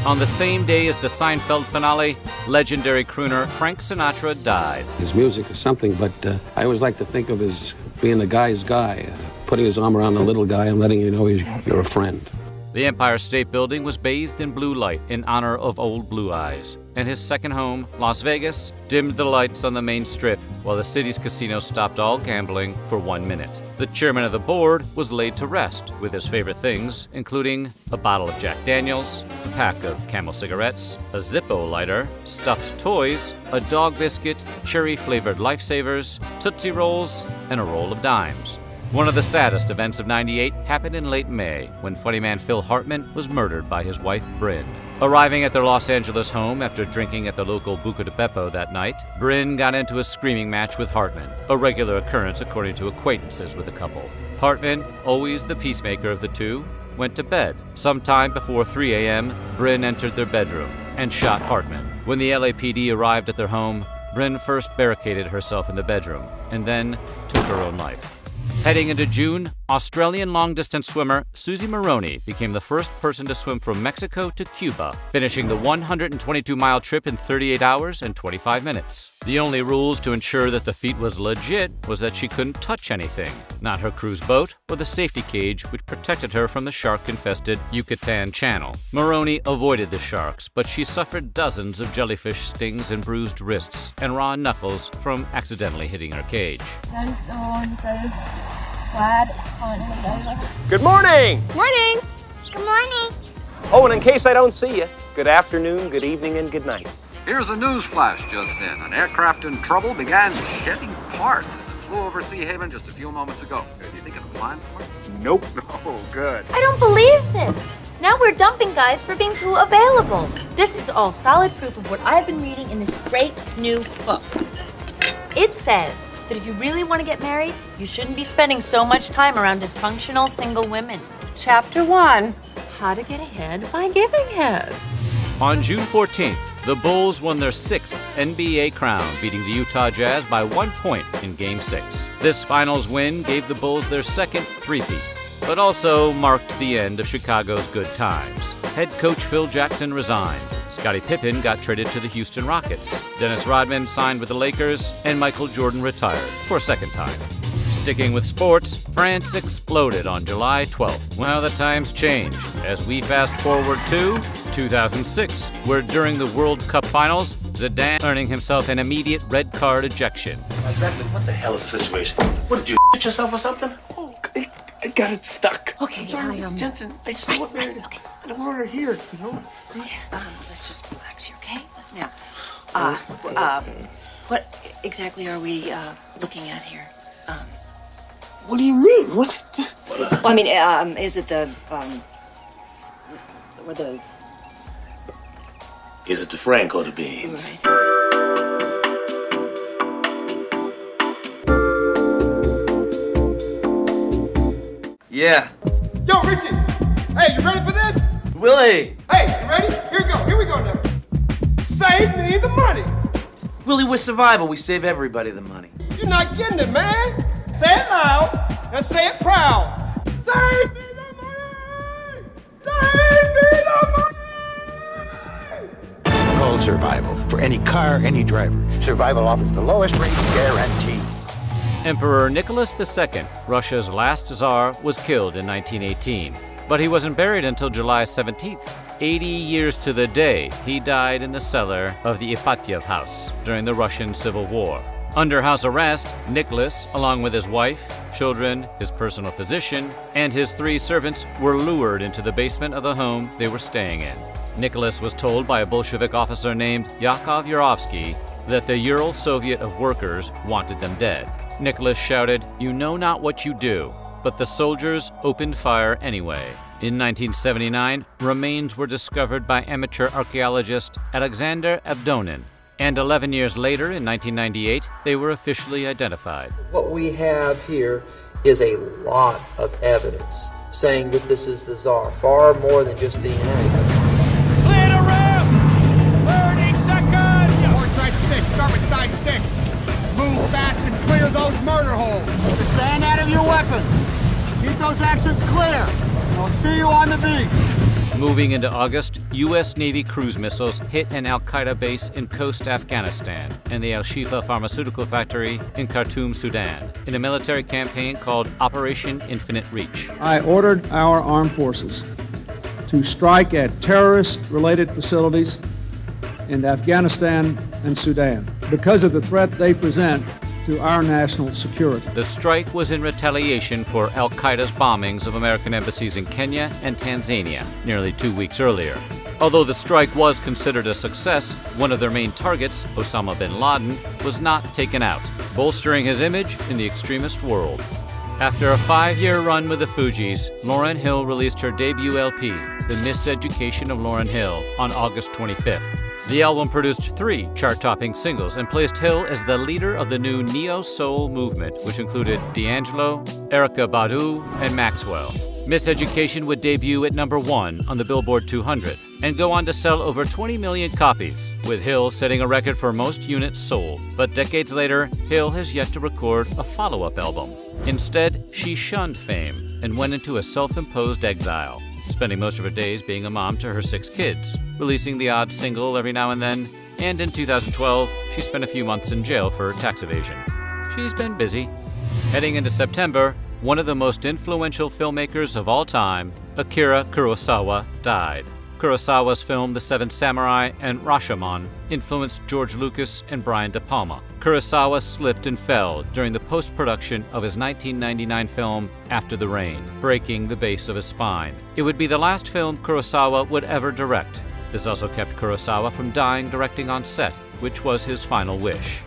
On the same day as the Seinfeld finale, legendary crooner Frank Sinatra died. His music is something, but I always like to think of as being the guy's guy, putting his arm around the little guy and letting you know you're a friend. The Empire State Building was bathed in blue light in honor of Old Blue Eyes, and his second home, Las Vegas, dimmed the lights on the main strip while the city's casino stopped all gambling for 1 minute. The chairman of the board was laid to rest with his favorite things, including a bottle of Jack Daniels, a pack of Camel cigarettes, a Zippo lighter, stuffed toys, a dog biscuit, cherry-flavored Lifesavers, Tootsie Rolls, and a roll of dimes. One of the saddest events of '98 happened in late May when funny man Phil Hartman was murdered by his wife Bryn. Arriving at their Los Angeles home after drinking at the local Buca de Beppo that night, Bryn got into a screaming match with Hartman, a regular occurrence according to acquaintances with the couple. Hartman, always the peacemaker of the two, went to bed. Sometime before 3 a.m., Bryn entered their bedroom and shot Hartman. When the LAPD arrived at their home, Bryn first barricaded herself in the bedroom and then took her own life. Heading into June, Australian long-distance swimmer Susie Maroney became the first person to swim from Mexico to Cuba, finishing the 122-mile trip in 38 hours and 25 minutes. The only rules to ensure that the feat was legit was that she couldn't touch anything, not her cruise boat or the safety cage which protected her from the shark-infested Yucatan Channel. Maroney avoided the sharks, but she suffered dozens of jellyfish stings and bruised wrists and raw knuckles from accidentally hitting her cage. So glad it's finally over. Good morning! Morning! Good morning! Oh, and in case I don't see you, good afternoon, good evening, and good night. Here's a news flash just in. An aircraft in trouble began shedding parts as it flew over Sea Haven just a few moments ago. Do you think it'll climb for it? Nope. Oh, good. I don't believe this! Now we're dumping guys for being too available. This is all solid proof of what I've been reading in this great new book. It says that if you really want to get married, you shouldn't be spending so much time around dysfunctional single women. Chapter 1, How to Get Ahead by Giving Head. On June 14th, the Bulls won their 6th NBA crown, beating the Utah Jazz by 1 point in Game 6. This finals win gave the Bulls their second three-peat. but also marked the end of Chicago's good times. Head coach Phil Jackson resigned. Scottie Pippen got traded to the Houston Rockets. Dennis Rodman signed with the Lakers, and Michael Jordan retired for a second time. Sticking with sports, France exploded on July 12th. Well, the times change as we fast forward to 2006, where during the World Cup Finals, Zidane earning himself an immediate red card ejection. Exactly. What the hell is the situation? What, did you hit yourself or something? Oh, I got it stuck. Okay, I'm sorry, Mrs. Jensen. I just don't want her. I don't want her here, you know? Let's just relax here, okay? Now, what exactly are we looking at here? What do you mean? What? Well, I mean, is it the or the? Is it the Franco the beans? Right. Yeah. Yo, Richie! Hey, you ready for this? Willie! Hey, you ready? Here we go now. Save me the money! Willie, we're survival. We save everybody the money. You're not getting it, man! Say it loud and say it proud. Save me the money! Save me the money! Called Survival. For any car, any driver. Survival offers the lowest rate guaranteed. Emperor Nicholas II, Russia's last Tsar, was killed in 1918. But he wasn't buried until July 17th. 80 years to the day, he died in the cellar of the Ipatiev house during the Russian Civil War. Under house arrest, Nicholas, along with his wife, children, his personal physician, and his 3 servants, were lured into the basement of the home they were staying in. Nicholas was told by a Bolshevik officer named Yakov Yurovsky that the Ural Soviet of Workers wanted them dead. Nicholas shouted, "You know not what you do," but the soldiers opened fire anyway. In 1979, remains were discovered by amateur archaeologist Alexander Avdonin, and 11 years later, in 1998, they were officially identified. What we have here is a lot of evidence saying that this is the Tsar, far more than just DNA. Clear the rim! 30 seconds! Horse right stick, start with side stick. Move fast and clear those murder holes. Stand out of your weapons. Keep those actions clear. I'll see you on the beach. Moving into August, U.S. Navy cruise missiles hit an al-Qaeda base in Khost, Afghanistan, and the Al-Shifa pharmaceutical factory in Khartoum, Sudan, in a military campaign called Operation Infinite Reach. I ordered our armed forces to strike at terrorist-related facilities in Afghanistan and Sudan because of the threat they present to our national security. The strike was in retaliation for al-Qaeda's bombings of American embassies in Kenya and Tanzania nearly 2 weeks earlier. Although the strike was considered a success, one of their main targets, Osama bin Laden, was not taken out, bolstering his image in the extremist world. After a 5-year run with the Fugees, Lauryn Hill released her debut LP, The Miseducation of Lauryn Hill, on August 25th. The album produced 3 chart-topping singles and placed Hill as the leader of the new neo-soul movement, which included D'Angelo, Erykah Badu, and Maxwell. Miseducation would debut at number 1 on the Billboard 200 and go on to sell over 20 million copies, with Hill setting a record for most units sold. But decades later, Hill has yet to record a follow-up album. Instead, she shunned fame and went into a self-imposed exile, spending most of her days being a mom to her 6 kids, releasing the odd single every now and then, and in 2012, she spent a few months in jail for tax evasion. She's been busy. Heading into September, one of the most influential filmmakers of all time, Akira Kurosawa, died. Kurosawa's film The Seven Samurai and Rashomon influenced George Lucas and Brian De Palma. Kurosawa slipped and fell during the post-production of his 1999 film After the Rain, breaking the base of his spine. It would be the last film Kurosawa would ever direct. This also kept Kurosawa from dying directing on set, which was his final wish.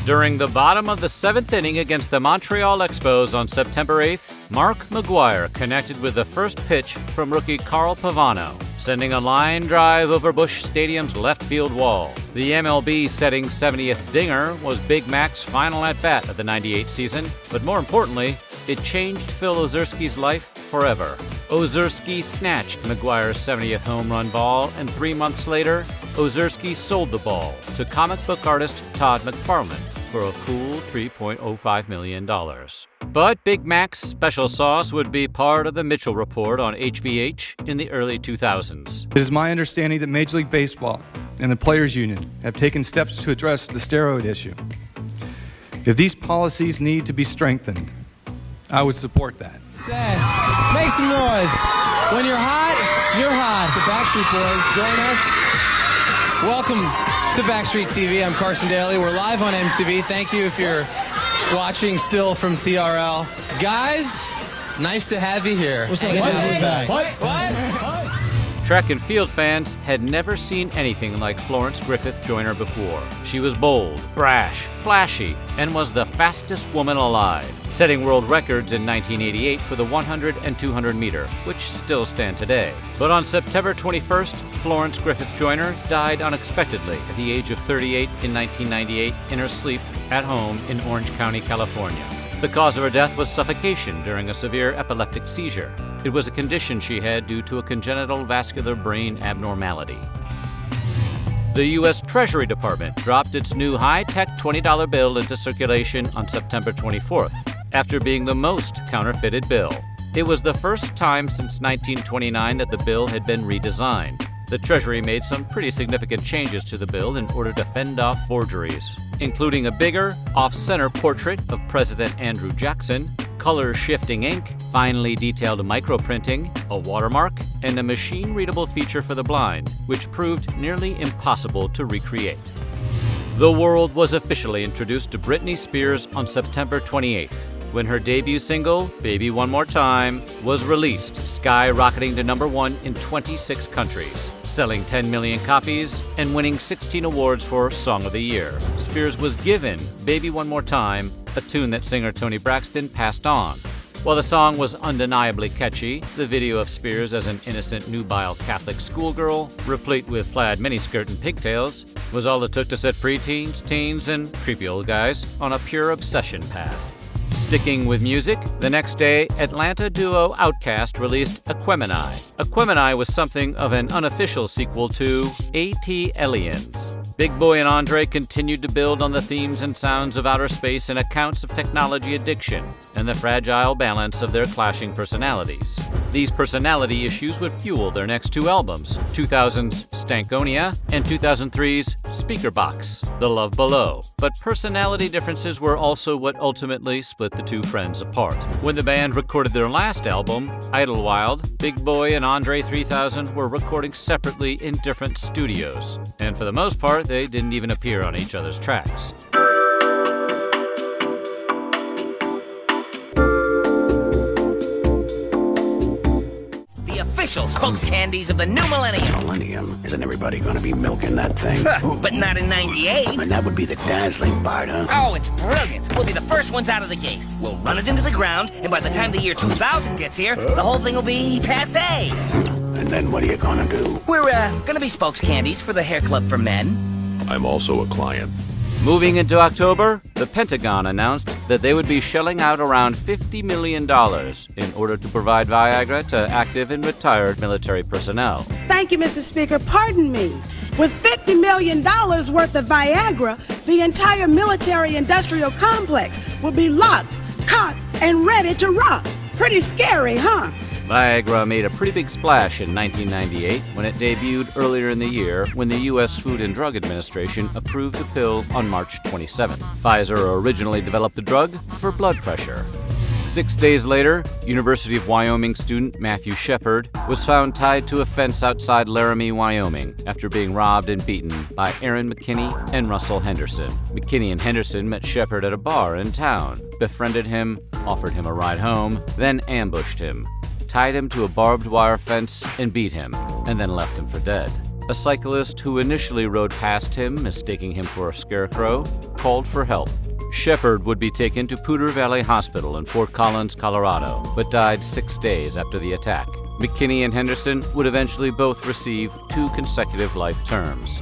During the bottom of the 7th inning against the Montreal Expos on September 8th, Mark McGwire connected with the first pitch from rookie Carl Pavano, sending a line drive over Busch Stadium's left field wall. The MLB-setting 70th dinger was Big Mac's final at-bat of the '98 season, but more importantly, it changed Phil Ozerski's life forever. Ozerski snatched McGwire's 70th home run ball, and 3 months later, Ozerski sold the ball to comic book artist Todd McFarlane for a cool $3.05 million. But Big Mac's special sauce would be part of the Mitchell Report on HBH in the early 2000s. It is my understanding that Major League Baseball and the Players Union have taken steps to address the steroid issue. If these policies need to be strengthened, I would support that. Make some noise. When you're hot, you're hot. The Backstreet Boys, join us. Welcome to Backstreet TV. I'm Carson Daly. We're live on MTV. Thank you if you're watching still from TRL. Guys, nice to have you here. What's up, guys? What? Track and field fans had never seen anything like Florence Griffith Joyner before. She was bold, brash, flashy, and was the fastest woman alive, setting world records in 1988 for the 100 and 200 meter, which still stand today. But on September 21st, Florence Griffith Joyner died unexpectedly at the age of 38 in 1998 in her sleep at home in Orange County, California. The cause of her death was suffocation during a severe epileptic seizure. It was a condition she had due to a congenital vascular brain abnormality. The U.S. Treasury Department dropped its new high-tech $20 bill into circulation on September 24th, after being the most counterfeited bill. It was the first time since 1929 that the bill had been redesigned. The Treasury made some pretty significant changes to the bill in order to fend off forgeries, including a bigger, off-center portrait of President Andrew Jackson, color-shifting ink, finely detailed microprinting, a watermark, and a machine-readable feature for the blind, which proved nearly impossible to recreate. The world was officially introduced to Britney Spears on September 28th, when her debut single, Baby One More Time, was released, skyrocketing to #1 in 26 countries, selling 10 million copies and winning 16 awards for Song of the Year. Spears was given Baby One More Time, a tune that singer Toni Braxton passed on. While the song was undeniably catchy, the video of Spears as an innocent nubile Catholic schoolgirl, replete with plaid miniskirt and pigtails, was all it took to set preteens, teens, and creepy old guys on a pure obsession path. Sticking with music, the next day, Atlanta duo Outkast released Aquemini. Aquemini was something of an unofficial sequel to A.T. Aliens. Big Boy and Andre continued to build on the themes and sounds of outer space and accounts of technology addiction and the fragile balance of their clashing personalities. These personality issues would fuel their next two albums, 2000's Stankonia and 2003's Speakerbox, The Love Below. But personality differences were also what ultimately split the two friends apart. When the band recorded their last album, Idlewild, Big Boy and Andre 3000 were recording separately in different studios, and for the most part, they didn't even appear on each other's tracks. The official spokes candies of the new millennium. Millennium? Isn't everybody gonna be milking that thing? But not in 98. And that would be the dazzling part, huh? Oh, it's brilliant. We'll be the first ones out of the gate. We'll run it into the ground, and by the time the year 2000 gets here, the whole thing will be passé. And then what are you gonna do? We're, gonna be spokes candies for the Hair Club for Men. I'm also a client. Moving into October, the Pentagon announced that they would be shelling out around $50 million in order to provide Viagra to active and retired military personnel. Thank you, Mr. Speaker. Pardon me. With $50 million worth of Viagra, the entire military-industrial complex will be locked, cocked, and ready to rock. Pretty scary, huh? Viagra made a pretty big splash in 1998 when it debuted earlier in the year when the U.S. Food and Drug Administration approved the pill on March 27th. Pfizer originally developed the drug for blood pressure. 6 days later, University of Wyoming student Matthew Shepard was found tied to a fence outside Laramie, Wyoming, after being robbed and beaten by Aaron McKinney and Russell Henderson. McKinney and Henderson met Shepard at a bar in town, befriended him, offered him a ride home, then ambushed him, tied him to a barbed wire fence and beat him, and then left him for dead. A cyclist who initially rode past him, mistaking him for a scarecrow, called for help. Shepard would be taken to Poudre Valley Hospital in Fort Collins, Colorado, but died 6 days after the attack. McKinney and Henderson would eventually both receive 2 consecutive life terms.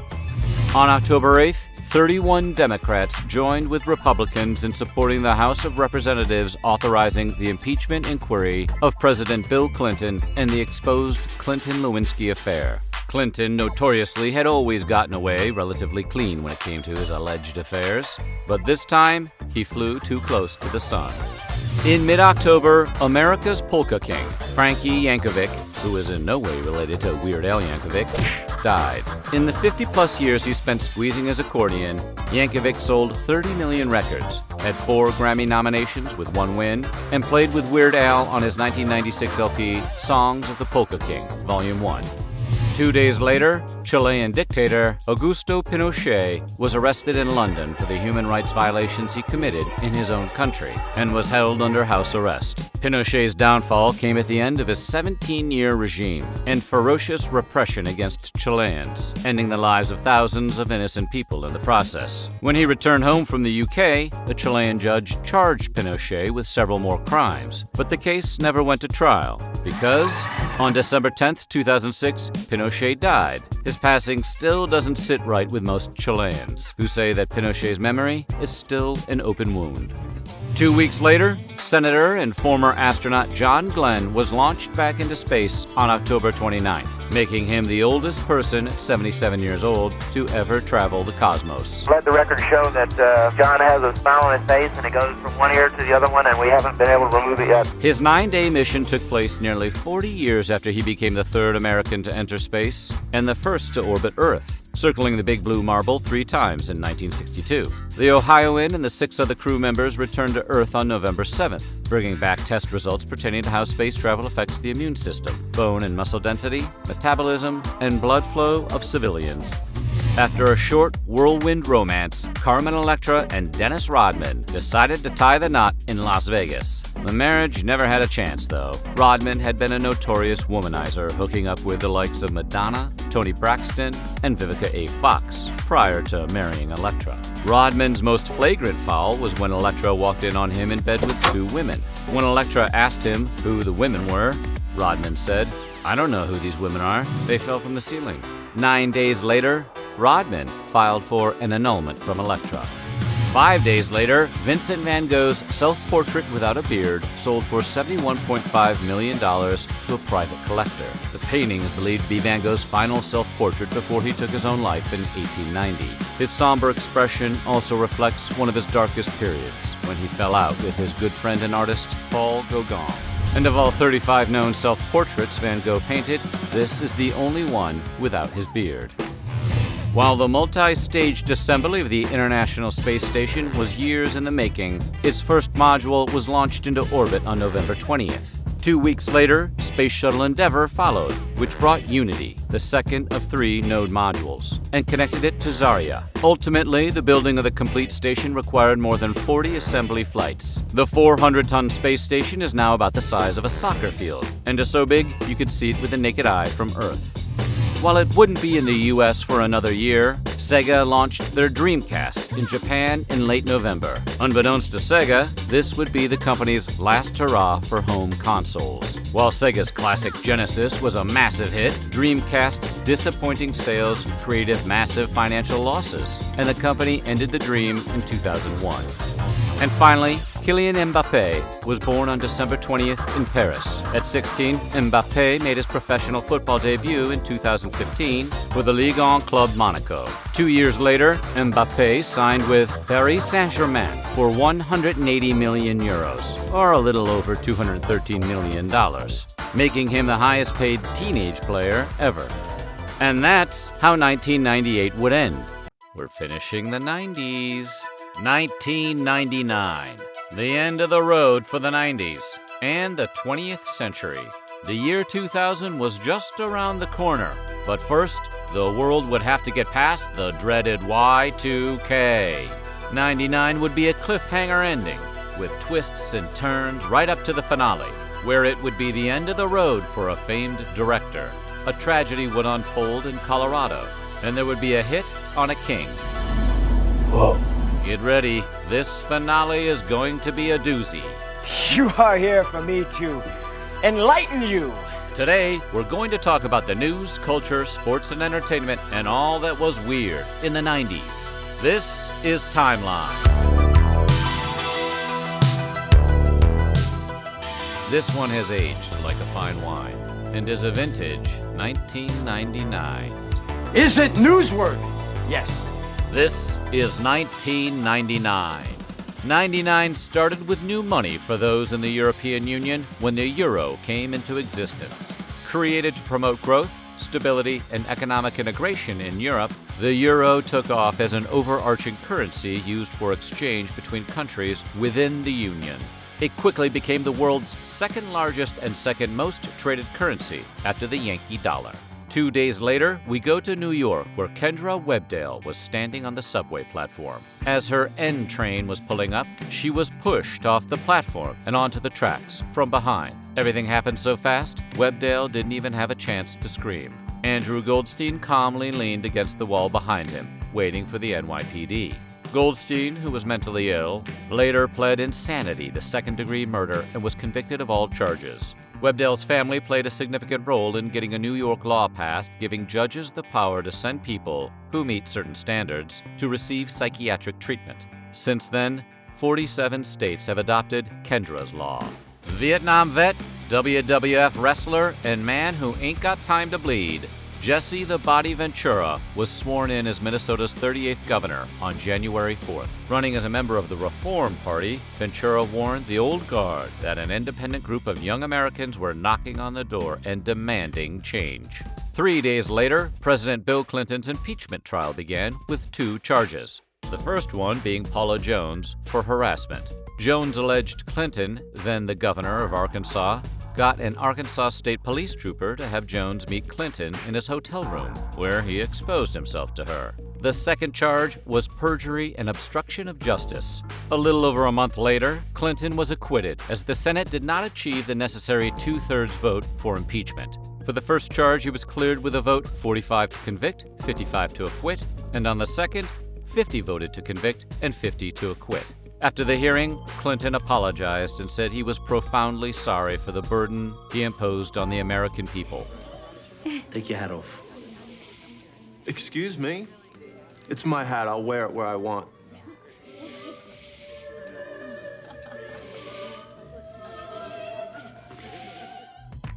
On October 8th, 31 Democrats joined with Republicans in supporting the House of Representatives authorizing the impeachment inquiry of President Bill Clinton and the exposed Clinton-Lewinsky affair. Clinton notoriously had always gotten away relatively clean when it came to his alleged affairs, but this time he flew too close to the sun. In mid-October, America's polka king, Frankie Yankovic, who is in no way related to Weird Al Yankovic, died. In the 50-plus years he spent squeezing his accordion, Yankovic sold 30 million records, had 4 Grammy nominations with 1 win, and played with Weird Al on his 1996 LP, Songs of the Polka King, Volume 1. 2 days later, Chilean dictator Augusto Pinochet was arrested in London for the human rights violations he committed in his own country and was held under house arrest. Pinochet's downfall came at the end of his 17-year regime and ferocious repression against Chileans, ending the lives of thousands of innocent people in the process. When he returned home from the UK, a Chilean judge charged Pinochet with several more crimes, but the case never went to trial because on December 10, 2006, Pinochet died. His passing still doesn't sit right with most Chileans, who say that Pinochet's memory is still an open wound. 2 weeks later, Senator and former astronaut John Glenn was launched back into space on October 29th, making him the oldest person at 77 years old to ever travel the cosmos. Let the record show that John has a smile on his face and it goes from one ear to the other one, and we haven't been able to remove it yet. His 9-day mission took place nearly 40 years after he became the 3rd American to enter space and the first to orbit Earth, circling the Big Blue Marble 3 times in 1962. The Ohioan and the 6 other crew members returned to Earth on November 7th, bringing back test results pertaining to how space travel affects the immune system, bone and muscle density, metabolism, and blood flow of civilians. After a short whirlwind romance, Carmen Electra and Dennis Rodman decided to tie the knot in Las Vegas. The marriage never had a chance, though. Rodman had been a notorious womanizer, hooking up with the likes of Madonna, Toni Braxton, and Vivica A. Fox prior to marrying Electra. Rodman's most flagrant foul was when Electra walked in on him in bed with 2 women. When Electra asked him who the women were, Rodman said, "I don't know who these women are. They fell from the ceiling." 9 days later, Rodman filed for an annulment from Electra. 5 days later, Vincent van Gogh's self-portrait without a beard sold for $71.5 million to a private collector. The painting is believed to be Van Gogh's final self-portrait before he took his own life in 1890. His somber expression also reflects one of his darkest periods, when he fell out with his good friend and artist, Paul Gauguin. And of all 35 known self-portraits Van Gogh painted, this is the only one without his beard. While the multi-staged assembly of the International Space Station was years in the making, its first module was launched into orbit on November 20th. 2 weeks later, Space Shuttle Endeavour followed, which brought Unity, the second of 3 node modules, and connected it to Zarya. Ultimately, the building of the complete station required more than 40 assembly flights. The 400-ton space station is now about the size of a soccer field, and is so big you could see it with the naked eye from Earth. While it wouldn't be in the US for another year, Sega launched their Dreamcast in Japan in late November. Unbeknownst to Sega, this would be the company's last hurrah for home consoles. While Sega's classic Genesis was a massive hit, Dreamcast's disappointing sales created massive financial losses, and the company ended the dream in 2001. And finally, Kylian Mbappé was born on December 20th in Paris. At 16, Mbappé made his professional football debut in 2015 for the Ligue 1 club Monaco. 2 years later, Mbappé signed with Paris Saint-Germain for 180 million euros, or a little over $213 million, making him the highest paid teenage player ever. And that's how 1998 would end. We're finishing the 90s. 1999. The end of the road for the 90s and the 20th century. The year 2000 was just around the corner, but first, the world would have to get past the dreaded Y2K. 99 would be a cliffhanger ending, with twists and turns right up to the finale, where it would be the end of the road for a famed director. A tragedy would unfold in Colorado, and there would be a hit on a king. Whoa. Get ready, this finale is going to be a doozy. You are here for me to enlighten you. Today, we're going to talk about the news, culture, sports, and entertainment, and all that was weird in the 90s. This is Timeline. This one has aged like a fine wine and is a vintage 1999. Is it newsworthy? Yes. This is 1999. '99 started with new money for those in the European Union when the euro came into existence. Created to promote growth, stability, and economic integration in Europe, the euro took off as an overarching currency used for exchange between countries within the Union. It quickly became the world's second largest and second most traded currency after the Yankee dollar. 2 days later, we go to New York, where Kendra Webdale was standing on the subway platform. As her N train was pulling up, she was pushed off the platform and onto the tracks from behind. Everything happened so fast, Webdale didn't even have a chance to scream. Andrew Goldstein calmly leaned against the wall behind him, waiting for the NYPD. Goldstein, who was mentally ill, later pled insanity to second-degree murder and was convicted of all charges. Webdale's family played a significant role in getting a New York law passed giving judges the power to send people, who meet certain standards, to receive psychiatric treatment. Since then, 47 states have adopted Kendra's Law. Vietnam vet, WWF wrestler, and man who ain't got time to bleed, Jesse the Body Ventura was sworn in as Minnesota's 38th governor on January 4th. Running as a member of the Reform Party, Ventura warned the old guard that an independent group of young Americans were knocking on the door and demanding change. 3 days later, President Bill Clinton's impeachment trial began with 2 charges. The first one being Paula Jones for harassment. Jones alleged Clinton, then the governor of Arkansas, got an Arkansas State Police trooper to have Jones meet Clinton in his hotel room, where he exposed himself to her. The second charge was perjury and obstruction of justice. A little over a month later, Clinton was acquitted, as the Senate did not achieve the necessary 2/3 vote for impeachment. For the first charge, he was cleared with a vote 45 to convict, 55 to acquit, and on the second, 50 voted to convict and 50 to acquit. After the hearing, Clinton apologized and said he was profoundly sorry for the burden he imposed on the American people. Take your hat off. Excuse me? It's my hat. I'll wear it where I want.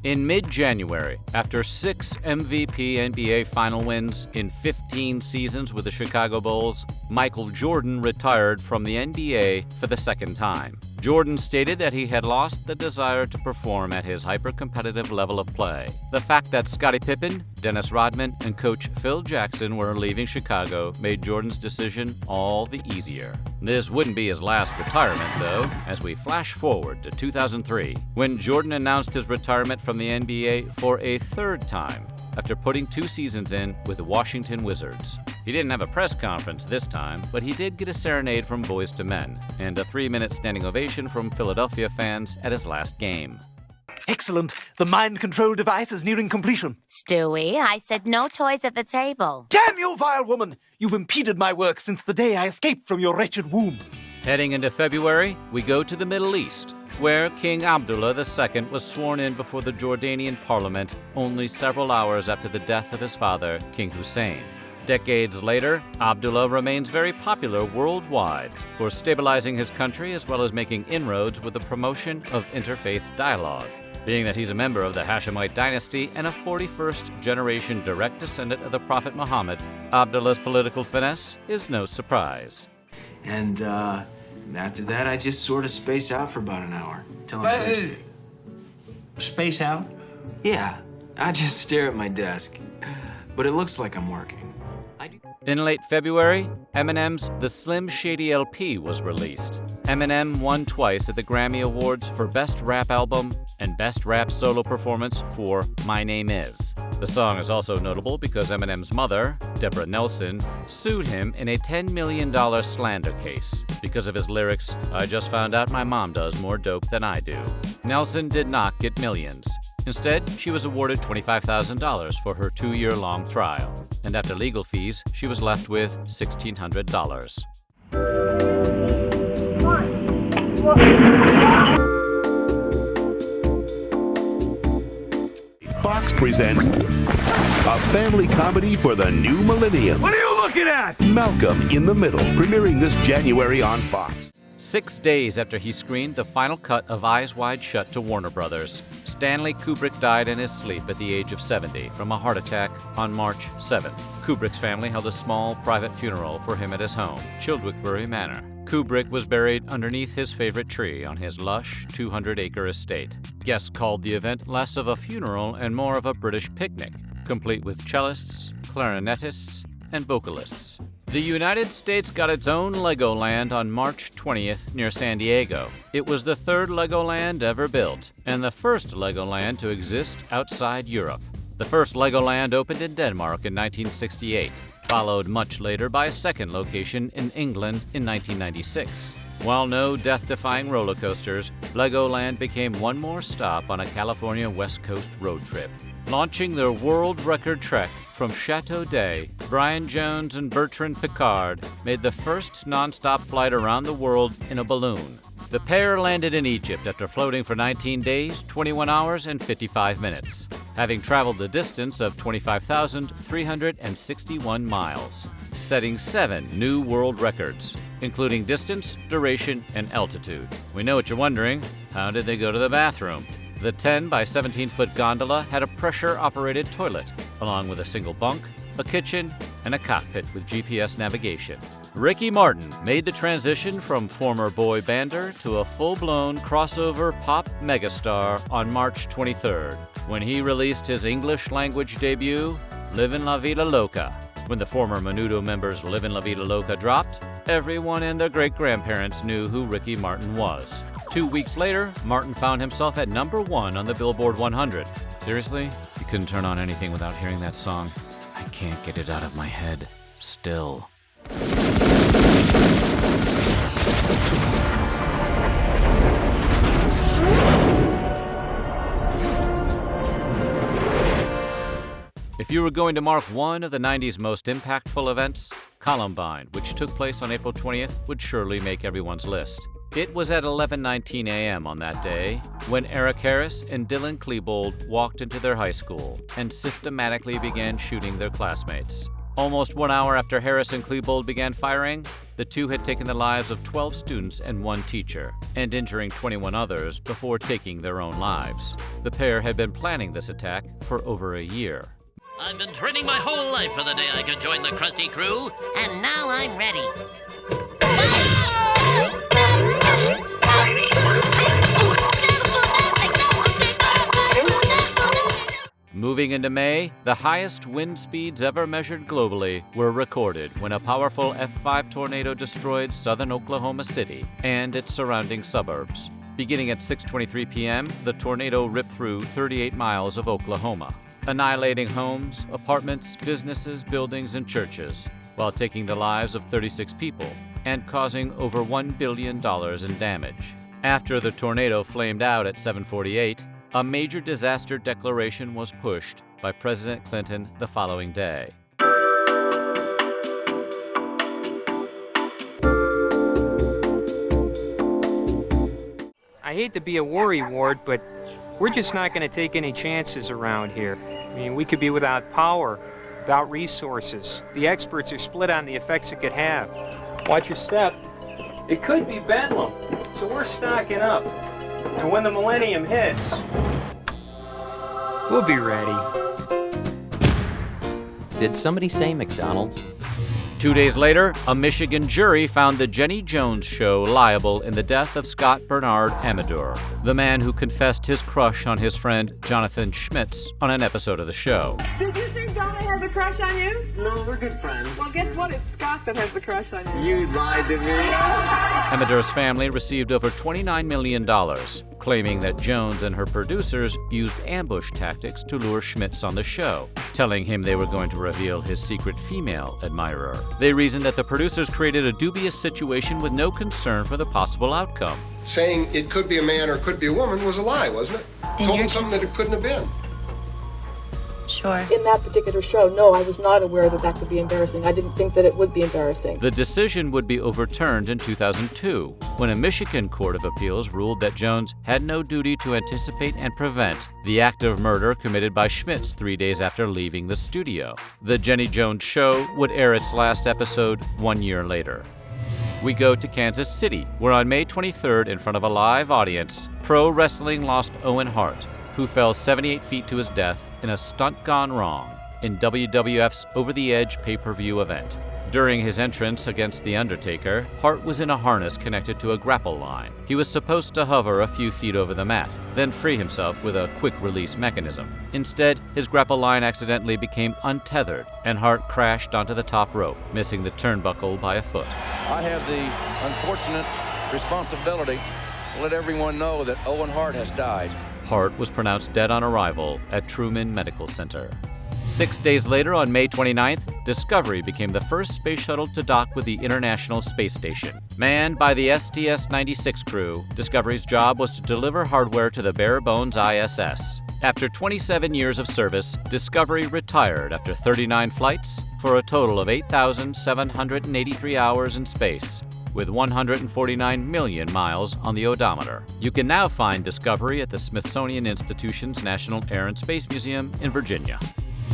In mid-January, after 6 MVP NBA final wins in 15 seasons with the Chicago Bulls, Michael Jordan retired from the NBA for the second time. Jordan stated that he had lost the desire to perform at his hyper-competitive level of play. The fact that Scottie Pippen, Dennis Rodman, and coach Phil Jackson were leaving Chicago made Jordan's decision all the easier. This wouldn't be his last retirement, though, as we flash forward to 2003, when Jordan announced his retirement from the NBA for a third time, after putting 2 seasons in with the Washington Wizards. He didn't have a press conference this time, but he did get a serenade from Boyz II Men and a 3-minute standing ovation from Philadelphia fans at his last game. Excellent. The mind control device is nearing completion. Stewie, I said no toys at the table. Damn you, vile woman! You've impeded my work since the day I escaped from your wretched womb. Heading into February, we go to the Middle East, where King Abdullah II was sworn in before the Jordanian parliament only several hours after the death of his father, King Hussein. Decades later, Abdullah remains very popular worldwide for stabilizing his country as well as making inroads with the promotion of interfaith dialogue. Being that he's a member of the Hashemite dynasty and a 41st generation direct descendant of the Prophet Muhammad, Abdullah's political finesse is no surprise. And after that, I just sort of space out for about an hour. Till I'm Space out? Yeah, I just stare at my desk. But it looks like I'm working. In late February, Eminem's The Slim Shady LP was released. Eminem won twice at the Grammy Awards for Best Rap Album and Best Rap Solo Performance for My Name Is. The song is also notable because Eminem's mother, Deborah Nelson, sued him in a $10 million slander case because of his lyrics, "I just found out my mom does more dope than I do." Nelson did not get millions. Instead, she was awarded $25,000 for her 2-year-long trial, and after legal fees, she was left with $1,600. Fox presents a family comedy for the new millennium. What are you looking at? Malcolm in the Middle, premiering this January on Fox. 6 days after he screened the final cut of Eyes Wide Shut to Warner Brothers, Stanley Kubrick died in his sleep at the age of 70 from a heart attack on March 7th. Kubrick's family held a small private funeral for him at his home, Childwickbury Manor. Kubrick was buried underneath his favorite tree on his lush 200-acre estate. Guests called the event less of a funeral and more of a British picnic, complete with cellists, clarinetists, and vocalists. The United States got its own Legoland on March 20th near San Diego. It was the third Legoland ever built, and the first Legoland to exist outside Europe. The first Legoland opened in Denmark in 1968, followed much later by a second location in England in 1996. While no death-defying roller coasters, Legoland became one more stop on a California West Coast road trip. Launching their world record trek from Chateau d'Ay, Brian Jones and Bertrand Piccard made the first non-stop flight around the world in a balloon. The pair landed in Egypt after floating for 19 days, 21 hours, and 55 minutes, having traveled the distance of 25,361 miles, setting 7 new world records, including distance, duration, and altitude. We know what you're wondering. How did they go to the bathroom? The 10 by 17-foot gondola had a pressure-operated toilet, along with a single bunk, a kitchen, and a cockpit with GPS navigation. Ricky Martin made the transition from former boy bander to a full-blown crossover pop megastar on March 23rd, when he released his English-language debut, Livin' La Vida Loca. When the former Menudo members' Livin' La Vida Loca dropped, everyone and their great-grandparents knew who Ricky Martin was. 2 weeks later, Martin found himself at #1 on the Billboard 100. Seriously? You couldn't turn on anything without hearing that song? I can't get it out of my head. Still. If you were going to mark one of the 90s most impactful events, Columbine, which took place on April 20th, would surely make everyone's list. It was at 11:19 a.m. on that day when Eric Harris and Dylan Klebold walked into their high school and systematically began shooting their classmates. Almost 1 hour after Harris and Klebold began firing, the two had taken the lives of 12 students and 1 teacher, and injuring 21 others before taking their own lives. The pair had been planning this attack for over a year. I've been training my whole life for the day I could join the Krusty Crew, and now I'm ready. Moving into May, the highest wind speeds ever measured globally were recorded when a powerful F5 tornado destroyed southern Oklahoma City and its surrounding suburbs. Beginning at 6:23 p.m., the tornado ripped through 38 miles of Oklahoma, annihilating homes, apartments, businesses, buildings, and churches, while taking the lives of 36 people and causing over $1 billion in damage. After the tornado flamed out at 7:48, a major disaster declaration was pushed by President Clinton the following day. I hate to be a worrywart, but we're just not going to take any chances around here. I mean, we could be without power, without resources. The experts are split on the effects it could have. Watch your step. It could be bedlam, so we're stocking up. And when the Millenium hits, we'll be ready. Did somebody say McDonald's? 2 days later, a Michigan jury found the Jenny Jones Show liable in the death of Scott Bernard Amador, the man who confessed his crush on his friend Jonathan Schmitz on an episode of the show. Did you think Donna has a crush on you? No, we're good friends. Well, guess what? It's Scott that has the crush on you. You lied to me. Amador's family received over $29 million, claiming that Jones and her producers used ambush tactics to lure Schmitz on the show, telling him they were going to reveal his secret female admirer. They reasoned that the producers created a dubious situation with no concern for the possible outcome. Saying it could be a man or could be a woman was a lie, wasn't it? Told them something that it couldn't have been. Sure. In that particular show, no, I was not aware that that could be embarrassing. I didn't think that it would be embarrassing. The decision would be overturned in 2002, when a Michigan Court of Appeals ruled that Jones had no duty to anticipate and prevent the act of murder committed by Schmitz 3 days after leaving the studio. The Jenny Jones Show would air its last episode 1 year later. We go to Kansas City, where on May 23rd, in front of a live audience, pro wrestling lost Owen Hart, who fell 78 feet to his death in a stunt gone wrong in WWF's Over the Edge pay-per-view event. During his entrance against The Undertaker, Hart was in a harness connected to a grapple line. He was supposed to hover a few feet over the mat, then free himself with a quick-release mechanism. Instead, his grapple line accidentally became untethered, and Hart crashed onto the top rope, missing the turnbuckle by a foot. I have the unfortunate responsibility to let everyone know that Owen Hart has died. Hart was pronounced dead on arrival at Truman Medical Center. 6 days later, on May 29th, Discovery became the first space shuttle to dock with the International Space Station. Manned by the STS-96 crew, Discovery's job was to deliver hardware to the bare-bones ISS. After 27 years of service, Discovery retired after 39 flights for a total of 8,783 hours in space, with 149 million miles on the odometer. You can now find Discovery at the Smithsonian Institution's National Air and Space Museum in Virginia.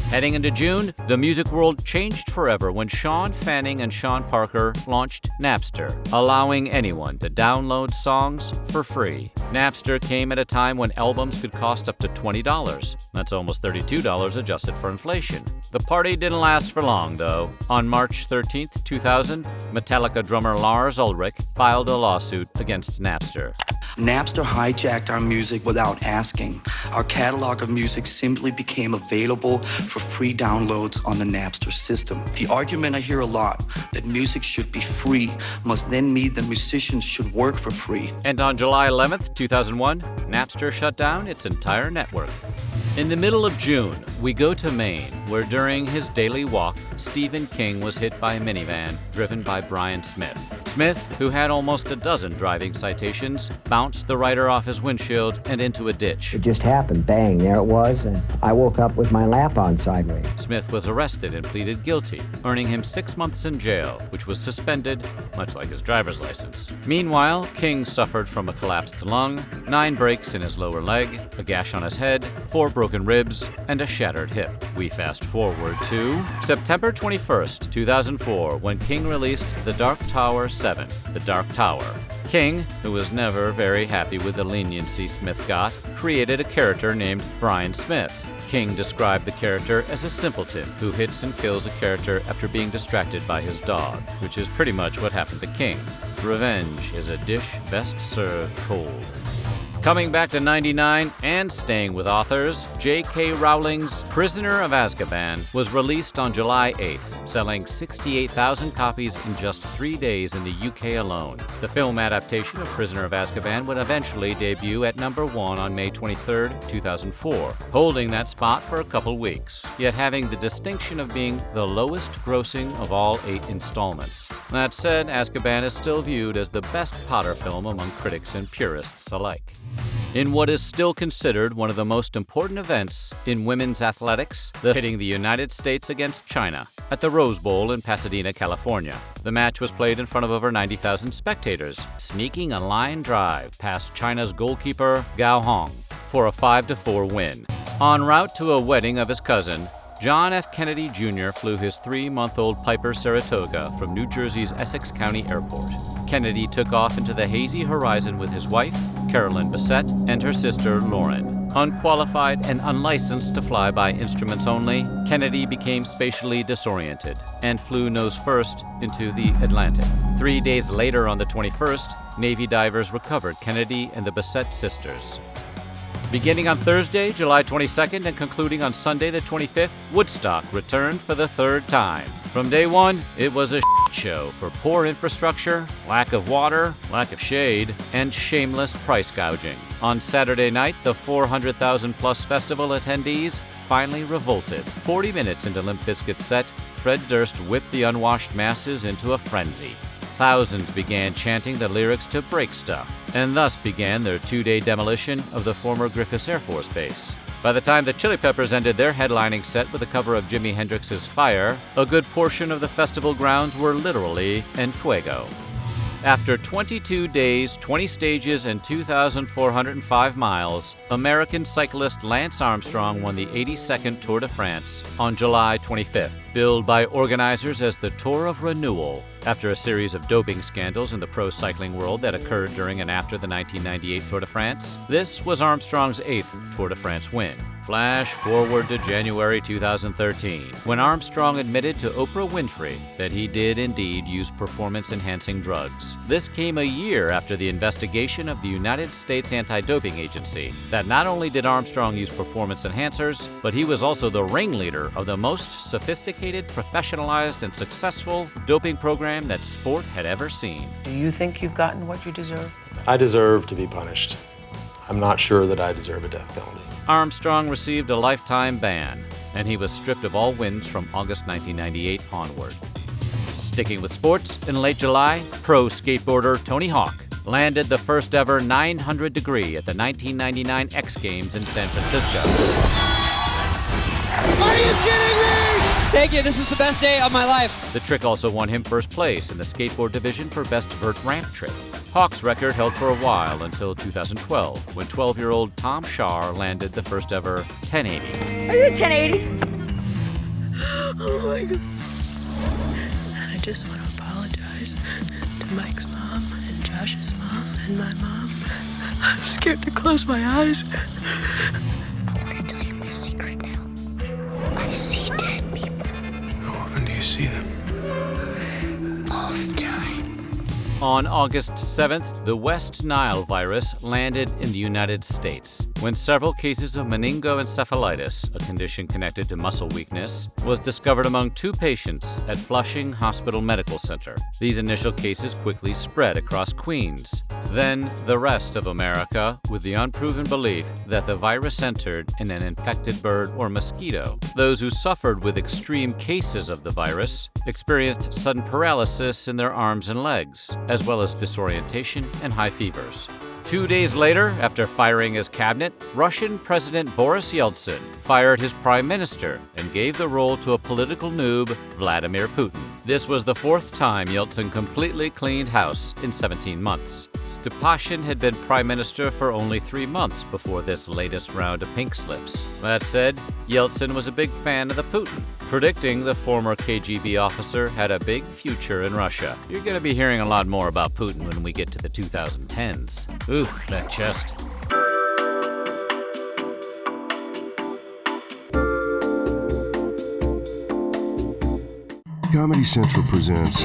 Heading into June, the music world changed forever when Sean Fanning and Sean Parker launched Napster, allowing anyone to download songs for free. Napster came at a time when albums could cost up to $20. That's almost $32 adjusted for inflation. The party didn't last for long, though. On March 13, 2000, Metallica drummer Lars Ulrich filed a lawsuit against Napster. Napster hijacked our music without asking. Our catalog of music simply became available for free downloads on the Napster system. The argument I hear a lot, that music should be free, must then mean that musicians should work for free. And on July 11th, 2001, Napster shut down its entire network. In the middle of June, we go to Maine, where during his daily walk, Stephen King was hit by a minivan driven by Brian Smith. Smith, who had almost a dozen driving citations, bounced the writer off his windshield and into a ditch. It just happened. Bang, there it was, and I woke up with my lap on sideways. Smith was arrested and pleaded guilty, earning him 6 months in jail, which was suspended, much like his driver's license. Meanwhile, King suffered from a collapsed lung, 9 breaks in his lower leg, a gash on his head, 4 broken ribs, and a shattered hip. We fast forward to September 21st, 2004, when King released The Dark Tower 7, The Dark Tower. King, who was never very happy with the leniency Smith got, created a character named Brian Smith. King described the character as a simpleton who hits and kills a character after being distracted by his dog, which is pretty much what happened to King. Revenge is a dish best served cold. Coming back to '99 and staying with authors, J.K. Rowling's Prisoner of Azkaban was released on July 8th, selling 68,000 copies in just 3 days in the UK alone. The film adaptation of Prisoner of Azkaban would eventually debut at #1 on May 23, 2004, holding that spot for a couple weeks, yet having the distinction of being the lowest grossing of all 8 installments. That said, Azkaban is still viewed as the best Potter film among critics and purists alike. In what is still considered one of the most important events in women's athletics, the pitting the United States against China at the Rose Bowl in Pasadena, California. The match was played in front of over 90,000 spectators, sneaking a line drive past China's goalkeeper Gao Hong for a 5-4 win. En route to a wedding of his cousin, John F. Kennedy Jr. flew his 3-month-old Piper Saratoga from New Jersey's Essex County Airport. Kennedy took off into the hazy horizon with his wife, Carolyn Bessette, and her sister, Lauren. Unqualified and unlicensed to fly by instruments only, Kennedy became spatially disoriented and flew nose first into the Atlantic. 3 days later, on the 21st, Navy divers recovered Kennedy and the Bessette sisters. Beginning on Thursday, July 22nd, and concluding on Sunday the 25th, Woodstock returned for the 3rd time. From day one, it was a show for poor infrastructure, lack of water, lack of shade, and shameless price gouging. On Saturday night, the 400,000-plus festival attendees finally revolted. 40 minutes into Limp Bizkit's set, Fred Durst whipped the unwashed masses into a frenzy. Thousands began chanting the lyrics to Break Stuff, and thus began their 2-day demolition of the former Griffiths Air Force Base. By the time the Chili Peppers ended their headlining set with a cover of Jimi Hendrix's Fire, a good portion of the festival grounds were literally en fuego. After 22 days, 20 stages, and 2,405 miles, American cyclist Lance Armstrong won the 82nd Tour de France on July 25th, billed by organizers as the Tour of Renewal, after a series of doping scandals in the pro cycling world that occurred during and after the 1998 Tour de France. This was Armstrong's 8th Tour de France win. Flash forward to January 2013, when Armstrong admitted to Oprah Winfrey that he did indeed use performance-enhancing drugs. This came a year after the investigation of the United States Anti-Doping Agency that not only did Armstrong use performance enhancers, but he was also the ringleader of the most sophisticated, professionalized, and successful doping program that sport had ever seen. Do you think you've gotten what you deserve? I deserve to be punished. I'm not sure that I deserve a death penalty. Armstrong received a lifetime ban, and he was stripped of all wins from August 1998 onward. Sticking with sports, in late July, pro skateboarder Tony Hawk landed the first ever 900 degree at the 1999 X Games in San Francisco. Are you kidding me? Thank you, this is the best day of my life. The trick also won him first place in the skateboard division for best vert ramp trick. Hawk's record held for a while until 2012, when 12-year-old Tom Shar landed the first ever 1080. Are you a 1080? Oh my God. I just want to apologize to Mike's mom and Josh's mom and my mom. I'm scared to close my eyes. I'm going to tell you my secret now. I see dead people. How often do you see them? All the time. On August 7th, the West Nile virus landed in the United States, when several cases of meningoencephalitis, a condition connected to muscle weakness, was discovered among 2 patients at Flushing Hospital Medical Center. These initial cases quickly spread across Queens. Then the rest of America, with the unproven belief that the virus entered in an infected bird or mosquito. Those who suffered with extreme cases of the virus experienced sudden paralysis in their arms and legs, as well as disorientation and high fevers. 2 days later, after firing his cabinet, Russian President Boris Yeltsin fired his prime minister and gave the role to a political noob, Vladimir Putin. This was the 4th time Yeltsin completely cleaned house in 17 months. Stepashin had been prime minister for only 3 months before this latest round of pink slips. That said, Yeltsin was a big fan of the Putin, predicting the former KGB officer had a big future in Russia. You're going to be hearing a lot more about Putin when we get to the 2010s. Ooh, that chest. Comedy Central presents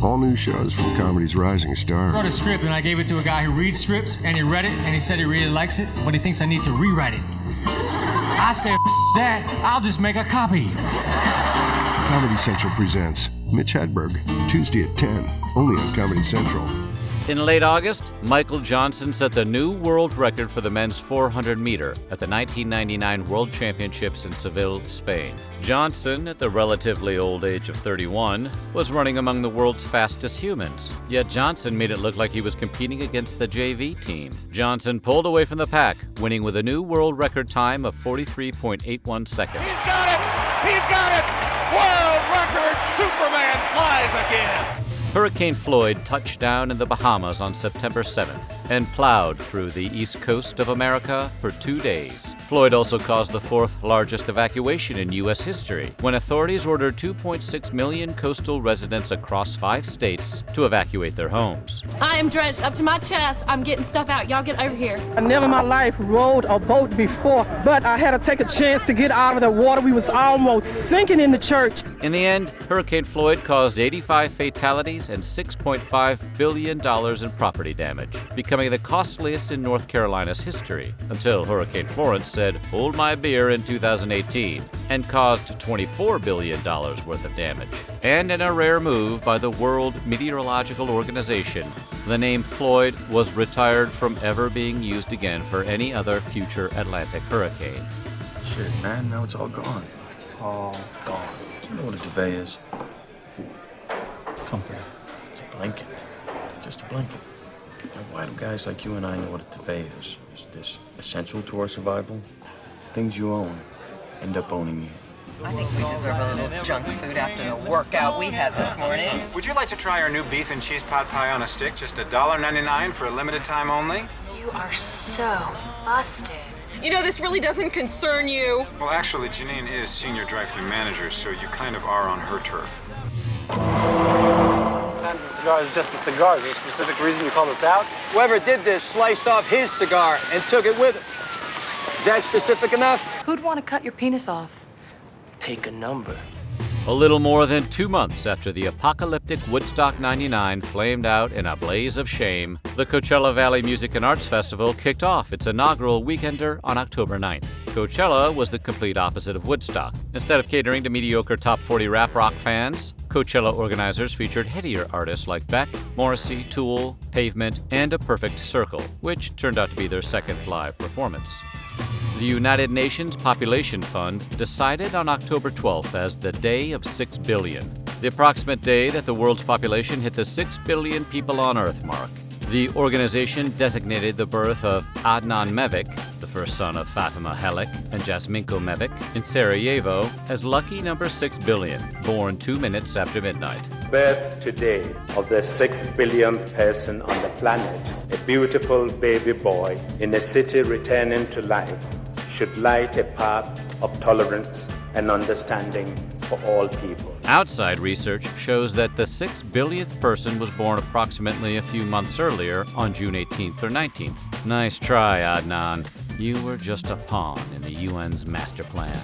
all new shows from comedy's rising star. I wrote a script and I gave it to a guy who reads scripts, and he read it and he said he really likes it, but he thinks I need to rewrite it. I said, that, I'll just make a copy. Comedy Central presents Mitch Hedberg, Tuesday at 10, only on Comedy Central. In late August, Michael Johnson set the new world record for the men's 400 meter at the 1999 World Championships in Seville, Spain. Johnson, at the relatively old age of 31, was running among the world's fastest humans. Yet Johnson made it look like he was competing against the JV team. Johnson pulled away from the pack, winning with a new world record time of 43.81 seconds. He's got it! He's got it! World record! Superman flies again! Hurricane Floyd touched down in the Bahamas on September 7th and plowed through the east coast of America for 2 days. Floyd also caused the 4th largest evacuation in U.S. history, when authorities ordered 2.6 million coastal residents across 5 states to evacuate their homes. I am drenched up to my chest. I'm getting stuff out. Y'all get over here. I never in my life rode a boat before, but I had to take a chance to get out of the water. We was almost sinking in the church. In the end, Hurricane Floyd caused 85 fatalities and $6.5 billion in property damage, becoming the costliest in North Carolina's history, until Hurricane Florence said, "Hold my beer" in 2018, and caused $24 billion worth of damage. And in a rare move by the World Meteorological Organization, the name Floyd was retired from ever being used again for any other future Atlantic hurricane. Shit, man, now it's all gone. All gone. Do you know what a duvet is? Comfort. It's a blanket. Just a blanket. Now, why do guys like you and I know what a duvet is? Is this essential to our survival? The things you own end up owning you. I think we deserve a little junk food after the workout we had this morning. Would you like to try our new beef and cheese pot pie on a stick? Just $1.99 for a limited time only? You are so busted. You know, this really doesn't concern you. Well, actually, Janine is senior drive-thru manager, so you kind of are on her turf. Sometimes a cigar is just a cigar. Is there a specific reason you call us out? Whoever did this sliced off his cigar and took it with him. that specific enough? Who'd want to cut your penis off? Take a number. A little more than 2 months after the apocalyptic Woodstock 99 flamed out in a blaze of shame, the Coachella Valley Music and Arts Festival kicked off its inaugural weekender on October 9th. Coachella was the complete opposite of Woodstock. Instead of catering to mediocre top 40 rap rock fans, Coachella organizers featured headier artists like Beck, Morrissey, Tool, Pavement, and A Perfect Circle, which turned out to be their second live performance. The United Nations Population Fund decided on October 12th as the Day of 6 Billion, the approximate day that the world's population hit the 6 billion people on Earth mark. The organization designated the birth of Adnan Mevik, the first son of Fatima Helik and Jasminko Mevik, in Sarajevo as lucky number 6 billion, born 2 minutes after midnight. Birth today of the 6 billionth person on the planet, a beautiful baby boy in a city returning to life, should light a path of tolerance and understanding for all people. Outside research shows that the 6 billionth person was born approximately a few months earlier on June 18th or 19th. Nice try, Adnan. You were just a pawn in the UN's master plan.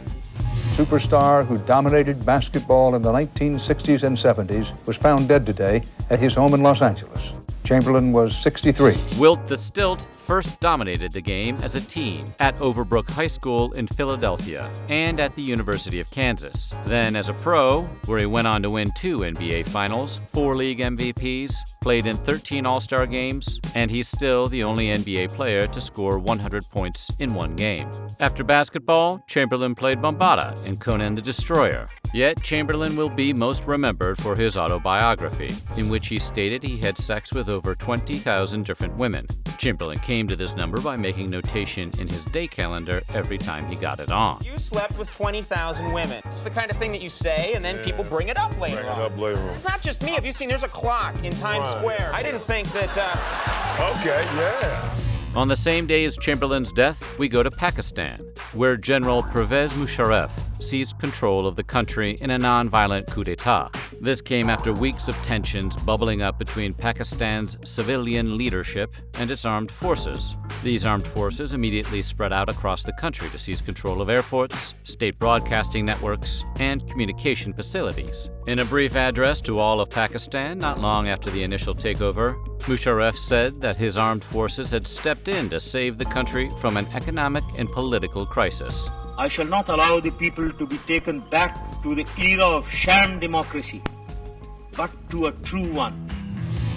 Superstar who dominated basketball in the 1960s and 70s was found dead today at his home in Los Angeles. Chamberlain was 63. Wilt the Stilt first dominated the game as a teen at Overbrook High School in Philadelphia and at the University of Kansas. Then as a pro, where he went on to win 2 NBA Finals, 4 league MVPs, played in 13 All-Star games, and he's still the only NBA player to score 100 points in 1 game. After basketball, Chamberlain played Bombada in Conan the Destroyer. Yet Chamberlain will be most remembered for his autobiography, in which he stated he had sex with over 20,000 different women. Chamberlain came to this number by making notation in his day calendar every time he got it on. You slept with 20,000 women. It's the kind of thing that you say, and then people bring it up later on. It's not just me. Have you seen, there's a clock in Times Square. I didn't think that, Okay, yeah. On the same day as Chamberlain's death, we go to Pakistan, where General Pervez Musharraf seized control of the country in a non-violent coup d'etat. This came after weeks of tensions bubbling up between Pakistan's civilian leadership and its armed forces. These armed forces immediately spread out across the country to seize control of airports, state broadcasting networks, and communication facilities. In a brief address to all of Pakistan not long after the initial takeover, Musharraf said that his armed forces had stepped in to save the country from an economic and political crisis. I shall not allow the people to be taken back to the era of sham democracy, but to a true one.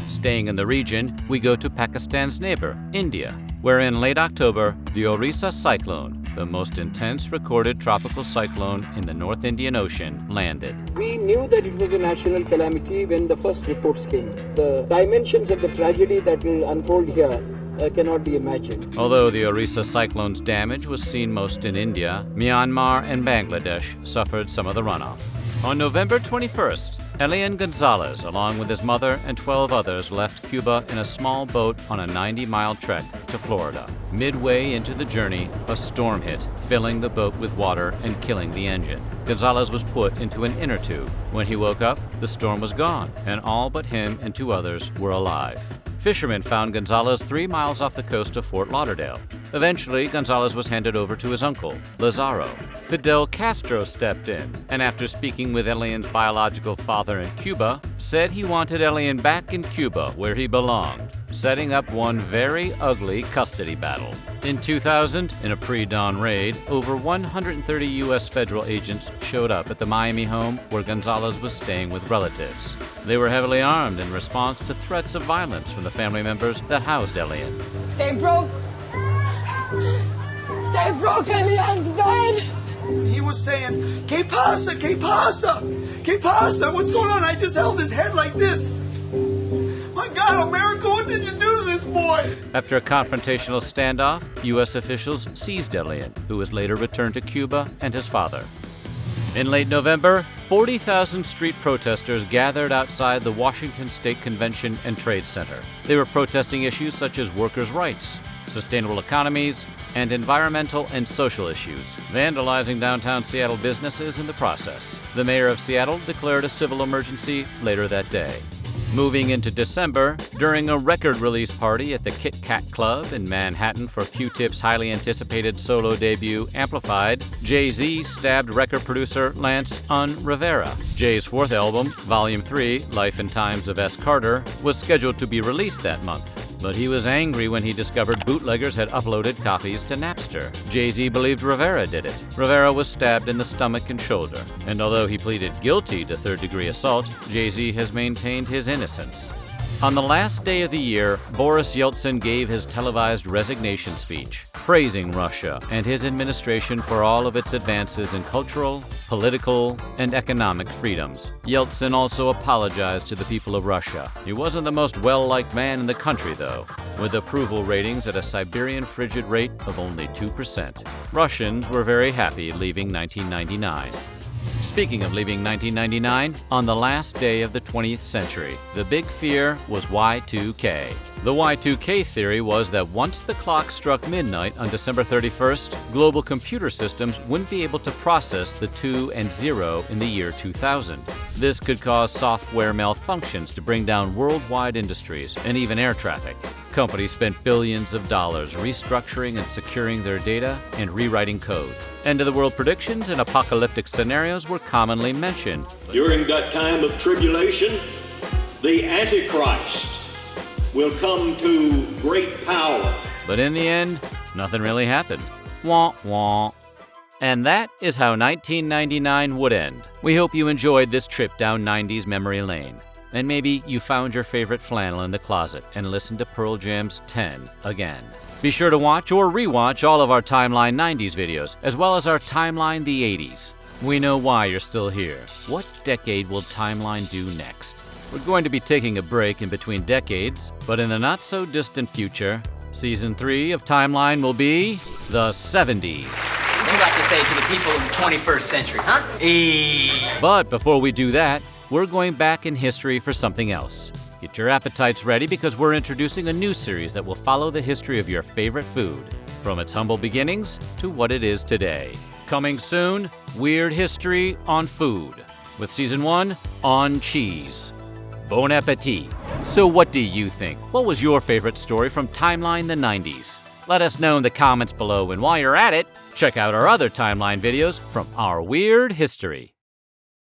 Staying in the region, we go to Pakistan's neighbor, India, where in late October, the Orissa cyclone, the most intense recorded tropical cyclone in the North Indian Ocean, landed. We knew that it was a national calamity when the first reports came. The dimensions of the tragedy that will unfold here cannot be imagined. Although the Orissa cyclone's damage was seen most in India, Myanmar and Bangladesh suffered some of the runoff. On November 21st, Elian Gonzalez, along with his mother and 12 others, left Cuba in a small boat on a 90-mile trek to Florida. Midway into the journey, a storm hit, filling the boat with water and killing the engine. Gonzalez was put into an inner tube. When he woke up, the storm was gone, and all but him and 2 others were alive. Fishermen found Gonzalez 3 miles off the coast of Fort Lauderdale. Eventually, Gonzalez was handed over to his uncle, Lazaro. Fidel Castro stepped in, and after speaking with Elian's biological father in Cuba, said he wanted Elian back in Cuba where he belonged, setting up one very ugly custody battle. In 2000, in a pre-dawn raid, over 130 U.S. federal agents showed up at the Miami home where Gonzalez was staying with relatives. They were heavily armed in response to threats of violence from the family members that housed Elian. They broke Elian's bed. He was saying, "Que pasa? Que pasa? Que pasa? What's going on?" I just held his head like this. My God, America, what did you do to this boy? After a confrontational standoff, U.S. officials seized Elian, who was later returned to Cuba, and his father. In late November, 40,000 street protesters gathered outside the Washington State Convention and Trade Center. They were protesting issues such as workers' rights, sustainable economies, and environmental and social issues, vandalizing downtown Seattle businesses in the process. The mayor of Seattle declared a civil emergency later that day. Moving into December, during a record release party at the Kit Kat Club in Manhattan for Q-Tip's highly anticipated solo debut, Amplified, Jay-Z stabbed record producer Lance Rivera. Jay's fourth album, Volume 3, Life and Times of S. Carter, was scheduled to be released that month. But he was angry when he discovered bootleggers had uploaded copies to Napster. Jay-Z believed Rivera did it. Rivera was stabbed in the stomach and shoulder, and although he pleaded guilty to third-degree assault, Jay-Z has maintained his innocence. On the last day of the year, Boris Yeltsin gave his televised resignation speech, praising Russia and his administration for all of its advances in cultural, political, and economic freedoms. Yeltsin also apologized to the people of Russia. He wasn't the most well-liked man in the country, though, with approval ratings at a Siberian frigid rate of only 2%. Russians were very happy leaving 1999. Speaking of leaving 1999, on the last day of the 20th century, the big fear was Y2K. The Y2K theory was that once the clock struck midnight on December 31st, global computer systems wouldn't be able to process the 2 and 0 in the year 2000. This could cause software malfunctions to bring down worldwide industries and even air traffic. Companies spent billions of dollars restructuring and securing their data and rewriting code. End-of-the-world predictions and apocalyptic scenarios were commonly mentioned. During that time of tribulation, the Antichrist will come to great power. But in the end, nothing really happened. Wah wah. And that is how 1999 would end. We hope you enjoyed this trip down 90s memory lane. And maybe you found your favorite flannel in the closet and listened to Pearl Jam's 10 again. Be sure to watch or rewatch all of our Timeline 90s videos, as well as our Timeline the 80s. We know why you're still here. What decade will Timeline do next? We're going to be taking a break in between decades, but in the not-so-distant future, Season 3 of Timeline will be the 70s. What you got to say to the people of the 21st century, huh? But before we do that, we're going back in history for something else. Get your appetites ready because we're introducing a new series that will follow the history of your favorite food, from its humble beginnings to what it is today. Coming soon, Weird History on Food, with Season 1 on cheese. Bon appetit! So what do you think? What was your favorite story from Timeline the 90s? Let us know in the comments below, and while you're at it, check out our other Timeline videos from our Weird History.